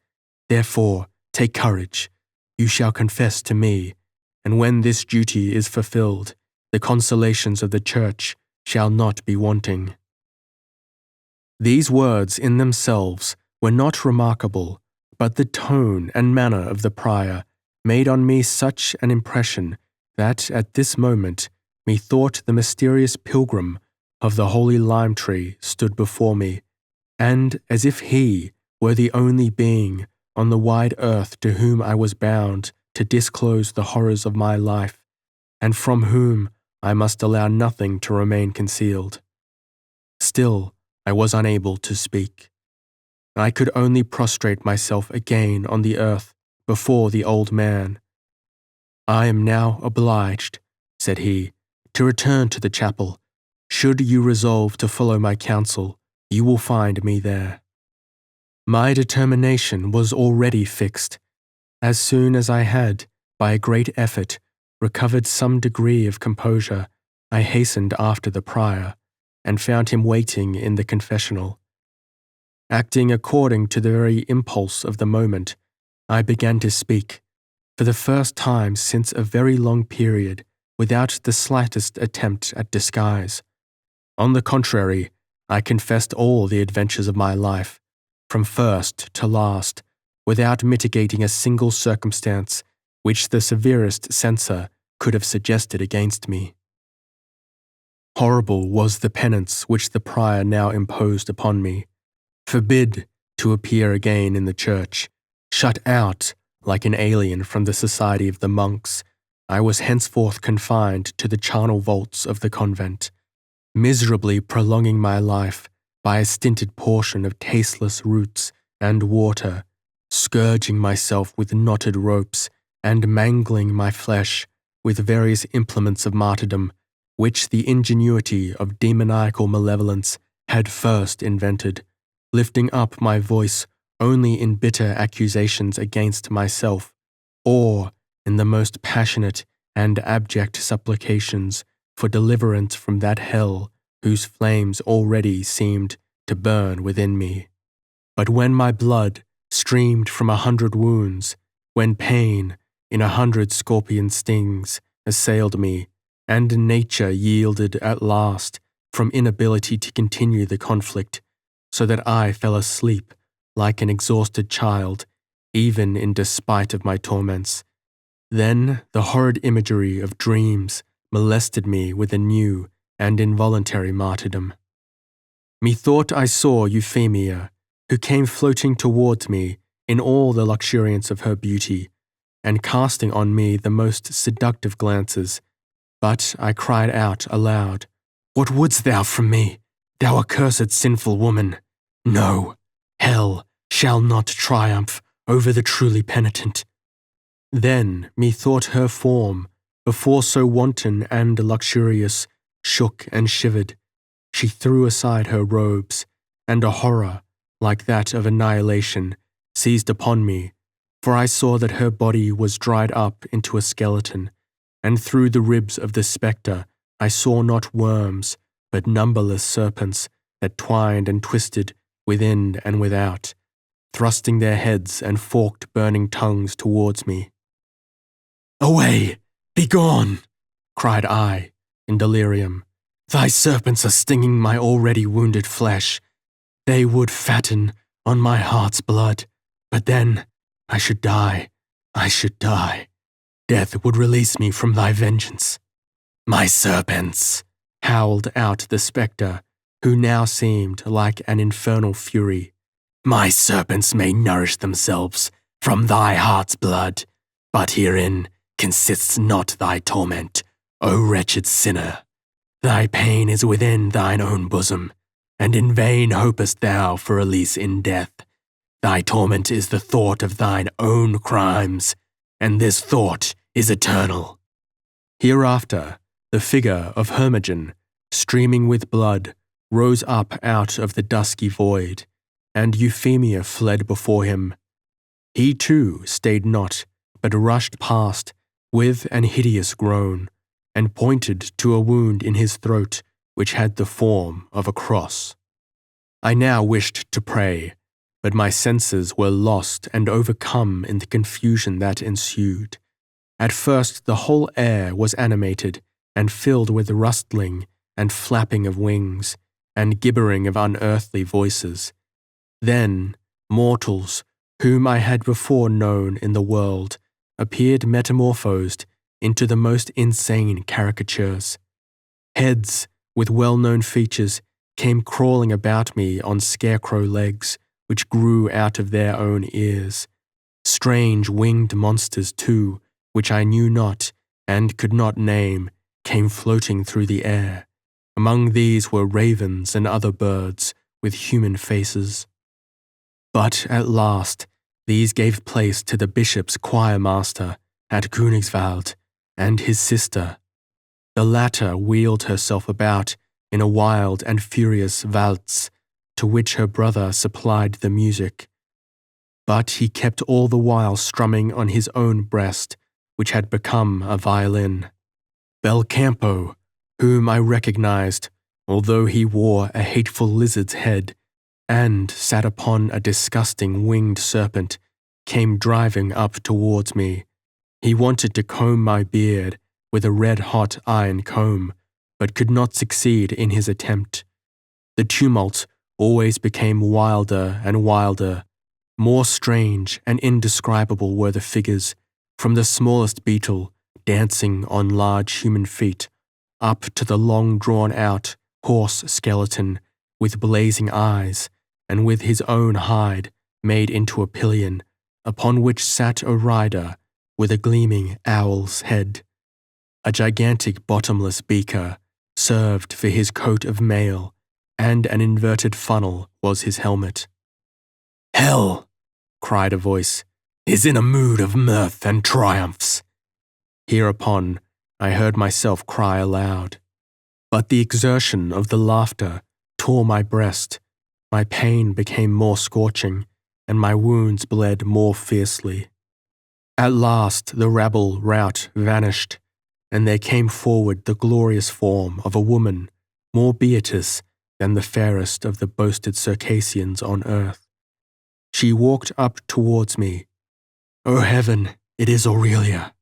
[SPEAKER 1] Therefore, take courage. You shall confess to me, and when this duty is fulfilled, the consolations of the Church shall not be wanting. These words in themselves were not remarkable, but the tone and manner of the prior made on me such an impression that at this moment methought the mysterious pilgrim of the holy lime tree stood before me, and as if he were the only being on the wide earth to whom I was bound to disclose the horrors of my life, and from whom I must allow nothing to remain concealed. Still, I was unable to speak. I could only prostrate myself again on the earth before the old man. I am now obliged, said he, to return to the chapel. Should you resolve to follow my counsel, you will find me there. My determination was already fixed. As soon as I had, by a great effort, recovered some degree of composure, I hastened after the prior, and found him waiting in the confessional. Acting according to the very impulse of the moment, I began to speak, for the first time since a very long period, without the slightest attempt at disguise. On the contrary, I confessed all the adventures of my life, from first to last, without mitigating a single circumstance which the severest censor could have suggested against me. Horrible was the penance which the prior now imposed upon me. Forbid to appear again in the church, shut out like an alien from the society of the monks, I was henceforth confined to the charnel vaults of the convent, miserably prolonging my life by a stinted portion of tasteless roots and water, scourging myself with knotted ropes, and mangling my flesh with various implements of martyrdom, which the ingenuity of demoniacal malevolence had first invented, lifting up my voice only in bitter accusations against myself, or in the most passionate and abject supplications for deliverance from that hell whose flames already seemed to burn within me. But when my blood streamed from 100 wounds, when pain in 100 scorpion stings assailed me, and nature yielded at last from inability to continue the conflict, so that I fell asleep like an exhausted child, even in despite of my torments. Then the horrid imagery of dreams molested me with a new and involuntary martyrdom. Methought I saw Euphemia, who came floating towards me in all the luxuriance of her beauty, and casting on me the most seductive glances. But I cried out aloud, "What wouldst thou from me, thou accursed sinful woman? No, hell shall not triumph over the truly penitent." Then methought her form, before so wanton and luxurious, shook and shivered. She threw aside her robes, and a horror, like that of annihilation, seized upon me, for I saw that her body was dried up into a skeleton, and through the ribs of the spectre I saw not worms, but numberless serpents that twined and twisted within and without, thrusting their heads and forked burning tongues towards me. "Away! Begone!" cried I, in delirium. "Thy serpents are stinging my already wounded flesh. They would fatten on my heart's blood, but then I should die. I should die. Death would release me from thy vengeance." "My serpents!" howled out the spectre, who now seemed like an infernal fury. "My serpents may nourish themselves from thy heart's blood, but herein consists not thy torment, O wretched sinner. Thy pain is within thine own bosom, and in vain hopest thou for release in death. Thy torment is the thought of thine own crimes, and this thought is eternal." Hereafter, the figure of Hermogen, streaming with blood, rose up out of the dusky void, and Euphemia fled before him. He too stayed not, but rushed past with an hideous groan, and pointed to a wound in his throat which had the form of a cross. I now wished to pray, but my senses were lost and overcome in the confusion that ensued. At first the whole air was animated and filled with rustling and flapping of wings and gibbering of unearthly voices. Then mortals, whom I had before known in the world, appeared metamorphosed into the most insane caricatures. Heads with well-known features came crawling about me on scarecrow legs which grew out of their own ears. Strange winged monsters, too, which I knew not and could not name, came floating through the air. Among these were ravens and other birds with human faces. But at last these gave place to the bishop's choir master at Königswald and his sister. The latter wheeled herself about in a wild and furious waltz, to which her brother supplied the music. But he kept all the while strumming on his own breast, which had become a violin. Belcampo, whom I recognized, although he wore a hateful lizard's head and sat upon a disgusting winged serpent, came driving up towards me. He wanted to comb my beard with a red-hot iron comb, but could not succeed in his attempt. The tumult always became wilder and wilder. More strange and indescribable were the figures, from the smallest beetle dancing on large human feet, up to the long drawn-out horse skeleton with blazing eyes and with his own hide made into a pillion, upon which sat a rider with a gleaming owl's head. A gigantic bottomless beaker served for his coat of mail, and an inverted funnel was his helmet. "Hell," cried a voice, "is in a mood of mirth and triumphs." Hereupon I heard myself cry aloud. But the exertion of the laughter tore my breast, my pain became more scorching, and my wounds bled more fiercely. At last the rabble rout vanished, and there came forward the glorious form of a woman, more beatus than the fairest of the boasted Circassians on earth. She walked up towards me. "O heaven, it is Aurelia."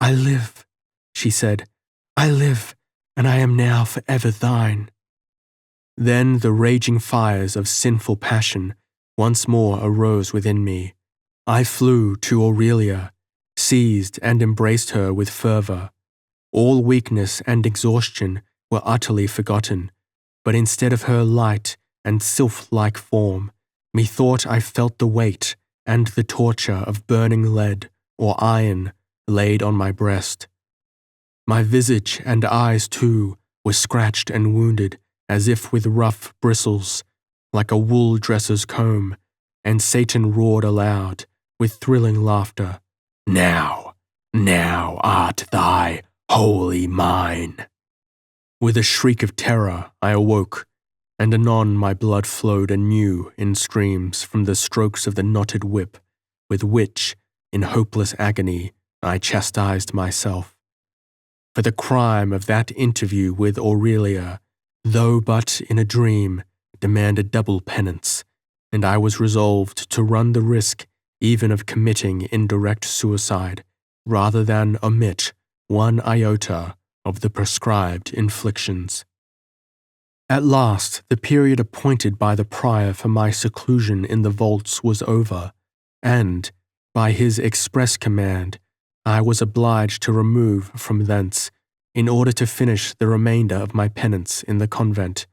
[SPEAKER 1] "I live," she said. "I live, and I am now forever thine." Then the raging fires of sinful passion once more arose within me. I flew to Aurelia, seized and embraced her with fervor. All weakness and exhaustion were utterly forgotten, but instead of her light and sylph-like form, methought I felt the weight and the torture of burning lead or iron laid on my breast. My visage and eyes, too, were scratched and wounded as if with rough bristles, like a wool dresser's comb, and Satan roared aloud, with thrilling laughter, "Now, now art thy wholly mine." With a shriek of terror I awoke, and anon my blood flowed anew in streams from the strokes of the knotted whip, with which, in hopeless agony, I chastised myself. For the crime of that interview with Aurelia, though but in a dream, demanded double penance, and I was resolved to run the risk even of committing indirect suicide, rather than omit one iota of the prescribed inflictions. At last, the period appointed by the prior for my seclusion in the vaults was over, and, by his express command, I was obliged to remove from thence, in order to finish the remainder of my penance in the convent,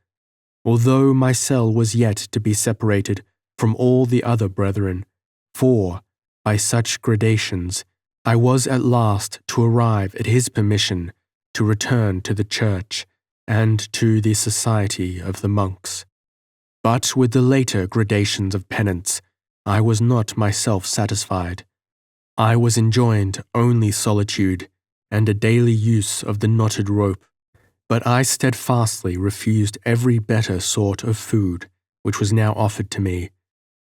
[SPEAKER 1] although my cell was yet to be separated from all the other brethren, for, by such gradations, I was at last to arrive at his permission to return to the church and to the society of the monks. But with the later gradations of penance, I was not myself satisfied. I was enjoined only solitude and a daily use of the knotted rope, but I steadfastly refused every better sort of food which was now offered to me,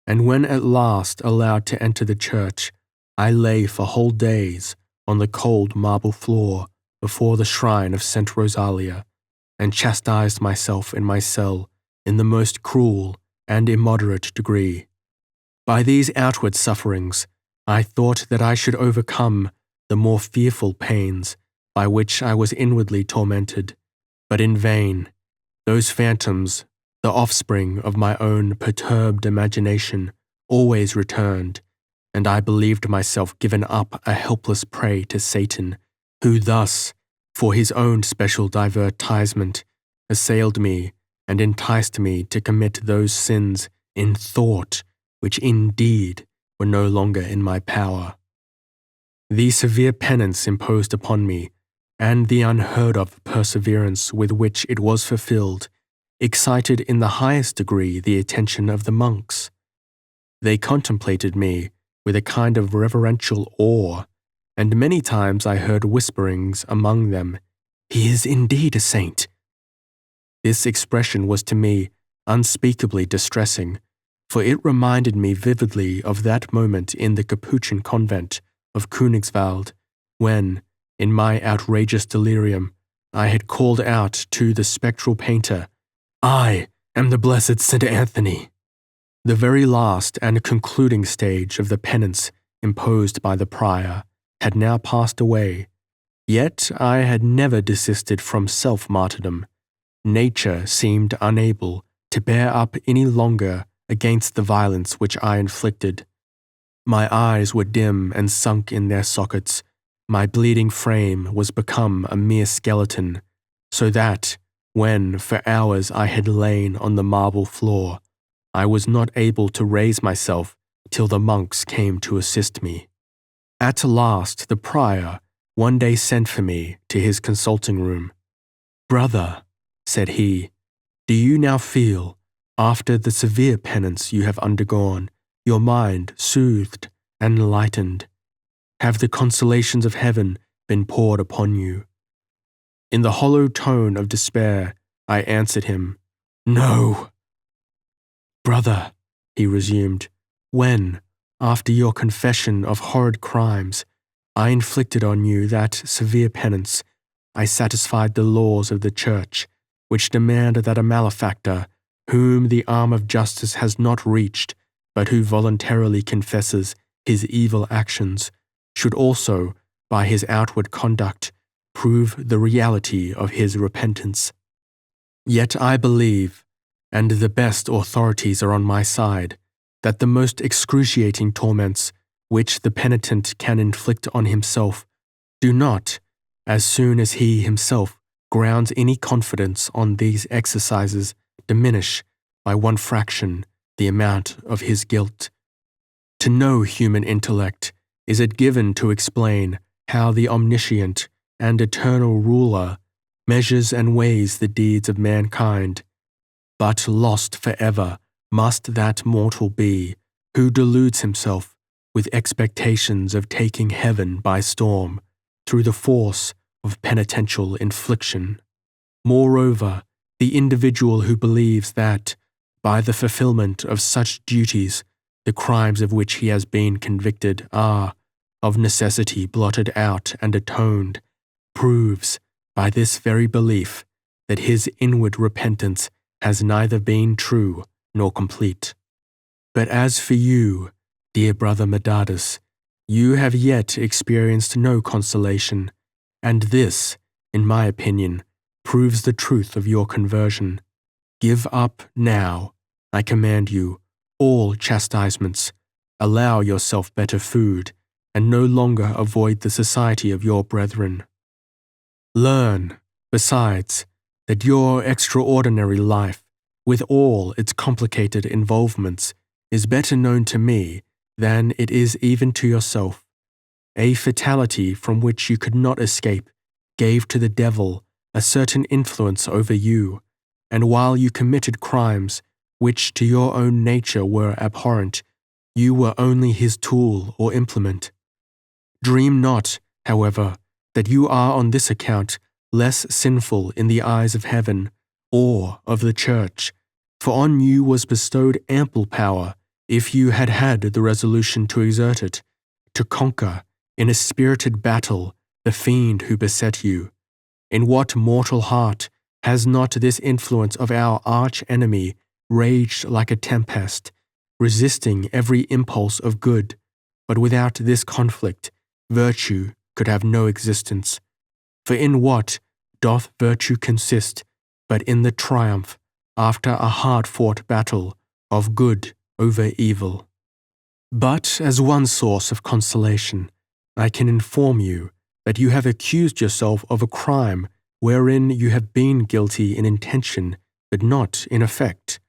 [SPEAKER 1] and when at last allowed to enter the church, I lay for whole days on the cold marble floor before the shrine of St. Rosalia, and chastised myself in my cell in the most cruel and immoderate degree. By these outward sufferings, I thought that I should overcome the more fearful pains by which I was inwardly tormented, but in vain. Those phantoms, the offspring of my own perturbed imagination, always returned, and I believed myself given up a helpless prey to Satan, who thus, for his own special divertisement, assailed me and enticed me to commit those sins in thought which indeed were no longer in my power. The severe penance imposed upon me, and the unheard-of perseverance with which it was fulfilled, excited in the highest degree the attention of the monks. They contemplated me with a kind of reverential awe, and many times I heard whisperings among them, "He is indeed a saint." This expression was to me unspeakably distressing, for it reminded me vividly of that moment in the Capuchin convent of Königswald, when, in my outrageous delirium, I had called out to the spectral painter, "I am the blessed St. Anthony." The very last and concluding stage of the penance imposed by the prior had now passed away, yet I had never desisted from self-martyrdom. Nature seemed unable to bear up any longer against the violence which I inflicted. My eyes were dim and sunk in their sockets. My bleeding frame was become a mere skeleton, so that, when for hours I had lain on the marble floor, I was not able to raise myself till the monks came to assist me. At last the prior one day sent for me to his consulting room. "Brother," said he, "do you now feel, after the severe penance you have undergone, your mind soothed and lightened? Have the consolations of heaven been poured upon you?" In the hollow tone of despair, I answered him, "No." "Brother," he resumed, "when, after your confession of horrid crimes, I inflicted on you that severe penance, I satisfied the laws of the Church, which demand that a malefactor, whom the arm of justice has not reached, but who voluntarily confesses his evil actions, should also, by his outward conduct, prove the reality of his repentance. Yet I believe, and the best authorities are on my side, that the most excruciating torments which the penitent can inflict on himself do not, as soon as he himself grounds any confidence on these exercises, diminish by one fraction the amount of his guilt. To no human intellect is it given to explain how the omniscient and eternal ruler measures and weighs the deeds of mankind, but lost forever must that mortal be who deludes himself with expectations of taking heaven by storm through the force of penitential infliction. Moreover, the individual who believes that, by the fulfillment of such duties, the crimes of which he has been convicted are, of necessity, blotted out and atoned, proves, by this very belief, that his inward repentance has neither been true nor complete. But as for you, dear brother Medardus, you have yet experienced no consolation, and this, in my opinion, proves the truth of your conversion. Give up now, I command you, all chastisements, allow yourself better food, and no longer avoid the society of your brethren. Learn, besides, that your extraordinary life, with all its complicated involvements, is better known to me than it is even to yourself. A fatality from which you could not escape gave to the devil a certain influence over you, and while you committed crimes which to your own nature were abhorrent, you were only his tool or implement. Dream not, however, that you are on this account less sinful in the eyes of heaven or of the Church, for on you was bestowed ample power, if you had had the resolution to exert it, to conquer in a spirited battle, the fiend who beset you? In what mortal heart has not this influence of our arch-enemy raged like a tempest, resisting every impulse of good? But without this conflict, virtue could have no existence. For in what doth virtue consist but in the triumph, after a hard-fought battle, of good over evil? But as one source of consolation, I can inform you that you have accused yourself of a crime wherein you have been guilty in intention but not in effect.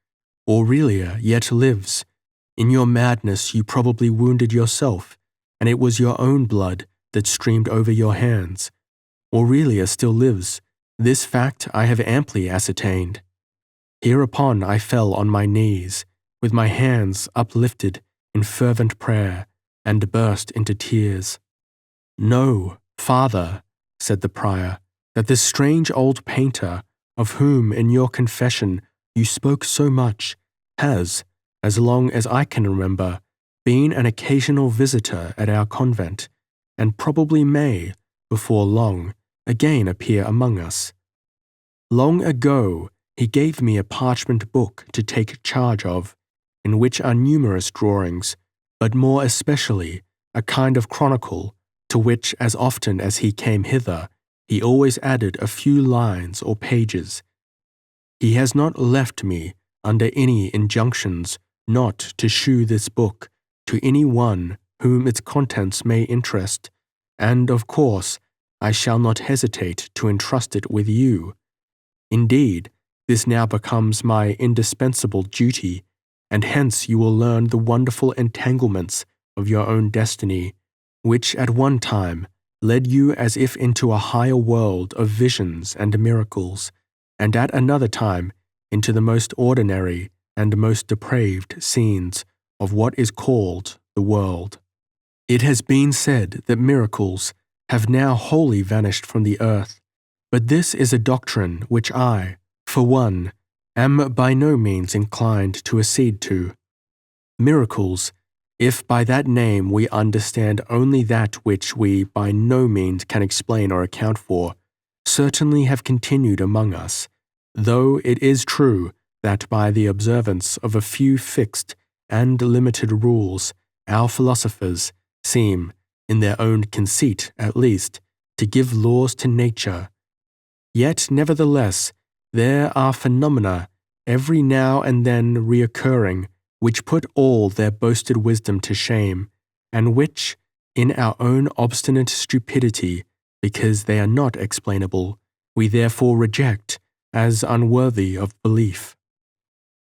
[SPEAKER 1] Aurelia yet lives. In your madness you probably wounded yourself, and it was your own blood that streamed over your hands. Aurelia still lives. This fact I have amply ascertained. Hereupon I fell on my knees, with my hands uplifted in fervent prayer, and burst into tears. "Know, Father," said the prior, "that this strange old painter, of whom in your confession you spoke so much, has, as long as I can remember, been an occasional visitor at our convent, and probably may, before long, again appear among us. Long ago he gave me a parchment book to take charge of, in which are numerous drawings, but more especially a kind of chronicle, to which as often as he came hither, he always added a few lines or pages. He has not left me under any injunctions not to shew this book to any one whom its contents may interest, and of course I shall not hesitate to entrust it with you. Indeed, this now becomes my indispensable duty, and hence you will learn the wonderful entanglements of your own destiny, which at one time led you as if into a higher world of visions and miracles, and at another time into the most ordinary and most depraved scenes of what is called the world. It has been said that miracles have now wholly vanished from the earth, but this is a doctrine which I, for one, am by no means inclined to accede to. Miracles, if by that name we understand only that which we by no means can explain or account for, certainly have continued among us, though it is true that by the observance of a few fixed and limited rules, our philosophers seem, in their own conceit at least, to give laws to nature. Yet, nevertheless, there are phenomena every now and then reoccurring which put all their boasted wisdom to shame, and which, in our own obstinate stupidity, because they are not explainable, we therefore reject as unworthy of belief.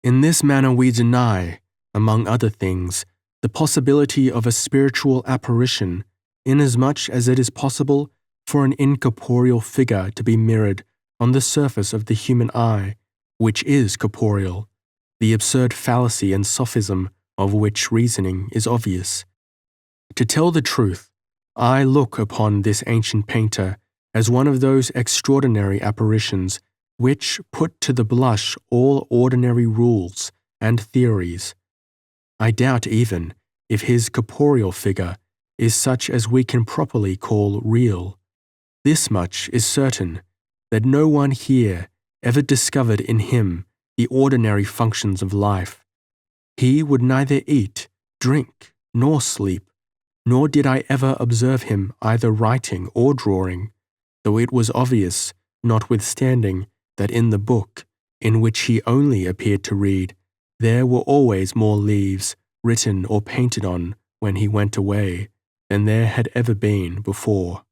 [SPEAKER 1] In this manner we deny, among other things, the possibility of a spiritual apparition, inasmuch as it is possible for an incorporeal figure to be mirrored on the surface of the human eye, which is corporeal, the absurd fallacy and sophism of which reasoning is obvious. To tell the truth, I look upon this ancient painter as one of those extraordinary apparitions which put to the blush all ordinary rules and theories. I doubt even if his corporeal figure is such as we can properly call real. This much is certain, that no one here ever discovered in him the ordinary functions of life. He would neither eat, drink, nor sleep, nor did I ever observe him either writing or drawing, though it was obvious, notwithstanding, that in the book, in which he only appeared to read, there were always more leaves written or painted on when he went away than there had ever been before.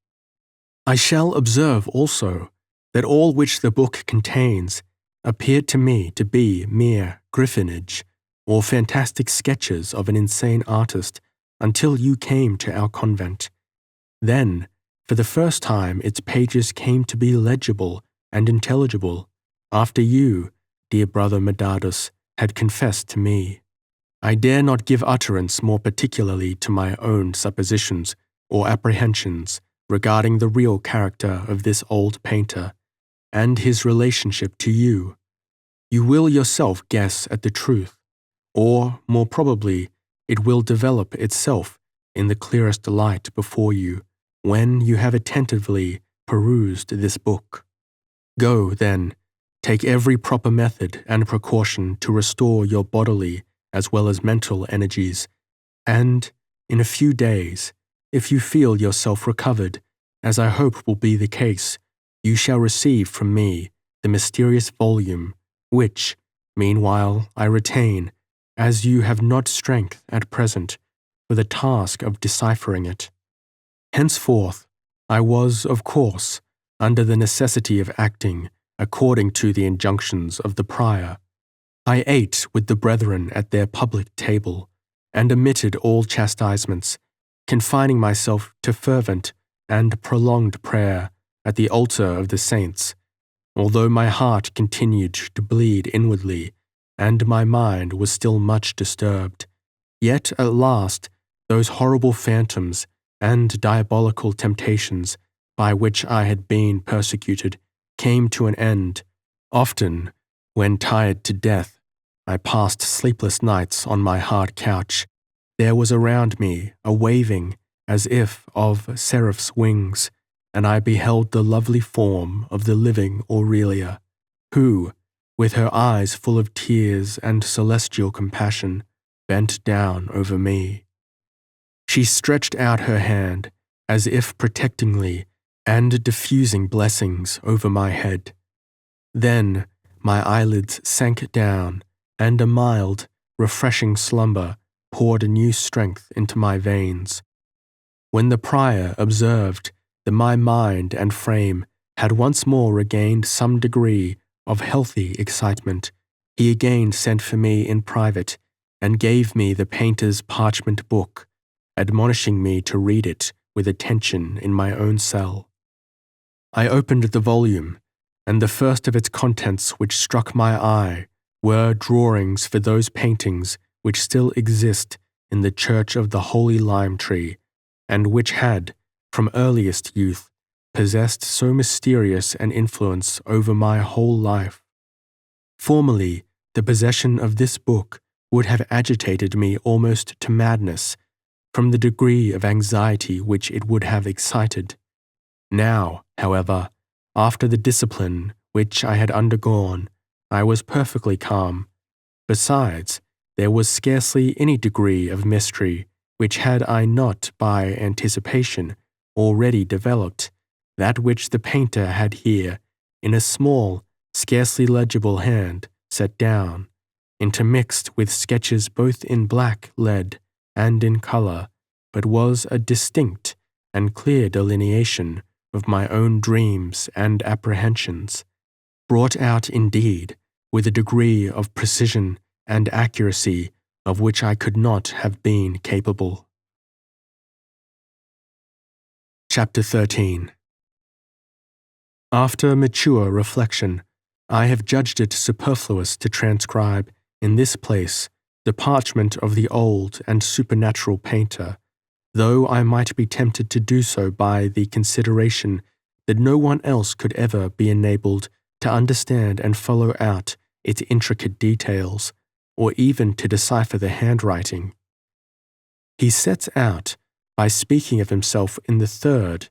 [SPEAKER 1] I shall observe also that all which the book contains appeared to me to be mere griffonage or fantastic sketches of an insane artist until you came to our convent. Then, for the first time, its pages came to be legible and intelligible, after you, dear brother Medardus, had confessed to me. I dare not give utterance more particularly to my own suppositions or apprehensions regarding the real character of this old painter, and his relationship to you. You will yourself guess at the truth, or, more probably, it will develop itself in the clearest light before you when you have attentively perused this book. Go, then, take every proper method and precaution to restore your bodily as well as mental energies, and, in a few days, if you feel yourself recovered, as I hope will be the case, you shall receive from me the mysterious volume, which, meanwhile, I retain, as you have not strength at present for the task of deciphering it. Henceforth, I was, of course, under the necessity of acting according to the injunctions of the prior. I ate with the brethren at their public table, and omitted all chastisements, confining myself to fervent and prolonged prayer at the altar of the saints, although my heart continued to bleed inwardly, and my mind was still much disturbed. Yet at last those horrible phantoms and diabolical temptations by which I had been persecuted came to an end. Often, when tired to death, I passed sleepless nights on my hard couch. There was around me a waving as if of seraphs' wings, and I beheld the lovely form of the living Aurelia, who, with her eyes full of tears and celestial compassion, bent down over me. She stretched out her hand, as if protectingly and diffusing blessings over my head. Then my eyelids sank down, and a mild, refreshing slumber poured new strength into my veins. When the prior observed that my mind and frame had once more regained some degree of healthy excitement, he again sent for me in private and gave me the painter's parchment book, admonishing me to read it with attention in my own cell. I opened the volume, and the first of its contents which struck my eye were drawings for those paintings which still exist in the Church of the Holy Lime Tree, and which had, from earliest youth, possessed so mysterious an influence over my whole life. Formerly, the possession of this book would have agitated me almost to madness, from the degree of anxiety which it would have excited. Now, however, after the discipline which I had undergone, I was perfectly calm. Besides, there was scarcely any degree of mystery which had I not, by anticipation, already developed, that which the painter had here, in a small, scarcely legible hand, set down, intermixed with sketches both in black lead and in colour, but was a distinct and clear delineation of my own dreams and apprehensions, brought out indeed with a degree of precision and accuracy of which I could not have been capable. Chapter 13. After mature reflection, I have judged it superfluous to transcribe in this place the parchment of the old and supernatural painter, though I might be tempted to do so by the consideration that no one else could ever be enabled to understand and follow out its intricate details, or even to decipher the handwriting. He sets out by speaking of himself in the third,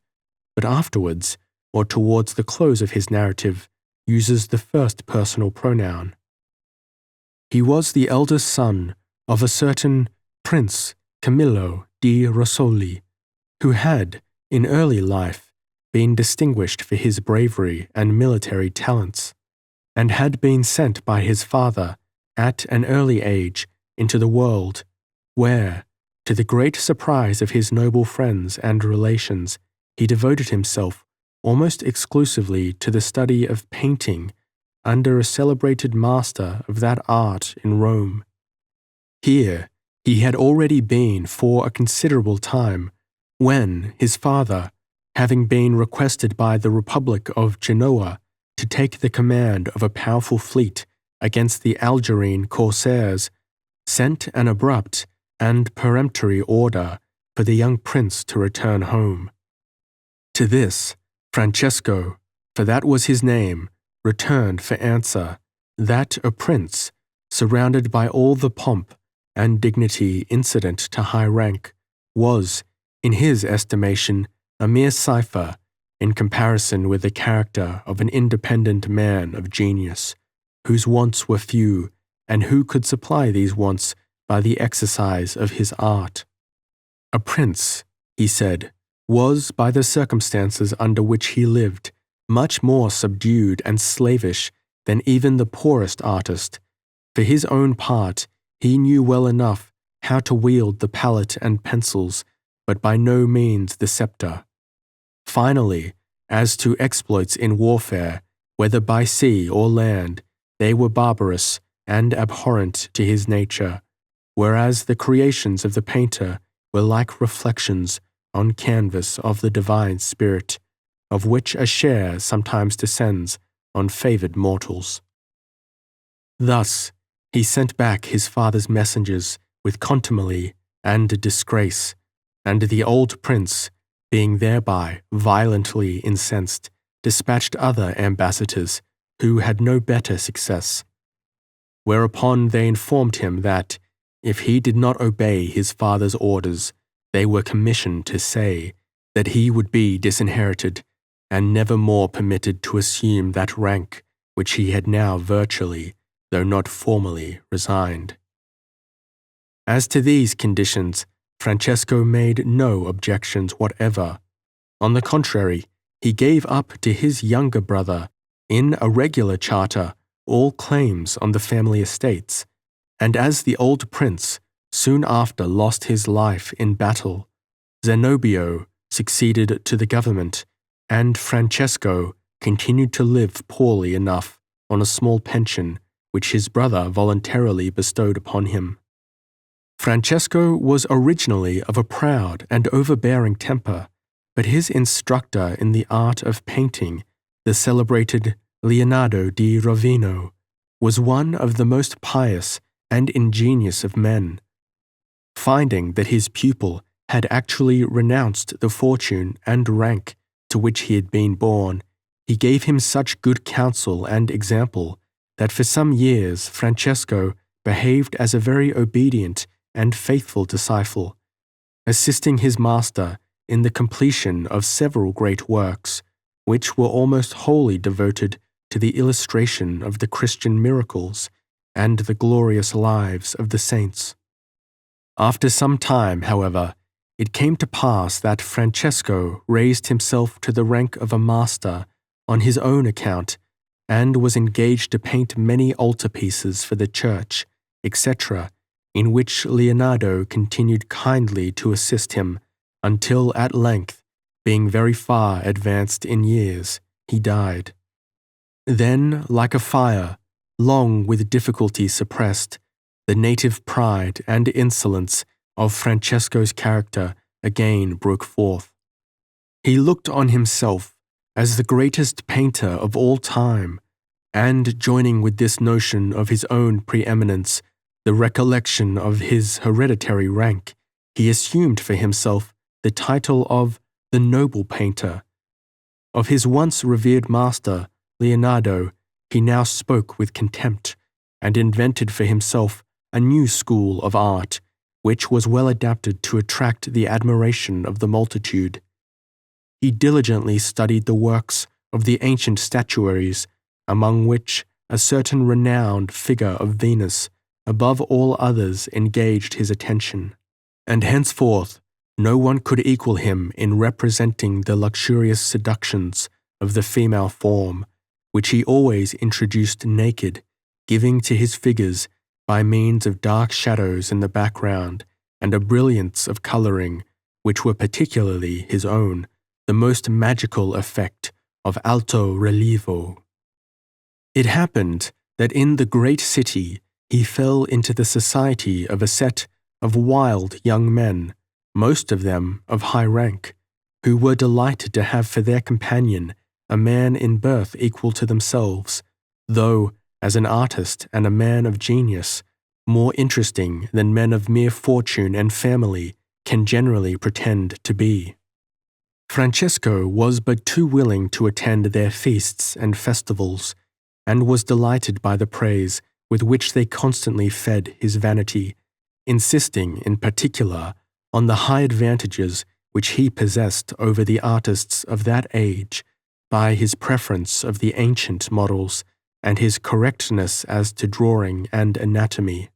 [SPEAKER 1] but afterwards, or towards the close of his narrative, uses the first personal pronoun. He was the eldest son of a certain Prince Camillo di Rosoli, who had, in early life, been distinguished for his bravery and military talents, and had been sent by his father at an early age into the world, where, to the great surprise of his noble friends and relations, he devoted himself almost exclusively to the study of painting under a celebrated master of that art in Rome. Here he had already been for a considerable time, when his father, having been requested by the Republic of Genoa to take the command of a powerful fleet against the Algerine corsairs, sent an abrupt and peremptory order for the young prince to return home. To this, Francesco, for that was his name, returned for answer that a prince, surrounded by all the pomp and dignity incident to high rank, was, in his estimation, a mere cipher in comparison with the character of an independent man of genius, whose wants were few, and who could supply these wants by the exercise of his art. A prince, he said, was, by the circumstances under which he lived, much more subdued and slavish than even the poorest artist. For his own part, he knew well enough how to wield the palette and pencils, but by no means the scepter. Finally, as to exploits in warfare, whether by sea or land, they were barbarous and abhorrent to his nature, whereas the creations of the painter were like reflections on canvas of the divine spirit, of which a share sometimes descends on favored mortals. Thus, he sent back his father's messengers with contumely and disgrace, and the old prince, being thereby violently incensed, dispatched other ambassadors who had no better success. Whereupon they informed him that, if he did not obey his father's orders, they were commissioned to say that he would be disinherited and never more permitted to assume that rank which he had now virtually, though not formally, resigned. As to these conditions, Francesco made no objections whatever. On the contrary, he gave up to his younger brother, in a regular charter, all claims on the family estates, and as the old prince soon after lost his life in battle, Zenobio succeeded to the government, and Francesco continued to live poorly enough on a small pension which his brother voluntarily bestowed upon him. Francesco was originally of a proud and overbearing temper, but his instructor in the art of painting, the celebrated Leonardo di Rovino, was one of the most pious and ingenious of men. Finding that his pupil had actually renounced the fortune and rank to which he had been born, he gave him such good counsel and example that for some years Francesco behaved as a very obedient and faithful disciple, assisting his master in the completion of several great works, which were almost wholly devoted to the illustration of the Christian miracles and the glorious lives of the saints. After some time, however, it came to pass that Francesco raised himself to the rank of a master on his own account, and was engaged to paint many altarpieces for the church, etc., in which Leonardo continued kindly to assist him, until at length, being very far advanced in years, he died. Then, like a fire, long with difficulty suppressed, the native pride and insolence of Francesco's character again broke forth. He looked on himself as the greatest painter of all time, and joining with this notion of his own preeminence the recollection of his hereditary rank, he assumed for himself the title of the noble painter. Of his once revered master, Leonardo, he now spoke with contempt, and invented for himself a new school of art, which was well adapted to attract the admiration of the multitude. He diligently studied the works of the ancient statuaries, among which a certain renowned figure of Venus, above all others, engaged his attention, and henceforth no one could equal him in representing the luxurious seductions of the female form, which he always introduced naked, giving to his figures, by means of dark shadows in the background and a brilliance of colouring, which were particularly his own, the most magical effect of alto relievo. It happened that in the great city he fell into the society of a set of wild young men, most of them of high rank, who were delighted to have for their companion a man in birth equal to themselves, though, as an artist and a man of genius, more interesting than men of mere fortune and family can generally pretend to be. Francesco was but too willing to attend their feasts and festivals, and was delighted by the praise with which they constantly fed his vanity, insisting in particular on the high advantages which he possessed over the artists of that age by his preference of the ancient models and his correctness as to drawing and anatomy.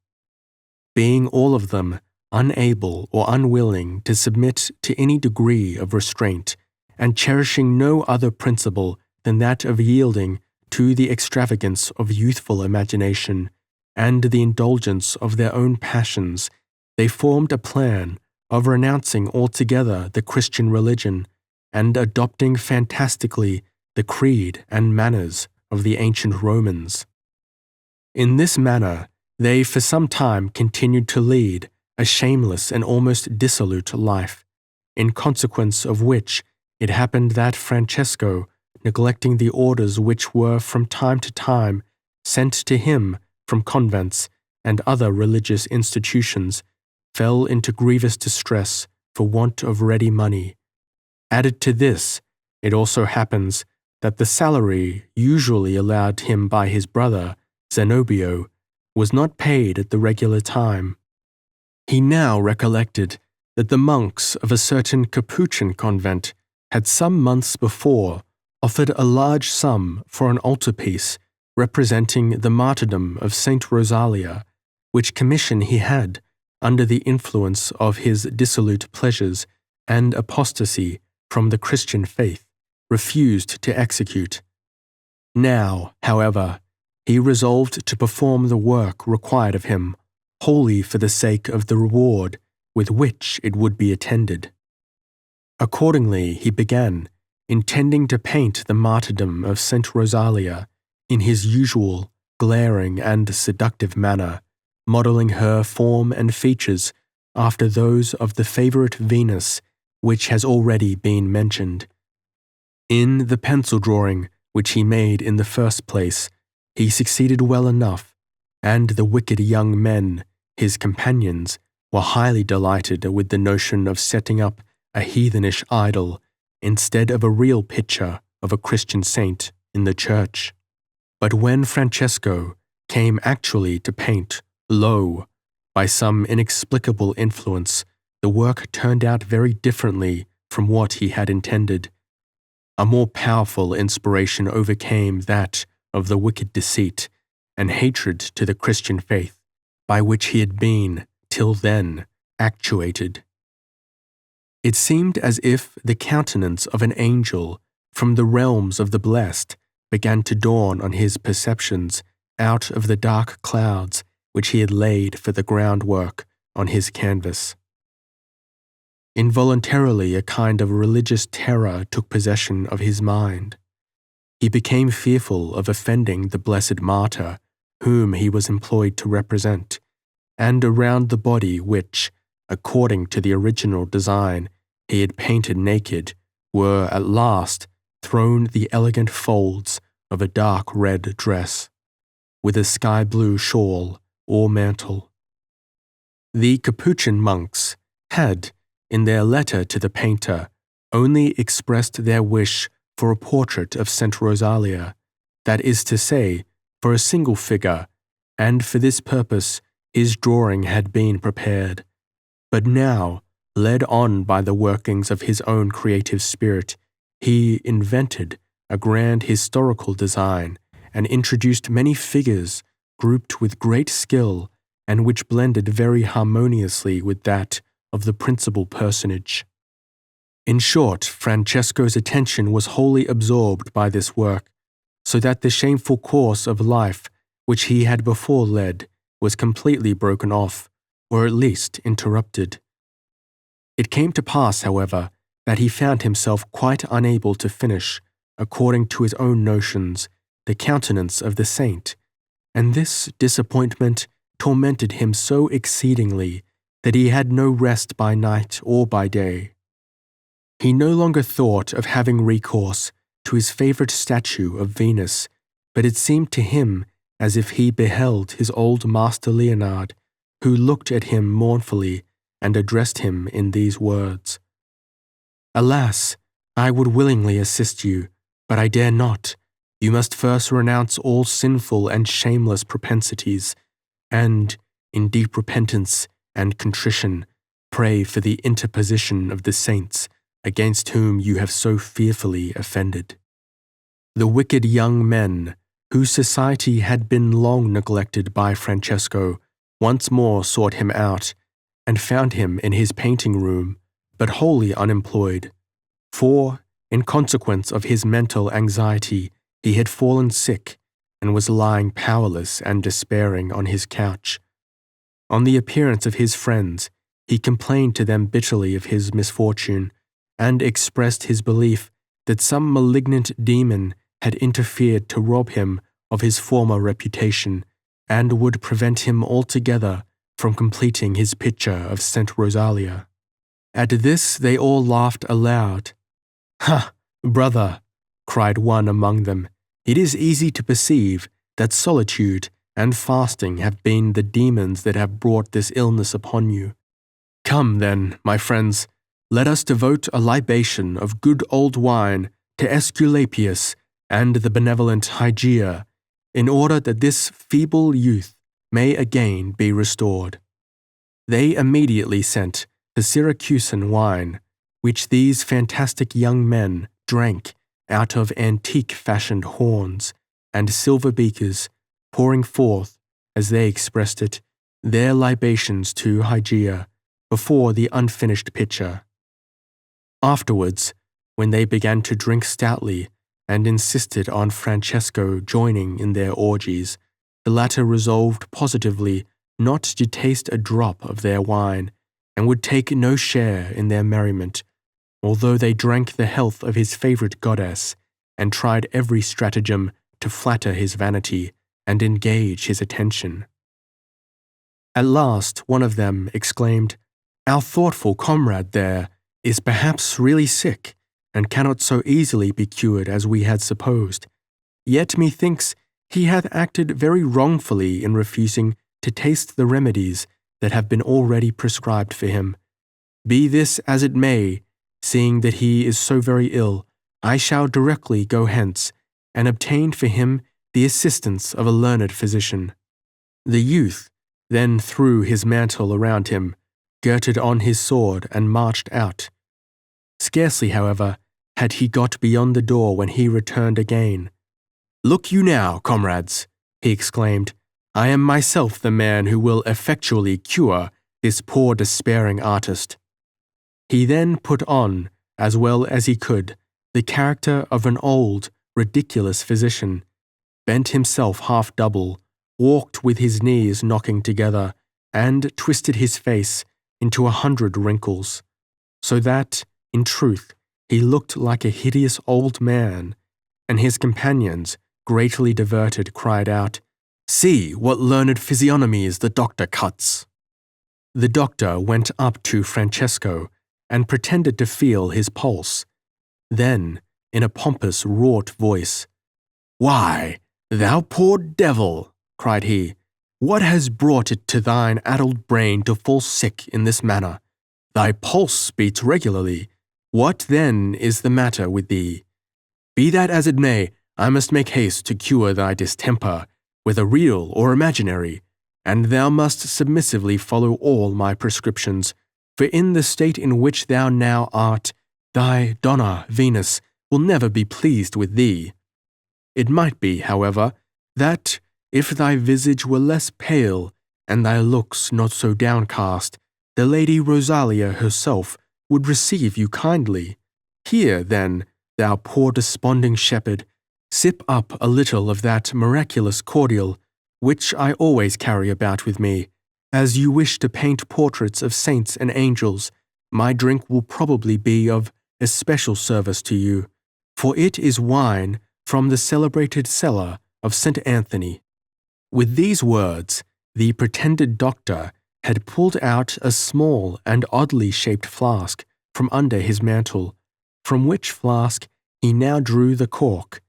[SPEAKER 1] Being all of them unable or unwilling to submit to any degree of restraint, and cherishing no other principle than that of yielding to the extravagance of youthful imagination and the indulgence of their own passions, they formed a plan of renouncing altogether the Christian religion and adopting fantastically the creed and manners of the ancient Romans. In this manner, they for some time continued to lead a shameless and almost dissolute life, in consequence of which it happened that Francesco, neglecting the orders which were from time to time sent to him from convents and other religious institutions, fell into grievous distress for want of ready money. Added to this, it also happens that the salary usually allowed him by his brother, Zenobio, was not paid at the regular time. He now recollected that the monks of a certain Capuchin convent had some months before offered a large sum for an altarpiece representing the martyrdom of Saint Rosalia, which commission he had, under the influence of his dissolute pleasures and apostasy from the Christian faith, refused to execute. Now, however, he resolved to perform the work required of him, wholly for the sake of the reward with which it would be attended. Accordingly, he began, intending to paint the martyrdom of Saint Rosalia in his usual glaring and seductive manner, modelling her form and features after those of the favorite Venus which has already been mentioned. In the pencil drawing which he made in the first place, he succeeded well enough, and the wicked young men, his companions, were highly delighted with the notion of setting up a heathenish idol instead of a real picture of a Christian saint in the church. But when Francesco came actually to paint, lo, by some inexplicable influence, the work turned out very differently from what he had intended. A more powerful inspiration overcame that of the wicked deceit and hatred to the Christian faith, by which he had been, till then, actuated. It seemed as if the countenance of an angel from the realms of the blessed began to dawn on his perceptions out of the dark clouds which he had laid for the groundwork on his canvas. Involuntarily, a kind of religious terror took possession of his mind. He became fearful of offending the blessed martyr whom he was employed to represent, and around the body which, according to the original design, he had painted naked, were at last thrown the elegant folds of a dark red dress, with a sky-blue shawl or mantle. The Capuchin monks had, in their letter to the painter, only expressed their wish for a portrait of Saint Rosalia, that is to say, for a single figure, and for this purpose his drawing had been prepared. But now, led on by the workings of his own creative spirit, he invented a grand historical design and introduced many figures grouped with great skill and which blended very harmoniously with that of the principal personage. In short, Francesco's attention was wholly absorbed by this work, so that the shameful course of life which he had before led was completely broken off, or at least interrupted. It came to pass, however, that he found himself quite unable to finish, according to his own notions, the countenance of the saint, and this disappointment tormented him so exceedingly that he had no rest by night or by day. He no longer thought of having recourse to his favorite statue of Venus, but it seemed to him as if he beheld his old master Leonard, who looked at him mournfully and addressed him in these words: "Alas, I would willingly assist you, but I dare not. You must first renounce all sinful and shameless propensities, and, in deep repentance and contrition, Pray for the interposition of the saints against whom you have so fearfully offended. The wicked young men, whose society had been long neglected by Francesco, once more sought him out, and found him in his painting room, but wholly unemployed. For, in consequence of his mental anxiety, he had fallen sick, and was lying powerless and despairing on his couch. On the appearance of his friends, he complained to them bitterly of his misfortune, and expressed his belief that some malignant demon had interfered to rob him of his former reputation, and would prevent him altogether from completing his picture of St. Rosalia. At this they all laughed aloud. "Ha, brother," cried one among them, "it is easy to perceive that solitude and fasting have been the demons that have brought this illness upon you. Come then, my friends, let us devote a libation of good old wine to Aesculapius and the benevolent Hygeia, in order that this feeble youth may again be restored." They immediately sent the Syracusan wine, which these fantastic young men drank out of antique-fashioned horns and silver beakers, pouring forth, as they expressed it, their libations to Hygeia before the unfinished pitcher. Afterwards, when they began to drink stoutly and insisted on Francesco joining in their orgies, the latter resolved positively not to taste a drop of their wine, and would take no share in their merriment, although they drank the health of his favourite goddess, and tried every stratagem to flatter his vanity and engage his attention. At last one of them exclaimed, "Our thoughtful comrade there is perhaps really sick, and cannot so easily be cured as we had supposed. Yet methinks he hath acted very wrongfully in refusing to taste the remedies that have been already prescribed for him. Be this as it may, seeing that he is so very ill, I shall directly go hence, and obtain for him the assistance of a learned physician." The youth then threw his mantle around him, girded on his sword, and marched out. Scarcely, however, had he got beyond the door when he returned again. "Look you now, comrades," he exclaimed, "I am myself the man who will effectually cure this poor despairing artist." He then put on, as well as he could, the character of an old, ridiculous physician, bent himself half double, walked with his knees knocking together, and twisted his face into 100 wrinkles, so that, in truth, he looked like a hideous old man, and his companions, greatly diverted, cried out, "See what learned physiognomies the doctor cuts!" The doctor went up to Francesco and pretended to feel his pulse. Then, in a pompous, wrought voice, "Why, thou poor devil," cried he, "what has brought it to thine addled brain to fall sick in this manner? Thy pulse beats regularly. What, then, is the matter with thee? Be that as it may, I must make haste to cure thy distemper, whether real or imaginary, and thou must submissively follow all my prescriptions, for in the state in which thou now art, thy Donna Venus will never be pleased with thee. It might be, however, that, if thy visage were less pale, and thy looks not so downcast, the Lady Rosalia herself would receive you kindly. Here, then, thou poor desponding shepherd, sip up a little of that miraculous cordial, which I always carry about with me. As you wish to paint portraits of saints and angels, my drink will probably be of especial service to you, for it is wine from the celebrated cellar of St. Anthony." With these words, the pretended doctor had pulled out a small and oddly shaped flask from under his mantle, from which flask he now drew the cork.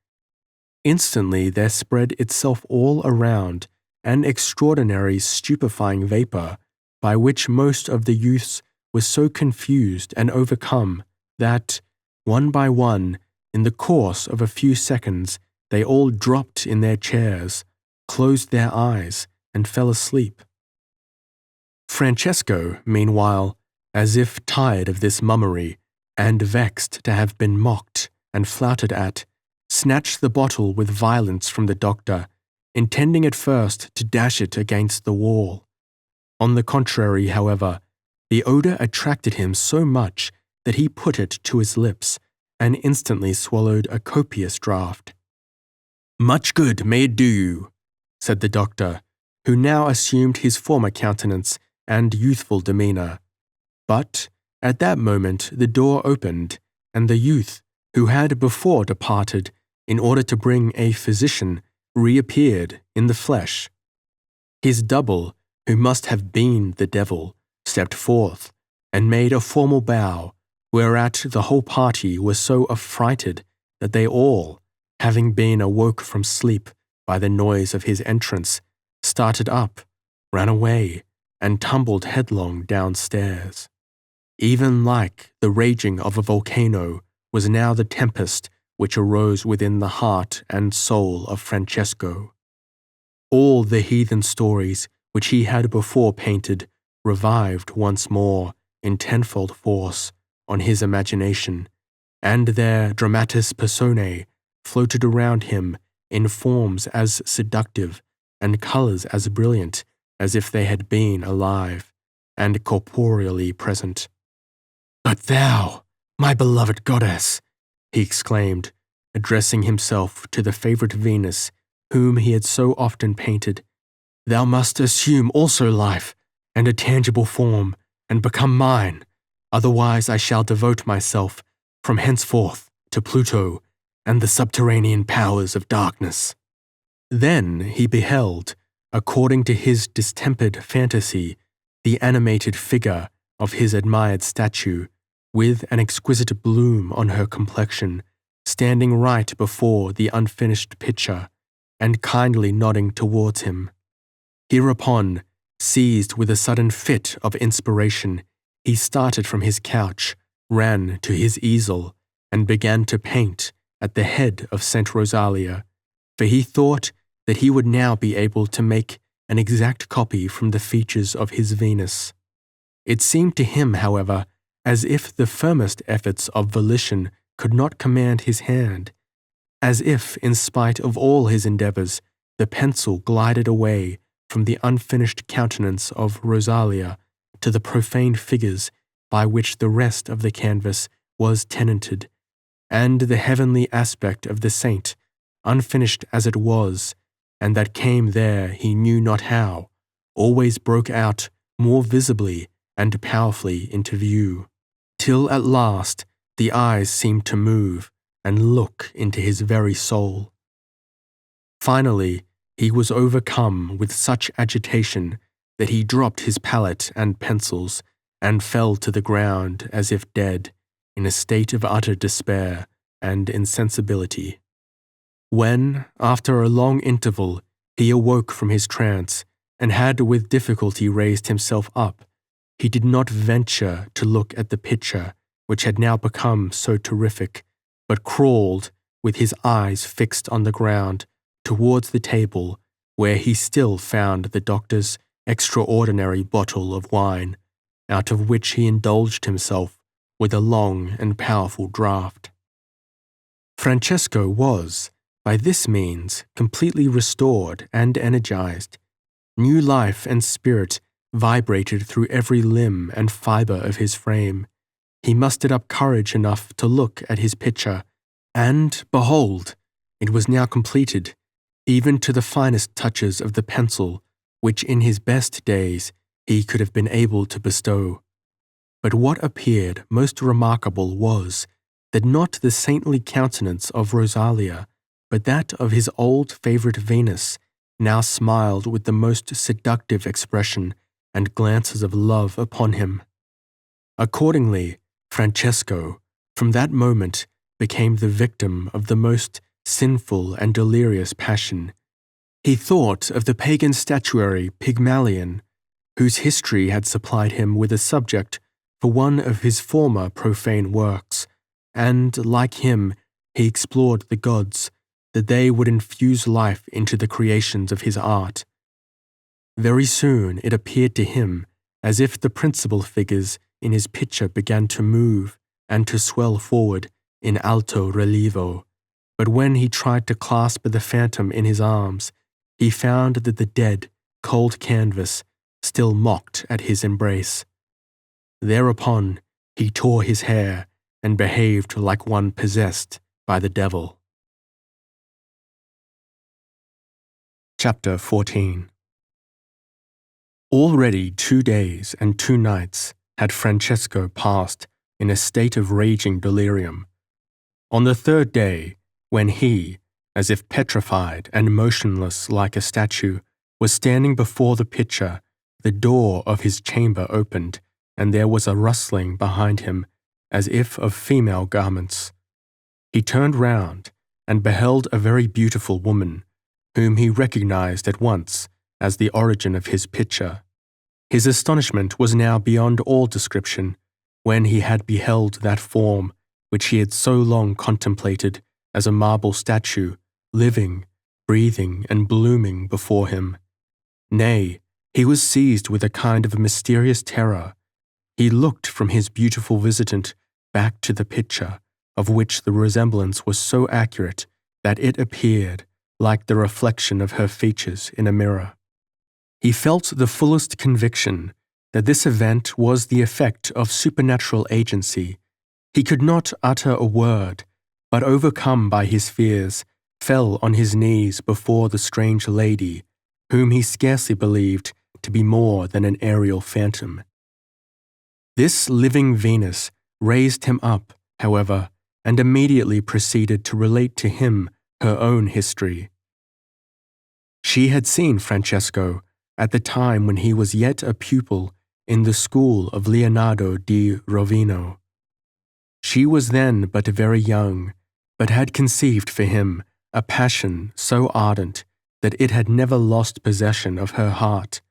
[SPEAKER 1] Instantly there spread itself all around an extraordinary stupefying vapour, by which most of the youths were so confused and overcome that, one by one, in the course of a few seconds, they all dropped in their chairs, closed their eyes, and fell asleep. Francesco, meanwhile, as if tired of this mummery, and vexed to have been mocked and flouted at, snatched the bottle with violence from the doctor, intending at first to dash it against the wall. On the contrary, however, the odour attracted him so much that he put it to his lips and instantly swallowed a copious draught. "Much good may it do you," said the doctor, who now assumed his former countenance and youthful demeanour. But at that moment the door opened, and the youth, who had before departed in order to bring a physician, reappeared in the flesh. His double, who must have been the devil, stepped forth and made a formal bow, whereat the whole party were so affrighted that they all, having been awoke from sleep by the noise of his entrance, started up, ran away, and tumbled headlong downstairs. Even like the raging of a volcano was now the tempest which arose within the heart and soul of Francesco. All the heathen stories which he had before painted revived once more in tenfold force on his imagination, and their dramatis personae floated around him in forms as seductive and colours as brilliant as if they had been alive and corporeally present. "But thou, my beloved goddess," he exclaimed, addressing himself to the favourite Venus whom he had so often painted, "thou must assume also life and a tangible form and become mine, otherwise I shall devote myself from henceforth to Pluto and the subterranean powers of darkness." Then he beheld, according to his distempered fantasy, the animated figure of his admired statue, with an exquisite bloom on her complexion, standing right before the unfinished picture, and kindly nodding towards him. Hereupon, seized with a sudden fit of inspiration, he started from his couch, ran to his easel, and began to paint at the head of Saint Rosalia, for he thought that he would now be able to make an exact copy from the features of his Venus. It seemed to him, however, as if the firmest efforts of volition could not command his hand, as if, in spite of all his endeavours, the pencil glided away from the unfinished countenance of Rosalia to the profane figures by which the rest of the canvas was tenanted, and the heavenly aspect of the saint, unfinished as it was, and that came there he knew not how, always broke out more visibly and powerfully into view, till at last the eyes seemed to move and look into his very soul. Finally, he was overcome with such agitation that he dropped his palette and pencils and fell to the ground as if dead, in a state of utter despair and insensibility. When, after a long interval, he awoke from his trance and had with difficulty raised himself up, he did not venture to look at the picture which had now become so terrific, but crawled, with his eyes fixed on the ground, towards the table, where he still found the doctor's extraordinary bottle of wine, out of which he indulged himself with a long and powerful draught. Francesco was, by this means, completely restored and energized. New life and spirit vibrated through every limb and fibre of his frame. He mustered up courage enough to look at his picture, and, behold, it was now completed, even to the finest touches of the pencil, which in his best days he could have been able to bestow. But what appeared most remarkable was, that not the saintly countenance of Rosalia, but that of his old favourite Venus, now smiled with the most seductive expression and glances of love upon him. Accordingly, Francesco, from that moment, became the victim of the most sinful and delirious passion. He thought of the pagan statuary Pygmalion, whose history had supplied him with a subject for one of his former profane works, and, like him, he explored the gods, that they would infuse life into the creations of his art. Very soon it appeared to him as if the principal figures in his picture began to move and to swell forward in alto relievo, but when he tried to clasp the phantom in his arms, he found that the dead, cold canvas still mocked at his embrace. Thereupon he tore his hair and behaved like one possessed by the devil. Chapter 14. Already 2 days and 2 nights had Francesco passed in a state of raging delirium. On the 3rd day, when he, as if petrified and motionless like a statue, was standing before the picture, the door of his chamber opened, and there was a rustling behind him, as if of female garments. He turned round and beheld a very beautiful woman, whom he recognized at once as the origin of his picture. His astonishment was now beyond all description when he had beheld that form which he had so long contemplated as a marble statue, living, breathing, and blooming before him. Nay, he was seized with a kind of mysterious terror. He looked from his beautiful visitant back to the picture, of which the resemblance was so accurate that it appeared like the reflection of her features in a mirror. He felt the fullest conviction that this event was the effect of supernatural agency. He could not utter a word, but overcome by his fears, fell on his knees before the strange lady, whom he scarcely believed to be more than an aerial phantom. This living Venus raised him up, however, and immediately proceeded to relate to him her own history. She had seen Francesco at the time when he was yet a pupil in the school of Leonardo di Rovino. She was then but very young, but had conceived for him a passion so ardent that it had never lost possession of her heart,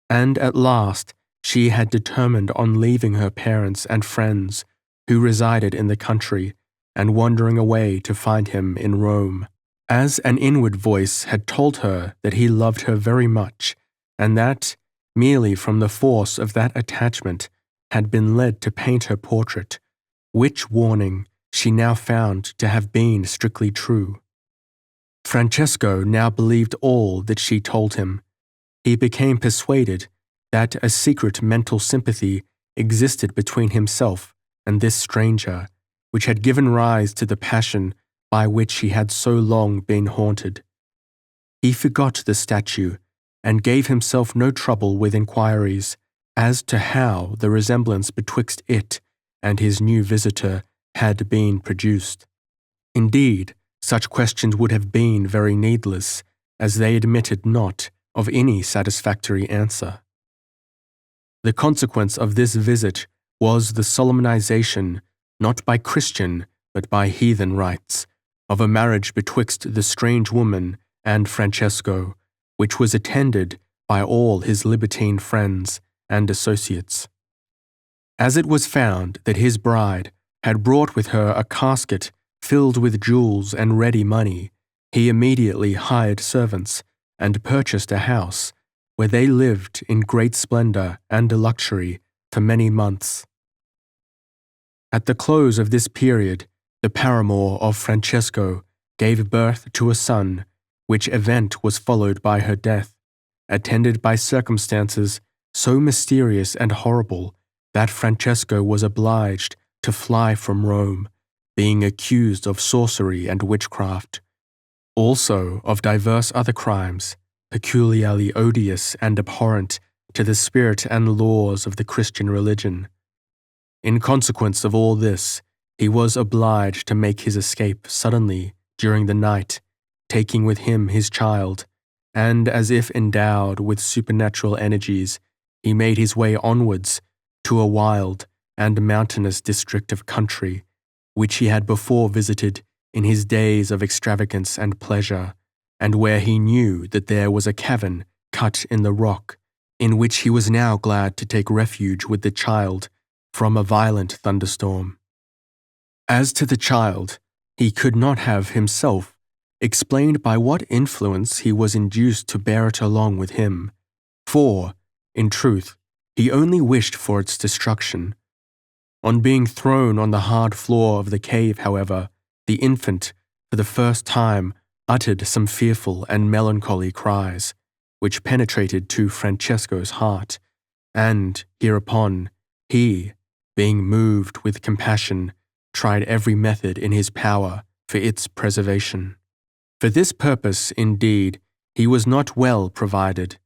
[SPEAKER 1] and at last she had determined on leaving her parents and friends, who resided in the country, and wandering away to find him in Rome, as an inward voice had told her that he loved her very much, and that, merely from the force of that attachment, had been led to paint her portrait, which warning she now found to have been strictly true. Francesco now believed all that she told him. He became persuaded that a secret mental sympathy existed between himself and this stranger, which had given rise to the passion by which he had so long been haunted. He forgot the statue, and gave himself no trouble with inquiries as to how the resemblance betwixt it and his new visitor had been produced. Indeed, such questions would have been very needless, as they admitted not of any satisfactory answer. The consequence of this visit was the solemnization, not by Christian but by heathen rites, of a marriage betwixt the strange woman and Francesco, which was attended by all his libertine friends and associates. As it was found that his bride had brought with her a casket filled with jewels and ready money, he immediately hired servants and purchased a house, where they lived in great splendor and luxury for many months. At the close of this period, the paramour of Francesco gave birth to a son, which event was followed by her death, attended by circumstances so mysterious and horrible that Francesco was obliged to fly from Rome, being accused of sorcery and witchcraft, also of divers other crimes, peculiarly odious and abhorrent to the spirit and laws of the Christian religion. In consequence of all this, he was obliged to make his escape suddenly during the night, taking with him his child, and as if endowed with supernatural energies, he made his way onwards to a wild and mountainous district of country, which he had before visited in his days of extravagance and pleasure, and where he knew that there was a cavern cut in the rock, in which he was now glad to take refuge with the child from a violent thunderstorm. As to the child, he could not have himself explained by what influence he was induced to bear it along with him, for, in truth, he only wished for its destruction, On being thrown on the hard floor of the cave, however, the infant, for the first time, uttered some fearful and melancholy cries, which penetrated to Francesco's heart, and, hereupon, he, being moved with compassion, tried every method in his power for its preservation. For this purpose, indeed, he was not well provided.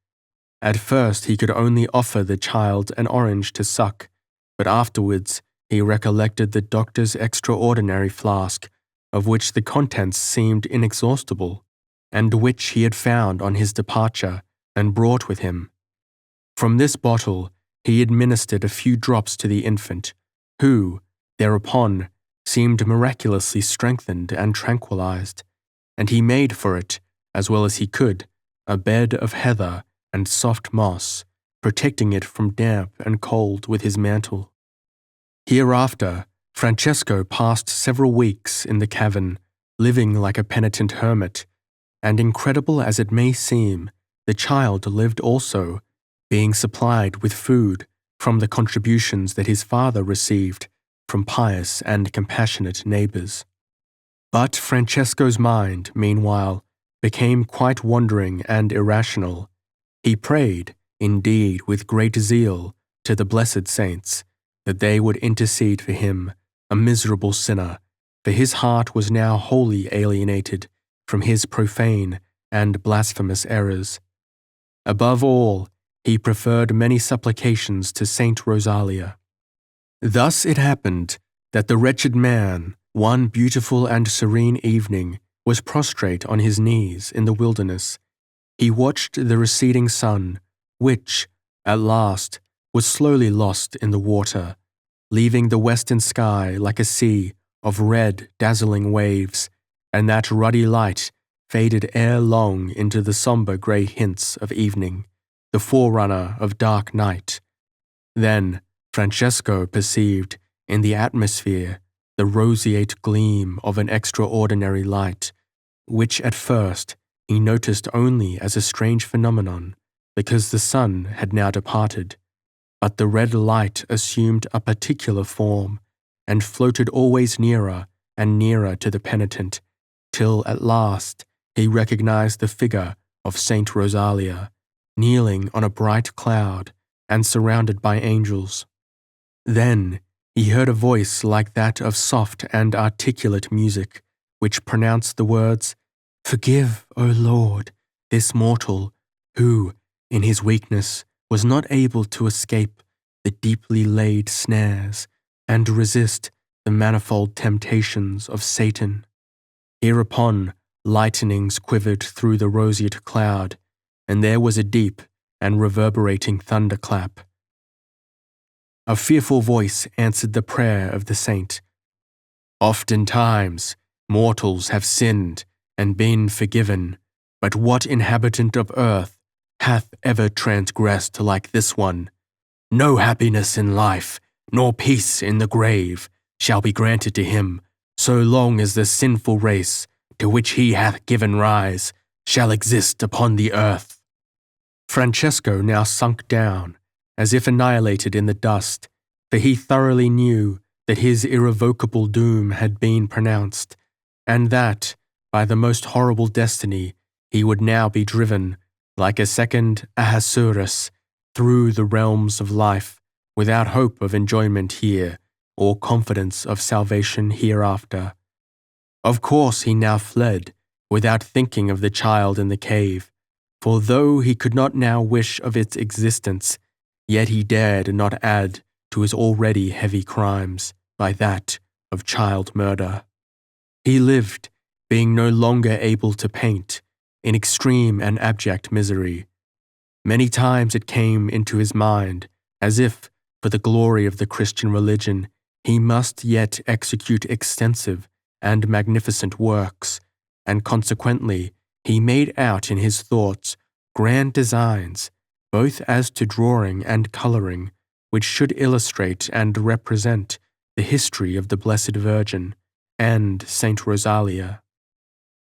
[SPEAKER 1] At first he could only offer the child an orange to suck, but afterwards he recollected the doctor's extraordinary flask, of which the contents seemed inexhaustible, and which he had found on his departure and brought with him. From this bottle he administered a few drops to the infant, who, thereupon, seemed miraculously strengthened and tranquilized, and he made for it, as well as he could, a bed of heather and soft moss, protecting it from damp and cold with his mantle. Hereafter, Francesco passed several weeks in the cavern, living like a penitent hermit, and incredible as it may seem, the child lived also, being supplied with food from the contributions that his father received from pious and compassionate neighbors. But Francesco's mind, meanwhile, became quite wandering and irrational. He prayed, indeed, with great zeal, to the blessed saints, that they would intercede for him, a miserable sinner, for his heart was now wholly alienated from his profane and blasphemous errors. Above all, he preferred many supplications to Saint Rosalia. Thus it happened that the wretched man, one beautiful and serene evening, was prostrate on his knees in the wilderness. He watched the receding sun, which, at last, was slowly lost in the water, leaving the western sky like a sea of red, dazzling waves, and that ruddy light faded ere long into the sombre grey hints of evening, the forerunner of dark night. Then Francesco perceived in the atmosphere the roseate gleam of an extraordinary light, which at first he noticed only as a strange phenomenon, because the sun had now departed. But the red light assumed a particular form, and floated always nearer and nearer to the penitent, till at last he recognized the figure of Saint Rosalia, kneeling on a bright cloud and surrounded by angels. Then he heard a voice like that of soft and articulate music, which pronounced the words, "Forgive, O Lord, this mortal, who, in his weakness, was not able to escape the deeply laid snares and resist the manifold temptations of Satan." Hereupon, lightnings quivered through the roseate cloud, and there was a deep and reverberating thunderclap. A fearful voice answered the prayer of the saint. "Oftentimes mortals have sinned and been forgiven, but what inhabitant of earth hath ever transgressed like this one? No happiness in life, nor peace in the grave, shall be granted to him, so long as the sinful race, to which he hath given rise, shall exist upon the earth." Francesco now sunk down, as if annihilated in the dust, for he thoroughly knew that his irrevocable doom had been pronounced, and that, by the most horrible destiny, he would now be driven, like a second Ahasuerus, through the realms of life, without hope of enjoyment here, or confidence of salvation hereafter. Of course he now fled, without thinking of the child in the cave, for though he could not now wish of its existence, yet he dared not add to his already heavy crimes by that of child murder. He lived, being no longer able to paint, in extreme and abject misery. Many times it came into his mind, as if, for the glory of the Christian religion, he must yet execute extensive and magnificent works, and consequently he made out in his thoughts grand designs, both as to drawing and colouring, which should illustrate and represent the history of the Blessed Virgin and Saint Rosalia.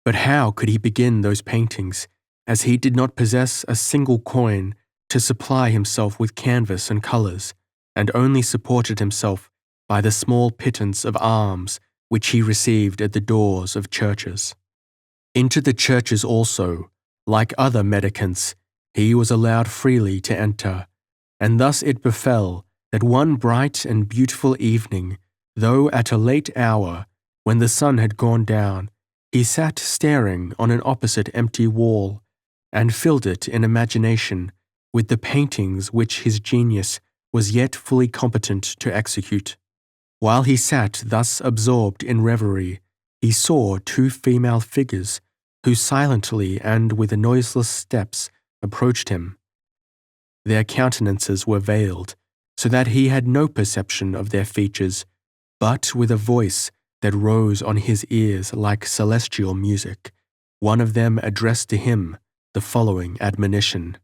[SPEAKER 1] But how could he begin those paintings, as he did not possess a single coin to supply himself with canvas and colours, and only supported himself by the small pittance of alms which he received at the doors of churches. Into the churches also, like other mendicants, he was allowed freely to enter, and thus it befell that one bright and beautiful evening, though at a late hour, when the sun had gone down, he sat staring on an opposite empty wall, and filled it in imagination with the paintings which his genius was yet fully competent to execute. While he sat thus absorbed in reverie, he saw two female figures who silently and with noiseless steps approached him. Their countenances were veiled, so that he had no perception of their features, but with a voice that rose on his ears like celestial music, one of them addressed to him the following admonition.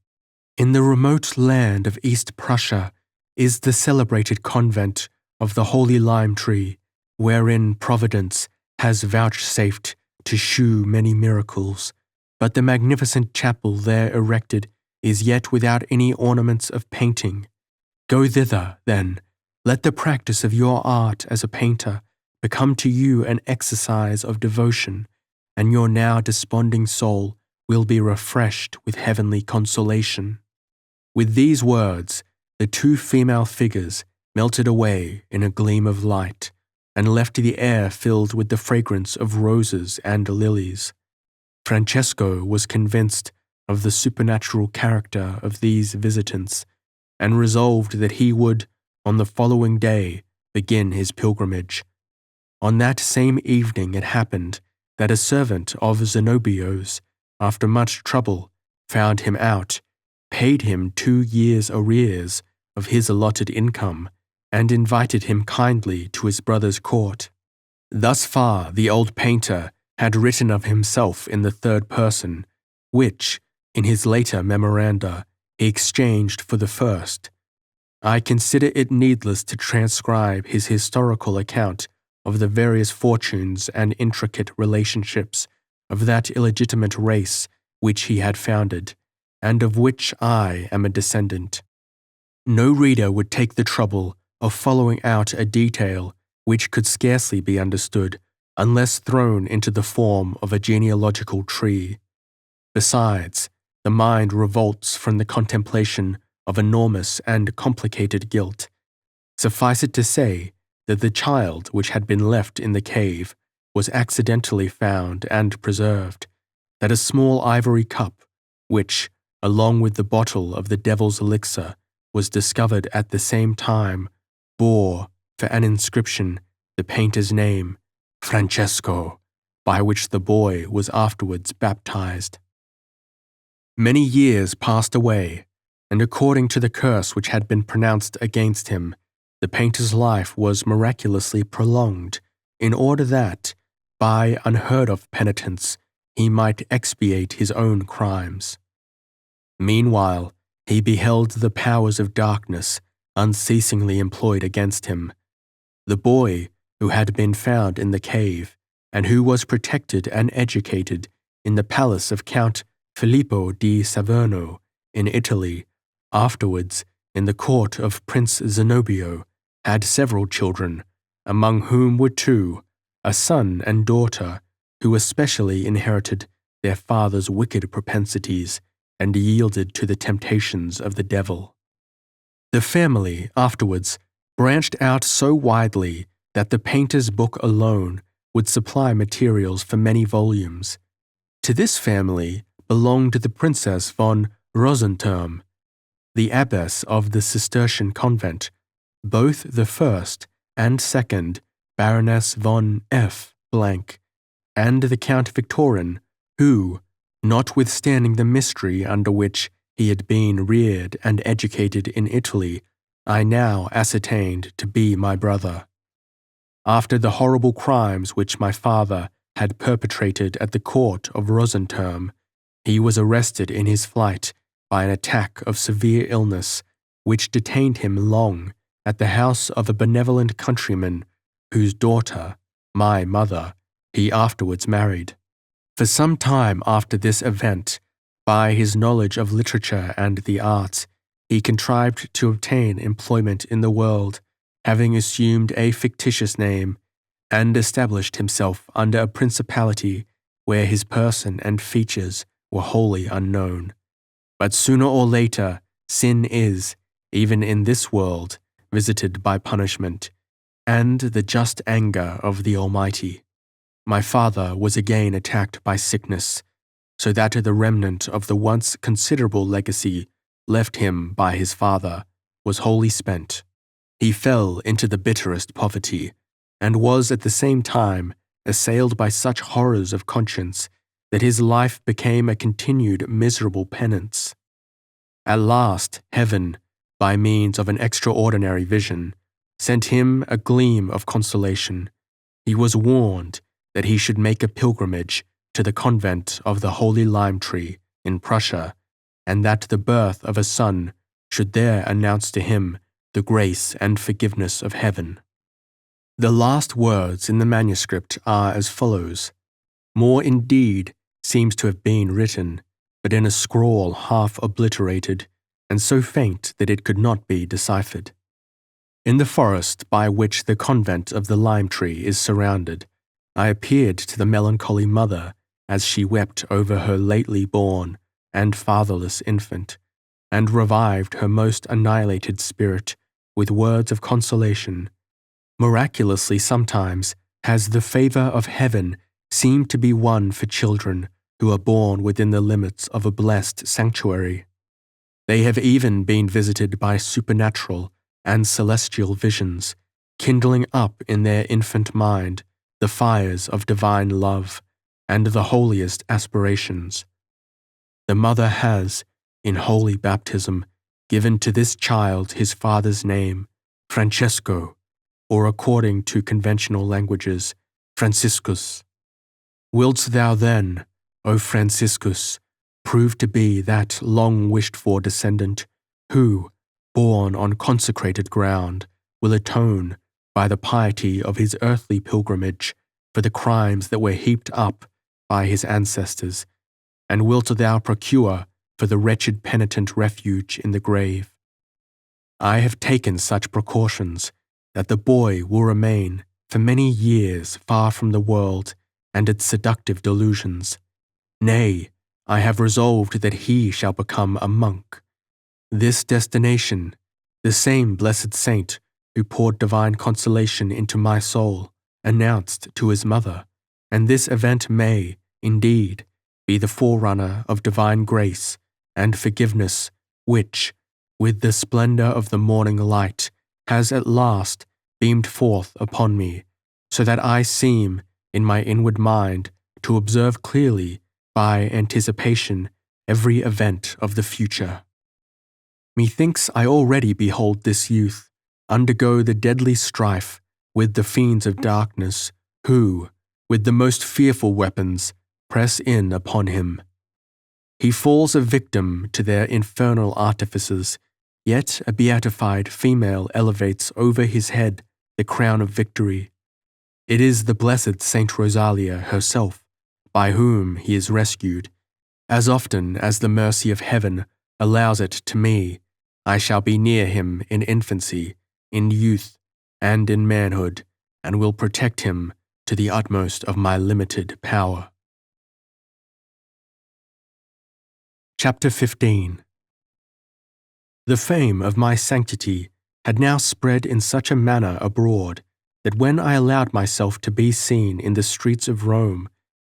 [SPEAKER 1] In the remote land of East Prussia is the celebrated convent of the Holy Lime Tree, wherein Providence has vouchsafed to shew many miracles, but the magnificent chapel there erected is yet without any ornaments of painting. Go thither, then, let the practice of your art as a painter become to you an exercise of devotion, and your now desponding soul will be refreshed with heavenly consolation. With these words, the two female figures melted away in a gleam of light, and left the air filled with the fragrance of roses and lilies. Francesco was convinced of the supernatural character of these visitants, and resolved that he would, on the following day, begin his pilgrimage. On that same evening it happened that a servant of Zenobio's, after much trouble, found him out, paid him 2 years' arrears of his allotted income, and invited him kindly to his brother's court. Thus far the old painter had written of himself in the third person, which, in his later memoranda, he exchanged for the first. I consider it needless to transcribe his historical account of the various fortunes and intricate relationships of that illegitimate race which he had founded, and of which I am a descendant. No reader would take the trouble of following out a detail which could scarcely be understood unless thrown into the form of a genealogical tree. Besides, the mind revolts from the contemplation of enormous and complicated guilt. Suffice it to say that the child which had been left in the cave was accidentally found and preserved, that a small ivory cup, which, along with the bottle of the devil's elixir, was discovered at the same time, bore, for an inscription, the painter's name, Francesco, by which the boy was afterwards baptized. Many years passed away, and according to the curse which had been pronounced against him, the painter's life was miraculously prolonged, in order that, by unheard-of penitence, he might expiate his own crimes. Meanwhile, he beheld the powers of darkness unceasingly employed against him. The boy, who had been found in the cave, and who was protected and educated in the palace of Count Filippo di Saverno in Italy, afterwards in the court of Prince Zenobio, had several children, among whom were 2, a son and daughter, who especially inherited their father's wicked propensities and yielded to the temptations of the devil. The family, afterwards, branched out so widely that the painter's book alone would supply materials for many volumes. To this family belonged the Princess von Rosenthurm, the abbess of the Cistercian convent, both the first and second Baroness von F. and the Count Victorin, who, notwithstanding the mystery under which he had been reared and educated in Italy, I now ascertained to be my brother. After the horrible crimes which my father had perpetrated at the court of Rosenthurm, he was arrested in his flight by an attack of severe illness, which detained him long at the house of a benevolent countryman, whose daughter, my mother, he afterwards married. For some time after this event, by his knowledge of literature and the arts, he contrived to obtain employment in the world, having assumed a fictitious name, and established himself under a principality where his person and features were wholly unknown. But sooner or later, sin is, even in this world, visited by punishment, and the just anger of the Almighty. My father was again attacked by sickness, so that the remnant of the once considerable legacy left him by his father was wholly spent. He fell into the bitterest poverty, and was at the same time assailed by such horrors of conscience that his life became a continued miserable penance. At last, heaven, by means of an extraordinary vision, sent him a gleam of consolation. He was warned that he should make a pilgrimage to the convent of the Holy Lime Tree in Prussia, and that the birth of a son should there announce to him the grace and forgiveness of heaven. The last words in the manuscript are as follows. More indeed seems to have been written, but in a scrawl half obliterated, and so faint that it could not be deciphered. In the forest by which the convent of the Lime Tree is surrounded, I appeared to the melancholy mother as she wept over her lately born and fatherless infant, and revived her most annihilated spirit with words of consolation. Miraculously sometimes has the favor of heaven seemed to be won for children who are born within the limits of a blessed sanctuary. They have even been visited by supernatural and celestial visions, kindling up in their infant mind the fires of divine love and the holiest aspirations. The mother has, in holy baptism, given to this child his father's name, Francesco, or according to conventional languages, Franciscus. Wilt thou then, O Franciscus, prove to be that long-wished-for descendant who, born on consecrated ground, will atone, by the piety of his earthly pilgrimage, for the crimes that were heaped up by his ancestors, and wilt thou procure for the wretched penitent refuge in the grave? I have taken such precautions that the boy will remain for many years far from the world and its seductive delusions. Nay, I have resolved that he shall become a monk. This destination, the same blessed saint who poured divine consolation into my soul, announced to his mother, and this event may, indeed, be the forerunner of divine grace and forgiveness which, with the splendor of the morning light, has at last beamed forth upon me, so that I seem, in my inward mind, to observe clearly, by anticipation, every event of the future. Methinks I already behold this youth undergo the deadly strife with the fiends of darkness, who, with the most fearful weapons, press in upon him. He falls a victim to their infernal artifices, yet a beatified female elevates over his head the crown of victory. It is the blessed Saint Rosalia herself, by whom he is rescued. As often as the mercy of heaven allows it to me, I shall be near him in infancy, in youth, and in manhood, and will protect him to the utmost of my limited power. Chapter 15. The fame of my sanctity had now spread in such a manner abroad that when I allowed myself to be seen in the streets of Rome,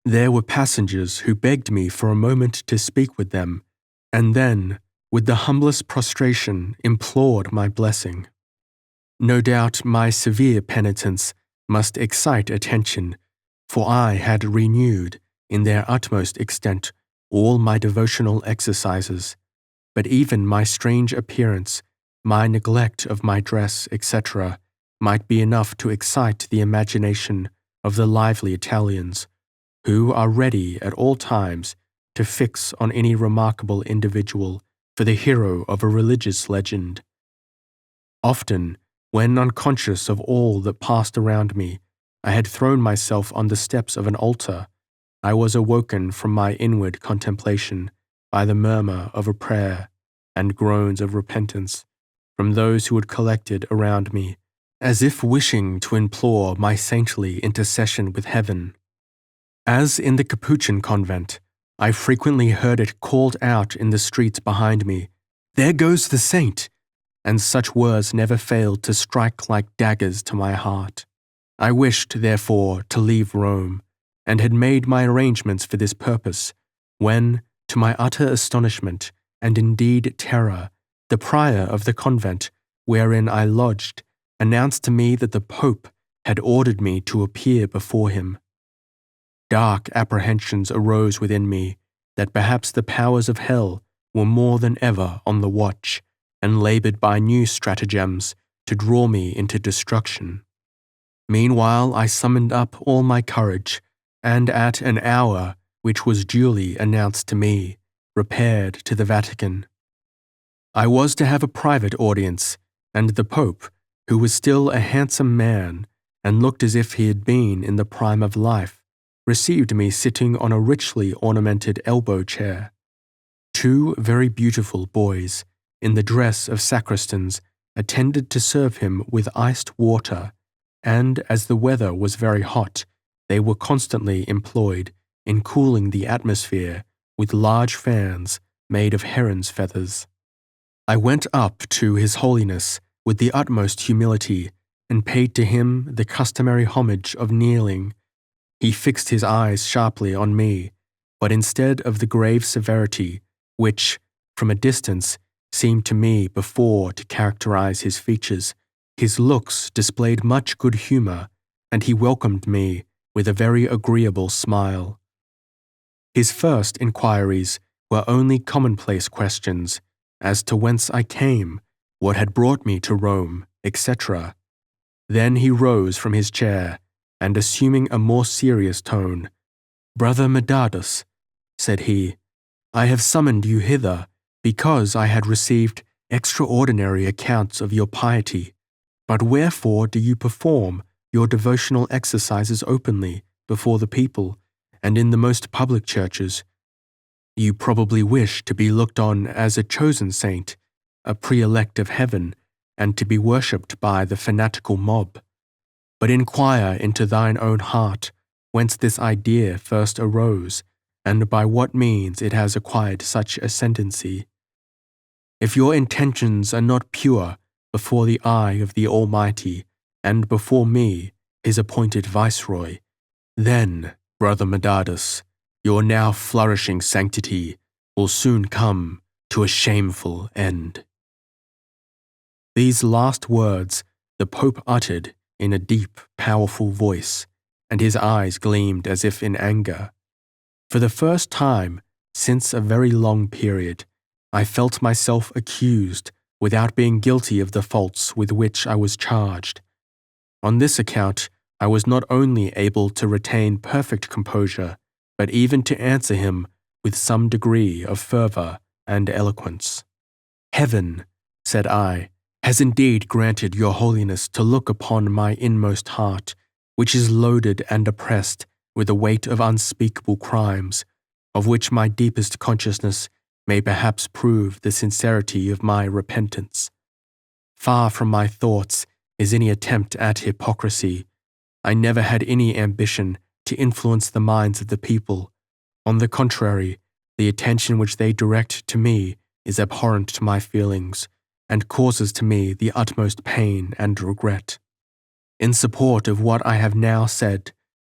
[SPEAKER 1] there were passengers who begged me for a moment to speak with them, and then, with the humblest prostration, implored my blessing. No doubt my severe penitence must excite attention, for I had renewed, in their utmost extent, all my devotional exercises, but even my strange appearance, my neglect of my dress, etc., might be enough to excite the imagination of the lively Italians, who are ready at all times to fix on any remarkable individual for the hero of a religious legend. Often, when unconscious of all that passed around me, I had thrown myself on the steps of an altar, I was awoken from my inward contemplation by the murmur of a prayer and groans of repentance from those who had collected around me as if wishing to implore my saintly intercession with heaven. As in the Capuchin convent, I frequently heard it called out in the streets behind me, "There goes the saint!" and such words never failed to strike like daggers to my heart. I wished, therefore, to leave Rome, and had made my arrangements for this purpose, when, to my utter astonishment, and indeed terror, the prior of the convent wherein I lodged announced to me that the Pope had ordered me to appear before him. Dark apprehensions arose within me that perhaps the powers of hell were more than ever on the watch, and laboured by new stratagems to draw me into destruction. Meanwhile I summoned up all my courage, and at an hour which was duly announced to me, repaired to the Vatican. I was to have a private audience, and the Pope, who was still a handsome man, and looked as if he had been in the prime of life, received me sitting on a richly ornamented elbow chair. Two very beautiful boys, in the dress of sacristans, attended to serve him with iced water, and as the weather was very hot, they were constantly employed in cooling the atmosphere with large fans made of heron's feathers. I went up to His Holiness with the utmost humility, and paid to him the customary homage of kneeling. He fixed his eyes sharply on me, but instead of the grave severity which, from a distance, seemed to me before to characterize his features, his looks displayed much good humour, and he welcomed me with a very agreeable smile. His first inquiries were only commonplace questions, as to whence I came, what had brought me to Rome, etc. Then he rose from his chair, and assuming a more serious tone, "Brother Medardus," said he, "I have summoned you hither because I had received extraordinary accounts of your piety. But wherefore do you perform your devotional exercises openly before the people and in the most public churches? You probably wish to be looked on as a chosen saint, a pre-elect of heaven, and to be worshipped by the fanatical mob. But inquire into thine own heart whence this idea first arose, and by what means it has acquired such ascendancy. If your intentions are not pure before the eye of the Almighty, and before me, his appointed viceroy, then, Brother Medardus, your now flourishing sanctity will soon come to a shameful end." These last words the Pope uttered in a deep, powerful voice, and his eyes gleamed as if in anger. For the first time since a very long period, I felt myself accused without being guilty of the faults with which I was charged. On this account, I was not only able to retain perfect composure, but even to answer him with some degree of fervour and eloquence. "Heaven," said I, "has indeed granted your holiness to look upon my inmost heart, which is loaded and oppressed with the weight of unspeakable crimes, of which my deepest consciousness may perhaps prove the sincerity of my repentance. Far from my thoughts is any attempt at hypocrisy. I never had any ambition to influence the minds of the people. On the contrary, the attention which they direct to me is abhorrent to my feelings, and causes to me the utmost pain and regret. In support of what I have now said,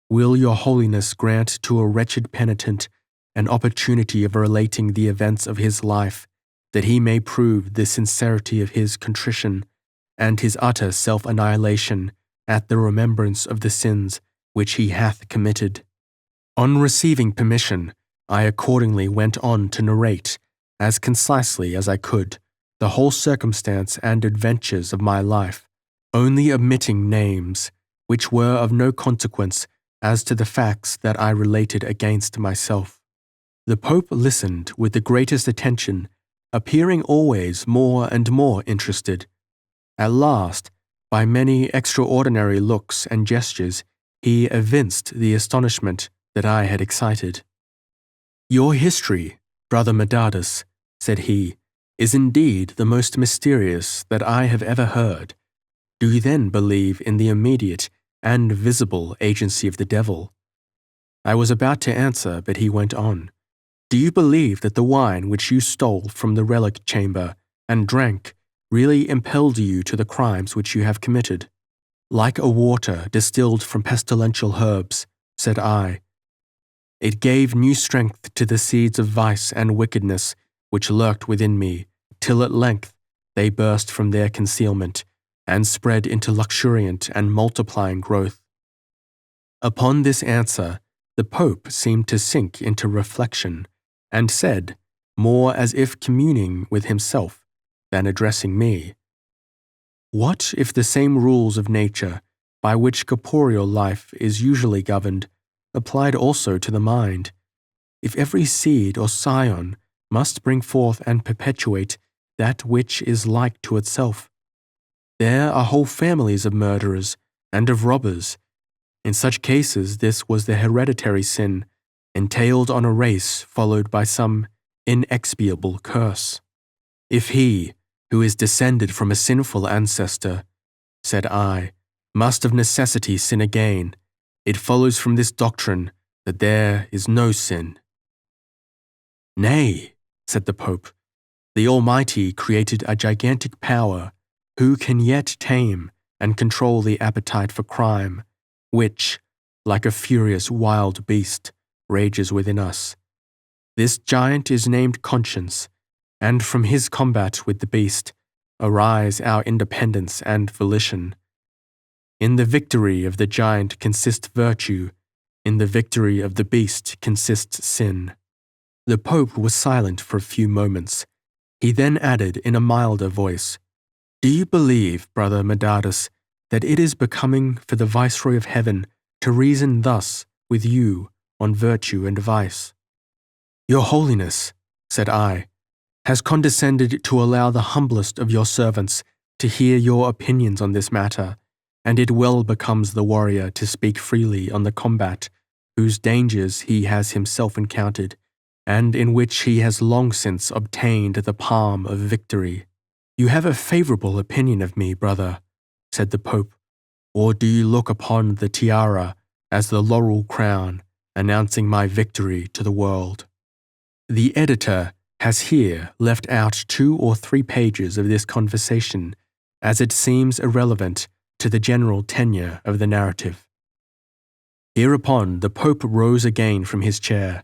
[SPEAKER 1] will your holiness grant to a wretched penitent an opportunity of relating the events of his life, that he may prove the sincerity of his contrition and his utter self-annihilation at the remembrance of the sins which he hath committed?" On receiving permission, I accordingly went on to narrate, as concisely as I could, the whole circumstance and adventures of my life, only omitting names, which were of no consequence as to the facts that I related against myself. The Pope listened with the greatest attention, appearing always more and more interested. At last, by many extraordinary looks and gestures, he evinced the astonishment that I had excited. "Your history, Brother Medardus," said he, "is indeed the most mysterious that I have ever heard. do you then believe in the immediate and visible agency of the devil?" I was about to answer, but he went on. "Do you believe that the wine which you stole from the relic chamber and drank really impelled you to the crimes which you have committed?" "Like a water distilled from pestilential herbs," said I. "It gave new strength to the seeds of vice and wickedness which lurked within me, till at length they burst from their concealment and spread into luxuriant and multiplying growth." Upon this answer, the Pope seemed to sink into reflection, and said, more as if communing with himself than addressing me, "What if the same rules of nature by which corporeal life is usually governed applied also to the mind? If every seed or scion must bring forth and perpetuate that which is like to itself? There are whole families of murderers and of robbers. In such cases this was the hereditary sin, entailed on a race followed by some inexpiable curse. If he, who is descended from a sinful ancestor," said I, "must of necessity sin again, it follows from this doctrine that there is no sin." "Nay," said the Pope, "the Almighty created a gigantic power, who can yet tame and control the appetite for crime, which, like a furious wild beast, rages within us. This giant is named Conscience, and from his combat with the beast arise our independence and volition. In the victory of the giant consists virtue, in the victory of the beast consists sin." The Pope was silent for a few moments. He then added in a milder voice, "Do you believe, Brother Medardus, that it is becoming for the Viceroy of Heaven to reason thus with you on virtue and vice?" "Your Holiness," said I, "has condescended to allow the humblest of your servants to hear your opinions on this matter, and it well becomes the warrior to speak freely on the combat whose dangers he has himself encountered, and in which he has long since obtained the palm of victory." "You have a favorable opinion of me, brother," said the Pope, "or do you look upon the tiara as the laurel crown announcing my victory to the world?" The editor has here left out 2 or 3 pages of this conversation, as it seems irrelevant to the general tenor of the narrative. Hereupon the Pope rose again from his chair.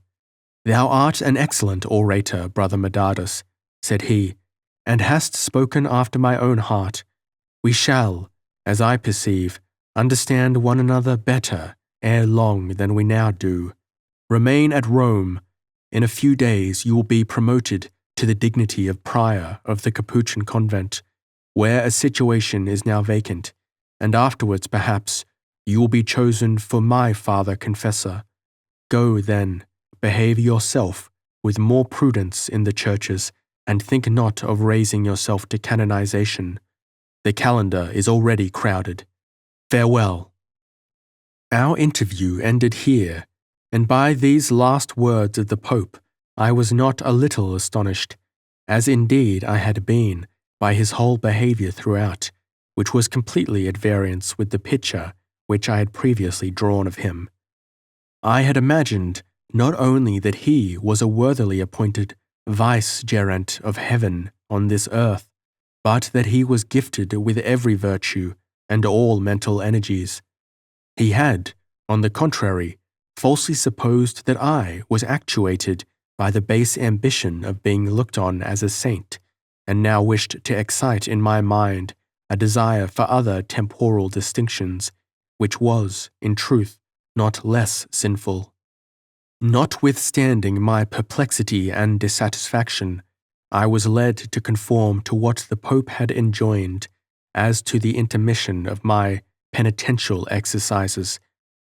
[SPEAKER 1] "Thou art an excellent orator, Brother Medardus," said he, "and hast spoken after my own heart. We shall, as I perceive, understand one another better ere long than we now do. Remain at Rome. In a few days you will be promoted to the dignity of prior of the Capuchin convent, where a situation is now vacant, and afterwards, perhaps, you will be chosen for my father confessor. Go, then, behave yourself with more prudence in the churches, and think not of raising yourself to canonization. The calendar is already crowded. Farewell." Our interview ended here, and by these last words of the Pope I was not a little astonished, as indeed I had been by his whole behaviour throughout, which was completely at variance with the picture which I had previously drawn of him. I had imagined not only that he was a worthily appointed vicegerent of heaven on this earth, but that he was gifted with every virtue and all mental energies. He had, on the contrary, falsely supposed that I was actuated by the base ambition of being looked on as a saint, and now wished to excite in my mind a desire for other temporal distinctions, which was, in truth, not less sinful. Notwithstanding my perplexity and dissatisfaction, I was led to conform to what the Pope had enjoined as to the intermission of my penitential exercises,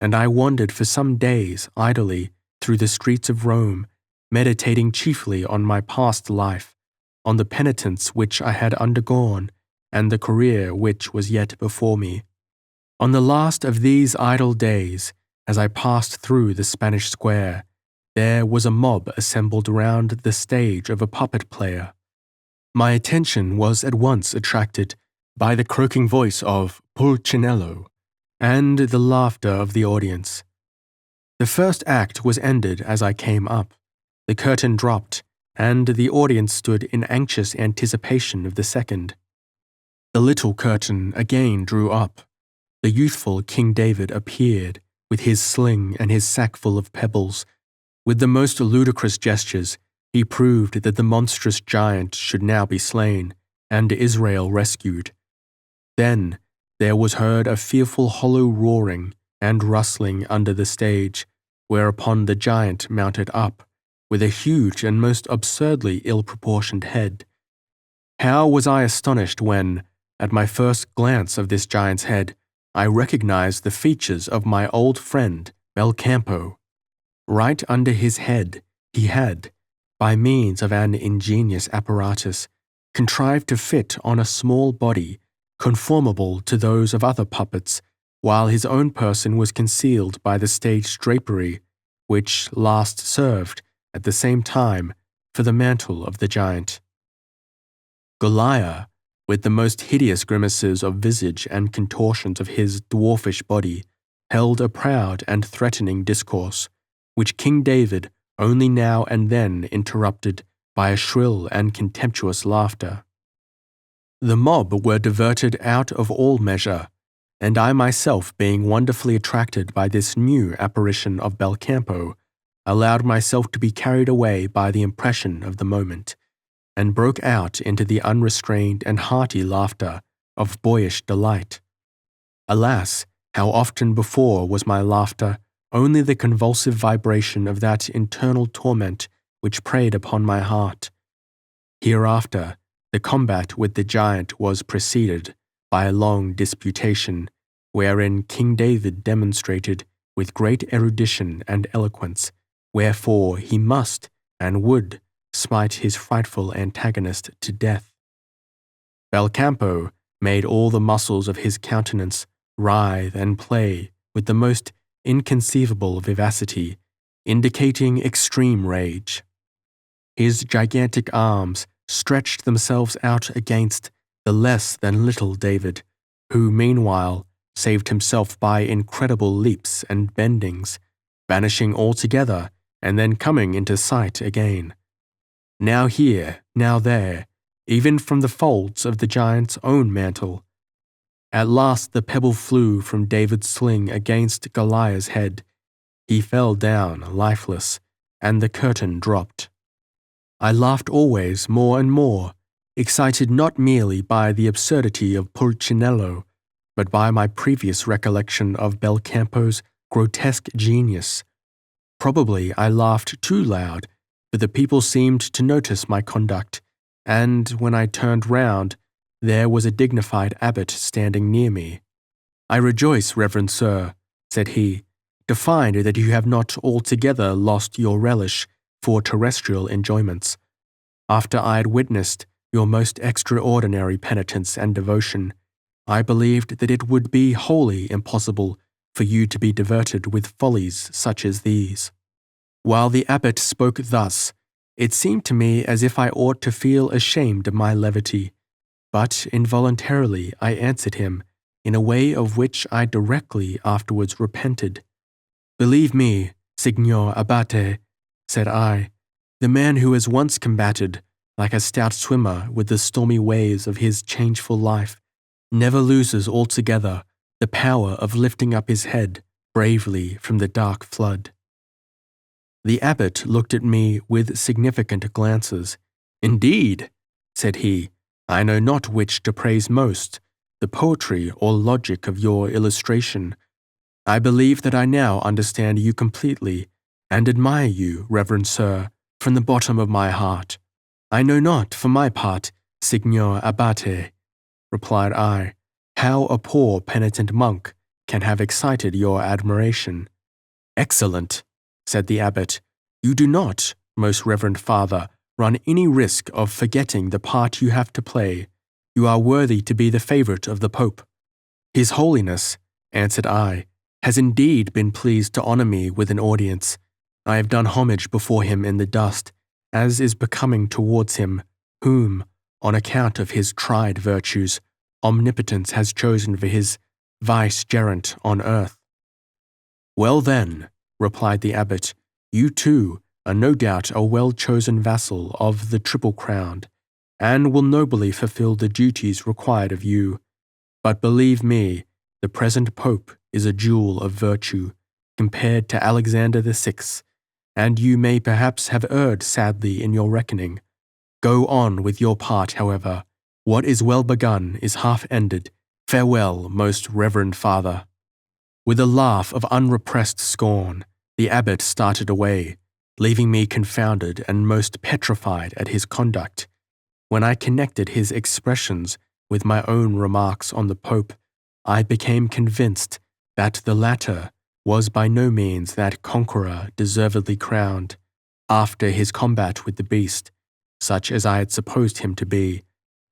[SPEAKER 1] and I wandered for some days idly through the streets of Rome, meditating chiefly on my past life, on the penitence which I had undergone, and the career which was yet before me. On the last of these idle days, as I passed through the Spanish Square, there was a mob assembled round the stage of a puppet player. My attention was at once attracted by the croaking voice of Pulcinello and the laughter of the audience. The first act was ended as I came up. The curtain dropped, and the audience stood in anxious anticipation of the second. The little curtain again drew up. The youthful King David appeared, with his sling and his sackful of pebbles. With the most ludicrous gestures, he proved that the monstrous giant should now be slain, and Israel rescued. Then there was heard a fearful hollow roaring and rustling under the stage, whereupon the giant mounted up, with a huge and most absurdly ill-proportioned head. How was I astonished when, at my first glance of this giant's head, I recognized the features of my old friend Belcampo. Right under his head he had, by means of an ingenious apparatus, contrived to fit on a small body conformable to those of other puppets, while his own person was concealed by the stage drapery, which last served, at the same time, for the mantle of the giant. Goliath, with the most hideous grimaces of visage and contortions of his dwarfish body, held a proud and threatening discourse, which King David only now and then interrupted by a shrill and contemptuous laughter. The mob were diverted out of all measure, and I myself, being wonderfully attracted by this new apparition of Belcampo, allowed myself to be carried away by the impression of the moment, and broke out into the unrestrained and hearty laughter of boyish delight. Alas, how often before was my laughter only the convulsive vibration of that internal torment which preyed upon my heart. Hereafter, the combat with the giant was preceded by a long disputation, wherein King David demonstrated with great erudition and eloquence wherefore he must and would smite his frightful antagonist to death. Belcampo made all the muscles of his countenance writhe and play with the most inconceivable vivacity, indicating extreme rage. His gigantic arms stretched themselves out against the less than little David, who meanwhile saved himself by incredible leaps and bendings, vanishing altogether and then coming into sight again. Now here, now there, even from the folds of the giant's own mantle. At last the pebble flew from David's sling against Goliath's head. He fell down lifeless, and the curtain dropped. I laughed always more and more, excited not merely by the absurdity of Pulcinello, but by my previous recollection of Belcampo's grotesque genius. Probably I laughed too loud, for the people seemed to notice my conduct, and when I turned round, there was a dignified abbot standing near me. "I rejoice, reverend sir," said he, "to find that you have not altogether lost your relish for terrestrial enjoyments. After I had witnessed your most extraordinary penitence and devotion, I believed that it would be wholly impossible for you to be diverted with follies such as these." While the abbot spoke thus, it seemed to me as if I ought to feel ashamed of my levity, but involuntarily I answered him in a way of which I directly afterwards repented. "Believe me, Signor Abate," said I, "the man who has once combated, like a stout swimmer with the stormy waves of his changeful life, never loses altogether the power of lifting up his head bravely from the dark flood." The abbot looked at me with significant glances. "Indeed," said he, "I know not which to praise most, the poetry or logic of your illustration. I believe that I now understand you completely, and admire you, reverend sir, from the bottom of my heart." "I know not, for my part, Signor Abate," replied I, "how a poor penitent monk can have excited your admiration." "Excellent," said the abbot. "You do not, most reverend father, run any risk of forgetting the part you have to play. You are worthy to be the favorite of the Pope." "His Holiness," answered I, "has indeed been pleased to honor me with an audience. I have done homage before him in the dust, as is becoming towards him, whom, on account of his tried virtues, omnipotence has chosen for his vicegerent on earth." "Well then," replied the abbot, "you too are no doubt a well-chosen vassal of the Triple Crown, and will nobly fulfill the duties required of you. But believe me, the present Pope is a jewel of virtue, compared to Alexander VI, and you may perhaps have erred sadly in your reckoning. Go on with your part, however. What is well begun is half ended. Farewell, most reverend father." With a laugh of unrepressed scorn, the abbot started away, leaving me confounded and most petrified at his conduct. When I connected his expressions with my own remarks on the Pope, I became convinced that the latter was by no means that conqueror deservedly crowned, after his combat with the beast, such as I had supposed him to be,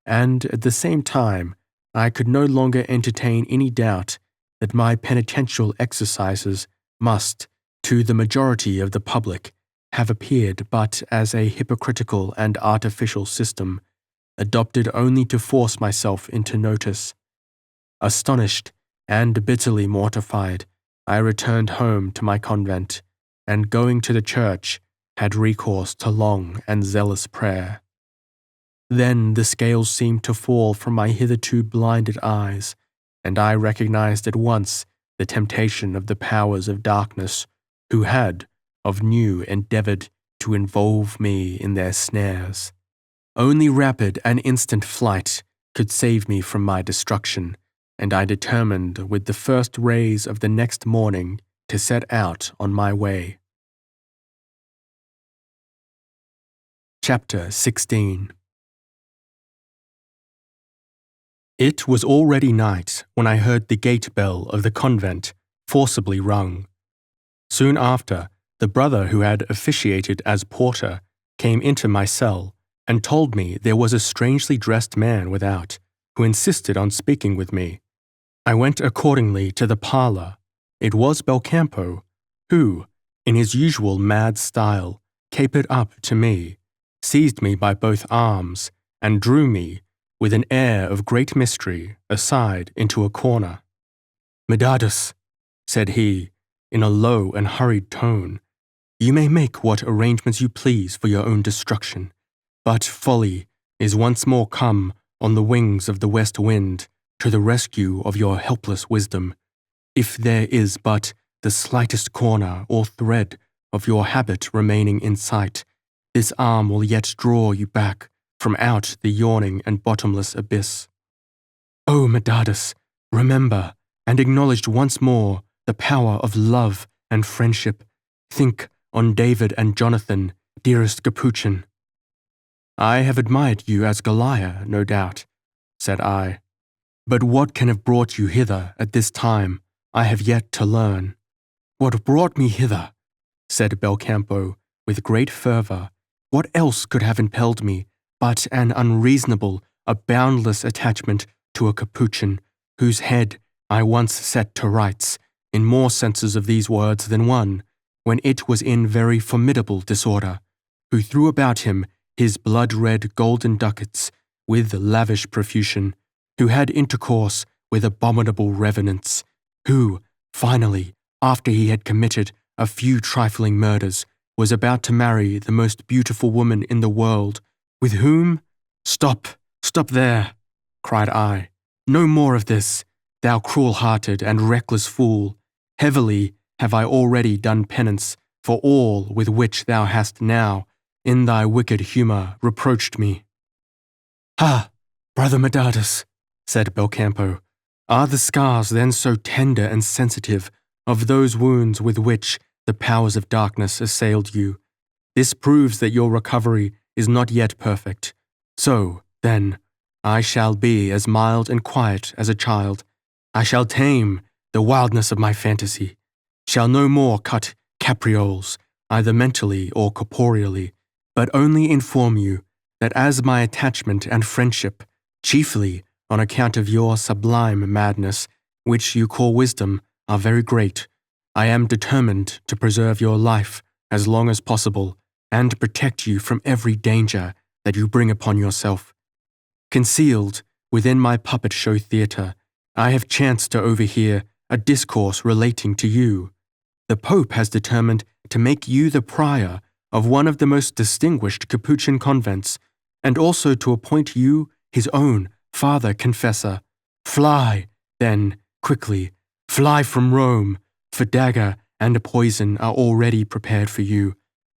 [SPEAKER 1] and at the same time I could no longer entertain any doubt that my penitential exercises must, to the majority of the public, have appeared but as a hypocritical and artificial system, adopted only to force myself into notice. Astonished and bitterly mortified, I returned home to my convent, and going to the church, had recourse to long and zealous prayer. Then the scales seemed to fall from my hitherto blinded eyes, and I recognized at once the temptation of the powers of darkness, who had, of new, endeavored to involve me in their snares. Only rapid and instant flight could save me from my destruction, and I determined with the first rays of the next morning to set out on my way. Chapter 16. It was already night when I heard the gate bell of the convent forcibly rung. Soon after, the brother who had officiated as porter came into my cell and told me there was a strangely dressed man without, who insisted on speaking with me. I went accordingly to the parlour. It was Belcampo, who, in his usual mad style, capered up to me, seized me by both arms, and drew me, with an air of great mystery, aside into a corner. "Medardus," said he, in a low and hurried tone, "you may make what arrangements you please for your own destruction, but folly is once more come on the wings of the west wind to the rescue of your helpless wisdom. If there is but the slightest corner or thread of your habit remaining in sight, this arm will yet draw you back from out the yawning and bottomless abyss. O Medardus, remember and acknowledge once more the power of love and friendship. Think on David and Jonathan, dearest Capuchin." "I have admired you as Goliah, no doubt," said I. "But what can have brought you hither at this time, I have yet to learn." "What brought me hither?" said Belcampo with great fervour. "What else could have impelled me but an unreasonable, a boundless attachment to a Capuchin, whose head I once set to rights, in more senses of these words than one, when it was in very formidable disorder, who threw about him his blood-red golden ducats with lavish profusion, who had intercourse with abominable revenants, who, finally, after he had committed a few trifling murders, was about to marry the most beautiful woman in the world, with whom—" "Stop there," cried I. "No more of this, thou cruel-hearted and reckless fool. Heavily have I already done penance for all with which thou hast now, in thy wicked humour, reproached me." "Ha, brother Medardus," said Belcampo, "are the scars then so tender and sensitive of those wounds with which the powers of darkness assailed you? This proves that your recovery is not yet perfect. So, then, I shall be as mild and quiet as a child. I shall tame the wildness of my fantasy, shall no more cut caprioles, either mentally or corporeally, but only inform you that as my attachment and friendship, chiefly on account of your sublime madness, which you call wisdom, are very great, I am determined to preserve your life as long as possible and protect you from every danger that you bring upon yourself. Concealed within my puppet show theatre, I have chanced to overhear a discourse relating to you. The Pope has determined to make you the prior of one of the most distinguished Capuchin convents, and also to appoint you his own father confessor. Fly, then, quickly, fly from Rome, for dagger and poison are already prepared for you.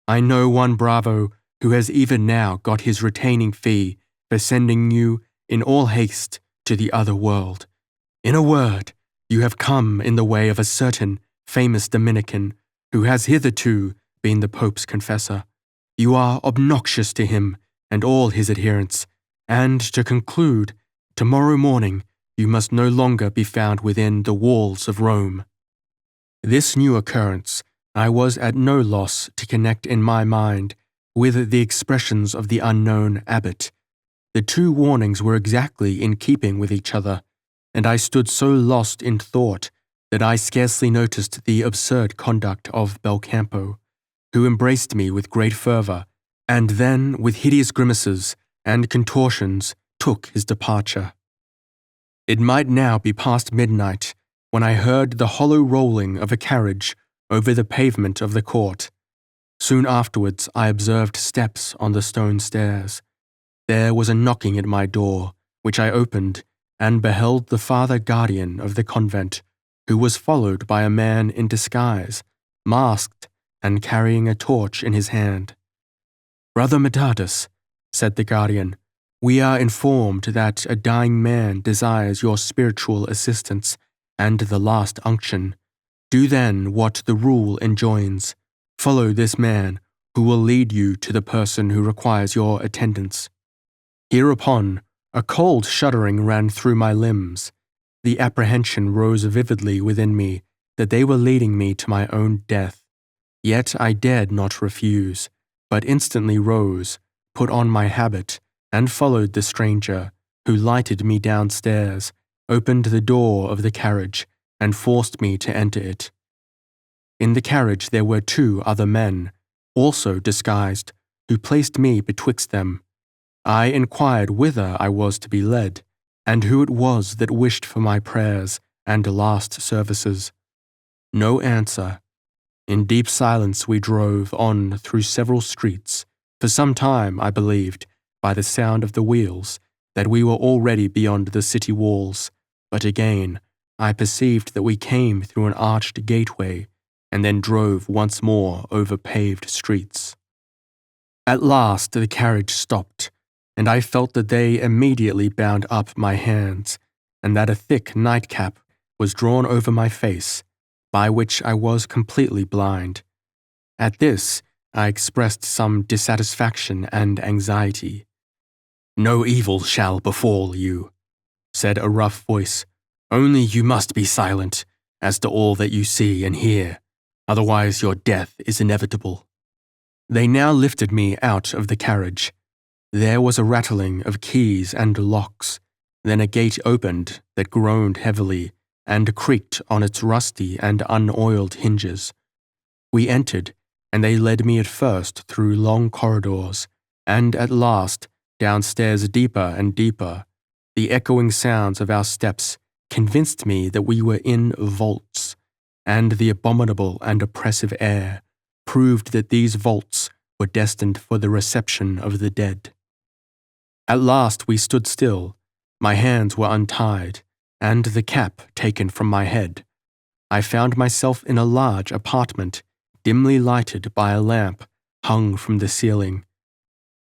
[SPEAKER 1] I know one bravo who has even now got his retaining fee for sending you in all haste to the other world. In a word, you have come in the way of a certain famous Dominican who has hitherto been the Pope's confessor. You are obnoxious to him and all his adherents, and to conclude, tomorrow morning you must no longer be found within the walls of Rome. This new occurrence I was at no loss to connect in my mind with the expressions of the unknown abbot. The two warnings were exactly in keeping with each other, and I stood so lost in thought that I scarcely noticed the absurd conduct of Belcampo, who embraced me with great fervour, and then, with hideous grimaces and contortions, took his departure. It might now be past midnight when I heard the hollow rolling of a carriage over the pavement of the court. Soon afterwards I observed steps on the stone stairs. There was a knocking at my door, which I opened, and beheld the father guardian of the convent, who was followed by a man in disguise, masked and carrying a torch in his hand. "Brother Metatus," said the guardian, "we are informed that a dying man desires your spiritual assistance and the last unction. Do then what the rule enjoins. Follow this man, who will lead you to the person who requires your attendance." Hereupon, a cold shuddering ran through my limbs. The apprehension rose vividly within me that they were leading me to my own death. Yet I dared not refuse, but instantly rose, put on my habit, and followed the stranger, who lighted me downstairs, opened the door of the carriage, and forced me to enter it. In the carriage there were 2 other men, also disguised, who placed me betwixt them. I inquired whither I was to be led, and who it was that wished for my prayers and last services. No answer. In deep silence we drove on through several streets. For some time I believed, by the sound of the wheels, that we were already beyond the city walls, but again I perceived that we came through an arched gateway, and then drove once more over paved streets. At last the carriage stopped, and I felt that they immediately bound up my hands, and that a thick nightcap was drawn over my face, by which I was completely blind. At this I expressed some dissatisfaction and anxiety. "No evil shall befall you," said a rough voice. "Only you must be silent as to all that you see and hear, otherwise your death is inevitable." They now lifted me out of the carriage. There was a rattling of keys and locks, then a gate opened that groaned heavily and creaked on its rusty and unoiled hinges. We entered, and they led me at first through long corridors, and at last downstairs deeper and deeper. The echoing sounds of our steps convinced me that we were in vaults, and the abominable and oppressive air proved that these vaults were destined for the reception of the dead. At last we stood still. My hands were untied, and the cap taken from my head. I found myself in a large apartment, dimly lighted by a lamp hung from the ceiling.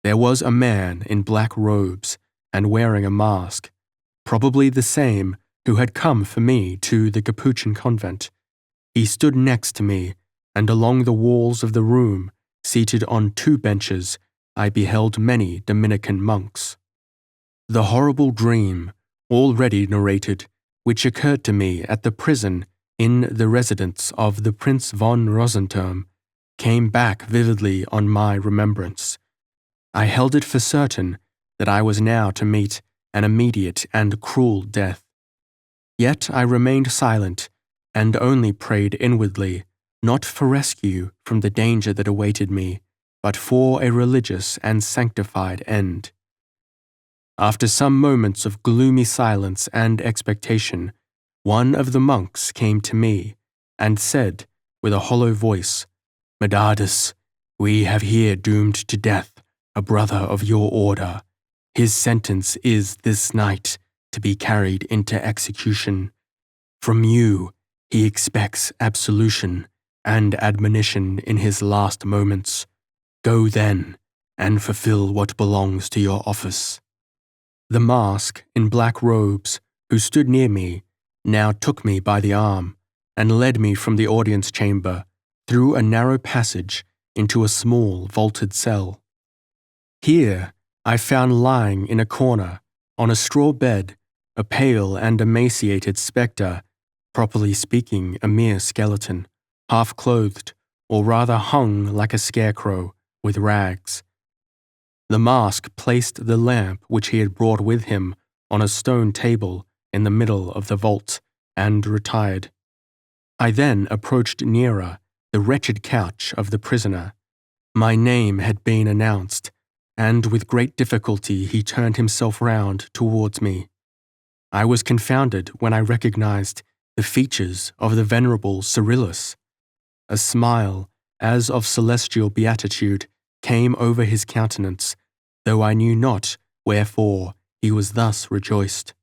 [SPEAKER 1] There was a man in black robes and wearing a mask, probably the same who had come for me to the Capuchin convent. He stood next to me, and along the walls of the room, seated on 2 benches, I beheld many Dominican monks. The horrible dream, already narrated, which occurred to me at the prison in the residence of the Prince von Rosenthurm, came back vividly on my remembrance. I held it for certain that I was now to meet an immediate and cruel death. Yet I remained silent, and only prayed inwardly, not for rescue from the danger that awaited me, but for a religious and sanctified end. After some moments of gloomy silence and expectation, one of the monks came to me and said with a hollow voice, "Medardus, we have here doomed to death a brother of your order. His sentence is this night to be carried into execution. From you, he expects absolution and admonition in his last moments. Go then, and fulfill what belongs to your office." The mask in black robes, who stood near me, now took me by the arm and led me from the audience chamber through a narrow passage into a small vaulted cell. Here I found lying in a corner, on a straw bed, a pale and emaciated spectre, properly speaking a mere skeleton, half-clothed, or rather hung like a scarecrow, with rags. The mask placed the lamp which he had brought with him on a stone table in the middle of the vault, and retired. I then approached nearer the wretched couch of the prisoner. My name had been announced, and with great difficulty he turned himself round towards me. I was confounded when I recognized the features of the venerable Cyrillus. A smile, as of celestial beatitude, came over his countenance, though I knew not wherefore he was thus rejoiced.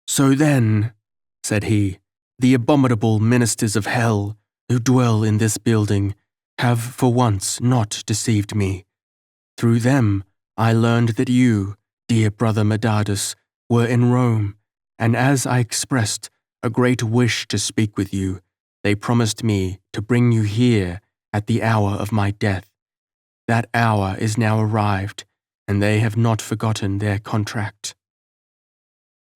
[SPEAKER 1] "So then," said he, "the abominable ministers of hell who dwell in this building have for once not deceived me. Through them I learned that you, dear brother Medardus, were in Rome, and as I expressed a great wish to speak with you, they promised me to bring you here at the hour of my death. That hour is now arrived, and they have not forgotten their contract."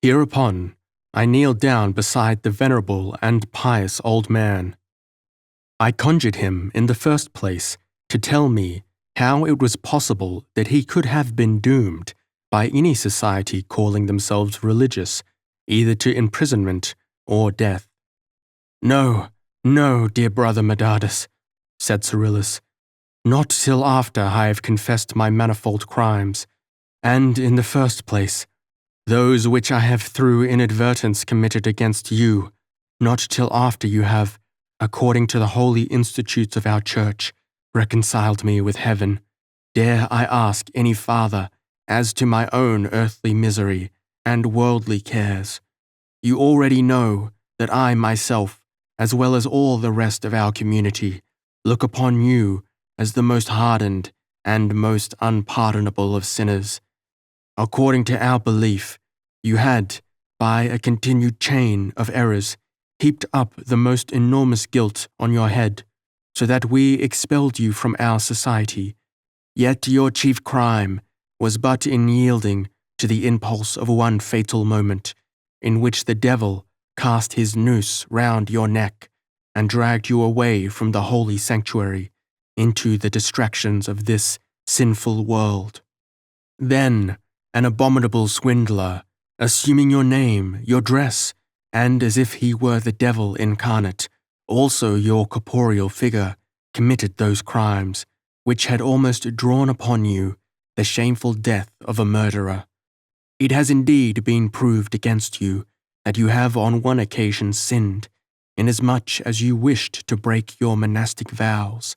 [SPEAKER 1] Hereupon, I kneeled down beside the venerable and pious old man. I conjured him, in the first place, to tell me how it was possible that he could have been doomed by any society calling themselves religious, either to imprisonment or death. "No, no, dear brother Medardus," said Cyrillus, "not till after I have confessed my manifold crimes, and, in the first place, those which I have through inadvertence committed against you, not till after you have, according to the holy institutes of our Church, reconciled me with heaven, dare I ask any farther as to my own earthly misery and worldly cares. You already know that I myself, as well as all the rest of our community, look upon you as the most hardened and most unpardonable of sinners. According to our belief, you had, by a continued chain of errors, heaped up the most enormous guilt on your head, so that we expelled you from our society. Yet your chief crime was but in yielding to the impulse of one fatal moment, in which the devil cast his noose round your neck and dragged you away from the holy sanctuary into the distractions of this sinful world. Then an abominable swindler, assuming your name, your dress, and as if he were the devil incarnate, also your corporeal figure, committed those crimes which had almost drawn upon you the shameful death of a murderer. It has indeed been proved against you that you have on one occasion sinned, inasmuch as you wished to break your monastic vows,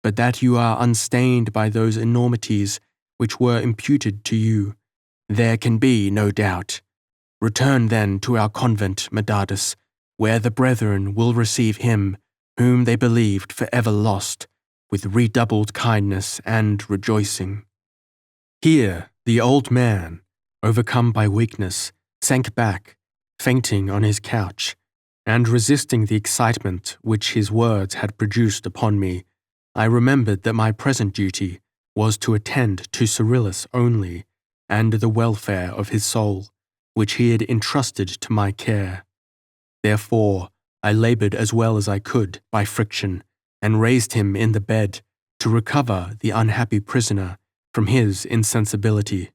[SPEAKER 1] but that you are unstained by those enormities which were imputed to you. There can be no doubt. Return then to our convent, Medardus, where the brethren will receive him whom they believed forever lost, with redoubled kindness and rejoicing." Here the old man, overcome by weakness, sank back, fainting on his couch, and resisting the excitement which his words had produced upon me, I remembered that my present duty was to attend to Cyrillus only, and the welfare of his soul, which he had entrusted to my care. Therefore, I labored as well as I could by friction, and raised him in the bed to recover the unhappy prisoner from his insensibility.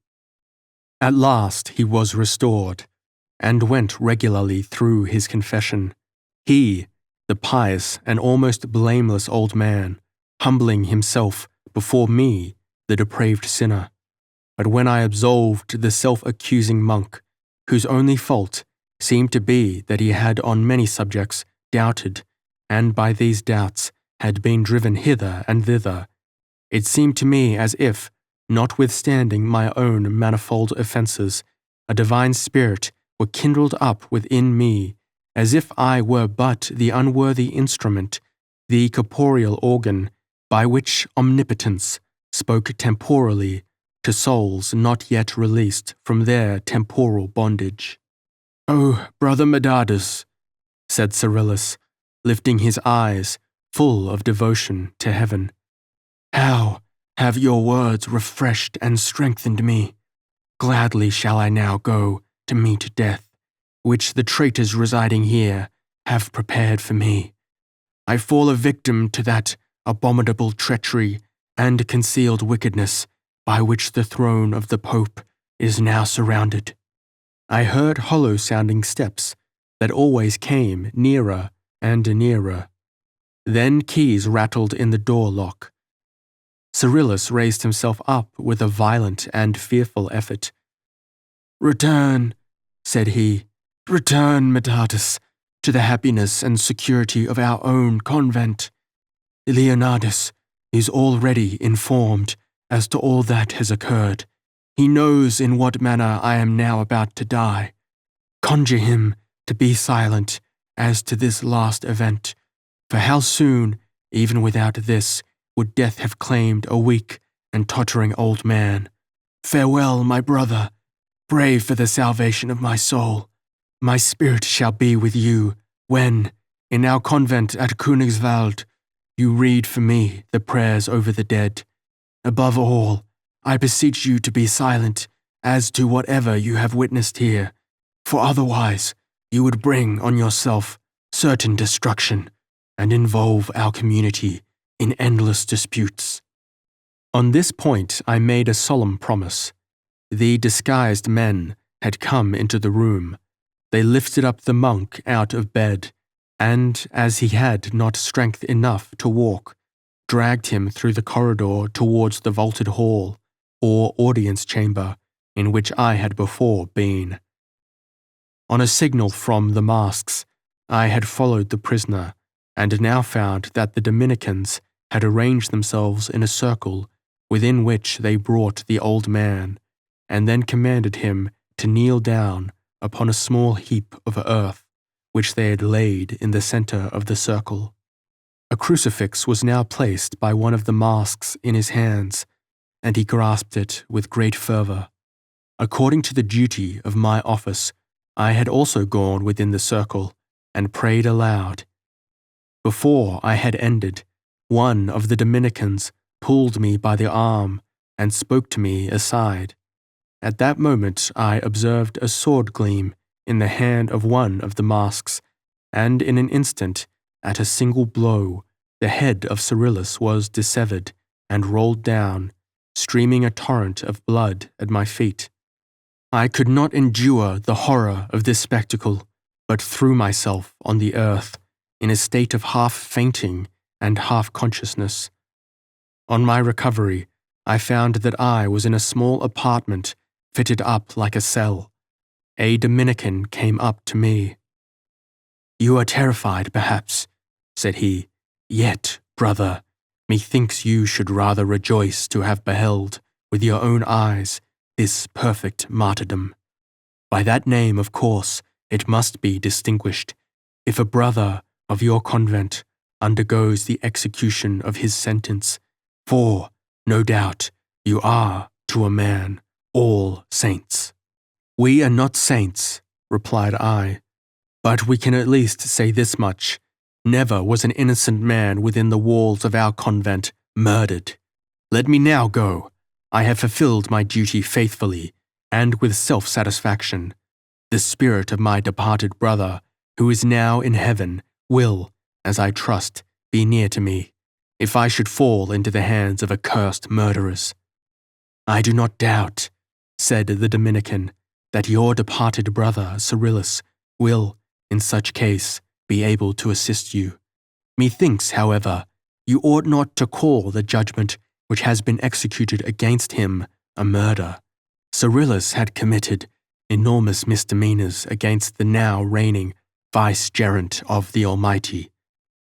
[SPEAKER 1] At last he was restored, and went regularly through his confession. He, the pious and almost blameless old man, humbling himself before me, the depraved sinner. but when I absolved the self-accusing monk, whose only fault seemed to be that he had on many subjects doubted, and by these doubts had been driven hither and thither, it seemed to me as if, notwithstanding my own manifold offences, a divine spirit were kindled up within me, as if I were but the unworthy instrument, the corporeal organ, by which omnipotence spoke temporally to souls not yet released from their temporal bondage. "Oh, Brother Medardus," said Cyrillus, lifting his eyes, full of devotion, to heaven, "how have your words refreshed and strengthened me? Gladly shall I now go to meet death, which the traitors residing here have prepared for me. I fall a victim to that abominable treachery and concealed wickedness by which the throne of the Pope is now surrounded." I heard hollow-sounding steps that always came nearer and nearer. Then keys rattled in the door lock. Cyrillus raised himself up with a violent and fearful effort. "Return," said he, "return, Medardus, to the happiness and security of our own convent. Leonardus is already informed as to all that has occurred. He knows in what manner I am now about to die. Conjure him to be silent as to this last event, for how soon, even without this, would death have claimed a weak and tottering old man? Farewell, my brother. Pray for the salvation of my soul. My spirit shall be with you when, in our convent at Königswald, you read for me the prayers over the dead. Above all, I beseech you to be silent as to whatever you have witnessed here, for otherwise you would bring on yourself certain destruction and involve our community in endless disputes." On this point I made a solemn promise. The disguised men had come into the room. They lifted up the monk out of bed, and, as he had not strength enough to walk, dragged him through the corridor towards the vaulted hall, or audience chamber, in which I had before been. On a signal from the masks, I had followed the prisoner, and now found that the Dominicans had arranged themselves in a circle within which they brought the old man, and then commanded him to kneel down upon a small heap of earth which they had laid in the center of the circle. A crucifix was now placed by one of the masks in his hands, and he grasped it with great fervor. According to the duty of my office, I had also gone within the circle and prayed aloud. Before I had ended, one of the Dominicans pulled me by the arm and spoke to me aside. At that moment I observed a sword gleam in the hand of one of the masks, and in an instant, at a single blow, the head of Cyrillus was dissevered and rolled down, streaming a torrent of blood at my feet. I could not endure the horror of this spectacle, but threw myself on the earth, in a state of half-fainting and half-consciousness. On my recovery, I found that I was in a small apartment fitted up like a cell. A Dominican came up to me. "You are terrified, perhaps," said he. "Yet, brother, methinks you should rather rejoice to have beheld, with your own eyes, this perfect martyrdom. By that name, of course, it must be distinguished, if a brother of your convent undergoes the execution of his sentence, for, no doubt, you are, to a man, all saints." "We are not saints," replied I, "but we can at least say this much. Never was an innocent man within the walls of our convent murdered. Let me now go. I have fulfilled my duty faithfully and with self-satisfaction. The spirit of my departed brother, who is now in heaven, will, as I trust, be near to me, if I should fall into the hands of accursed murderers." "I do not doubt," said the Dominican, "that your departed brother Cyrillus will, in such case, be able to assist you. Methinks, however, you ought not to call the judgment which has been executed against him a murder, Cyrillus had committed enormous misdemeanors against the now reigning vicegerent of the Almighty,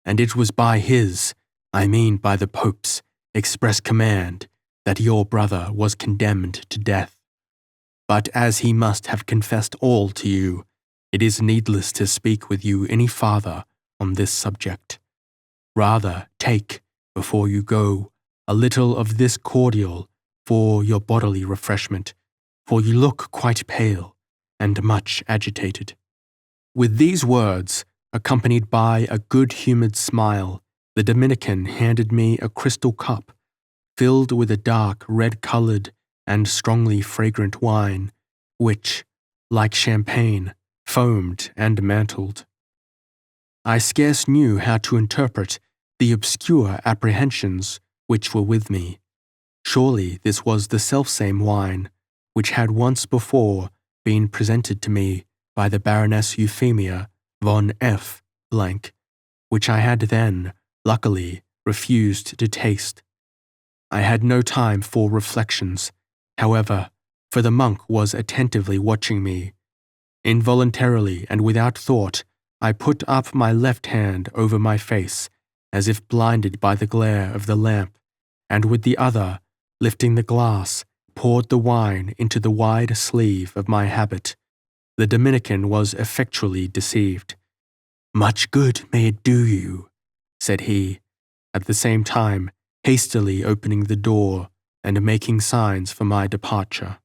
[SPEAKER 1] and it was by his, I mean by the Pope's, express command that your brother was condemned to death. But as he must have confessed all to you, it is needless to speak with you any farther on this subject. Rather take, before you go, a little of this cordial for your bodily refreshment, for you look quite pale and much agitated." With these words, accompanied by a good-humored smile, the Dominican handed me a crystal cup filled with a dark red-colored and strongly fragrant wine, which, like champagne, foamed and mantled. I scarce knew how to interpret the obscure apprehensions which were with me. Surely this was the selfsame wine which had once before been presented to me by the Baroness Euphemia von F., which I had then, luckily, refused to taste. I had no time for reflections, however, for the monk was attentively watching me. Involuntarily and without thought, I put up my left hand over my face, as if blinded by the glare of the lamp, and with the other, lifting the glass, poured the wine into the wide sleeve of my habit. The Dominican was effectually deceived. "Much good may it do you," said he, at the same time hastily opening the door and making signs for my departure.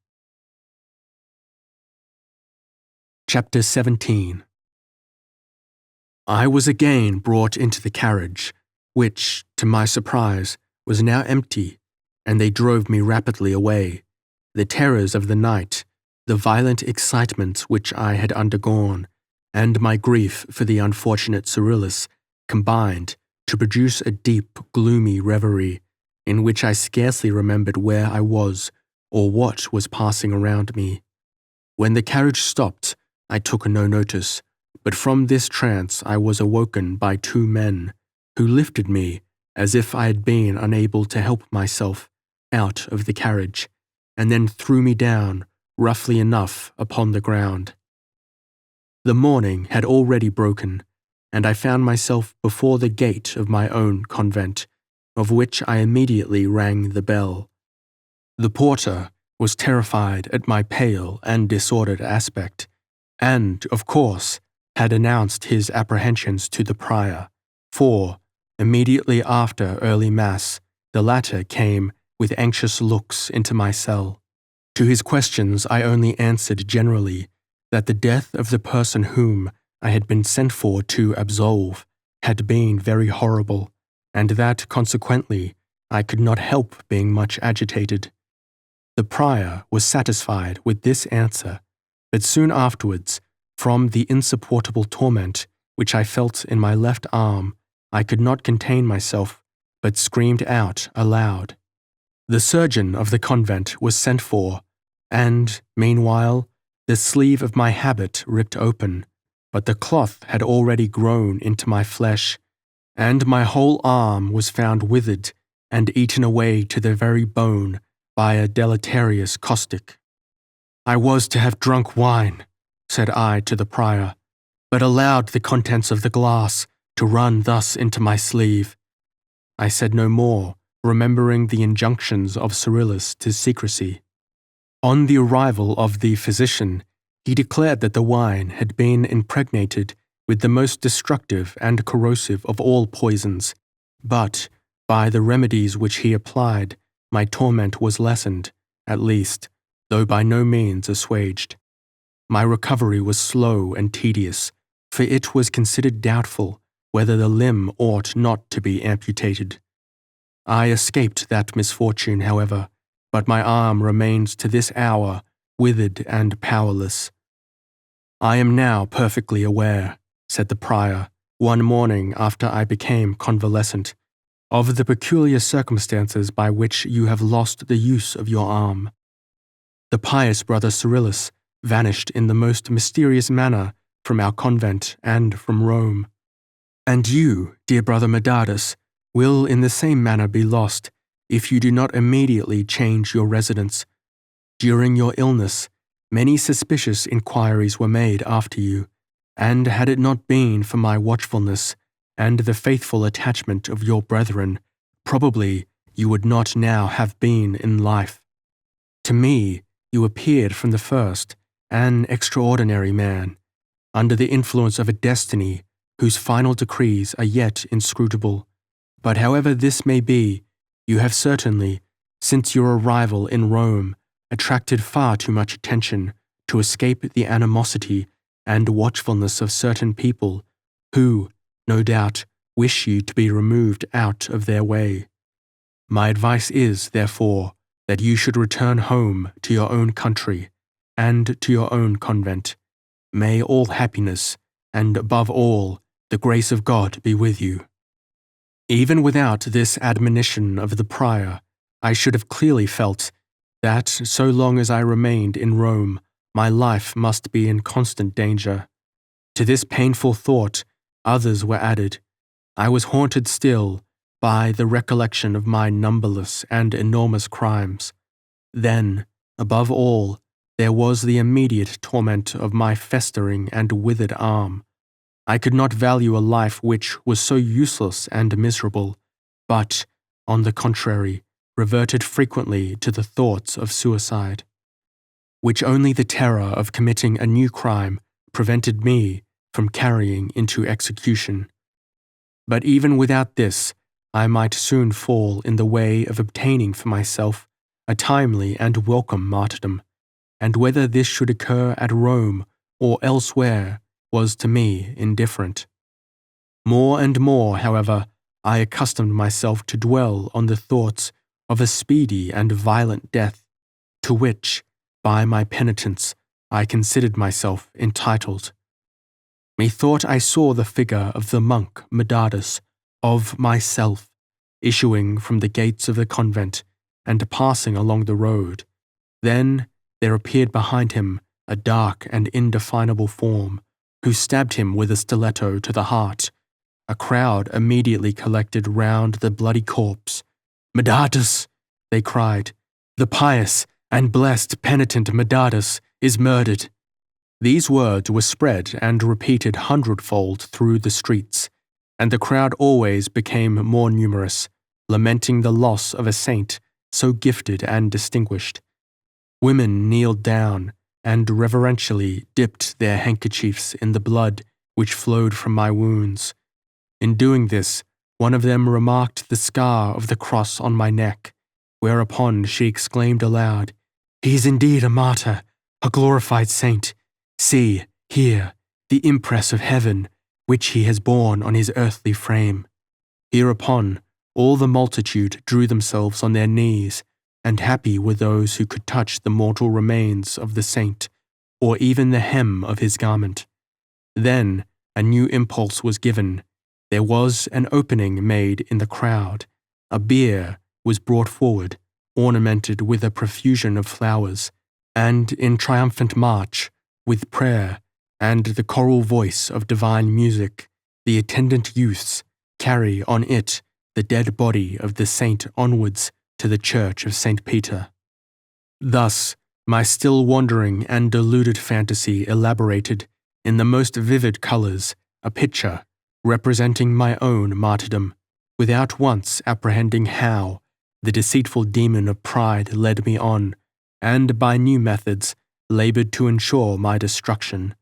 [SPEAKER 1] Chapter 17. I was again brought into the carriage, which, to my surprise, was now empty, and they drove me rapidly away. The terrors of the night, the violent excitement which I had undergone, and my grief for the unfortunate Cyrillus combined to produce a deep, gloomy reverie, in which I scarcely remembered where I was or what was passing around me. When the carriage stopped, I took no notice, but from this trance I was awoken by two men, who lifted me, as if I had been unable to help myself, out of the carriage, and then threw me down, roughly enough, upon the ground. The morning had already broken, and I found myself before the gate of my own convent, of which I immediately rang the bell. The porter was terrified at my pale and disordered aspect, and, of course, had announced his apprehensions to the prior, for, immediately after early mass, the latter came with anxious looks into my cell. To his questions I only answered generally that the death of the person whom I had been sent for to absolve had been very horrible, and that, consequently, I could not help being much agitated. The prior was satisfied with this answer, but soon afterwards, from the insupportable torment which I felt in my left arm, I could not contain myself, but screamed out aloud. The surgeon of the convent was sent for, and, meanwhile, the sleeve of my habit ripped open, but the cloth had already grown into my flesh, and my whole arm was found withered and eaten away to the very bone by a deleterious caustic. "I was to have drunk wine," said I to the prior, "but allowed the contents of the glass to run thus into my sleeve." I said no more, remembering the injunctions of Cyrillus to secrecy. On the arrival of the physician, he declared that the wine had been impregnated with the most destructive and corrosive of all poisons, but, by the remedies which he applied, my torment was lessened, at least, though by no means assuaged. My recovery was slow and tedious, for it was considered doubtful whether the limb ought not to be amputated. I escaped that misfortune, however, but my arm remains to this hour withered and powerless. "I am now perfectly aware," said the prior, one morning after I became convalescent, "of the peculiar circumstances by which you have lost the use of your arm. The pious brother Cyrillus vanished in the most mysterious manner from our convent and from Rome. And you, dear brother Medardus, will in the same manner be lost if you do not immediately change your residence. During your illness, many suspicious inquiries were made after you, and had it not been for my watchfulness and the faithful attachment of your brethren, probably you would not now have been in life. To me, you appeared from the first an extraordinary man, under the influence of a destiny whose final decrees are yet inscrutable. But however this may be, you have certainly, since your arrival in Rome, attracted far too much attention to escape the animosity and watchfulness of certain people who, no doubt, wish you to be removed out of their way. My advice is, therefore, that you should return home to your own country and to your own convent. May all happiness, and above all, the grace of God be with you. Even without this admonition of the prior, I should have clearly felt that so long as I remained in Rome, my life must be in constant danger. To this painful thought, others were added. I was haunted still by the recollection of my numberless and enormous crimes. Then, above all, there was the immediate torment of my festering and withered arm. I could not value a life which was so useless and miserable, but, on the contrary, reverted frequently to the thoughts of suicide, which only the terror of committing a new crime prevented me from carrying into execution. But even without this, I might soon fall in the way of obtaining for myself a timely and welcome martyrdom, and whether this should occur at Rome or elsewhere was to me indifferent. More and more, however, I accustomed myself to dwell on the thoughts of a speedy and violent death, to which, by my penitence, I considered myself entitled. Methought I saw the figure of the monk Medardus, of myself, issuing from the gates of the convent and passing along the road. Then there appeared behind him a dark and indefinable form, who stabbed him with a stiletto to the heart. A crowd immediately collected round the bloody corpse. "Medardus!" they cried. "The pious and blessed penitent Medardus is murdered." These words were spread and repeated hundredfold through the streets, and the crowd always became more numerous, lamenting the loss of a saint so gifted and distinguished. Women kneeled down and reverentially dipped their handkerchiefs in the blood which flowed from my wounds. In doing this, one of them remarked the scar of the cross on my neck, whereupon she exclaimed aloud, "He is indeed a martyr, a glorified saint. See, here, the impress of heaven, which he has borne on his earthly frame." Hereupon, all the multitude drew themselves on their knees, and happy were those who could touch the mortal remains of the saint, or even the hem of his garment. Then a new impulse was given. There was an opening made in the crowd. A bier was brought forward, ornamented with a profusion of flowers, and in triumphant march, with prayer and the choral voice of divine music, the attendant youths carry on it the dead body of the saint onwards to the church of St. Peter. Thus, my still wandering and deluded fantasy elaborated, in the most vivid colours, a picture representing my own martyrdom, without once apprehending how the deceitful demon of pride led me on, and by new methods laboured to ensure my destruction.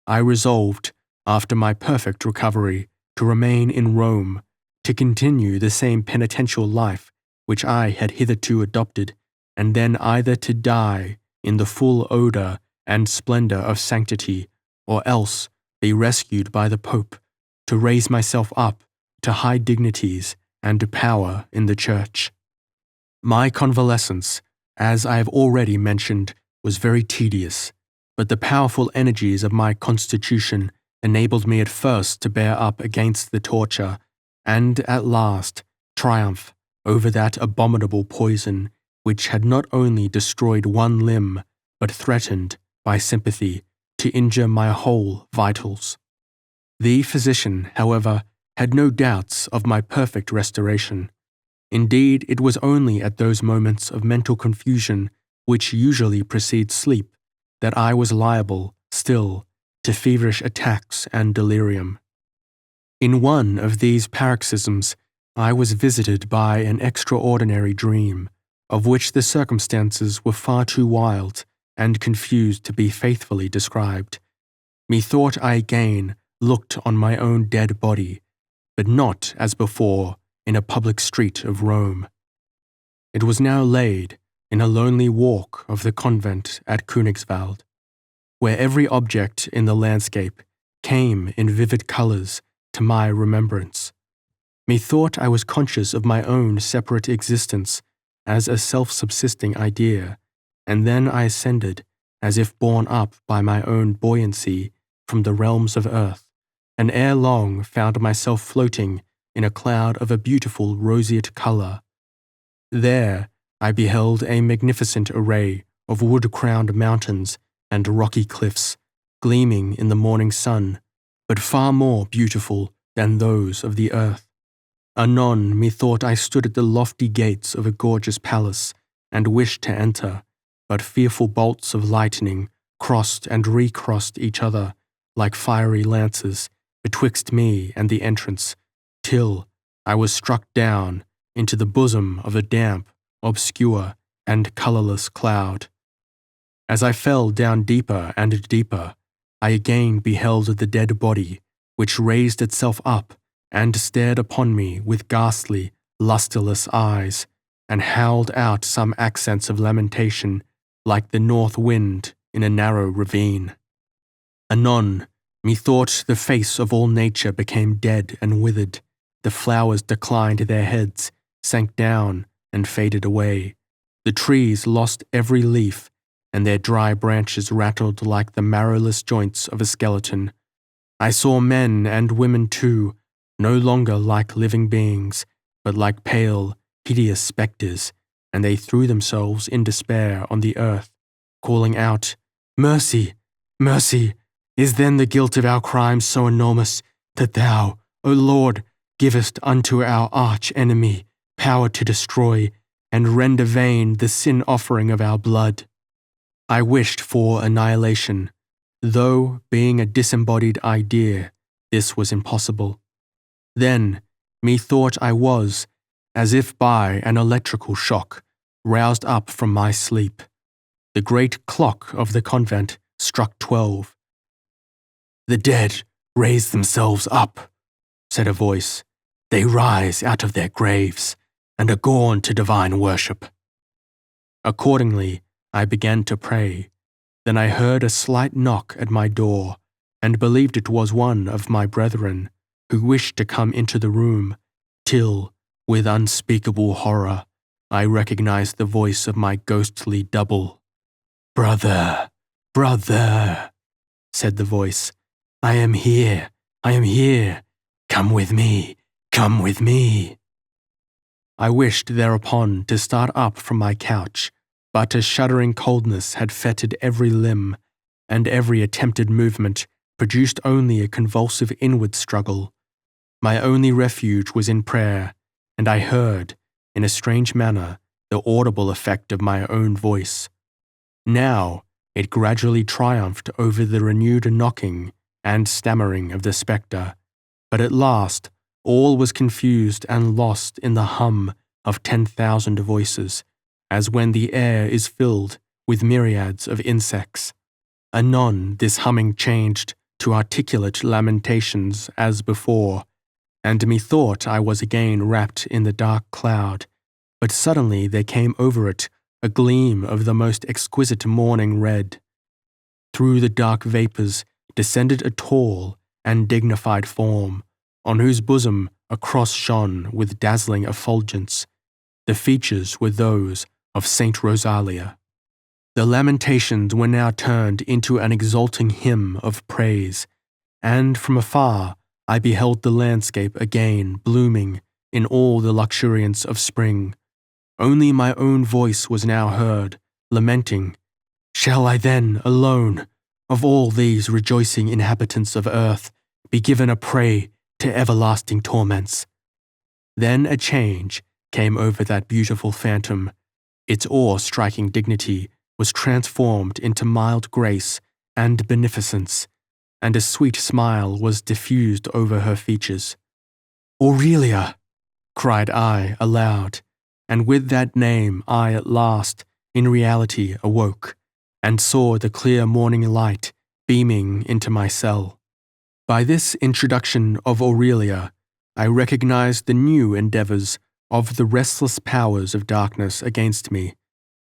[SPEAKER 1] I resolved, after my perfect recovery, to remain in Rome, to continue the same penitential life which I had hitherto adopted, and then either to die in the full odour and splendour of sanctity, or else be rescued by the Pope, to raise myself up to high dignities and power in the Church. My convalescence, as I have already mentioned, was very tedious, but the powerful energies of my constitution enabled me at first to bear up against the torture, and at last triumph over that abominable poison which had not only destroyed one limb, but threatened, by sympathy, to injure my whole vitals. The physician, however, had no doubts of my perfect restoration. Indeed, it was only at those moments of mental confusion which usually precedes sleep, that I was liable, still, to feverish attacks and delirium. In one of these paroxysms, I was visited by an extraordinary dream, of which the circumstances were far too wild and confused to be faithfully described. Methought I again looked on my own dead body, but not, as before, in a public street of Rome. It was now laid in a lonely walk of the convent at Königswald, where every object in the landscape came in vivid colours to my remembrance. Methought I was conscious of my own separate existence as a self-subsisting idea, and then I ascended, as if borne up by my own buoyancy from the realms of earth, and ere long found myself floating in a cloud of a beautiful roseate colour. There I beheld a magnificent array of wood-crowned mountains and rocky cliffs, gleaming in the morning sun, but far more beautiful than those of the earth. Anon methought I stood at the lofty gates of a gorgeous palace, and wished to enter, but fearful bolts of lightning crossed and recrossed each other like fiery lances betwixt me and the entrance, till I was struck down into the bosom of a damp, obscure, and colourless cloud. As I fell down deeper and deeper, I again beheld the dead body, which raised itself up and stared upon me with ghastly, lustreless eyes, and howled out some accents of lamentation like the north wind in a narrow ravine. Anon, methought the face of all nature became dead and withered, the flowers declined their heads, sank down, and faded away. The trees lost every leaf, and their dry branches rattled like the marrowless joints of a skeleton. I saw men and women too, no longer like living beings, but like pale, hideous spectres, and they threw themselves in despair on the earth, calling out, "Mercy! Mercy! Is then the guilt of our crimes so enormous that thou, O Lord, givest unto our arch-enemy power to destroy and render vain the sin-offering of our blood?" I wished for annihilation, though, being a disembodied idea, this was impossible. Then, methought I was, as if by an electrical shock, roused up from my sleep. The great clock of the convent struck 12. "The dead raise themselves up," said a voice. "They rise out of their graves, and are gone to divine worship." Accordingly, I began to pray. Then I heard a slight knock at my door, and believed it was one of my brethren, who wished to come into the room, till, with unspeakable horror, I recognized the voice of my ghostly double. "Brother, brother," said the voice, I am here, come with me, come with me." I wished thereupon to start up from my couch, but a shuddering coldness had fettered every limb, and every attempted movement produced only a convulsive inward struggle. My only refuge was in prayer, and I heard, in a strange manner, the audible effect of my own voice. Now it gradually triumphed over the renewed knocking and stammering of the spectre, but at last all was confused and lost in the hum of 10,000 voices, as when the air is filled with myriads of insects. Anon this humming changed to articulate lamentations as before, and methought I was again wrapped in the dark cloud, but suddenly there came over it a gleam of the most exquisite morning red. Through the dark vapours descended a tall and dignified form, on whose bosom a cross shone with dazzling effulgence. The features were those of Saint Rosalia. The lamentations were now turned into an exulting hymn of praise, and from afar I beheld the landscape again blooming in all the luxuriance of spring. Only my own voice was now heard, lamenting, "Shall I then, alone, of all these rejoicing inhabitants of earth, be given a prey to everlasting torments?" Then a change came over that beautiful phantom. Its awe-striking dignity was transformed into mild grace and beneficence, and a sweet smile was diffused over her features. "Aurelia!" cried I aloud, and with that name I at last, in reality, awoke, and saw the clear morning light beaming into my cell. By this introduction of Aurelia, I recognized the new endeavors of the restless powers of darkness against me,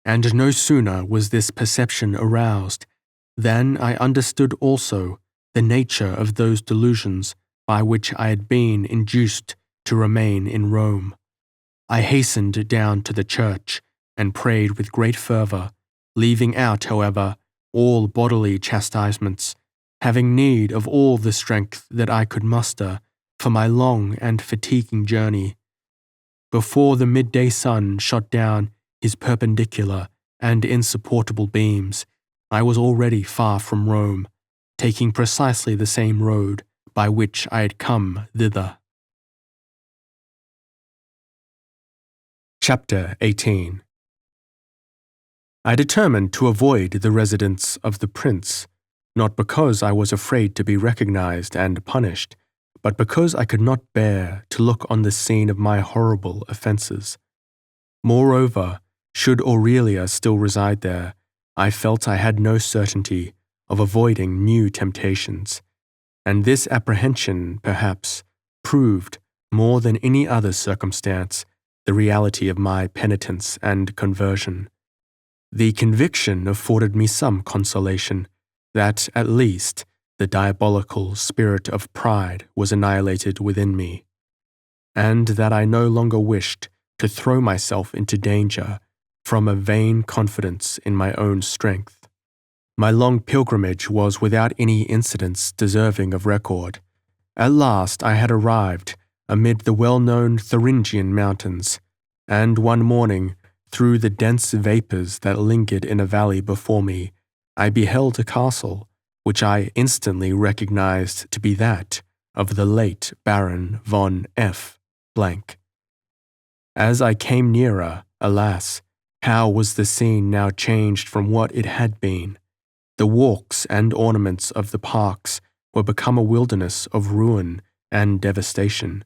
[SPEAKER 1] and no sooner was this perception aroused than I understood also the nature of those delusions by which I had been induced to remain in Rome. I hastened down to the church and prayed with great fervor, leaving out, however, all bodily chastisements, having need of all the strength that I could muster for my long and fatiguing journey. Before the midday sun shot down his perpendicular and insupportable beams, I was already far from Rome, taking precisely the same road by which I had come thither. Chapter 18. I determined to avoid the residence of the prince, not because I was afraid to be recognized and punished, but because I could not bear to look on the scene of my horrible offences. Moreover, should Aurelia still reside there, I felt I had no certainty of avoiding new temptations, and this apprehension, perhaps, proved, more than any other circumstance, the reality of my penitence and conversion. The conviction afforded me some consolation that, at least, the diabolical spirit of pride was annihilated within me, and that I no longer wished to throw myself into danger from a vain confidence in my own strength. My long pilgrimage was without any incidents deserving of record. At last I had arrived amid the well-known Thuringian mountains, and one morning, through the dense vapours that lingered in a valley before me, I beheld a castle, which I instantly recognized to be that of the late Baron von F. As I came nearer, alas, how was the scene now changed from what it had been! The walks and ornaments of the parks were become a wilderness of ruin and devastation.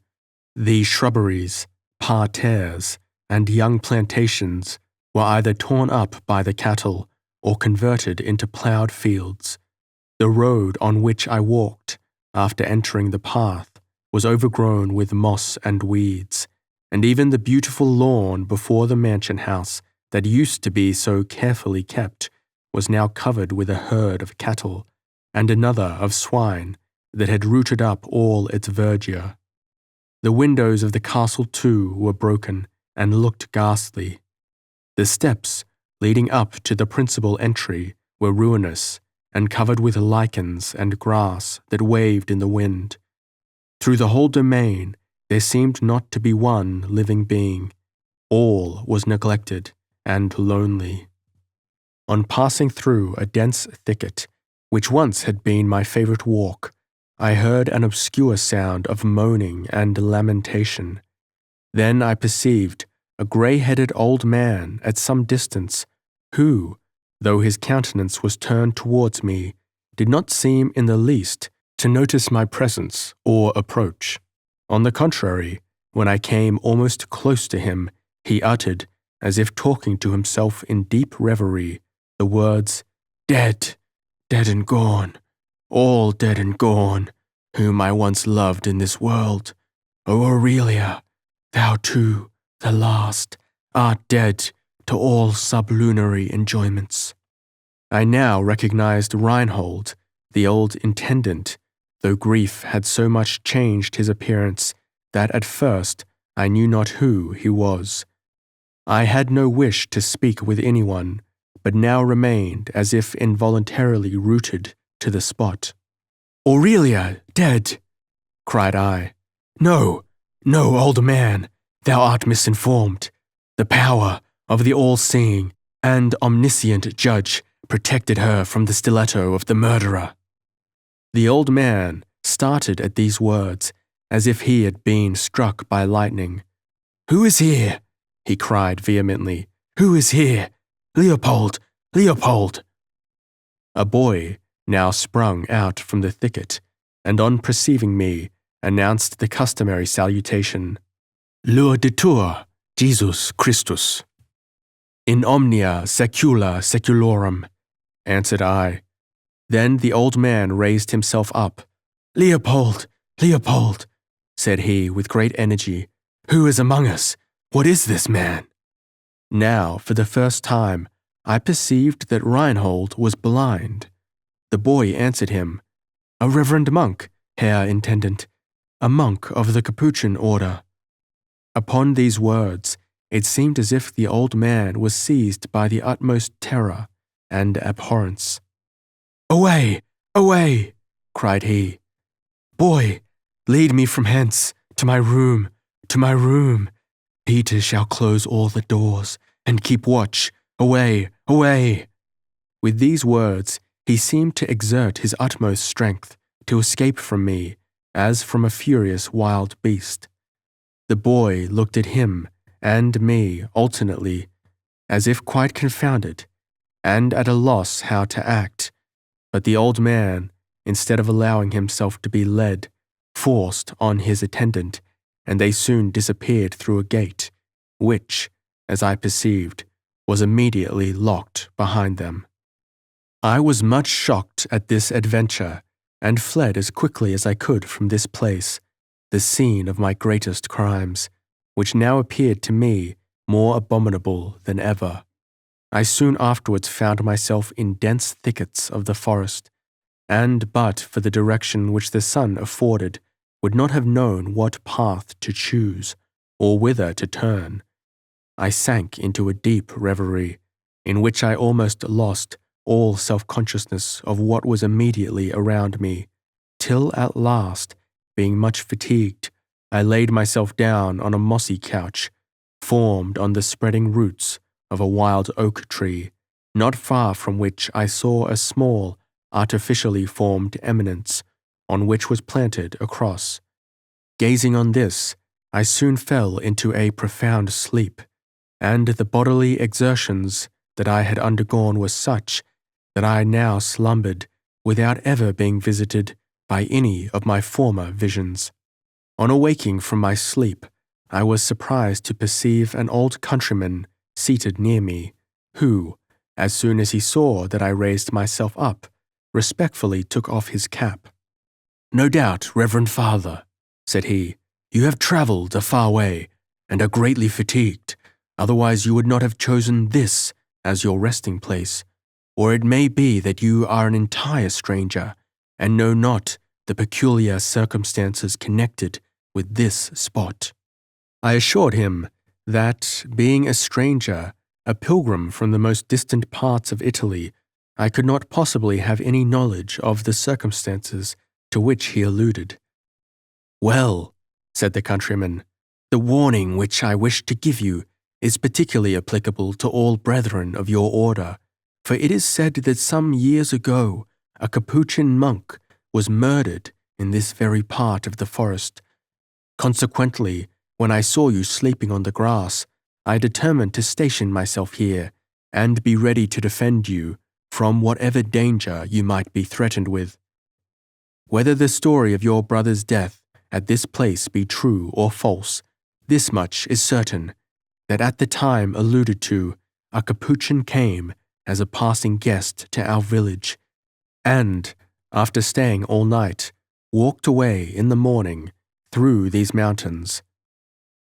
[SPEAKER 1] The shrubberies, parterres, and young plantations were either torn up by the cattle or converted into ploughed fields. The road on which I walked, after entering the path, was overgrown with moss and weeds, and even the beautiful lawn before the mansion house that used to be so carefully kept was now covered with a herd of cattle and another of swine that had rooted up all its verdure. The windows of the castle, too, were broken and looked ghastly. The steps leading up to the principal entry were ruinous and covered with lichens and grass that waved in the wind. Through the whole domain there seemed not to be one living being. All was neglected and lonely. On passing through a dense thicket, which once had been my favorite walk, I heard an obscure sound of moaning and lamentation. Then I perceived a grey-headed old man at some distance who, though his countenance was turned towards me, did not seem in the least to notice my presence or approach. On the contrary, when I came almost close to him, he uttered, as if talking to himself in deep reverie, the words, "Dead, dead and gone, all dead and gone, whom I once loved in this world. O Aurelia, thou too, the last, art dead to all sublunary enjoyments." I now recognized Reinhold, the old intendant, though grief had so much changed his appearance that at first I knew not who he was. I had no wish to speak with anyone, but now remained as if involuntarily rooted to the spot. "Aurelia, dead!" cried I. "No, no, old man, thou art misinformed. The power of the all-seeing and omniscient judge protected her from the stiletto of the murderer." The old man started at these words as if he had been struck by lightning. "Who is here?" he cried vehemently. "Who is here? Leopold, Leopold!" A boy now sprung out from the thicket, and on perceiving me, announced the customary salutation, "Laudetur Jesus Christus." "In omnia secula seculorum," answered I. Then the old man raised himself up. "Leopold, Leopold," said he with great energy, "who is among us? What is this man?" Now, for the first time, I perceived that Reinhold was blind. The boy answered him, "A reverend monk, Herr Intendant, a monk of the Capuchin order." Upon these words, it seemed as if the old man was seized by the utmost terror and abhorrence. "Away, away!" cried he. "Boy, lead me from hence, to my room, to my room. Peter shall close all the doors, and keep watch. Away, away!" With these words, he seemed to exert his utmost strength to escape from me, as from a furious wild beast. The boy looked at him and me alternately, as if quite confounded, and at a loss how to act. But the old man, instead of allowing himself to be led, forced on his attendant, and they soon disappeared through a gate, which, as I perceived, was immediately locked behind them. I was much shocked at this adventure, and fled as quickly as I could from this place, the scene of my greatest crimes, which now appeared to me more abominable than ever. I soon afterwards found myself in dense thickets of the forest, and but for the direction which the sun afforded, would not have known what path to choose, or whither to turn. I sank into a deep reverie, in which I almost lost all self-consciousness of what was immediately around me, till at last, being much fatigued, I laid myself down on a mossy couch, formed on the spreading roots of a wild oak tree, not far from which I saw a small, artificially formed eminence, on which was planted a cross. Gazing on this, I soon fell into a profound sleep, and the bodily exertions that I had undergone were such that I now slumbered without ever being visited by any of my former visions. On awaking from my sleep, I was surprised to perceive an old countryman seated near me, who, as soon as he saw that I raised myself up, respectfully took off his cap. "No doubt, Reverend Father," said he, "you have travelled a far way, and are greatly fatigued, otherwise you would not have chosen this as your resting place. Or it may be that you are an entire stranger, and know not the peculiar circumstances connected with this spot." I assured him that, being a stranger, a pilgrim from the most distant parts of Italy, I could not possibly have any knowledge of the circumstances to which he alluded. "Well," said the countryman, "the warning which I wish to give you is particularly applicable to all brethren of your order, for it is said that some years ago a Capuchin monk was murdered in this very part of the forest. Consequently, when I saw you sleeping on the grass, I determined to station myself here and be ready to defend you from whatever danger you might be threatened with. Whether the story of your brother's death at this place be true or false, this much is certain, that at the time alluded to, a Capuchin came as a passing guest to our village, and, after staying all night, walked away in the morning through these mountains.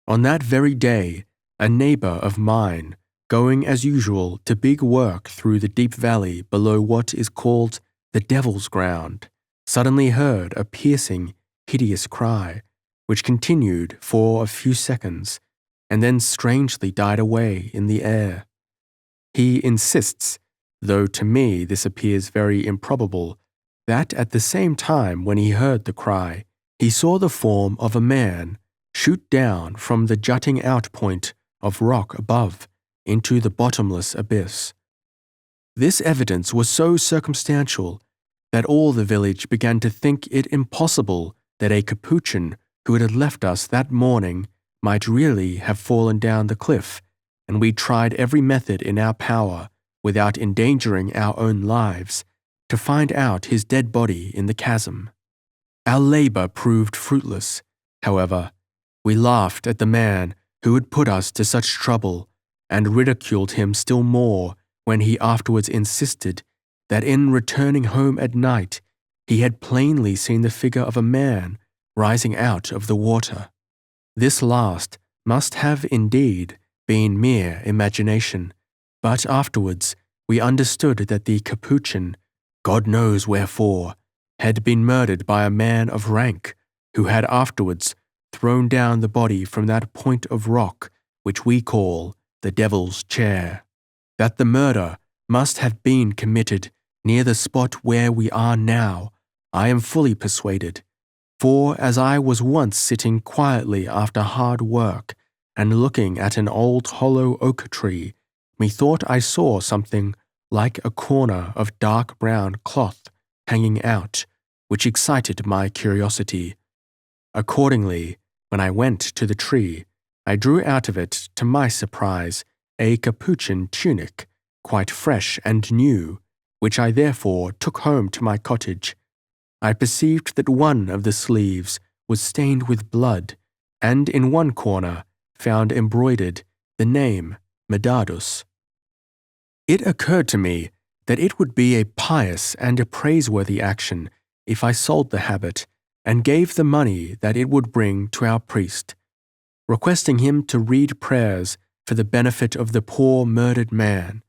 [SPEAKER 1] On that very day, a neighbor of mine, going as usual to big work through the deep valley below what is called the Devil's Ground, suddenly heard a piercing, hideous cry, which continued for a few seconds, and then strangely died away in the air. He insists, though to me this appears very improbable, that at the same time when he heard the cry, he saw the form of a man shoot down from the jutting out point of rock above into the bottomless abyss. This evidence was so circumstantial that all the village began to think it impossible that a Capuchin who had left us that morning might really have fallen down the cliff, and we tried every method in our power without endangering our own lives, to find out his dead body in the chasm. Our labor proved fruitless, however. We laughed at the man who had put us to such trouble, and ridiculed him still more when he afterwards insisted that in returning home at night he had plainly seen the figure of a man rising out of the water. This last must have indeed been mere imagination, but afterwards we understood that the Capuchin, God knows wherefore, had been murdered by a man of rank, who had afterwards thrown down the body from that point of rock which we call the Devil's Chair. That the murder must have been committed near the spot where we are now, I am fully persuaded, for as I was once sitting quietly after hard work and looking at an old hollow oak tree, methought I saw something like a corner of dark brown cloth hanging out, which excited my curiosity. Accordingly, when I went to the tree, I drew out of it, to my surprise, a Capuchin tunic, quite fresh and new, which I therefore took home to my cottage. I perceived that one of the sleeves was stained with blood, and in one corner found embroidered the name Medardus. It occurred to me that it would be a pious and a praiseworthy action if I sold the habit and gave the money that it would bring to our priest, requesting him to read prayers for the benefit of the poor murdered man.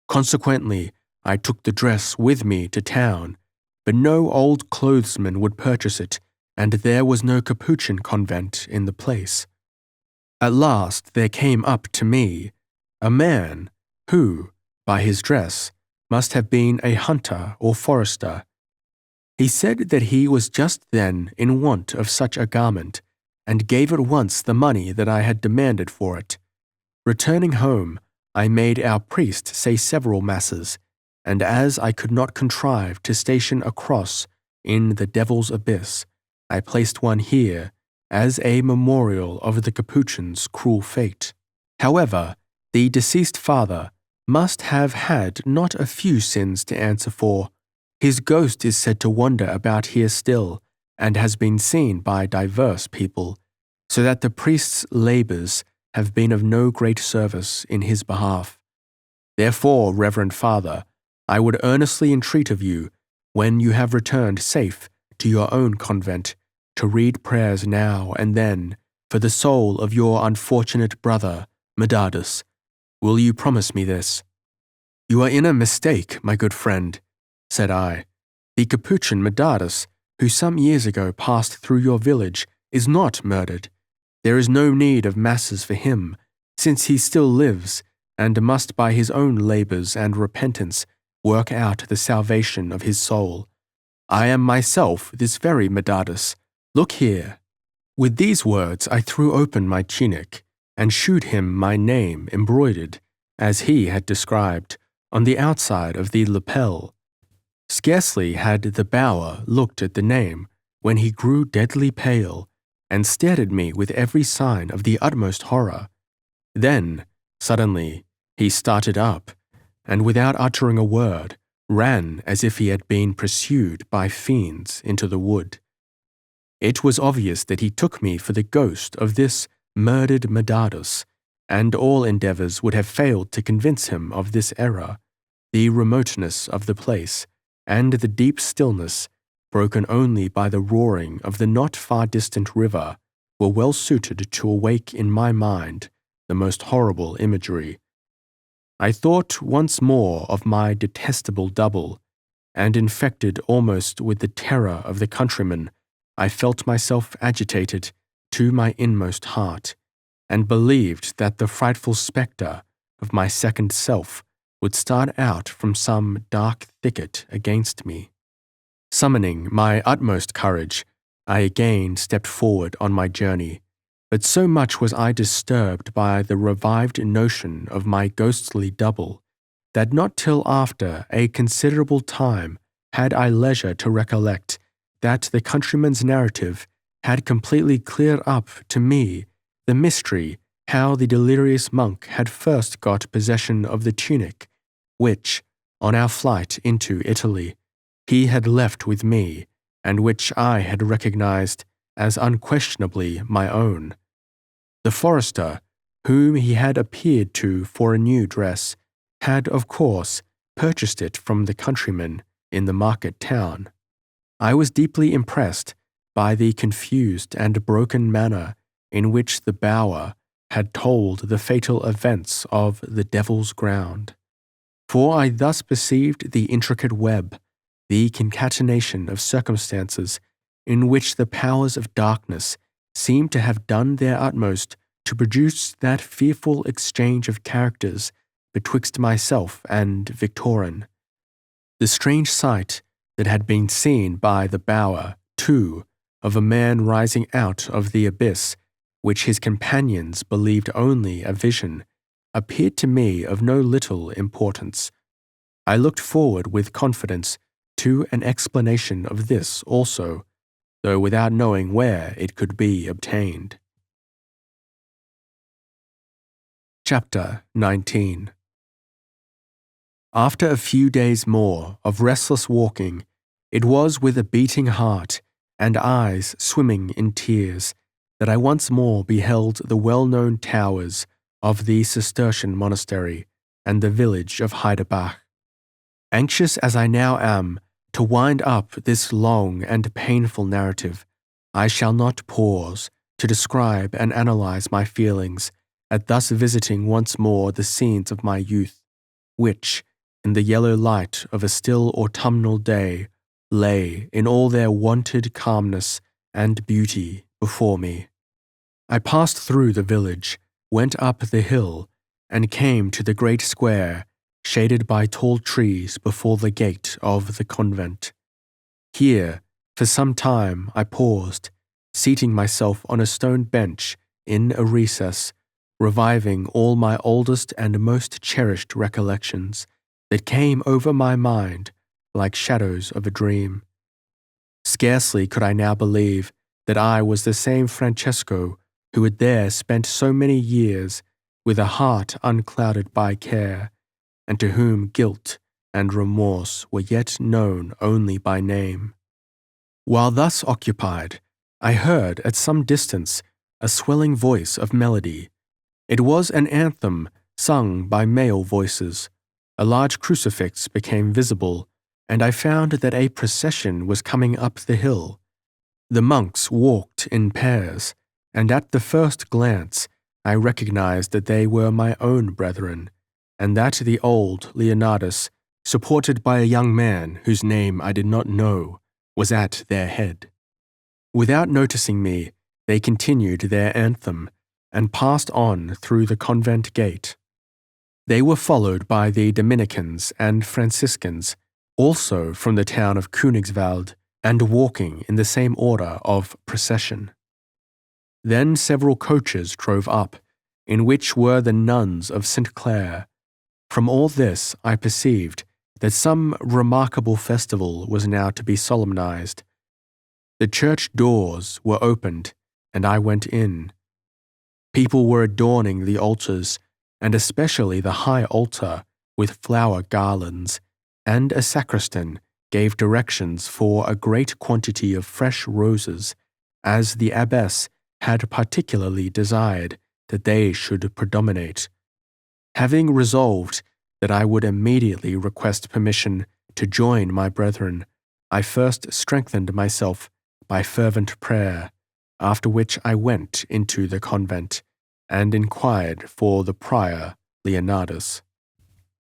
[SPEAKER 1] Consequently, I took the dress with me to town, but no old clothesman would purchase it, and there was no Capuchin convent in the place. At last there came up to me a man who, by his dress, must have been a hunter or forester. He said that he was just then in want of such a garment, and gave at once the money that I had demanded for it. Returning home, I made our priest say several masses, and as I could not contrive to station a cross in the Devil's Abyss, I placed one here as a memorial of the Capuchin's cruel fate. However, the deceased father must have had not a few sins to answer for. His ghost is said to wander about here still, and has been seen by divers people, so that the priest's labours have been of no great service in his behalf. Therefore, Reverend Father, I would earnestly entreat of you, when you have returned safe to your own convent, to read prayers now and then for the soul of your unfortunate brother, Medardus. Will you promise me this? You are in a mistake, my good friend, said I. The Capuchin Medardus, who some years ago passed through your village, is not murdered. There is no need of masses for him, since he still lives, and must by his own labours and repentance work out the salvation of his soul. I am myself this very Medardus. Look here. With these words I threw open my tunic, and shewed him my name embroidered, as he had described, on the outside of the lapel. Scarcely had the bower looked at the name when he grew deadly pale, and stared at me with every sign of the utmost horror. Then, suddenly, he started up, and without uttering a word, ran as if he had been pursued by fiends into the wood. It was obvious that he took me for the ghost of this murdered Medardus, and all endeavours would have failed to convince him of this error. The remoteness of the place, and the deep stillness, broken only by the roaring of the not far distant river, were well suited to awake in my mind the most horrible imagery. I thought once more of my detestable double, and infected almost with the terror of the countryman, I felt myself agitated to my inmost heart, and believed that the frightful spectre of my second self would start out from some dark thicket against me. Summoning my utmost courage, I again stepped forward on my journey, but so much was I disturbed by the revived notion of my ghostly double, that not till after a considerable time had I leisure to recollect that the countryman's narrative had completely cleared up to me the mystery how the delirious monk had first got possession of the tunic, which, on our flight into Italy, he had left with me, and which I had recognized as unquestionably my own. The forester, whom he had appeared to for a new dress, had, of course, purchased it from the countryman in the market town. I was deeply impressed by the confused and broken manner in which the bower had told the fatal events of the Devil's Ground. For I thus perceived the intricate web, the concatenation of circumstances in which the powers of darkness seemed to have done their utmost to produce that fearful exchange of characters betwixt myself and Victorin. The strange sight that had been seen by the bower, too, of a man rising out of the abyss, which his companions believed only a vision, appeared to me of no little importance. I looked forward with confidence to an explanation of this also, though without knowing where it could be obtained. Chapter 19. After a few days more of restless walking, it was with a beating heart and eyes swimming in tears that I once more beheld the well-known towers of the Cistercian monastery and the village of Heidelbach. Anxious as I now am to wind up this long and painful narrative, I shall not pause to describe and analyze my feelings at thus visiting once more the scenes of my youth, which, in the yellow light of a still autumnal day, lay in all their wonted calmness and beauty before me. I passed through the village, went up the hill, and came to the great square, shaded by tall trees before the gate of the convent. Here, for some time, I paused, seating myself on a stone bench in a recess, reviving all my oldest and most cherished recollections that came over my mind like shadows of a dream. Scarcely could I now believe that I was the same Francesco who had there spent so many years with a heart unclouded by care, and to whom guilt and remorse were yet known only by name. While thus occupied, I heard at some distance a swelling voice of melody. It was an anthem sung by male voices. A large crucifix became visible, and I found that a procession was coming up the hill. The monks walked in pairs, and at the first glance I recognized that they were my own brethren, and that the old Leonardus, supported by a young man whose name I did not know, was at their head. Without noticing me, they continued their anthem, and passed on through the convent gate. They were followed by the Dominicans and Franciscans, also from the town of Königswald, and walking in the same order of procession. Then several coaches drove up, in which were the nuns of St. Clare. From all this I perceived that some remarkable festival was now to be solemnized. The church doors were opened, and I went in. People were adorning the altars, and especially the high altar, with flower garlands, and a sacristan gave directions for a great quantity of fresh roses, as the abbess had particularly desired that they should predominate. Having resolved that I would immediately request permission to join my brethren, I first strengthened myself by fervent prayer, after which I went into the convent, and inquired for the prior Leonardus.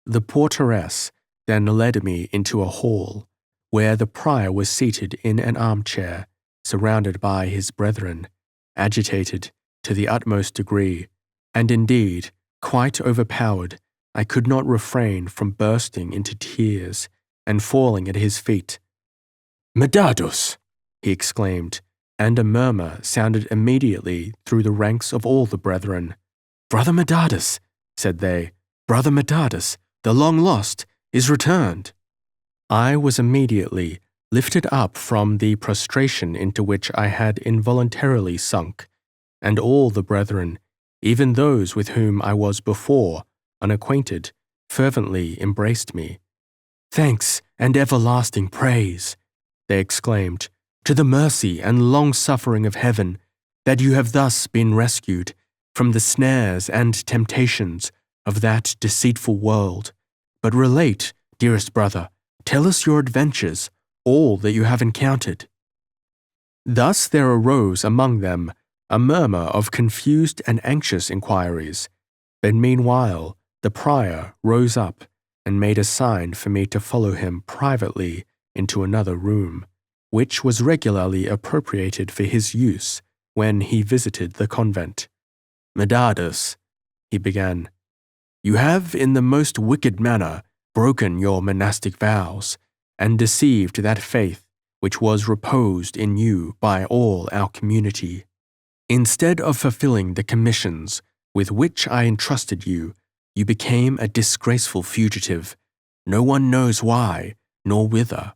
[SPEAKER 1] The porteress then led me into a hall, where the prior was seated in an armchair, surrounded by his brethren, agitated to the utmost degree, and indeed, quite overpowered. I could not refrain from bursting into tears and falling at his feet. "Medardus!" he exclaimed, and a murmur sounded immediately through the ranks of all the brethren. "Brother Medardus," said they, "Brother Medardus, the long-lost, is returned." I was immediately lifted up from the prostration into which I had involuntarily sunk, and all the brethren, even those with whom I was before unacquainted, fervently embraced me. "Thanks and everlasting praise," they exclaimed, "to the mercy and long-suffering of heaven, that you have thus been rescued from the snares and temptations of that deceitful world. But relate, dearest brother, tell us your adventures, all that you have encountered." Thus there arose among them a murmur of confused and anxious inquiries, but meanwhile the prior rose up and made a sign for me to follow him privately into another room, which was regularly appropriated for his use when he visited the convent. "Medardus," he began, "you have in the most wicked manner broken your monastic vows, and deceived that faith which was reposed in you by all our community. Instead of fulfilling the commissions with which I entrusted you, you became a disgraceful fugitive, no one knows why nor whither.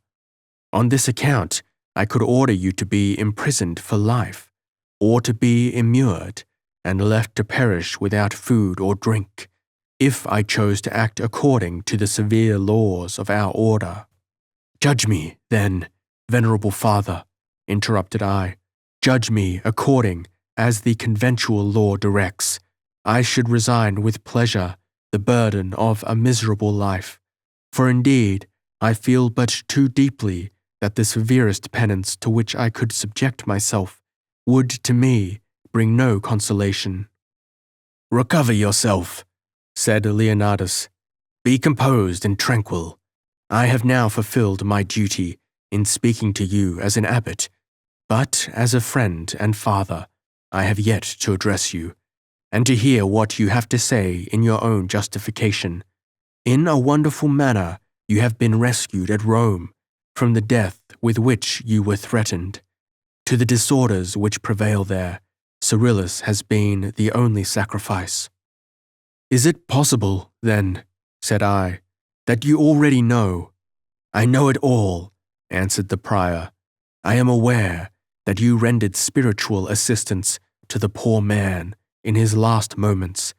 [SPEAKER 1] On this account, I could order you to be imprisoned for life, or to be immured and left to perish without food or drink, if I chose to act according to the severe laws of our order." "Judge me, then, venerable father," interrupted I. "Judge me according as the conventual law directs. I should resign with pleasure the burden of a miserable life, for indeed I feel but too deeply that the severest penance to which I could subject myself would to me bring no consolation." "Recover yourself," said Leonardus. "Be composed and tranquil. I have now fulfilled my duty in speaking to you as an abbot, but as a friend and father I have yet to address you, and to hear what you have to say in your own justification. In a wonderful manner you have been rescued at Rome from the death with which you were threatened. To the disorders which prevail there, Cyrillus has been the only sacrifice." "Is it possible, then," said I, "that you already know?" "I know it all," answered the prior. "I am aware that you rendered spiritual assistance to the poor man in his last moments,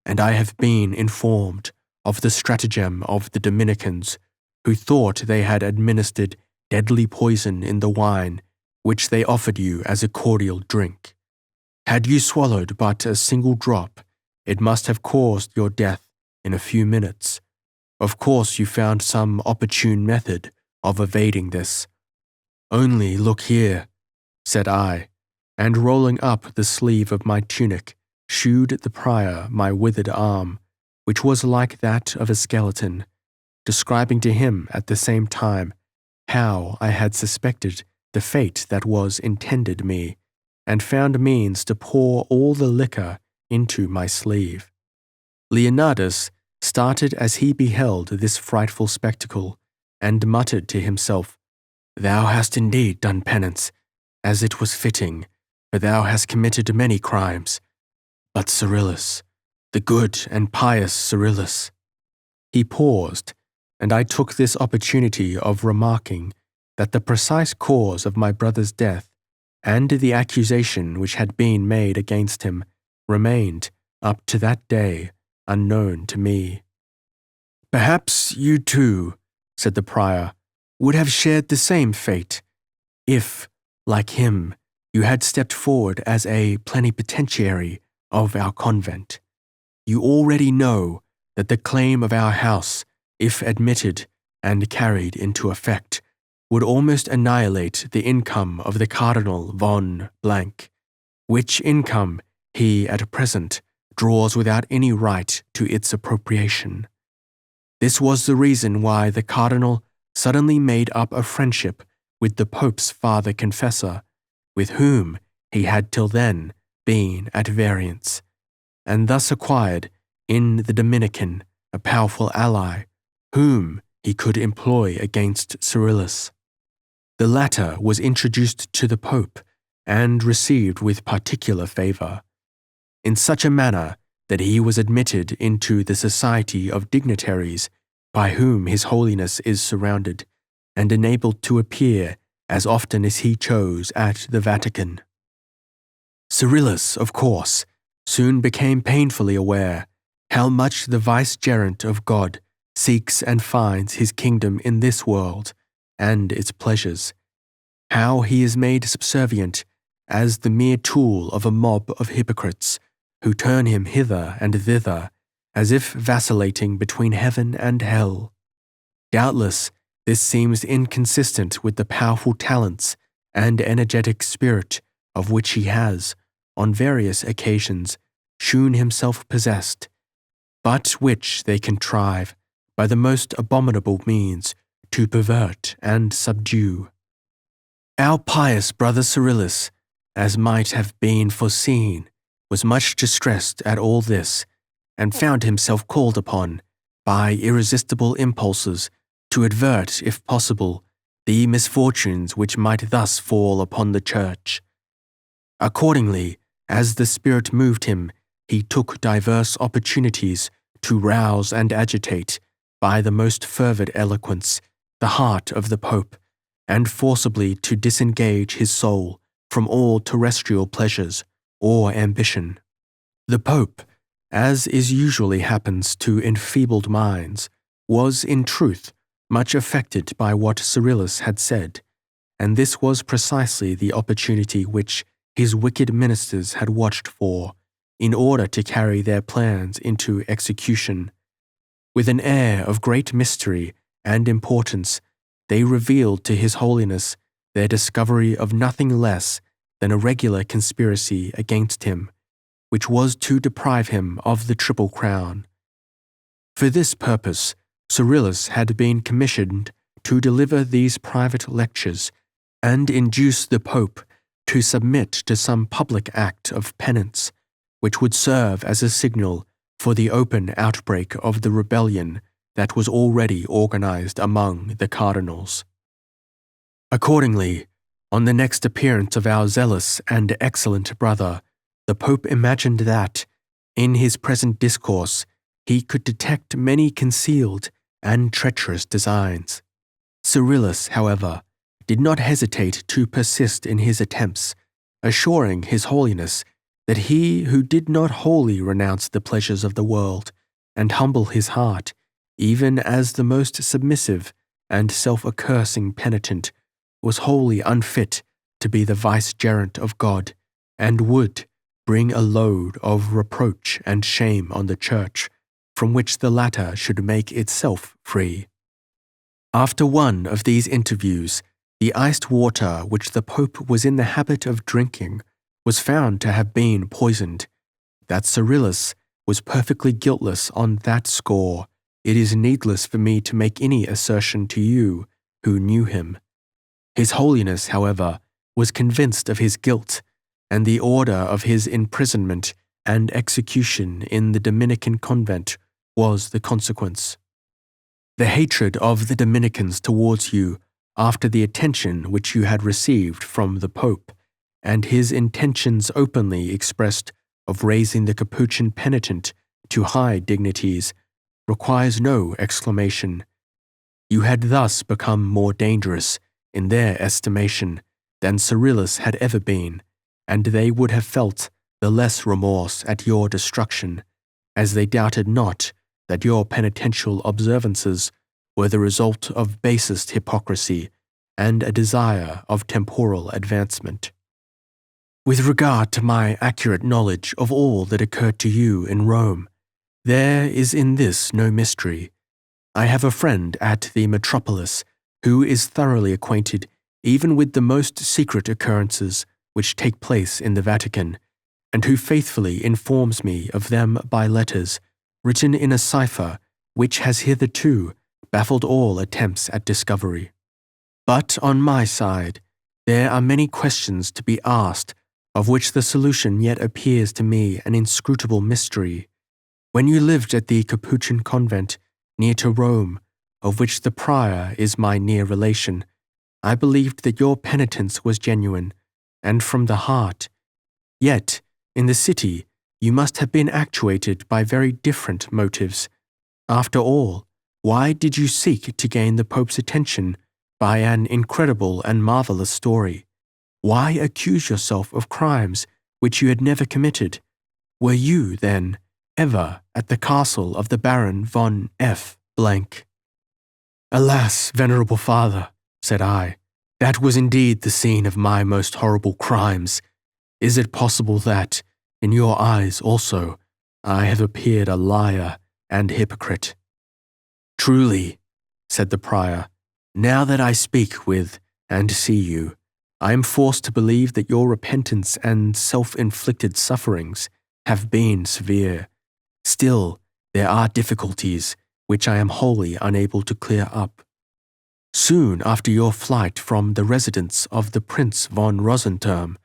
[SPEAKER 1] and I have been informed of the stratagem of the Dominicans, who thought they had administered deadly poison in the wine which they offered you as a cordial drink. Had you swallowed but a single drop, it must have caused your death in a few minutes. Of course you found some opportune method of evading this. Only look here," said I, and rolling up the sleeve of my tunic, shewed the prior my withered arm, which was like that of a skeleton, describing to him at the same time how I had suspected the fate that was intended me, and found means to pour all the liquor into my sleeve. Leonardus started as he beheld this frightful spectacle, and muttered to himself, "Thou hast indeed done penance, as it was fitting, for thou hast committed many crimes. But Cyrillus, the good and pious Cyrillus." He paused, and I took this opportunity of remarking that the precise cause of my brother's death and the accusation which had been made against him remained, up to that day, unknown to me. "Perhaps you too," said the prior, "would have shared the same fate, if, like him, you had stepped forward as a plenipotentiary of our convent. You already know that the claim of our house, if admitted and carried into effect, would almost annihilate the income of the Cardinal von Blank, which income he at present draws without any right to its appropriation. This was the reason why the Cardinal suddenly made up a friendship with the Pope's father confessor, with whom he had till then been at variance, and thus acquired in the Dominican a powerful ally, whom he could employ against Cyrillus. The latter was introduced to the Pope and received with particular favour, in such a manner that he was admitted into the society of dignitaries by whom His Holiness is surrounded, and enabled to appear as often as he chose at the Vatican. Cyrillus, of course, soon became painfully aware how much the vicegerent of God seeks and finds his kingdom in this world and its pleasures, how he is made subservient as the mere tool of a mob of hypocrites who turn him hither and thither as if vacillating between heaven and hell. Doubtless, this seems inconsistent with the powerful talents and energetic spirit of which he has, on various occasions, shewn himself possessed, but which they contrive, by the most abominable means, to pervert and subdue. Our pious brother Cyrillus, as might have been foreseen, was much distressed at all this, and found himself called upon, by irresistible impulses, to avert, if possible, the misfortunes which might thus fall upon the Church. Accordingly, as the Spirit moved him, he took diverse opportunities to rouse and agitate, by the most fervid eloquence, the heart of the Pope, and forcibly to disengage his soul from all terrestrial pleasures or ambition. The Pope, as is usually happens to enfeebled minds, was in truth much affected by what Cyrillus had said, and this was precisely the opportunity which his wicked ministers had watched for, in order to carry their plans into execution. With an air of great mystery and importance, they revealed to His Holiness their discovery of nothing less than a regular conspiracy against him, which was to deprive him of the Triple Crown. For this purpose, Cyrillus had been commissioned to deliver these private lectures and induce the Pope to submit to some public act of penance, which would serve as a signal for the open outbreak of the rebellion that was already organized among the cardinals. Accordingly, on the next appearance of our zealous and excellent brother, the Pope imagined that, in his present discourse, he could detect many concealed and treacherous designs. Cyrillus, however, did not hesitate to persist in his attempts, assuring His Holiness that he who did not wholly renounce the pleasures of the world and humble his heart, even as the most submissive and self-accursing penitent, was wholly unfit to be the vicegerent of God, and would bring a load of reproach and shame on the Church, from which the latter should make itself free. After one of these interviews, the iced water which the Pope was in the habit of drinking was found to have been poisoned. That Cyrillus was perfectly guiltless on that score, it is needless for me to make any assertion to you who knew him. His Holiness, however, was convinced of his guilt, and the order of his imprisonment and execution in the Dominican convent was the consequence. The hatred of the Dominicans towards you, after the attention which you had received from the Pope, and his intentions openly expressed of raising the Capuchin penitent to high dignities, requires no exclamation. You had thus become more dangerous in their estimation than Cyrillus had ever been, and they would have felt the less remorse at your destruction, as they doubted not that your penitential observances were the result of basest hypocrisy and a desire of temporal advancement. With regard to my accurate knowledge of all that occurred to you in Rome, there is in this no mystery. I have a friend at the metropolis who is thoroughly acquainted even with the most secret occurrences which take place in the Vatican, and who faithfully informs me of them by letters written in a cipher which has hitherto baffled all attempts at discovery. But on my side, there are many questions to be asked, of which the solution yet appears to me an inscrutable mystery. When you lived at the Capuchin convent near to Rome, of which the prior is my near relation, I believed that your penitence was genuine, and from the heart. Yet, in the city, you must have been actuated by very different motives. After all, why did you seek to gain the Pope's attention by an incredible and marvelous story? Why accuse yourself of crimes which you had never committed? Were you, then, ever at the castle of the Baron von F. blank. Alas, venerable father, said I, that was indeed the scene of my most horrible crimes. Is it possible that, in your eyes also, I have appeared a liar and hypocrite? Truly, said the prior, now that I speak with and see you, I am forced to believe that your repentance and self-inflicted sufferings have been severe. Still, there are difficulties which I am wholly unable to clear up. Soon after your flight from the residence of the Prince von Rosenturm,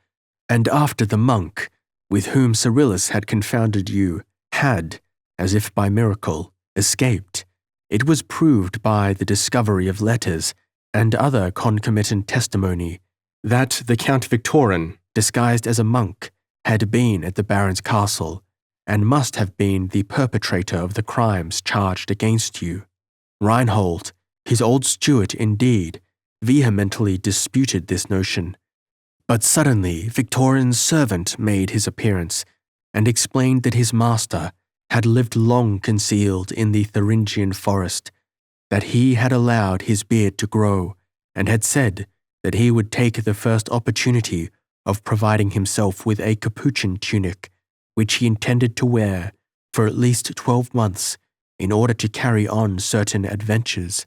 [SPEAKER 1] and after the monk, with whom Cyrillus had confounded you, had, as if by miracle, escaped, it was proved by the discovery of letters and other concomitant testimony that the Count Victorin, disguised as a monk, had been at the Baron's castle, and must have been the perpetrator of the crimes charged against you. Reinhold, his old steward indeed, vehemently disputed this notion. But suddenly Victorin's servant made his appearance, and explained that his master had lived long concealed in the Thuringian forest, that he had allowed his beard to grow, and had said that he would take the first opportunity of providing himself with a capuchin tunic, which he intended to wear for at least 12 months in order to carry on certain adventures.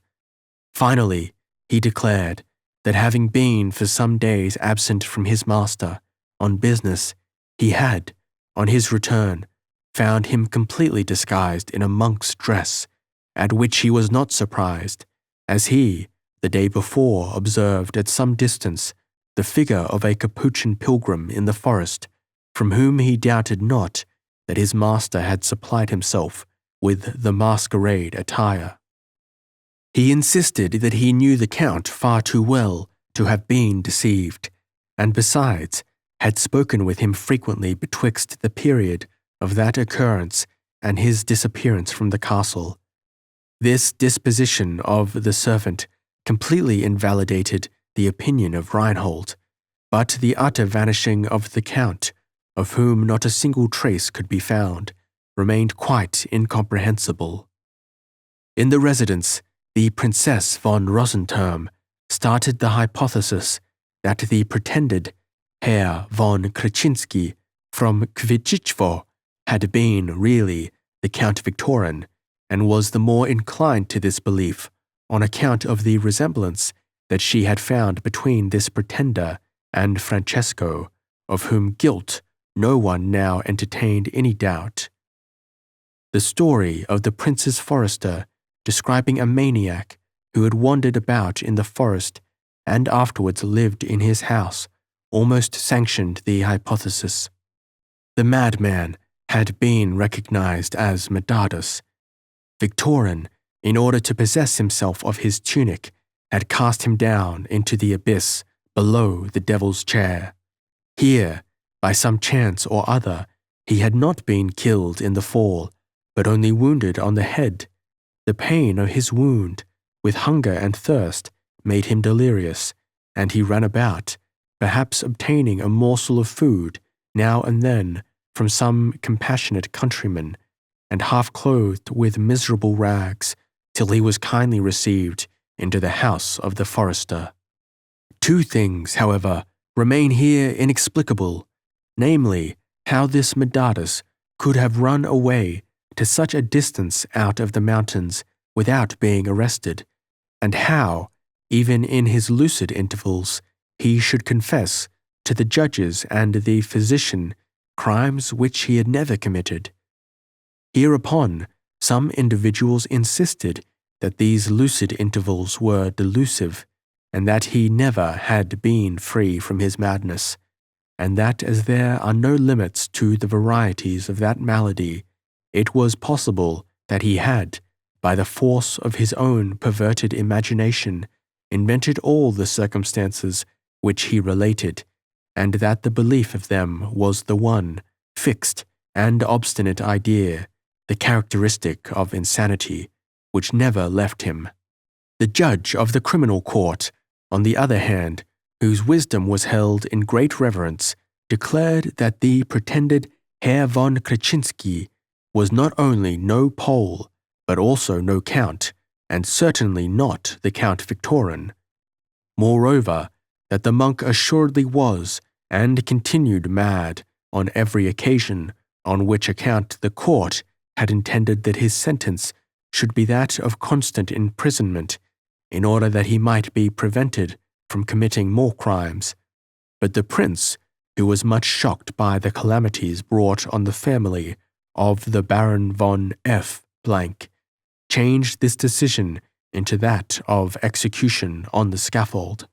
[SPEAKER 1] Finally, he declared that having been for some days absent from his master on business, he had, on his return, found him completely disguised in a monk's dress, at which he was not surprised, as he, the day before, observed at some distance the figure of a capuchin pilgrim in the forest, from whom he doubted not that his master had supplied himself with the masquerade attire. He insisted that he knew the Count far too well to have been deceived, and besides, had spoken with him frequently betwixt the period of that occurrence and his disappearance from the castle. This disposition of the servant completely invalidated the opinion of Reinhold, but the utter vanishing of the Count, of whom not a single trace could be found, remained quite incomprehensible. In the residence, the Princess von Rosenturm started the hypothesis that the pretended Herr von Kraczynski from Kwieciczwo had been really the Count Victorin, and was the more inclined to this belief on account of the resemblance that she had found between this pretender and Francesco, of whom guilt no one now entertained any doubt. The story of the prince's forester describing a maniac who had wandered about in the forest and afterwards lived in his house almost sanctioned the hypothesis. The madman had been recognized as Medardus. Victorin, in order to possess himself of his tunic, had cast him down into the abyss below the devil's chair. Here, by some chance or other, he had not been killed in the fall, but only wounded on the head. The pain of his wound, with hunger and thirst, made him delirious, and he ran about, perhaps obtaining a morsel of food now and then from some compassionate countryman, and half clothed with miserable rags, till he was kindly received into the house of the forester. Two things, however, remain here inexplicable, namely, how this Medardus could have run away to such a distance out of the mountains without being arrested, and how, even in his lucid intervals, he should confess to the judges and the physician crimes which he had never committed. Hereupon, some individuals insisted that these lucid intervals were delusive, and that he never had been free from his madness, and that as there are no limits to the varieties of that malady, it was possible that he had, by the force of his own perverted imagination, invented all the circumstances which he related, and that the belief of them was the one, fixed and obstinate idea, the characteristic of insanity, which never left him. The judge of the criminal court, on the other hand, whose wisdom was held in great reverence, declared that the pretended Herr von Kraczynski was not only no Pole, but also no Count, and certainly not the Count Victorin. Moreover, that the monk assuredly was, and continued mad, on every occasion, on which account the court had intended that his sentence should be that of constant imprisonment, in order that he might be prevented from committing more crimes. But the prince, who was much shocked by the calamities brought on the family of the Baron von F. changed this decision into that of execution on the scaffold.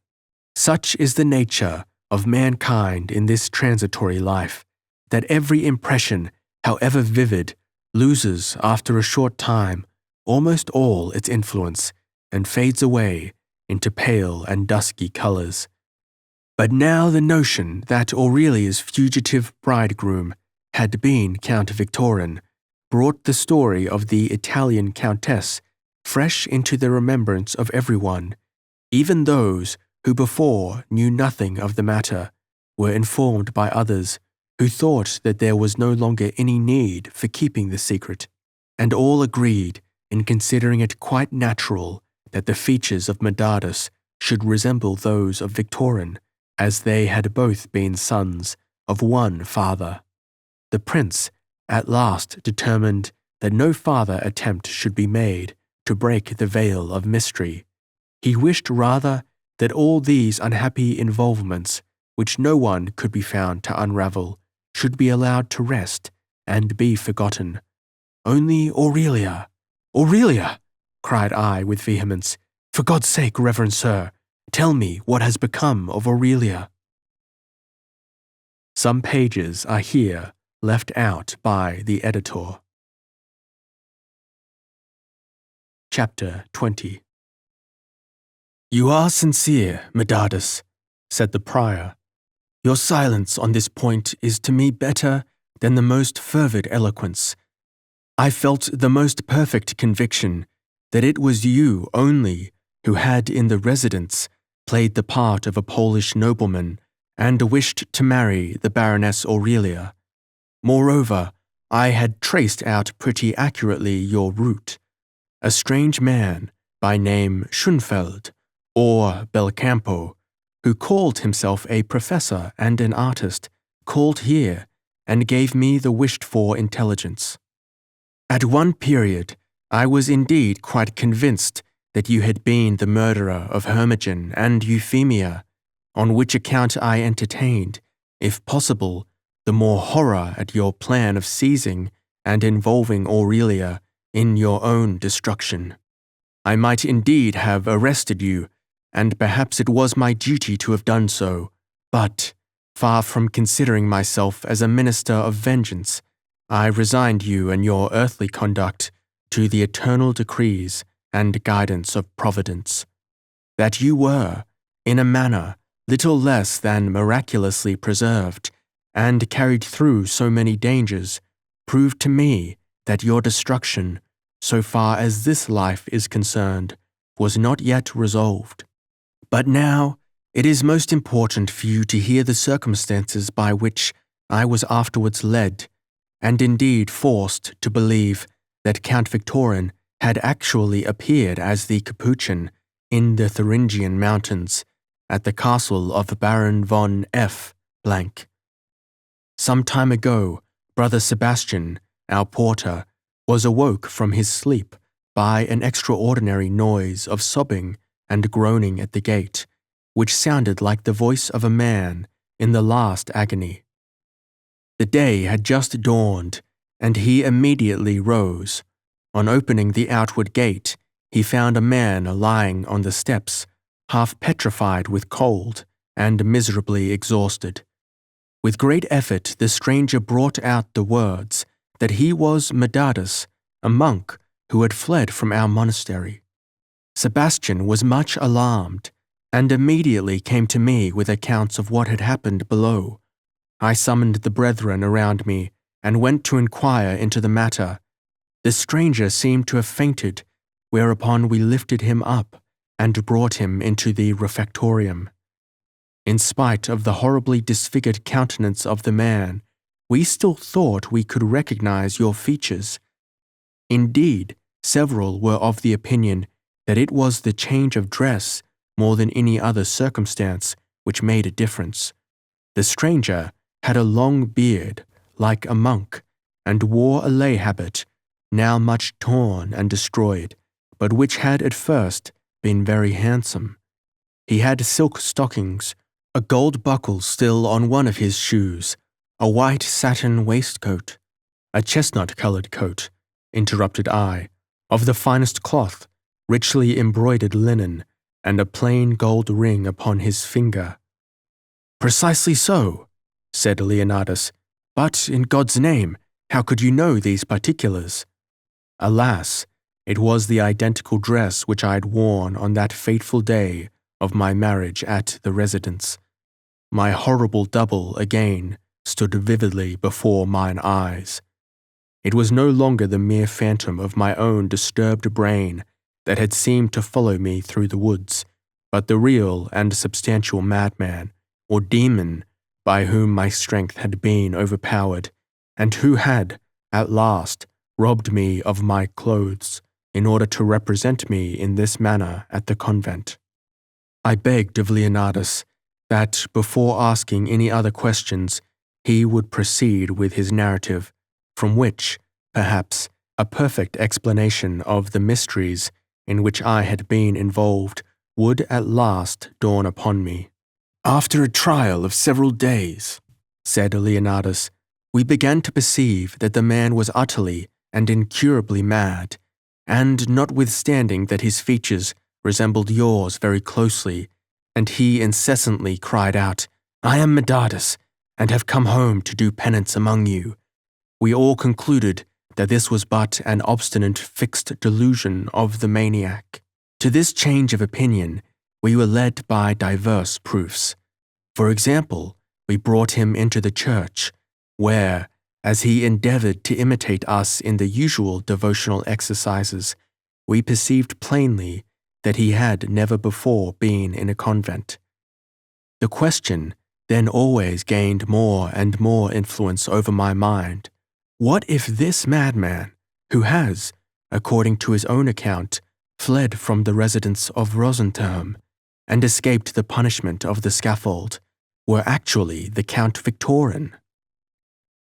[SPEAKER 1] Such is the nature of mankind in this transitory life, that every impression, however vivid, loses after a short time almost all its influence and fades away into pale and dusky colors. But now the notion that Aurelia's fugitive bridegroom had been Count Victorin brought the story of the Italian countess fresh into the remembrance of everyone. Even those who before knew nothing of the matter were informed by others who thought that there was no longer any need for keeping the secret, and all agreed in considering it quite natural that the features of Medardus should resemble those of Victorin, as they had both been sons of one father. The prince at last determined that no farther attempt should be made to break the veil of mystery. He wished rather that all these unhappy involvements, which no one could be found to unravel, should be allowed to rest and be forgotten. Only Aurelia, Aurelia, cried I with vehemence, for God's sake, reverend sir, tell me what has become of Aurelia. Some pages are here left out by the editor. Chapter 20. You are sincere, Medardus, said the prior. Your silence on this point is to me better than the most fervid eloquence. I felt the most perfect conviction that it was you only who had in the residence played the part of a Polish nobleman and wished to marry the Baroness Aurelia. Moreover, I had traced out pretty accurately your route. A strange man, by name Schönfeld, or Belcampo, who called himself a professor and an artist, called here and gave me the wished-for intelligence. At one period, I was indeed quite convinced that you had been the murderer of Hermogen and Euphemia, on which account I entertained, if possible, the more horror at your plan of seizing and involving Aurelia in your own destruction. I might indeed have arrested you, and perhaps it was my duty to have done so, but, far from considering myself as a minister of vengeance, I resigned you and your earthly conduct to the eternal decrees and guidance of Providence. That you were, in a manner, little less than miraculously preserved, and carried through so many dangers, proved to me that your destruction, so far as this life is concerned, was not yet resolved. But now it is most important for you to hear the circumstances by which I was afterwards led, and indeed forced to believe that Count Victorin had actually appeared as the Capuchin in the Thuringian mountains at the castle of Baron von F. Some time ago, Brother Sebastian, our porter, was awoke from his sleep by an extraordinary noise of sobbing and groaning at the gate, which sounded like the voice of a man in the last agony. The day had just dawned, and he immediately rose. On opening the outward gate, he found a man lying on the steps, half petrified with cold and miserably exhausted. With great effort, the stranger brought out the words that he was Medardus, a monk who had fled from our monastery. Sebastian was much alarmed, and immediately came to me with accounts of what had happened below. I summoned the brethren around me, and went to inquire into the matter. The stranger seemed to have fainted, whereupon we lifted him up, and brought him into the refectorium. In spite of the horribly disfigured countenance of the man, we still thought we could recognize your features. Indeed, several were of the opinion that it was the change of dress more than any other circumstance which made a difference. The stranger had a long beard, like a monk, and wore a lay habit, now much torn and destroyed, but which had at first been very handsome. He had silk stockings, a gold buckle still on one of his shoes, a white satin waistcoat, a chestnut-coloured coat, interrupted I, of the finest cloth, richly embroidered linen, and a plain gold ring upon his finger. Precisely so, said Leonardus, but in God's name, how could you know these particulars? Alas, it was the identical dress which I had worn on that fateful day of my marriage at the residence. My horrible double again stood vividly before mine eyes. It was no longer the mere phantom of my own disturbed brain that had seemed to follow me through the woods, but the real and substantial madman, or demon, by whom my strength had been overpowered, and who had, at last, robbed me of my clothes, in order to represent me in this manner at the convent. I begged of Leonardus that, before asking any other questions, he would proceed with his narrative, from which, perhaps, a perfect explanation of the mysteries in which I had been involved would at last dawn upon me. After a trial of several days, said Leonardus, we began to perceive that the man was utterly and incurably mad, and notwithstanding that his features resembled yours very closely, and he incessantly cried out, I am Medardus, and have come home to do penance among you, we all concluded that this was but an obstinate fixed delusion of the maniac. To this change of opinion we were led by diverse proofs. For example, we brought him into the church, where, as he endeavored to imitate us in the usual devotional exercises, we perceived plainly that he had never before been in a convent. The question then always gained more and more influence over my mind. What if this madman, who has, according to his own account, fled from the residence of Rosenthurm, and escaped the punishment of the scaffold, were actually the Count Victorin?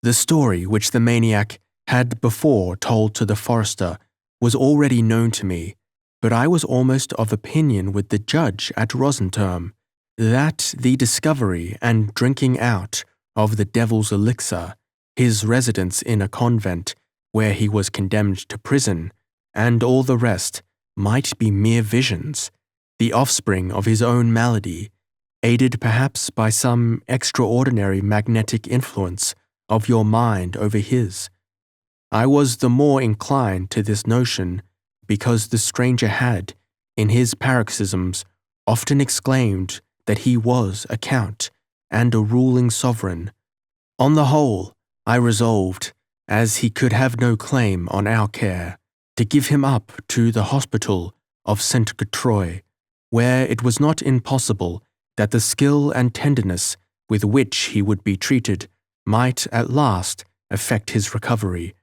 [SPEAKER 1] The story which the maniac had before told to the forester was already known to me, but I was almost of opinion with the judge at Rosenthurm that the discovery and drinking out of the devil's elixir, his residence in a convent where he was condemned to prison, and all the rest might be mere visions, the offspring of his own malady, aided perhaps by some extraordinary magnetic influence of your mind over his. I was the more inclined to this notion because the stranger had, in his paroxysms, often exclaimed that he was a count and a ruling sovereign. On the whole, I resolved, as he could have no claim on our care, to give him up to the hospital of St. Getroi, where it was not impossible that the skill and tenderness with which he would be treated might at last effect his recovery,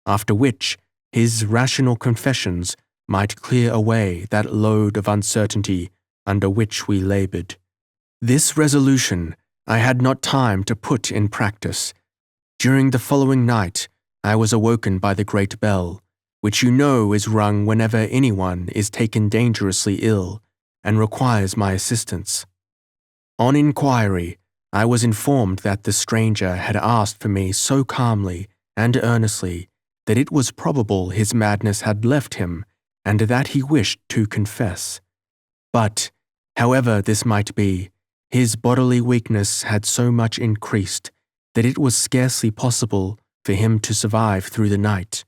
[SPEAKER 1] after which his rational confessions might clear away that load of uncertainty under which we laboured. This resolution I had not time to put in practice. During the following night, I was awoken by the great bell, which you know is rung whenever anyone is taken dangerously ill and requires my assistance. On inquiry, I was informed that the stranger had asked for me so calmly and earnestly that it was probable his madness had left him and that he wished to confess. But, however this might be, his bodily weakness had so much increased that it was scarcely possible for him to survive through the night.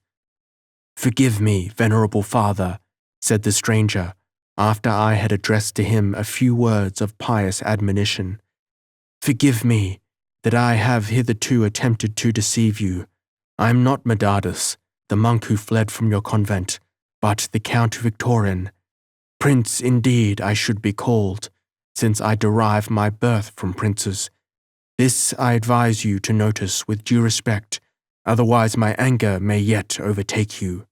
[SPEAKER 1] Forgive me, venerable father, said the stranger, after I had addressed to him a few words of pious admonition. Forgive me that I have hitherto attempted to deceive you. I am not Medardus, the monk who fled from your convent, but the Count Victorin. Prince indeed I should be called, since I derive my birth from princes.
[SPEAKER 2] This I advise you to notice with due respect, otherwise my anger may yet overtake you."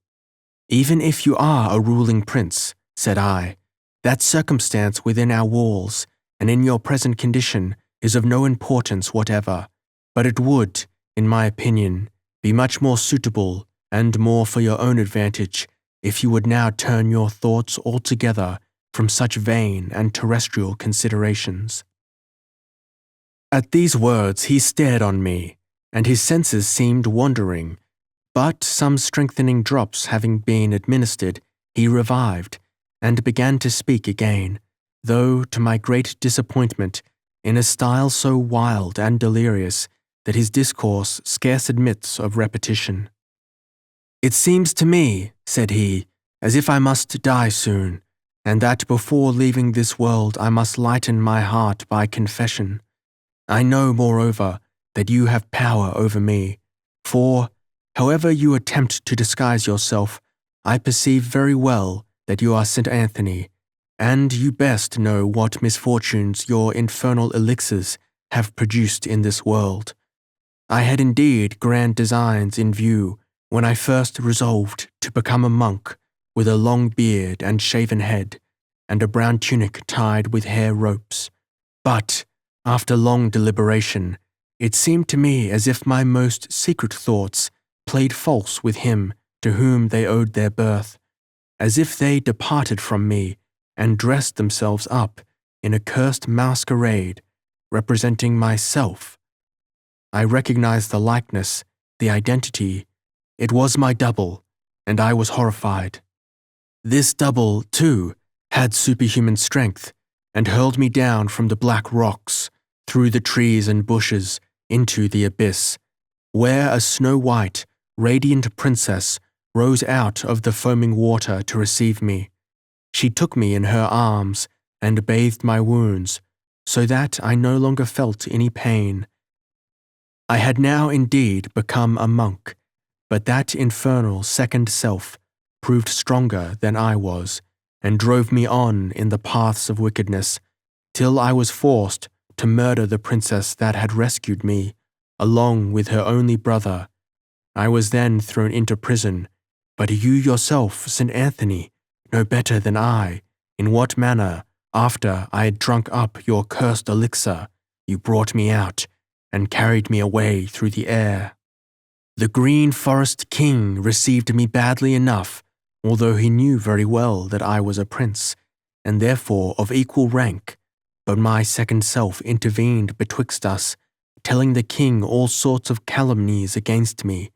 [SPEAKER 2] "Even if you are a ruling prince," said I, "that circumstance within our walls and in your present condition is of no importance whatever, but it would, in my opinion, be much more suitable and more for your own advantage if you would now turn your thoughts altogether from such vain and terrestrial considerations." At these words he stared on me, and his senses seemed wandering, but some strengthening drops having been administered, he revived, and began to speak again, though, to my great disappointment, in a style so wild and delirious that his discourse scarce admits of repetition. "It seems to me," said he, "as if I must die soon, and that before leaving this world I must lighten my heart by confession. I know, moreover, that you have power over me, for, however you attempt to disguise yourself, I perceive very well that you are St. Anthony, and you best know what misfortunes your infernal elixirs have produced in this world. I had indeed grand designs in view when I first resolved to become a monk with a long beard and shaven head, and a brown tunic tied with hair ropes. But, after long deliberation, it seemed to me as if my most secret thoughts played false with him to whom they owed their birth, as if they departed from me and dressed themselves up in a cursed masquerade representing myself. I recognized the likeness, the identity. It was my double, and I was horrified. This double, too, had superhuman strength, and hurled me down from the black rocks, through the trees and bushes, into the abyss, where a snow-white, radiant princess rose out of the foaming water to receive me. She took me in her arms and bathed my wounds, so that I no longer felt any pain. I had now indeed become a monk, but that infernal second self proved stronger than I was, and drove me on in the paths of wickedness, till I was forced to murder the princess that had rescued me, along with her only brother. I was then thrown into prison, but you yourself, St. Anthony, know better than I in what manner, after I had drunk up your cursed elixir, you brought me out and carried me away through the air. The Green Forest King received me badly enough, although he knew very well that I was a prince, and therefore of equal rank, but my second self intervened betwixt us, telling the king all sorts of calumnies against me,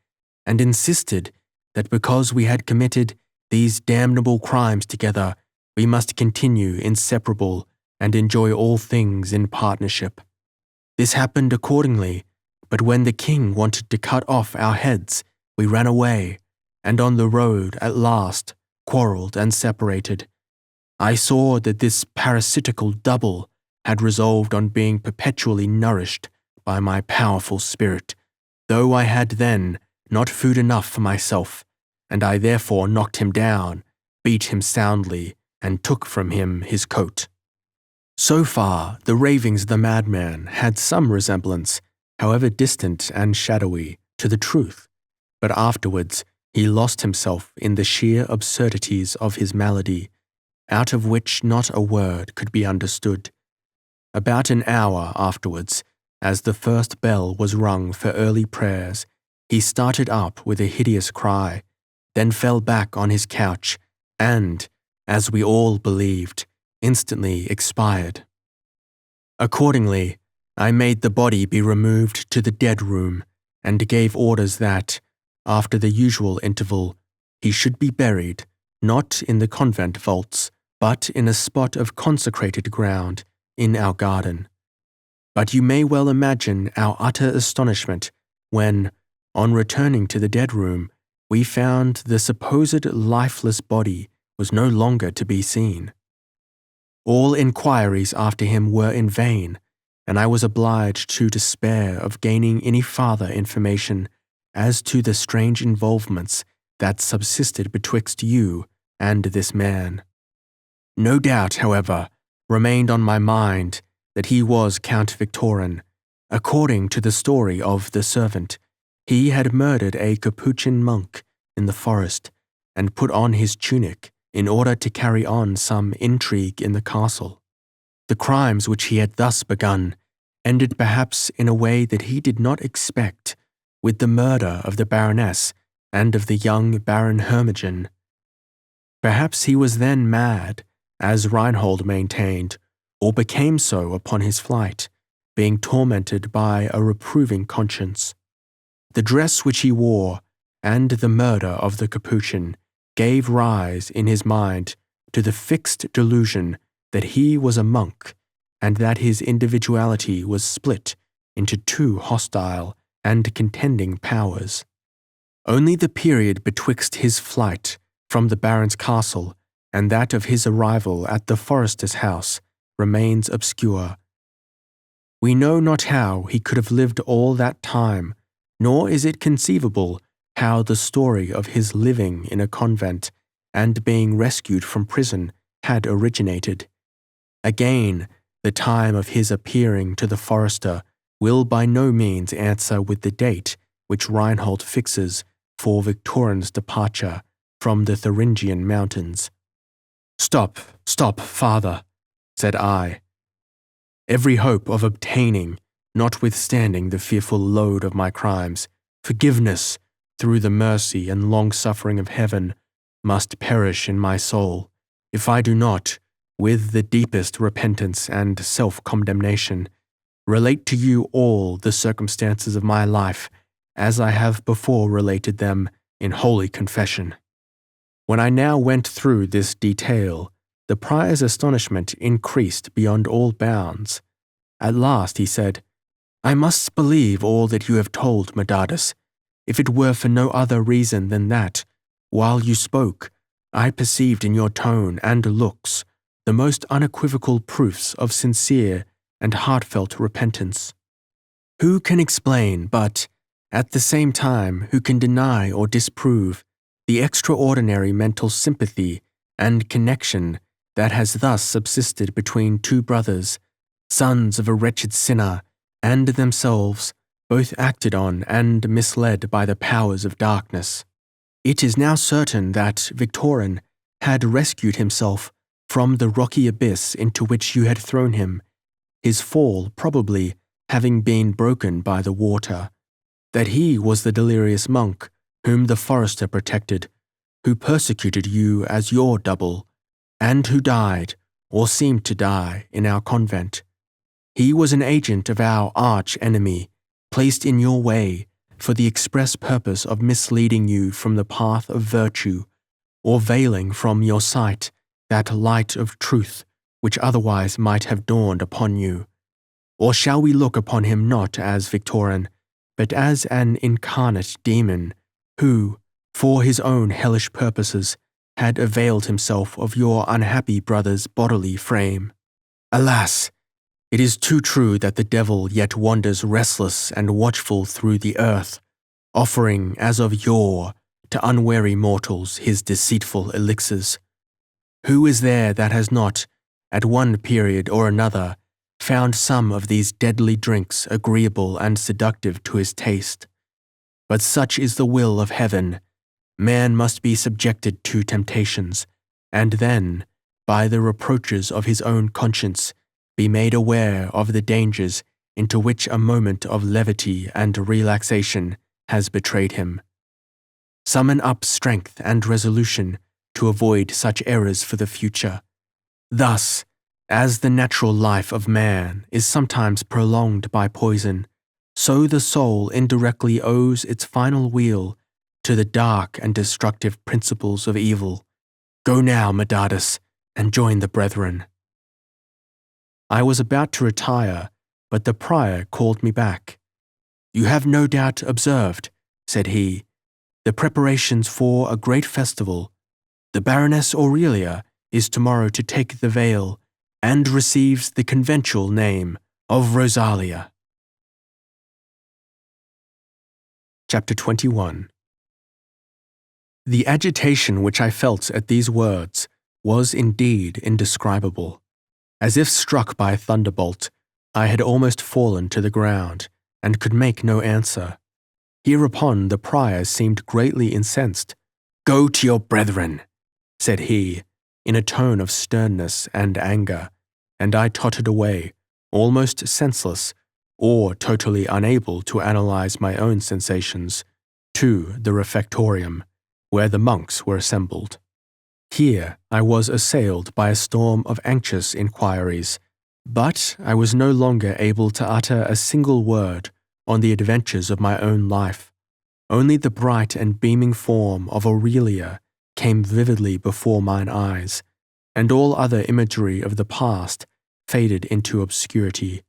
[SPEAKER 2] and insisted that because we had committed these damnable crimes together, we must continue inseparable and enjoy all things in partnership. This happened accordingly, but when the king wanted to cut off our heads, we ran away, and on the road at last quarrelled and separated. I saw that this parasitical double had resolved on being perpetually nourished by my powerful spirit, though I had then not food enough for myself, and I therefore knocked him down, beat him soundly, and took from him his coat. So far, the ravings of the madman had some resemblance, however distant and shadowy, to the truth, but afterwards he lost himself in the sheer absurdities of his malady, out of which not a word could be understood. About an hour afterwards, as the first bell was rung for early prayers, he started up with a hideous cry, then fell back on his couch, and, as we all believed, instantly expired. Accordingly, I made the body be removed to the dead room, and gave orders that, after the usual interval, he should be buried, not in the convent vaults, but in a spot of consecrated ground in our garden. But you may well imagine our utter astonishment when, on returning to the dead room, we found the supposed lifeless body was no longer to be seen. All inquiries after him were in vain, and I was obliged to despair of gaining any farther information as to the strange involvements that subsisted betwixt you and this man. No doubt, however, remained on my mind that he was Count Victorin, According to the story of the servant, he had murdered a Capuchin monk in the forest and put on his tunic in order to carry on some intrigue in the castle. The crimes which he had thus begun ended perhaps in a way that he did not expect, with the murder of the Baroness and of the young Baron Hermogen. Perhaps he was then mad, as Reinhold maintained, or became so upon his flight, being tormented by a reproving conscience. The dress which he wore and the murder of the Capuchin gave rise in his mind to the fixed delusion that he was a monk and that his individuality was split into two hostile and contending powers. Only the period betwixt his flight from the Baron's castle and that of his arrival at the forester's house remains obscure. We know not how he could have lived all that time, nor is it conceivable how the story of his living in a convent and being rescued from prison had originated. Again, the time of his appearing to the forester will by no means answer with the date which Reinhold fixes for Victorin's departure from the Thuringian mountains. "Stop, stop, father," said I. "Every hope of obtaining, notwithstanding the fearful load of my crimes, forgiveness through the mercy and long-suffering of heaven, must perish in my soul, if I do not, with the deepest repentance and self-condemnation, relate to you all the circumstances of my life as I have before related them in holy confession." When I now went through this detail, the prior's astonishment increased beyond all bounds. At last he said, "I must believe all that you have told, Medardus, if it were for no other reason than that, while you spoke, I perceived in your tone and looks the most unequivocal proofs of sincere and heartfelt repentance. Who can explain, but, at the same time, who can deny or disprove the extraordinary mental sympathy and connection that has thus subsisted between two brothers, sons of a wretched sinner, and themselves, both acted on and misled by the powers of darkness? It is now certain that Victorin had rescued himself from the rocky abyss into which you had thrown him, his fall probably having been broken by the water, that he was the delirious monk whom the forester protected, who persecuted you as your double, and who died, or seemed to die, in our convent. He was an agent of our arch-enemy, placed in your way for the express purpose of misleading you from the path of virtue, or veiling from your sight that light of truth which otherwise might have dawned upon you. Or shall we look upon him not as Victorin, but as an incarnate demon, who, for his own hellish purposes, had availed himself of your unhappy brother's bodily frame? Alas! It is too true that the devil yet wanders restless and watchful through the earth, offering, as of yore, to unwary mortals his deceitful elixirs. Who is there that has not, at one period or another, found some of these deadly drinks agreeable and seductive to his taste? But such is the will of heaven. Man must be subjected to temptations, and then, by the reproaches of his own conscience, be made aware of the dangers into which a moment of levity and relaxation has betrayed him. Summon up strength and resolution to avoid such errors for the future. Thus, as the natural life of man is sometimes prolonged by poison, so the soul indirectly owes its final weal to the dark and destructive principles of evil. Go now, Medardus, and join the brethren." I was about to retire, but the prior called me back. "You have no doubt observed," said he, "the preparations for a great festival. The Baroness Aurelia is tomorrow to take the veil, and receives the conventual name of Rosalia." Chapter 21. The agitation which I felt at these words was indeed indescribable. As if struck by a thunderbolt, I had almost fallen to the ground, and could make no answer. Hereupon the prior seemed greatly incensed. "Go to your brethren," said he, in a tone of sternness and anger, and I tottered away, almost senseless, or totally unable to analyze my own sensations, to the refectorium, where the monks were assembled. Here I was assailed by a storm of anxious inquiries, but I was no longer able to utter a single word on the adventures of my own life. Only the bright and beaming form of Aurelia came vividly before mine eyes, and all other imagery of the past faded into obscurity.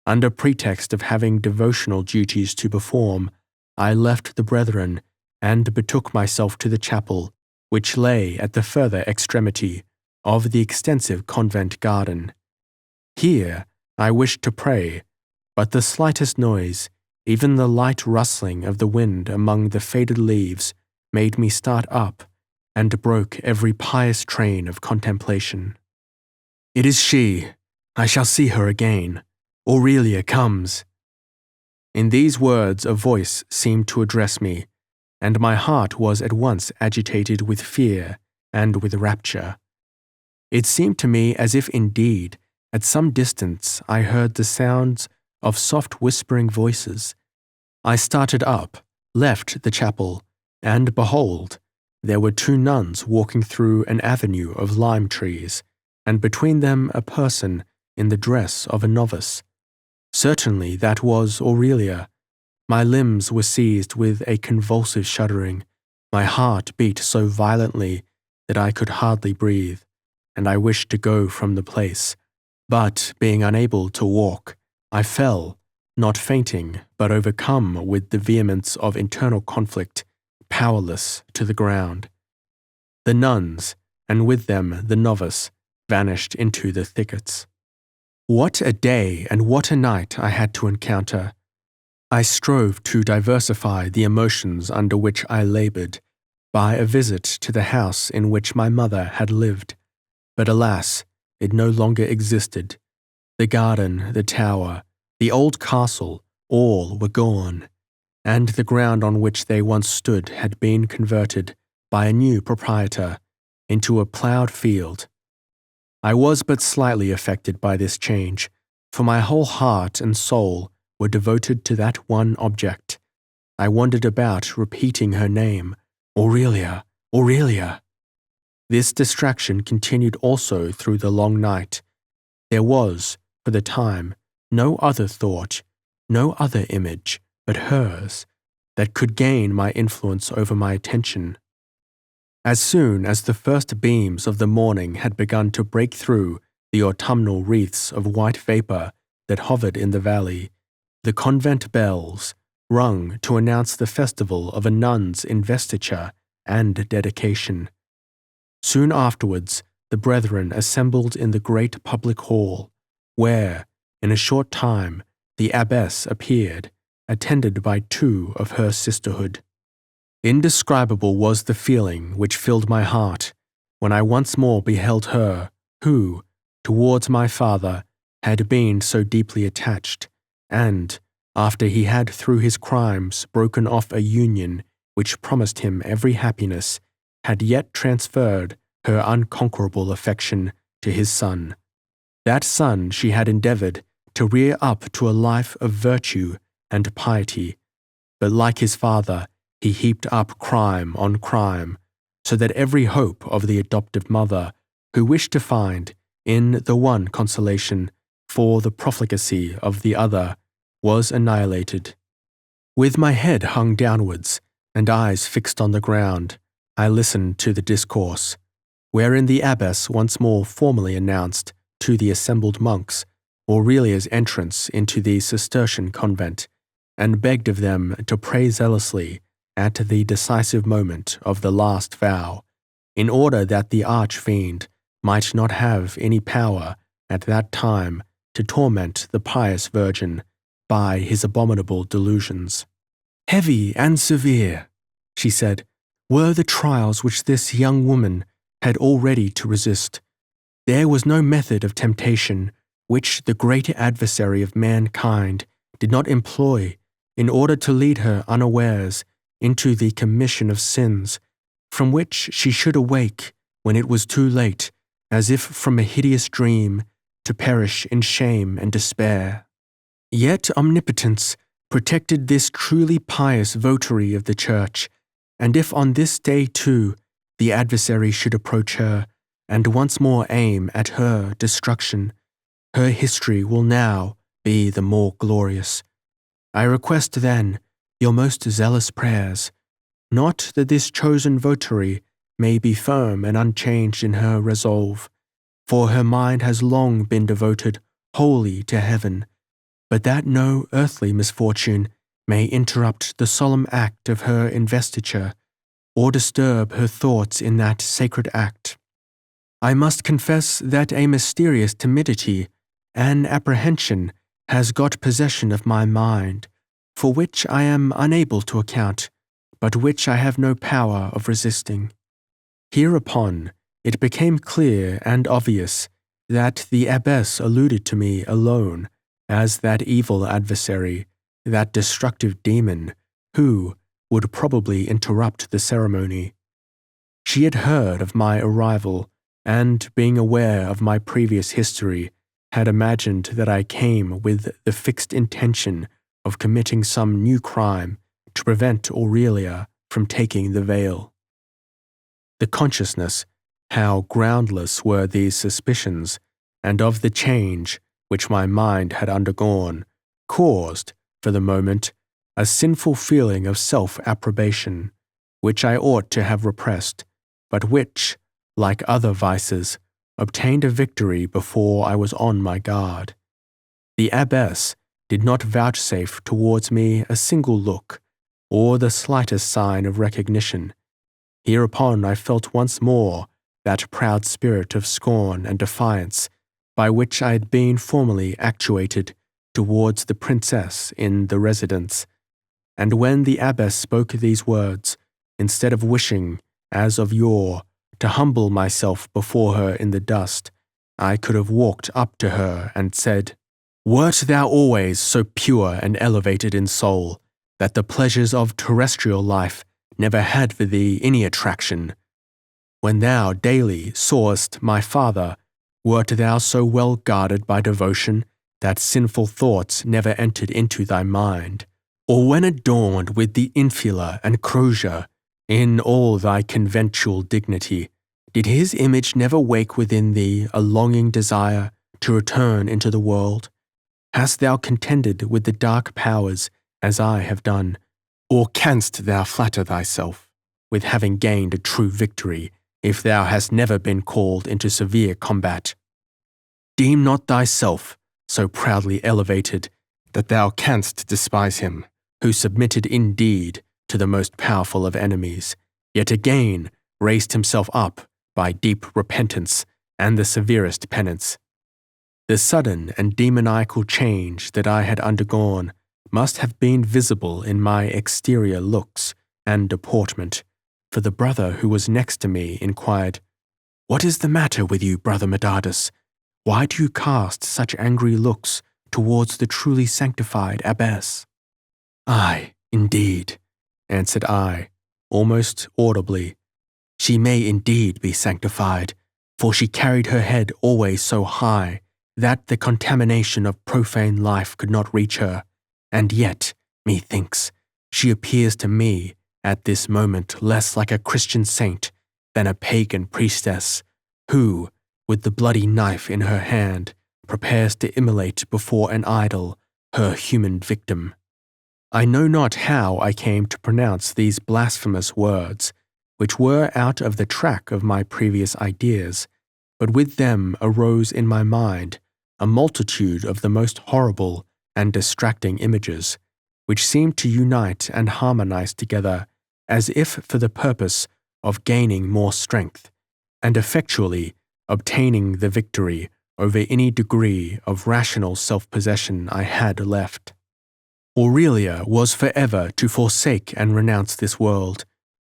[SPEAKER 2] Under pretext of having devotional duties to perform, I left the brethren and betook myself to the chapel, which lay at the further extremity of the extensive convent garden. Here I wished to pray, but the slightest noise, even the light rustling of the wind among the faded leaves, made me start up and broke every pious train of contemplation. "It is she. I shall see her again. Aurelia comes." In these words a voice seemed to address me, and my heart was at once agitated with fear and with rapture. It seemed to me as if indeed, at some distance, I heard the sounds of soft whispering voices. I started up, left the chapel, and behold, there were two nuns walking through an avenue of lime trees, and between them a person in the dress of a novice. Certainly that was Aurelia. My limbs were seized with a convulsive shuddering. My heart beat so violently that I could hardly breathe, and I wished to go from the place. But, being unable to walk, I fell, not fainting, but overcome with the vehemence of internal conflict, powerless, to the ground. The nuns, and with them the novice, vanished into the thickets. What a day and what a night I had to encounter! I strove to diversify the emotions under which I labored by a visit to the house in which my mother had lived, but alas, it no longer existed. The garden, the tower, the old castle, all were gone, and the ground on which they once stood had been converted by a new proprietor into a ploughed field. I was but slightly affected by this change, for my whole heart and soul were devoted to that one object. I wandered about repeating her name, Aurelia, Aurelia. This distraction continued also through the long night. There was, for the time, no other thought, no other image, but hers, that could gain my influence over my attention. As soon as the first beams of the morning had begun to break through the autumnal wreaths of white vapor that hovered in the valley, the convent bells rung to announce the festival of a nun's investiture and dedication. Soon afterwards, the brethren assembled in the great public hall, where, in a short time, the abbess appeared, attended by two of her sisterhood. Indescribable was the feeling which filled my heart when I once more beheld her who, towards my father, had been so deeply attached, and, after he had through his crimes broken off a union which promised him every happiness, had yet transferred her unconquerable affection to his son. That son she had endeavored to rear up to a life of virtue and piety, but like his father, he heaped up crime on crime, so that every hope of the adoptive mother, who wished to find, in the one consolation, for the profligacy of the other, was annihilated. With my head hung downwards, and eyes fixed on the ground, I listened to the discourse, wherein the abbess once more formally announced to the assembled monks Aurelia's entrance into the Cistercian convent, and begged of them to pray zealously at the decisive moment of the last vow, in order that the arch-fiend might not have any power at that time to torment the pious virgin by his abominable delusions. Heavy and severe, she said, were the trials which this young woman had already to resist. There was no method of temptation, which the great adversary of mankind did not employ in order to lead her unawares into the commission of sins, from which she should awake when it was too late, as if from a hideous dream, to perish in shame and despair. Yet Omnipotence protected this truly pious votary of the Church, and if on this day too the adversary should approach her and once more aim at her destruction, her history will now be the more glorious. I request then your most zealous prayers, not that this chosen votary may be firm and unchanged in her resolve, for her mind has long been devoted wholly to heaven, but that no earthly misfortune may interrupt the solemn act of her investiture, or disturb her thoughts in that sacred act. I must confess that a mysterious timidity and apprehension has got possession of my mind, for which I am unable to account, but which I have no power of resisting. Hereupon it became clear and obvious that the abbess alluded to me alone as that evil adversary, that destructive demon, who would probably interrupt the ceremony. She had heard of my arrival, and being aware of my previous history, had imagined that I came with the fixed intention of committing some new crime to prevent Aurelia from taking the veil. The consciousness how groundless were these suspicions, and of the change which my mind had undergone, caused, for the moment, a sinful feeling of self-approbation, which I ought to have repressed, but which, like other vices, obtained a victory before I was on my guard. The abbess did not vouchsafe towards me a single look, or the slightest sign of recognition. Hereupon I felt once more that proud spirit of scorn and defiance by which I had been formerly actuated towards the princess in the residence, and when the abbess spoke these words, instead of wishing, as of yore, to humble myself before her in the dust, I could have walked up to her and said, "Wert thou always so pure and elevated in soul, that the pleasures of terrestrial life never had for thee any attraction? When thou daily sawest my father, wert thou so well guarded by devotion that sinful thoughts never entered into thy mind? Or when adorned with the infula and crosier, in all thy conventual dignity, did his image never wake within thee a longing desire to return into the world? Hast thou contended with the dark powers as I have done, or canst thou flatter thyself with having gained a true victory if thou hast never been called into severe combat? Deem not thyself so proudly elevated that thou canst despise him, who submitted indeed to the most powerful of enemies, yet again raised himself up by deep repentance and the severest penance. The sudden and demoniacal change that I had undergone must have been visible in my exterior looks and deportment, for the brother who was next to me inquired, "What is the matter with you, Brother Medardus? Why do you cast such angry looks towards the truly sanctified abbess?" "Aye, indeed," answered I, almost audibly. "She may indeed be sanctified, for she carried her head always so high that the contamination of profane life could not reach her, and yet, methinks, she appears to me at this moment less like a Christian saint than a pagan priestess, who, with the bloody knife in her hand, prepares to immolate before an idol her human victim." I know not how I came to pronounce these blasphemous words, which were out of the track of my previous ideas, but with them arose in my mind a multitude of the most horrible and distracting images, which seemed to unite and harmonize together as if for the purpose of gaining more strength, and effectually obtaining the victory over any degree of rational self-possession I had left. Aurelia was forever to forsake and renounce this world.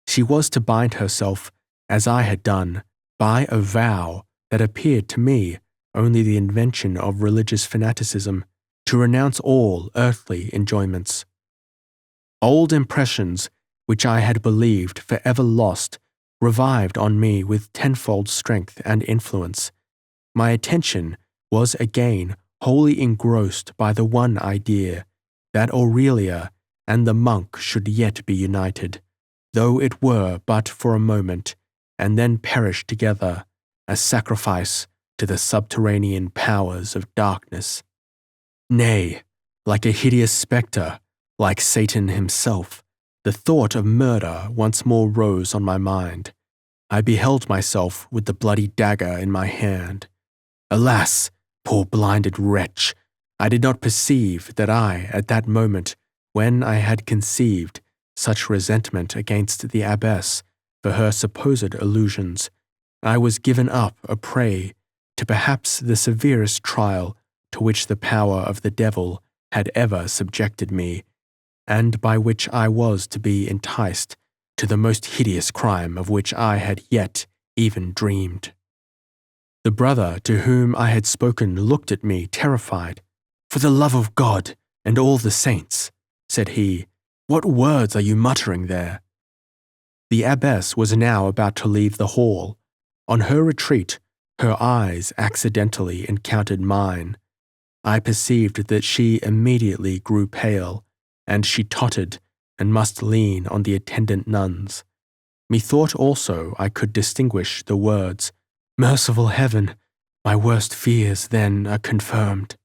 [SPEAKER 2] She was to bind herself, as I had done, by a vow that appeared to me only the invention of religious fanaticism, to renounce all earthly enjoyments. Old impressions, which I had believed forever lost, revived on me with tenfold strength and influence. My attention was again wholly engrossed by the one idea, that Aurelia and the monk should yet be united, though it were but for a moment, and then perish together, a sacrifice to the subterranean powers of darkness. Nay, like a hideous spectre, like Satan himself, the thought of murder once more rose on my mind. I beheld myself with the bloody dagger in my hand. Alas, poor blinded wretch! I did not perceive that at that moment, when I had conceived such resentment against the abbess for her supposed illusions, I was given up a prey to perhaps the severest trial to which the power of the devil had ever subjected me, and by which I was to be enticed to the most hideous crime of which I had yet even dreamed. The brother to whom I had spoken looked at me terrified. "For the love of God and all the saints," said he, "what words are you muttering there?" The abbess was now about to leave the hall. On her retreat, her eyes accidentally encountered mine. I perceived that she immediately grew pale, and she tottered and must lean on the attendant nuns. Methought also I could distinguish the words, "Merciful heaven, my worst fears then are confirmed."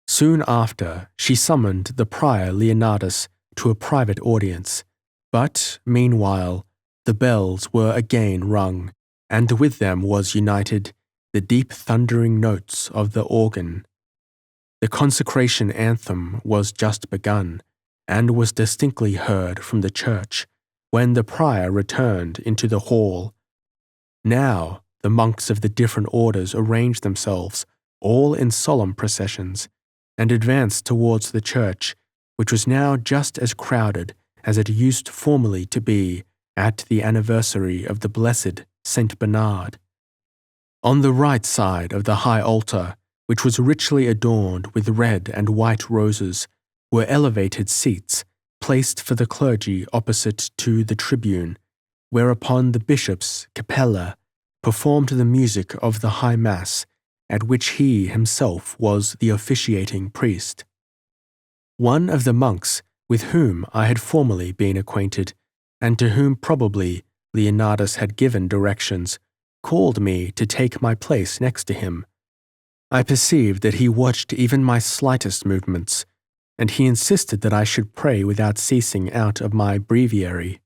[SPEAKER 2] Soon after, she summoned the prior Leonardus to a private audience, but, meanwhile, the bells were again rung, and with them was united the deep thundering notes of the organ. The consecration anthem was just begun, and was distinctly heard from the church, when the prior returned into the hall. Now the monks of the different orders arranged themselves, all in solemn processions, and advanced towards the church, which was now just as crowded as it used formerly to be at the anniversary of the blessed Saint Bernard. On the right side of the high altar, which was richly adorned with red and white roses, were elevated seats placed for the clergy opposite to the tribune, whereupon the bishop's capella performed the music of the high mass, at which he himself was the officiating priest. One of the monks with whom I had formerly been acquainted, and to whom probably Leonardus had given directions, called me to take my place next to him. I perceived that he watched even my slightest movements, and he insisted that I should pray without ceasing out of my breviary.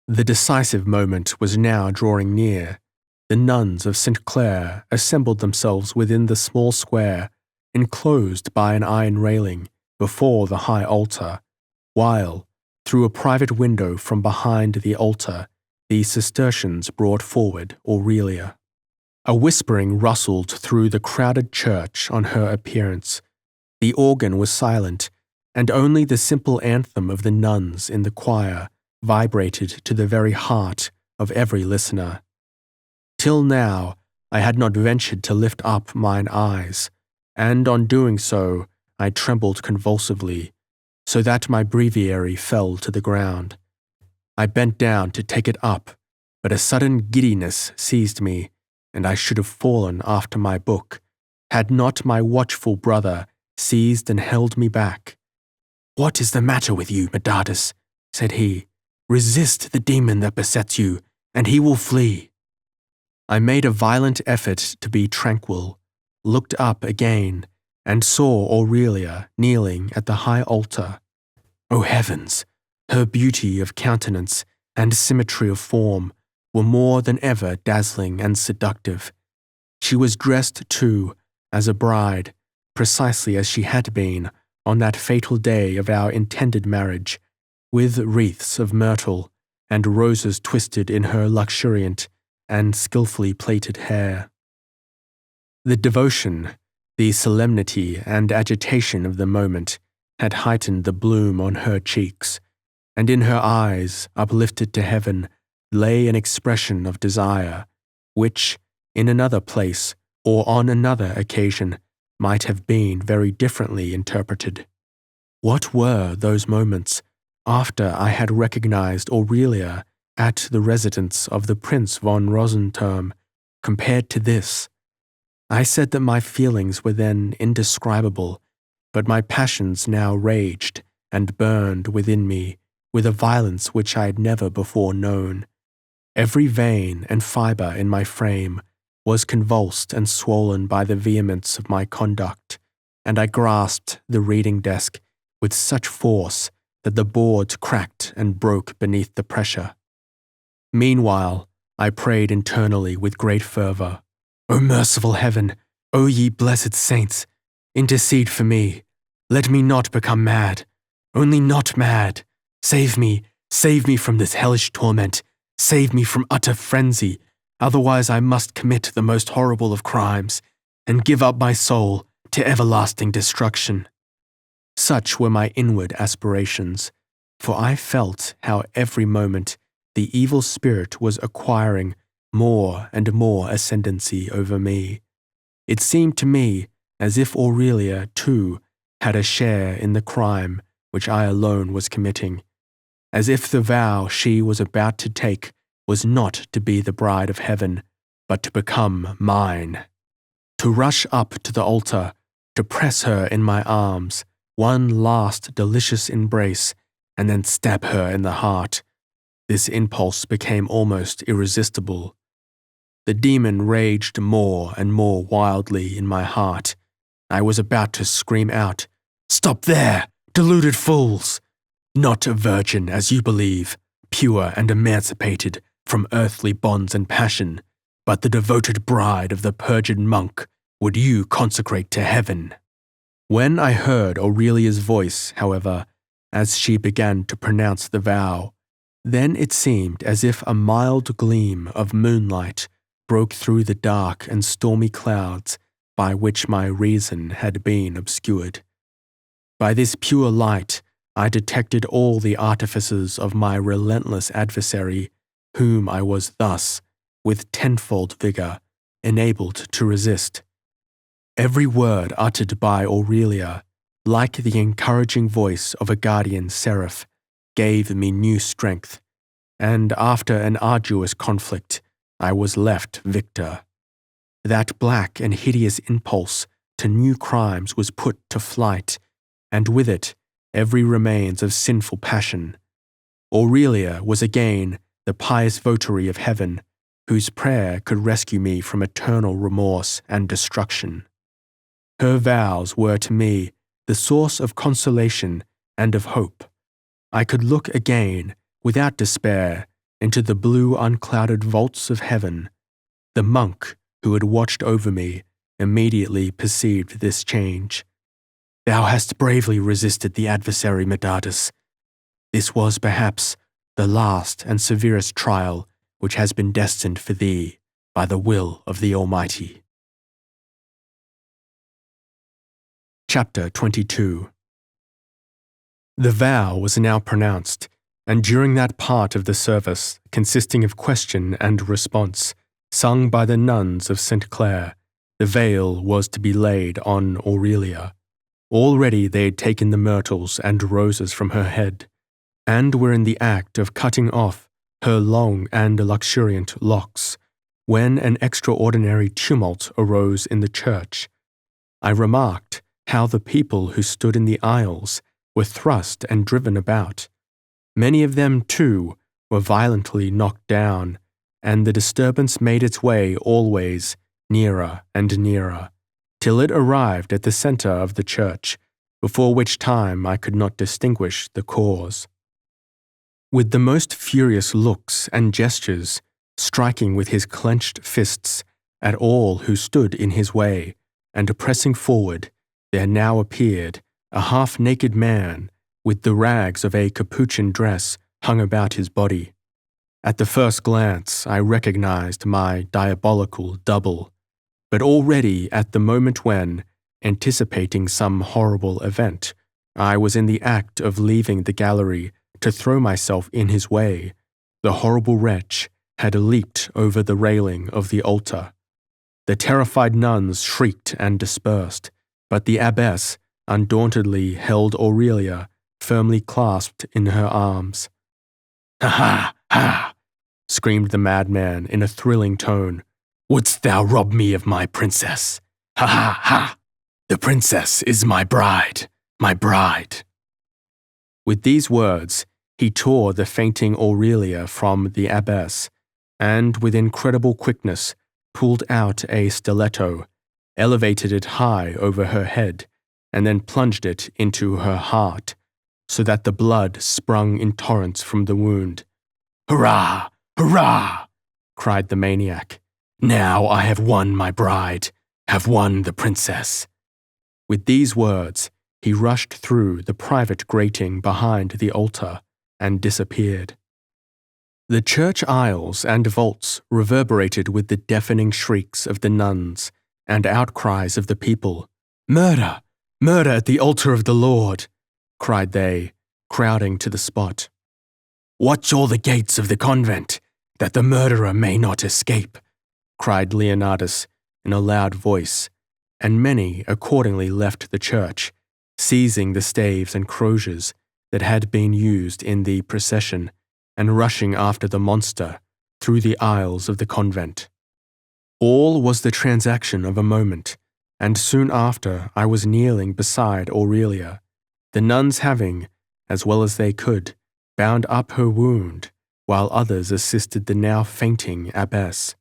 [SPEAKER 2] The decisive moment was now drawing near. The nuns of St. Clare assembled themselves within the small square, enclosed by an iron railing, before the high altar, while, through a private window from behind the altar, the Cistercians brought forward Aurelia. A whispering rustled through the crowded church on her appearance. The organ was silent, and only the simple anthem of the nuns in the choir vibrated to the very heart of every listener. Till now, I had not ventured to lift up mine eyes, and on doing so, I trembled convulsively, so that my breviary fell to the ground. I bent down to take it up, but a sudden giddiness seized me, and I should have fallen after my book, had not my watchful brother seized and held me back. "What is the matter with you, Medardus?" said he. "Resist the demon that besets you, and he will flee." I made a violent effort to be tranquil, looked up again, and saw Aurelia kneeling at the high altar. O heavens! Her beauty of countenance and symmetry of form were more than ever dazzling and seductive. She was dressed, too, as a bride, precisely as she had been on that fatal day of our intended marriage, with wreaths of myrtle and roses twisted in her luxuriant and skillfully plaited hair. The devotion, the solemnity and agitation of the moment had heightened the bloom on her cheeks, and in her eyes, uplifted to heaven, lay an expression of desire, which, in another place, or on another occasion might have been very differently interpreted. What were those moments after I had recognized Aurelia at the residence of the Prince von Rosenturm compared to this? I said that my feelings were then indescribable, but my passions now raged and burned within me with a violence which I had never before known. Every vein and fibre in my frame was convulsed and swollen by the vehemence of my conduct, and I grasped the reading desk with such force that the boards cracked and broke beneath the pressure. Meanwhile, I prayed internally with great fervour. O merciful heaven, O ye blessed saints, intercede for me. Let me not become mad, only not mad. Save me from this hellish torment. Save me from utter frenzy, otherwise I must commit the most horrible of crimes, and give up my soul to everlasting destruction. Such were my inward aspirations, for I felt how every moment the evil spirit was acquiring more and more ascendancy over me. It seemed to me as if Aurelia, too, had a share in the crime which I alone was committing, as if the vow she was about to take was not to be the bride of heaven, but to become mine. To rush up to the altar, to press her in my arms, one last delicious embrace, and then stab her in the heart. This impulse became almost irresistible. The demon raged more and more wildly in my heart. I was about to scream out, "Stop there, deluded fools! Not a virgin, as you believe, pure and emancipated from earthly bonds and passion, but the devoted bride of the perjured monk would you consecrate to heaven." When I heard Aurelia's voice, however, as she began to pronounce the vow, then it seemed as if a mild gleam of moonlight broke through the dark and stormy clouds by which my reason had been obscured. By this pure light, I detected all the artifices of my relentless adversary, whom I was thus, with tenfold vigour, enabled to resist. Every word uttered by Aurelia, like the encouraging voice of a guardian seraph, gave me new strength, and after an arduous conflict, I was left victor. That black and hideous impulse to new crimes was put to flight, and with it, every remains of sinful passion. Aurelia was again the pious votary of heaven, whose prayer could rescue me from eternal remorse and destruction. Her vows were to me the source of consolation and of hope. I could look again, without despair, into the blue unclouded vaults of heaven. The monk who had watched over me immediately perceived this change. "Thou hast bravely resisted the adversary, Medardus. This was, perhaps, the last and severest trial which has been destined for thee by the will of the Almighty." Chapter 22. The vow was now pronounced, and during that part of the service, consisting of question and response, sung by the nuns of St. Clare, the veil was to be laid on Aurelia. Already they had taken the myrtles and roses from her head, and were in the act of cutting off her long and luxuriant locks, when an extraordinary tumult arose in the church. I remarked how the people who stood in the aisles were thrust and driven about. Many of them, too, were violently knocked down, and the disturbance made its way always nearer and nearer, till it arrived at the centre of the church, before which time I could not distinguish the cause. With the most furious looks and gestures, striking with his clenched fists at all who stood in his way, and pressing forward, there now appeared a half-naked man with the rags of a capuchin dress hung about his body. At the first glance, I recognized my diabolical double, but already at the moment when, anticipating some horrible event, I was in the act of leaving the gallery to throw myself in his way, the horrible wretch had leaped over the railing of the altar.
[SPEAKER 1] The terrified nuns shrieked and dispersed, but the abbess undauntedly held Aurelia firmly clasped in her arms. "Ha ha ha!" screamed the madman in a thrilling tone. "Wouldst thou rob me of my princess? Ha ha ha! The princess is my bride, my bride." With these words, he tore the fainting Aurelia from the abbess, and with incredible quickness pulled out a stiletto, elevated it high over her head, and then plunged it into her heart, so that the blood sprung in torrents from the wound. "Hurrah! Hurrah!" cried the maniac. "Now I have won my bride, have won the princess." With these words, he rushed through the private grating behind the altar and disappeared. The church aisles and vaults reverberated with the deafening shrieks of the nuns and outcries of the people. "Murder! Murder at the altar of the Lord!" cried they, crowding to the spot. "Watch all the gates of the convent, that the murderer may not escape," cried Leonardus in a loud voice, and many accordingly left the church, seizing the staves and croziers that had been used in the procession, and rushing after the monster through the aisles of the convent. All was the transaction of a moment, and soon after I was kneeling beside Aurelia, the nuns having, as well as they could, bound up her wound, while others assisted the now fainting abbess.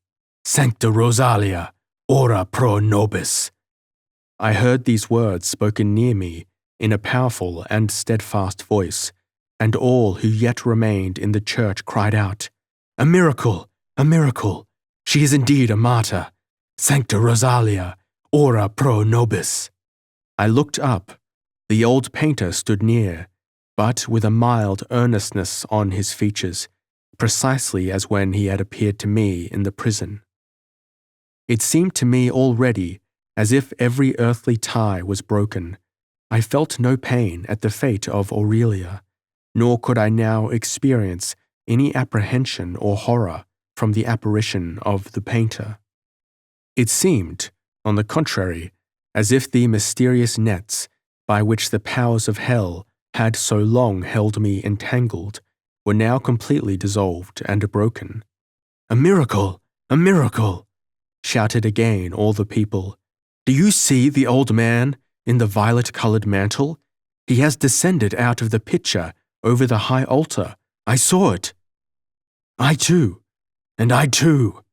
[SPEAKER 1] "Sancta Rosalia, ora pro nobis." I heard these words spoken near me in a powerful and steadfast voice, and all who yet remained in the church cried out, "A miracle! A miracle! She is indeed a martyr! Sancta Rosalia, ora pro nobis." I looked up. The old painter stood near, but with a mild earnestness on his features, precisely as when he had appeared to me in the prison. It seemed to me already as if every earthly tie was broken. I felt no pain at the fate of Aurelia, nor could I now experience any apprehension or horror from the apparition of the painter. It seemed, on the contrary, as if the mysterious nets by which the powers of hell had so long held me entangled were now completely dissolved and broken. "A miracle! A miracle!" shouted again all the people. "Do you see the old man in the violet-colored mantle? He has descended out of the pitcher over the high altar. I saw it." "I too, and I too,"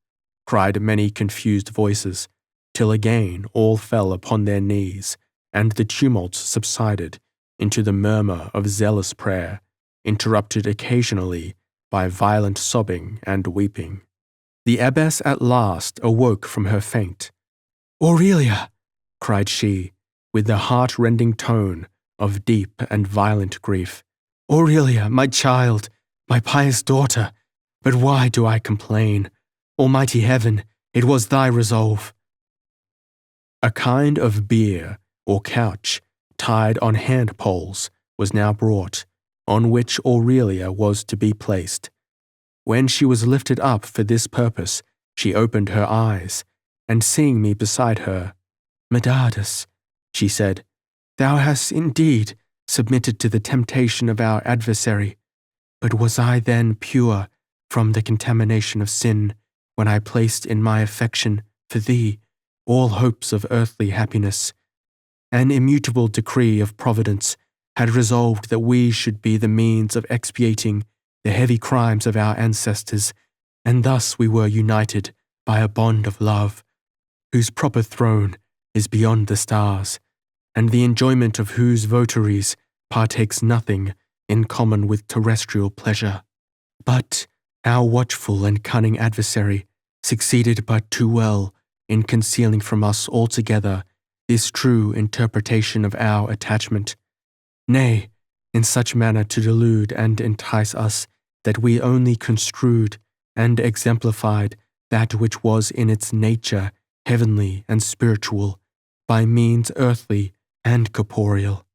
[SPEAKER 1] cried many confused voices, till again all fell upon their knees, and the tumult subsided into the murmur of zealous prayer, interrupted occasionally by violent sobbing and weeping. The abbess at last awoke from her faint. "Aurelia!" cried she, with the heart-rending tone of deep and violent grief. "Aurelia, my child, my pious daughter, but why do I complain? Almighty Heaven, it was thy resolve." A kind of bier or couch, tied on hand poles, was now brought, on which Aurelia was to be placed. When she was lifted up for this purpose, she opened her eyes, and seeing me beside her, "Medardus," she said, "thou hast indeed submitted to the temptation of our adversary, but was I then pure from the contamination of sin when I placed in my affection for thee all hopes of earthly happiness? An immutable decree of Providence had resolved that we should be the means of expiating the heavy crimes of our ancestors, and thus we were united by a bond of love, whose proper throne is beyond the stars, and the enjoyment of whose votaries partakes nothing in common with terrestrial pleasure. But our watchful and cunning adversary succeeded but too well in concealing from us altogether this true interpretation of our attachment, nay, in such manner to delude and entice us that we only construed and exemplified that which was in its nature heavenly and spiritual, by means earthly and corporeal.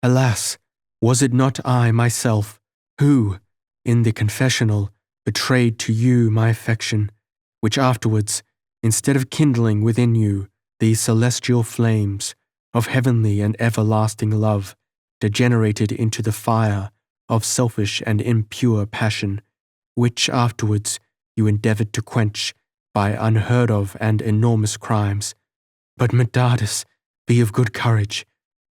[SPEAKER 1] Alas, was it not I myself who, in the confessional, betrayed to you my affection, which afterwards,
[SPEAKER 2] instead of kindling within you these celestial flames of heavenly and everlasting love, degenerated into the fire of selfish and impure passion, which afterwards you endeavored to quench by unheard of and enormous crimes. But Medardus, be of good courage.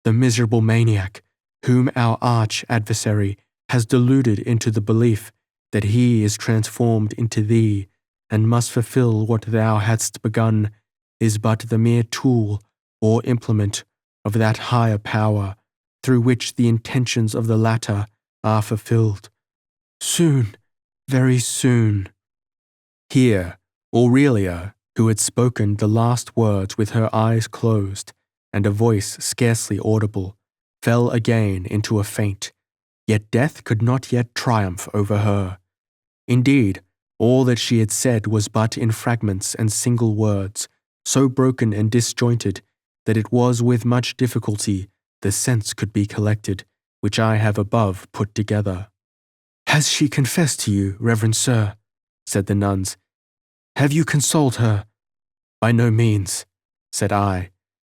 [SPEAKER 2] The miserable maniac, whom our arch-adversary has deluded into the belief that he is transformed into thee and must fulfill what thou hadst begun, is but the mere tool or implement of that higher power through which the intentions of the latter are fulfilled. Soon, very soon. Here, Aurelia, who had spoken the last words with her eyes closed and a voice scarcely audible, fell again into a faint, yet death could not yet triumph over her. Indeed, all that she had said was but in fragments and single words, so broken and disjointed that it was with much difficulty the sense could be collected, which I have above put together. "Has she confessed to you, reverend sir?" said the nuns. "Have you consoled her?" "By no means," said I.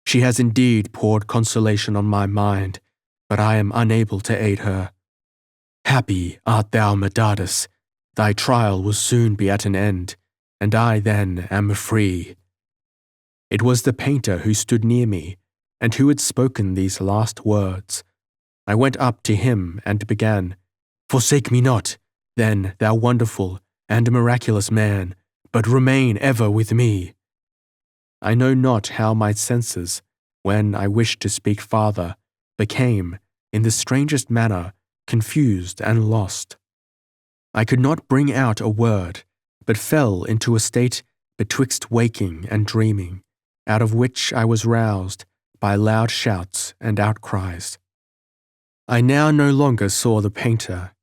[SPEAKER 2] "She has indeed poured consolation on my mind, but I am unable to aid her. Happy art thou, Medardus. Thy trial will soon be at an end, and I then am free." It was the painter who stood near me, and who had spoken these last words. I went up to him and began, "Forsake me not, then, thou wonderful and miraculous man, but remain ever with me." I know not how my senses, when I wished to speak farther, became, in the strangest manner, confused and lost. I could not bring out a word, but fell into a state betwixt waking and dreaming, out of which I was roused by loud shouts and outcries. I now no longer saw the painter.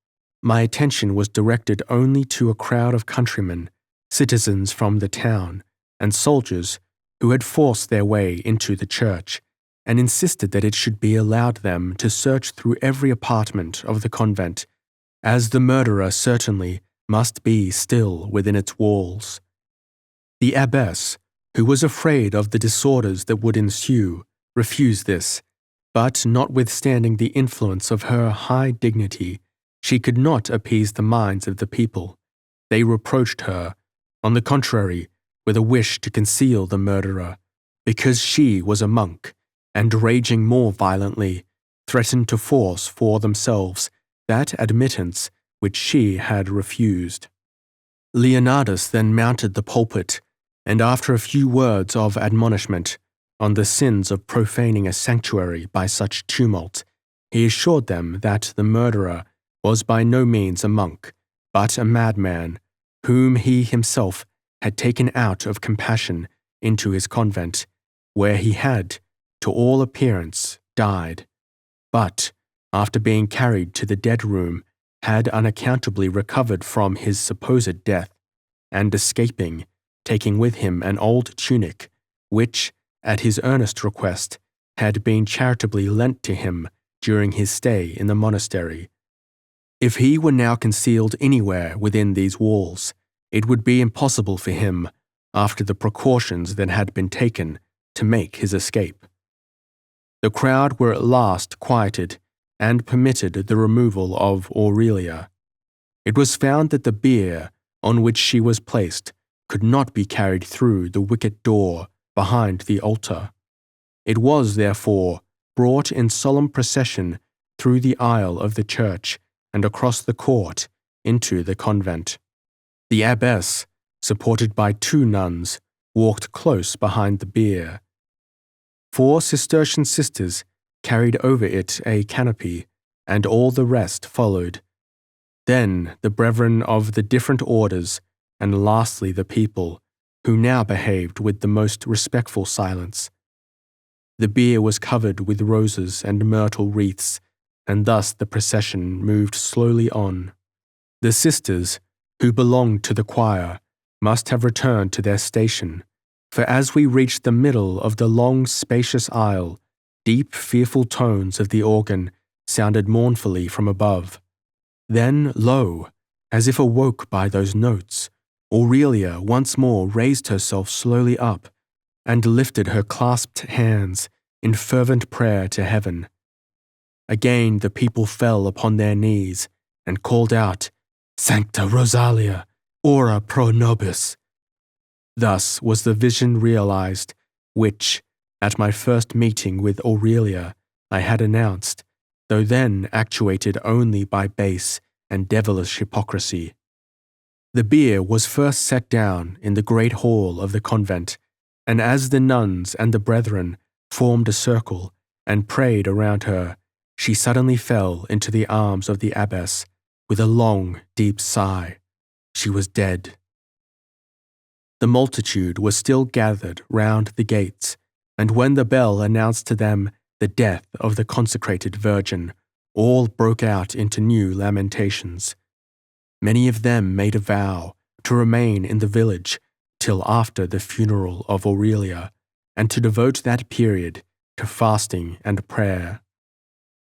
[SPEAKER 2] My attention was directed only to a crowd of countrymen, citizens from the town, and soldiers who had forced their way into the church, and insisted that it should be allowed them to search through every apartment of the convent, as the murderer certainly must be still within its walls. The abbess, who was afraid of the disorders that would ensue, refused this, but notwithstanding the influence of her high dignity, she could not appease the minds of the people. They reproached her, on the contrary, with a wish to conceal the murderer, because she was a monk, and raging more violently, threatened to force for themselves that admittance which she had refused. Leonardus then mounted the pulpit, and after a few words of admonishment on the sins of profaning a sanctuary by such tumult, he assured them that the murderer was by no means a monk, but a madman, whom he himself had taken out of compassion into his convent, where he had, to all appearance, died, but, after being carried to the dead room, had unaccountably recovered from his supposed death, and escaping, taking with him an old tunic, which, at his earnest request, had been charitably lent to him during his stay in the monastery. If he were now concealed anywhere within these walls, it would be impossible for him, after the precautions that had been taken, to make his escape. The crowd were at last quieted, and permitted the removal of Aurelia. It was found that the bier on which she was placed could not be carried through the wicket door behind the altar. It was, therefore, brought in solemn procession through the aisle of the church and across the court into the convent. The abbess, supported by 2 nuns, walked close behind the bier. 4 Cistercian sisters carried over it a canopy, and all the rest followed. Then the brethren of the different orders, and lastly the people, who now behaved with the most respectful silence. The bier was covered with roses and myrtle wreaths, and thus the procession moved slowly on. The sisters, who belonged to the choir, must have returned to their station, for as we reached the middle of the long, spacious aisle, deep, fearful tones of the organ sounded mournfully from above. Then, lo, as if awoke by those notes, Aurelia once more raised herself slowly up and lifted her clasped hands in fervent prayer to heaven. Again the people fell upon their knees and called out, Sancta Rosalia, ora pro nobis. Thus was the vision realized, which, at my first meeting with Aurelia, I had announced, though then actuated only by base and devilish hypocrisy. The bier was first set down in the great hall of the convent, and as the nuns and the brethren formed a circle and prayed around her, she suddenly fell into the arms of the abbess with a long, deep sigh. She was dead. The multitude was still gathered round the gates, and when the bell announced to them the death of the consecrated Virgin, all broke out into new lamentations. Many of them made a vow to remain in the village till after the funeral of Aurelia, and to devote that period to fasting and prayer.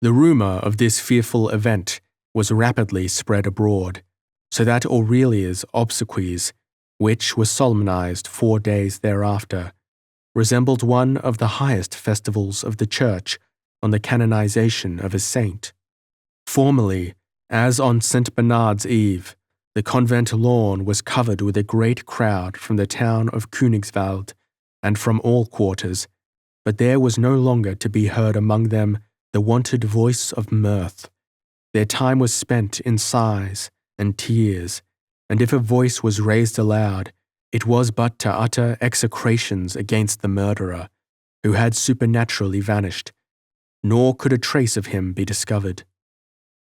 [SPEAKER 2] The rumor of this fearful event was rapidly spread abroad, so that Aurelia's obsequies, which were solemnized 4 days thereafter, resembled one of the highest festivals of the Church on the canonization of a saint. Formerly, as on St. Bernard's Eve, the convent lawn was covered with a great crowd from the town of Königswald and from all quarters, but there was no longer to be heard among them the wonted voice of mirth. Their time was spent in sighs and tears, and if a voice was raised aloud, it was but to utter execrations against the murderer, who had supernaturally vanished, nor could a trace of him be discovered.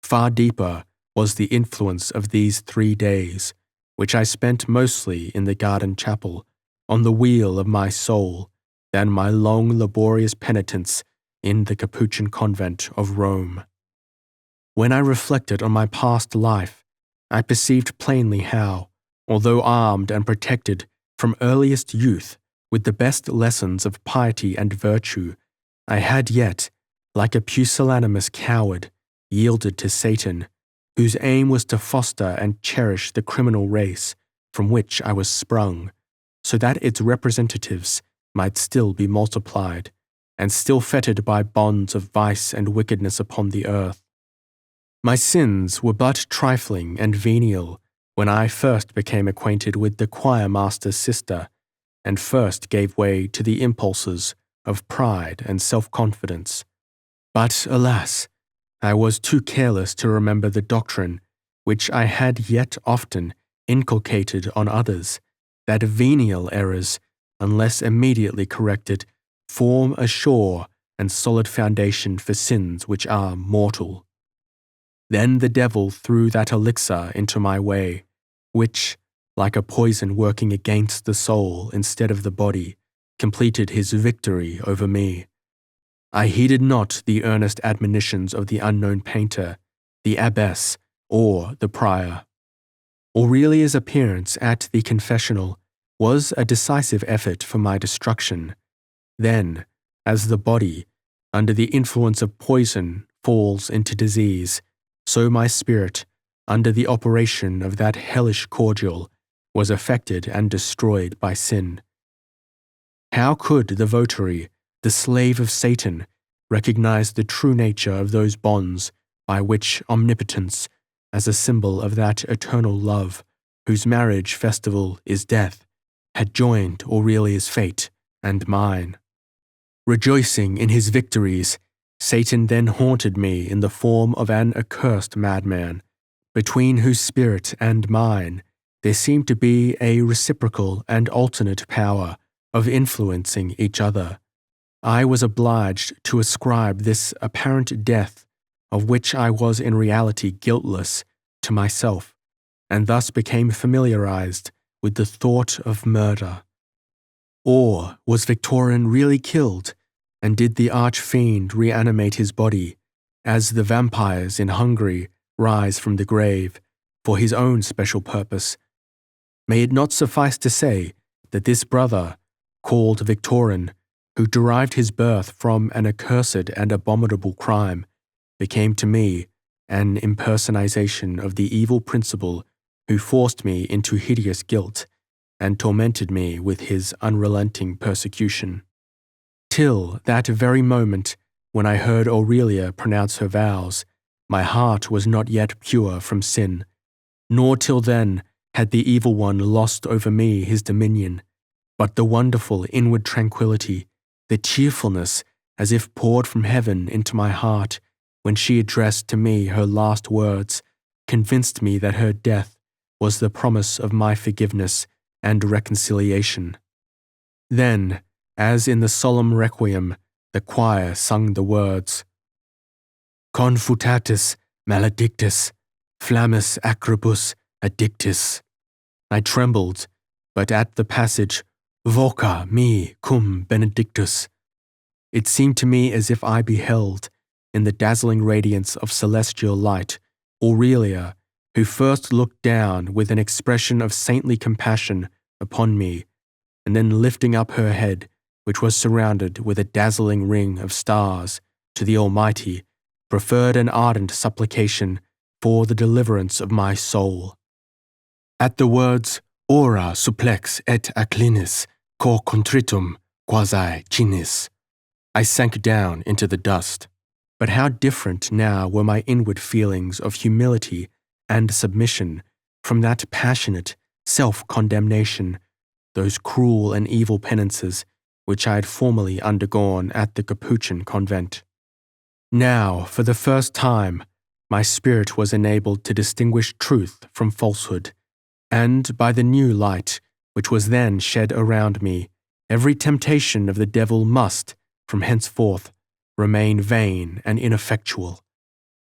[SPEAKER 2] Far deeper was the influence of these 3 days, which I spent mostly in the garden chapel, on the wheel of my soul, than my long laborious penitence in the Capuchin convent of Rome. When I reflected on my past life, I perceived plainly how, although armed and protected from earliest youth with the best lessons of piety and virtue, I had yet, like a pusillanimous coward, yielded to Satan, whose aim was to foster and cherish the criminal race from which I was sprung, so that its representatives might still be multiplied, and still fettered by bonds of vice and wickedness upon the earth. My sins were but trifling and venial when I first became acquainted with the choir-master's sister, and first gave way to the impulses of pride and self-confidence. But, alas, I was too careless to remember the doctrine which I had yet often inculcated on others, that venial errors, unless immediately corrected, form a sure and solid foundation for sins which are mortal. Then the devil threw that elixir into my way, which, like a poison working against the soul instead of the body, completed his victory over me. I heeded not the earnest admonitions of the unknown painter, the abbess, or the prior. Aurelia's appearance at the confessional was a decisive effort for my destruction. Then, as the body, under the influence of poison, falls into disease, so my spirit, under the operation of that hellish cordial, was affected and destroyed by sin. How could the votary, the slave of Satan, recognize the true nature of those bonds by which omnipotence, as a symbol of that eternal love, whose marriage festival is death, had joined Aurelia's fate and mine? Rejoicing in his victories, Satan then haunted me in the form of an accursed madman, between whose spirit and mine there seemed to be a reciprocal and alternate power of influencing each other. I was obliged to ascribe this apparent death, of which I was in reality guiltless, to myself, and thus became familiarized with the thought of murder. Or was Victorin really killed, and did the arch-fiend reanimate his body, as the vampires in Hungary rise from the grave, for his own special purpose? May it not suffice to say that this brother, called Victorin, who derived his birth from an accursed and abominable crime, became to me an impersonation of the evil principle who forced me into hideous guilt and tormented me with his unrelenting persecution. Till that very moment when I heard Aurelia pronounce her vows, my heart was not yet pure from sin, nor till then had the evil one lost over me his dominion, but the wonderful inward tranquility, the cheerfulness as if poured from heaven into my heart when she addressed to me her last words, convinced me that her death was the promise of my forgiveness and reconciliation. Then, as in the solemn requiem, the choir sung the words, Confutatis maledictus, flammis acribus addictis. I trembled, but at the passage, Voca me cum benedictus, it seemed to me as if I beheld, in the dazzling radiance of celestial light, Aurelia, who first looked down with an expression of saintly compassion upon me, and then lifting up her head, which was surrounded with a dazzling ring of stars, to the Almighty, preferred an ardent supplication for the deliverance of my soul. At the words, Ora supplex et acclinis, cor contritum quasi cinis, I sank down into the dust. But how different now were my inward feelings of humility and submission from that passionate self-condemnation, those cruel and evil penances which I had formerly undergone at the Capuchin convent. Now, for the first time, my spirit was enabled to distinguish truth from falsehood, and by the new light which was then shed around me, every temptation of the devil must, from henceforth, remain vain and ineffectual.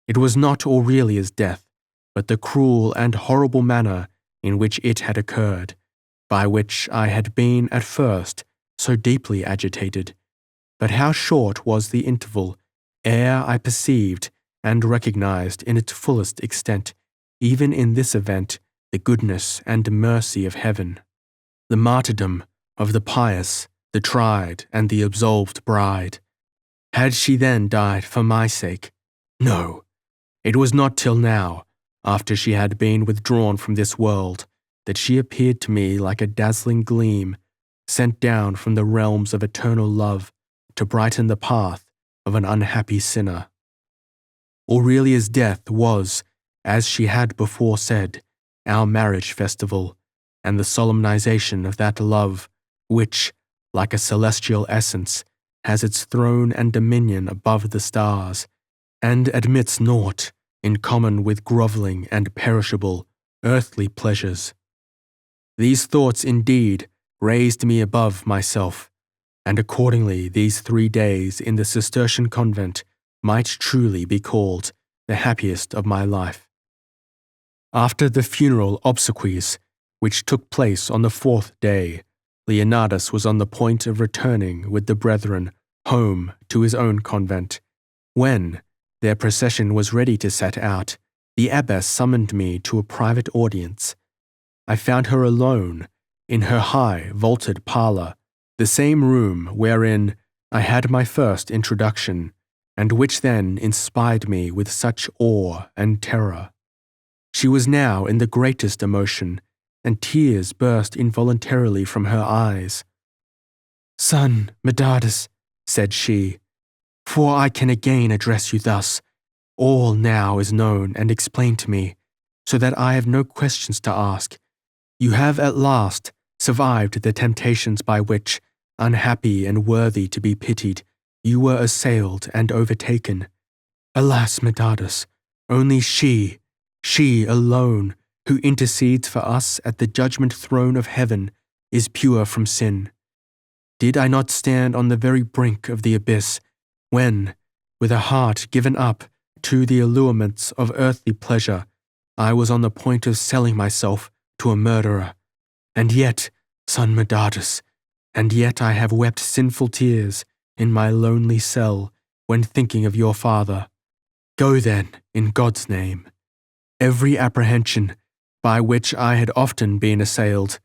[SPEAKER 2] It was not Aurelia's death, but the cruel and horrible manner in which it had occurred, by which I had been at first so deeply agitated. But how short was the interval ere I perceived and recognized in its fullest extent, even in this event, the goodness and mercy of heaven. The martyrdom of the pious, the tried, and the absolved bride. Had she then died for my sake? No. It was not till now, after she had been withdrawn from this world, that she appeared to me like a dazzling gleam, sent down from the realms of eternal love to brighten the path of an unhappy sinner. Aurelia's death was, as she had before said, our marriage festival, and the solemnization of that love which, like a celestial essence, has its throne and dominion above the stars, and admits naught in common with grovelling and perishable, earthly pleasures. These thoughts indeed raised me above myself, and accordingly these 3 days in the Cistercian convent might truly be called the happiest of my life. After the funeral obsequies, which took place on the 4th day, Leonardus was on the point of returning with the brethren home to his own convent. When their procession was ready to set out, the abbess summoned me to a private audience. I found her alone in her high, vaulted parlour, the same room wherein I had my first introduction, and which then inspired me with such awe and terror. She was now in the greatest emotion, and tears burst involuntarily from her eyes. Son Medardus, said she, for I can again address you thus, all now is known and explained to me, so that I have no questions to ask. You have at last survived the temptations by which, unhappy and worthy to be pitied, you were assailed and overtaken. Alas, Medardus, only she alone, who intercedes for us at the judgment throne of heaven, is pure from sin. Did I not stand on the very brink of the abyss, when, with a heart given up to the allurements of earthly pleasure, I was on the point of selling myself to a murderer? And yet, son Medardus, and yet I have wept sinful tears in my lonely cell when thinking of your father. Go then, in God's name. Every apprehension by which I had often been assailed,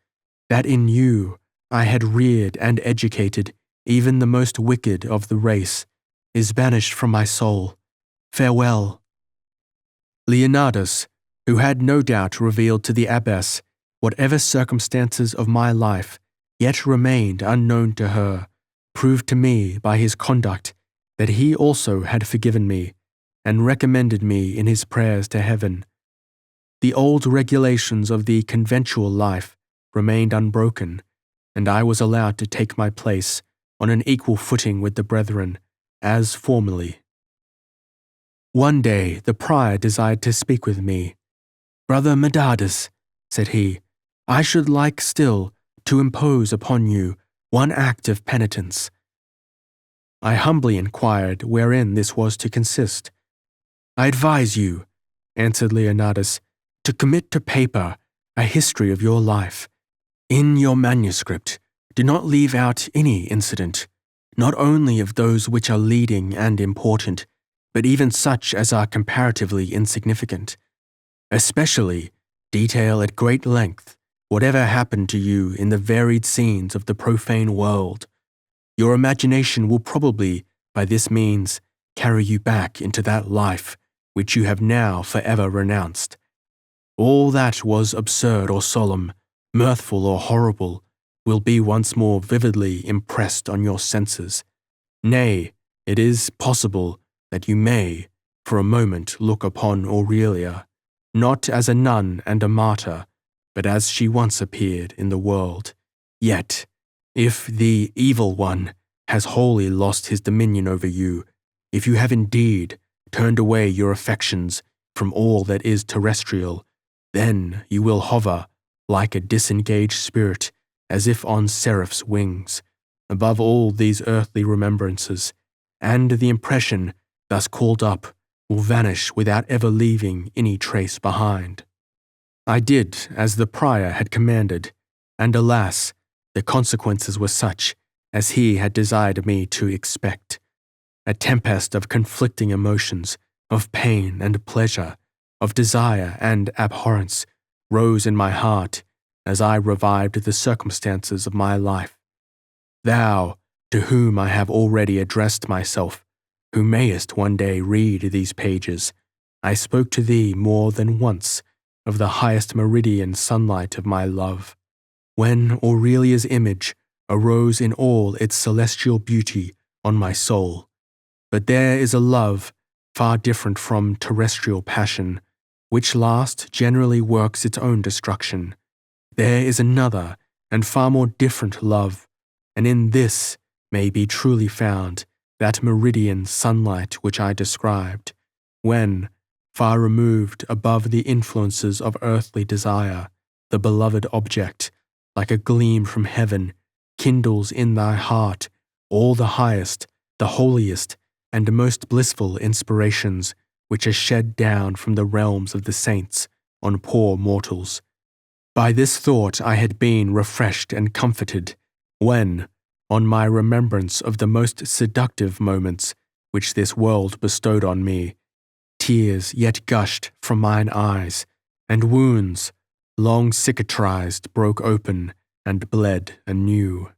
[SPEAKER 2] that in you I had reared and educated even the most wicked of the race, is banished from my soul. Farewell. Leonardus, who had no doubt revealed to the abbess whatever circumstances of my life yet remained unknown to her, proved to me by his conduct that he also had forgiven me, and recommended me in his prayers to heaven. The old regulations of the conventual life remained unbroken, and I was allowed to take my place on an equal footing with the brethren, as formerly. One day the prior desired to speak with me. "Brother Medardus," said he, "I should like still to impose upon you one act of penitence." I humbly inquired wherein this was to consist. "I advise you," answered Leonardus, "to commit to paper a history of your life. In your manuscript, do not leave out any incident, not only of those which are leading and important, but even such as are comparatively insignificant. Especially, detail at great length whatever happened to you in the varied scenes of the profane world. Your imagination will probably, by this means, carry you back into that life which you have now forever renounced. All that was absurd or solemn, mirthful or horrible, will be once more vividly impressed on your senses. Nay, it is possible that you may, for a moment, look upon Aurelia, not as a nun and a martyr, but as she once appeared in the world. Yet, if the evil one has wholly lost his dominion over you, if you have indeed turned away your affections from all that is terrestrial, then you will hover, like a disengaged spirit, as if on seraph's wings, above all these earthly remembrances, and the impression thus called up will vanish without ever leaving any trace behind." I did as the prior had commanded, and alas, the consequences were such as he had desired me to expect. A tempest of conflicting emotions, of pain and pleasure, of desire and abhorrence, rose in my heart as I revived the circumstances of my life. Thou, to whom I have already addressed myself, who mayest one day read these pages, I spoke to thee more than once of the highest meridian sunlight of my love, when Aurelia's image arose in all its celestial beauty on my soul. But there is a love far different from terrestrial passion, which last generally works its own destruction. There is another and far more different love, and in this may be truly found that meridian sunlight which I described, when, far removed above the influences of earthly desire, the beloved object, like a gleam from heaven, kindles in thy heart all the highest, the holiest, and most blissful inspirations which are shed down from the realms of the saints on poor mortals. By this thought I had been refreshed and comforted, when, on my remembrance of the most seductive moments which this world bestowed on me, tears yet gushed from mine eyes, and wounds, long cicatrized, broke open and bled anew.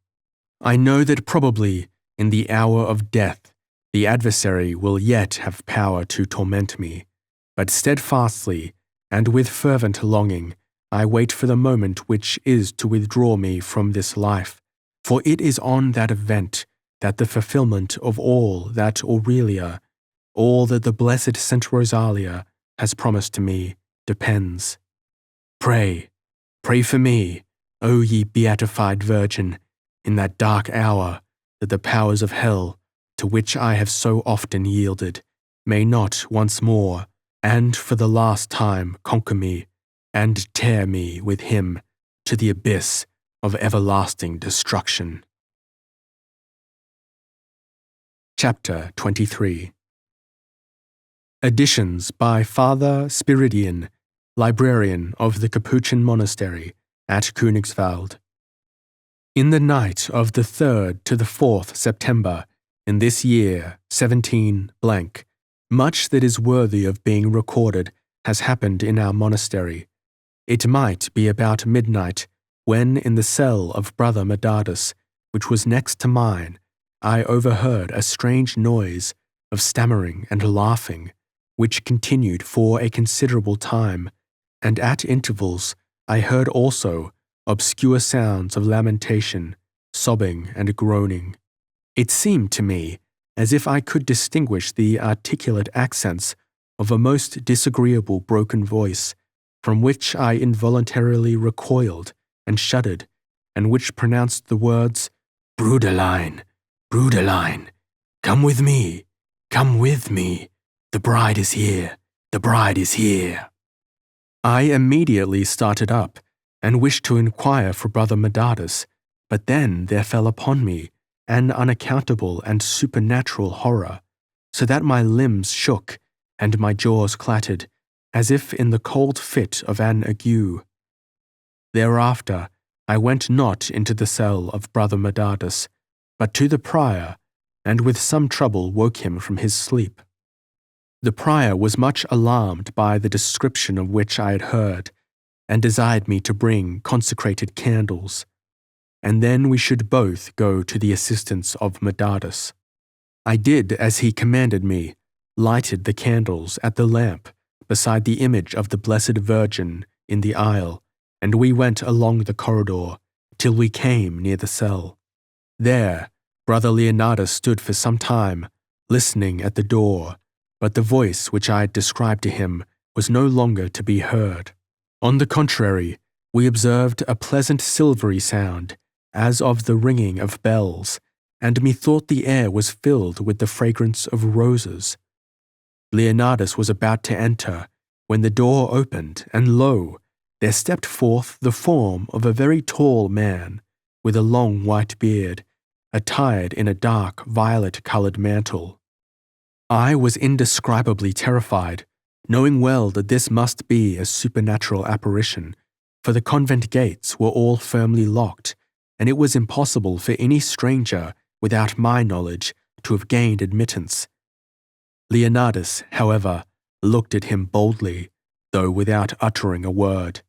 [SPEAKER 2] I know that probably, in the hour of death, the adversary will yet have power to torment me, but steadfastly and with fervent longing I wait for the moment which is to withdraw me from this life, for it is on that event that the fulfillment of all that Aurelia, all that the blessed Saint Rosalia has promised to me, depends. Pray, pray for me, O ye beatified Virgin, in that dark hour, that the powers of hell, to which I have so often yielded, may not once more, and for the last time, conquer me, and tear me with him to the abyss of everlasting destruction. Chapter 23. Additions by Father Spiridion, librarian of the Capuchin monastery at Königswald. In the night of the 3rd to the 4th September, in this year 17 blank, much that is worthy of being recorded has happened in our monastery. It might be about midnight, when in the cell of Brother Medardus, which was next to mine, I overheard a strange noise of stammering and laughing, which continued for a considerable time,
[SPEAKER 1] and at intervals I heard also obscure sounds of lamentation, sobbing and groaning. It seemed to me as if I could distinguish the articulate accents of a most disagreeable broken voice, from which I involuntarily recoiled and shuddered, and which pronounced the words, "Brudeline, Brudeline, come with me, the bride is here, the bride is here." I immediately started up, and wished to inquire for Brother Medardus, but then there fell upon me an unaccountable and supernatural horror, so that my limbs shook and my jaws clattered, as if in the cold fit of an ague. Thereafter I went not into the cell of Brother Medardus, but to the prior, and with some trouble woke him from his sleep. The prior was much alarmed by the description of which I had heard, and desired me to bring consecrated candles, and then we should both go to the assistance of Medardus. I did as he commanded me, lighted the candles at the lamp beside the image of the Blessed Virgin in the aisle, and we went along the corridor till we came near the cell. There, Brother Leonardus stood for some time, listening at the door, but the voice which I had described to him was no longer to be heard. On the contrary, we observed a pleasant silvery sound, as of the ringing of bells, and methought the air was filled with the fragrance of roses. Leonardus was about to enter, when the door opened, and lo, there stepped forth the form of a very tall man, with a long white beard, attired in a dark violet-coloured mantle. I was indescribably terrified, knowing well that this must be a supernatural apparition, for the convent gates were all firmly locked, and it was impossible for any stranger, without my knowledge, to have gained admittance. Leonardus, however, looked at him boldly, though without uttering a word.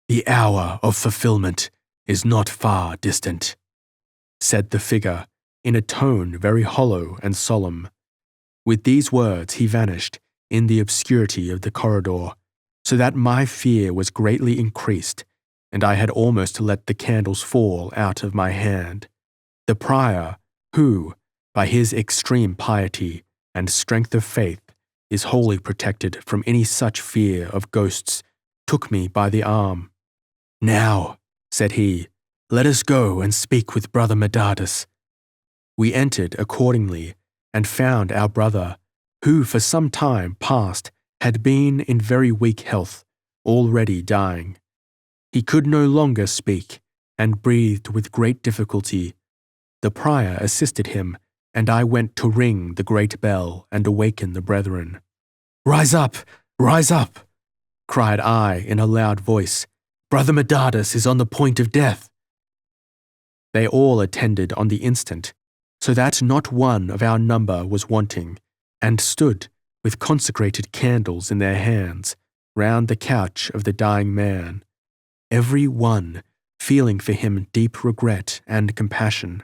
[SPEAKER 1] "The hour of fulfillment is not far distant," said the figure, in a tone very hollow and solemn. With these words he vanished in the obscurity of the corridor, so that my fear was greatly increased, and I had almost let the candles fall out of my hand. The prior, who, by his extreme piety and strength of faith, is wholly protected from any such fear of ghosts, took me by the arm. "Now," said he, "let us go and speak with Brother Medardus." We entered accordingly, and found our brother, who for some time past had been in very weak health, already dying. He could no longer speak, and breathed with great difficulty. The prior assisted him, and I went to ring the great bell and awaken the brethren. Rise up! Cried I in a loud voice. "Brother Medardus is on the point of death." They all attended on the instant, so that not one of our number was wanting, and stood, with consecrated candles in their hands, round the couch of the dying man, every one feeling for him deep regret and compassion.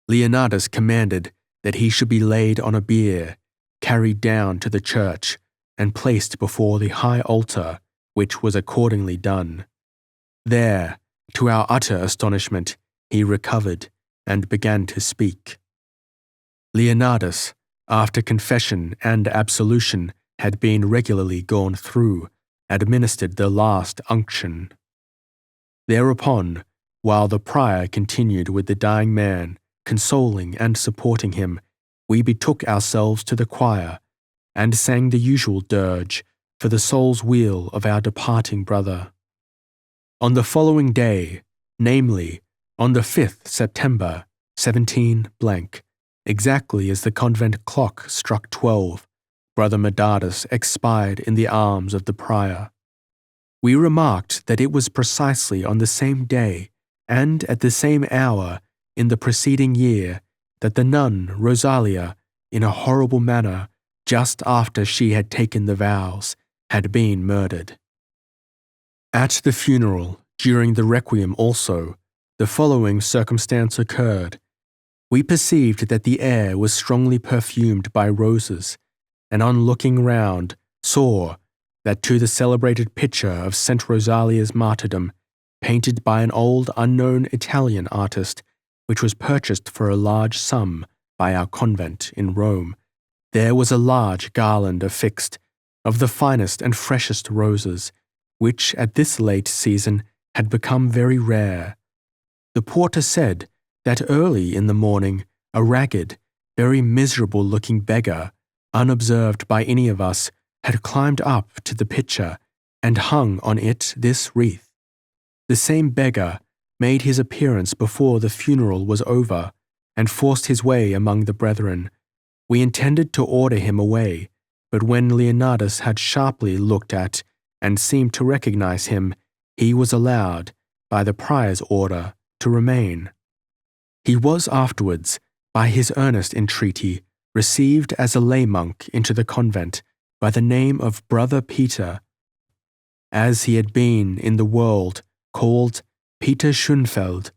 [SPEAKER 1] Leonardus commanded that he should be laid on a bier, carried down to the church, and placed before the high altar, which was accordingly done. There, to our utter astonishment, he recovered, and began to speak. Leonardus, after confession and absolution had been regularly gone through, administered the last unction. Thereupon, while the prior continued with the dying man, consoling and supporting him, we betook ourselves to the choir, and sang the usual dirge for the soul's weal of our departing brother. On the following day, namely, on the 5th September, 17 _, exactly as the convent clock struck 12, Brother Medardus expired in the arms of the prior. We remarked that it was precisely on the same day, and at the same hour, in the preceding year, that the nun Rosalia, in a horrible manner, just after she had taken the vows, had been murdered. At the funeral, during the requiem also, the following circumstance occurred. We perceived that the air was strongly perfumed by roses, and on looking round, saw, that to the celebrated picture of St. Rosalia's martyrdom, painted by an old unknown Italian artist, which was purchased for a large sum by our convent in Rome, there was a large garland affixed of the finest and freshest roses, which at this late season had become very rare. The porter said that early in the morning a ragged, very miserable-looking beggar, unobserved by any of us, had climbed up to the picture and hung on it this wreath. The same beggar made his appearance before the funeral was over and forced his way among the brethren. We intended to order him away, but when Leonardus had sharply looked at and seemed to recognize him, he was allowed, by the prior's order, to remain. He was afterwards, by his earnest entreaty, received as a lay monk into the convent by the name of Brother Peter, as he had been in the world called Peter Schönfeld,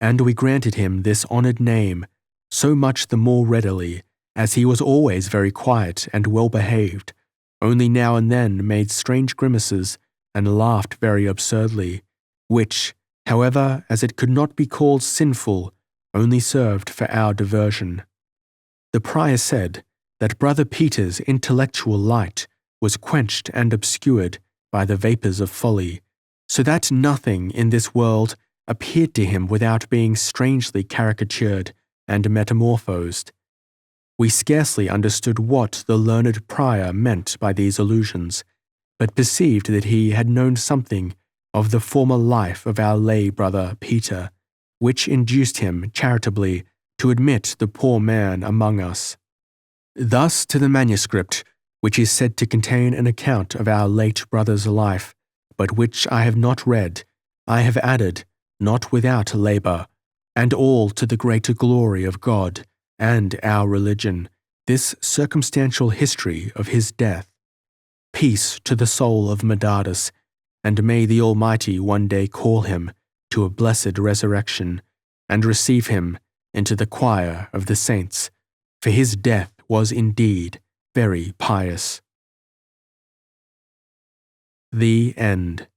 [SPEAKER 1] and we granted him this honoured name so much the more readily, as he was always very quiet and well behaved, only now and then made strange grimaces and laughed very absurdly, which, however, as it could not be called sinful, only served for our diversion. The prior said that Brother Peter's intellectual light was quenched and obscured by the vapours of folly, so that nothing in this world appeared to him without being strangely caricatured and metamorphosed. We scarcely understood what the learned prior meant by these allusions, but perceived that he had known something of the former life of our lay brother Peter, which induced him charitably to admit the poor man among us. Thus to the manuscript, which is said to contain an account of our late brother's life, but which I have not read, I have added, not without labour, and all to the greater glory of God and our religion, this circumstantial history of his death. Peace to the soul of Medardus, and may the Almighty one day call him to a blessed resurrection, and receive him into the choir of the saints, for his death was indeed very pious. The End.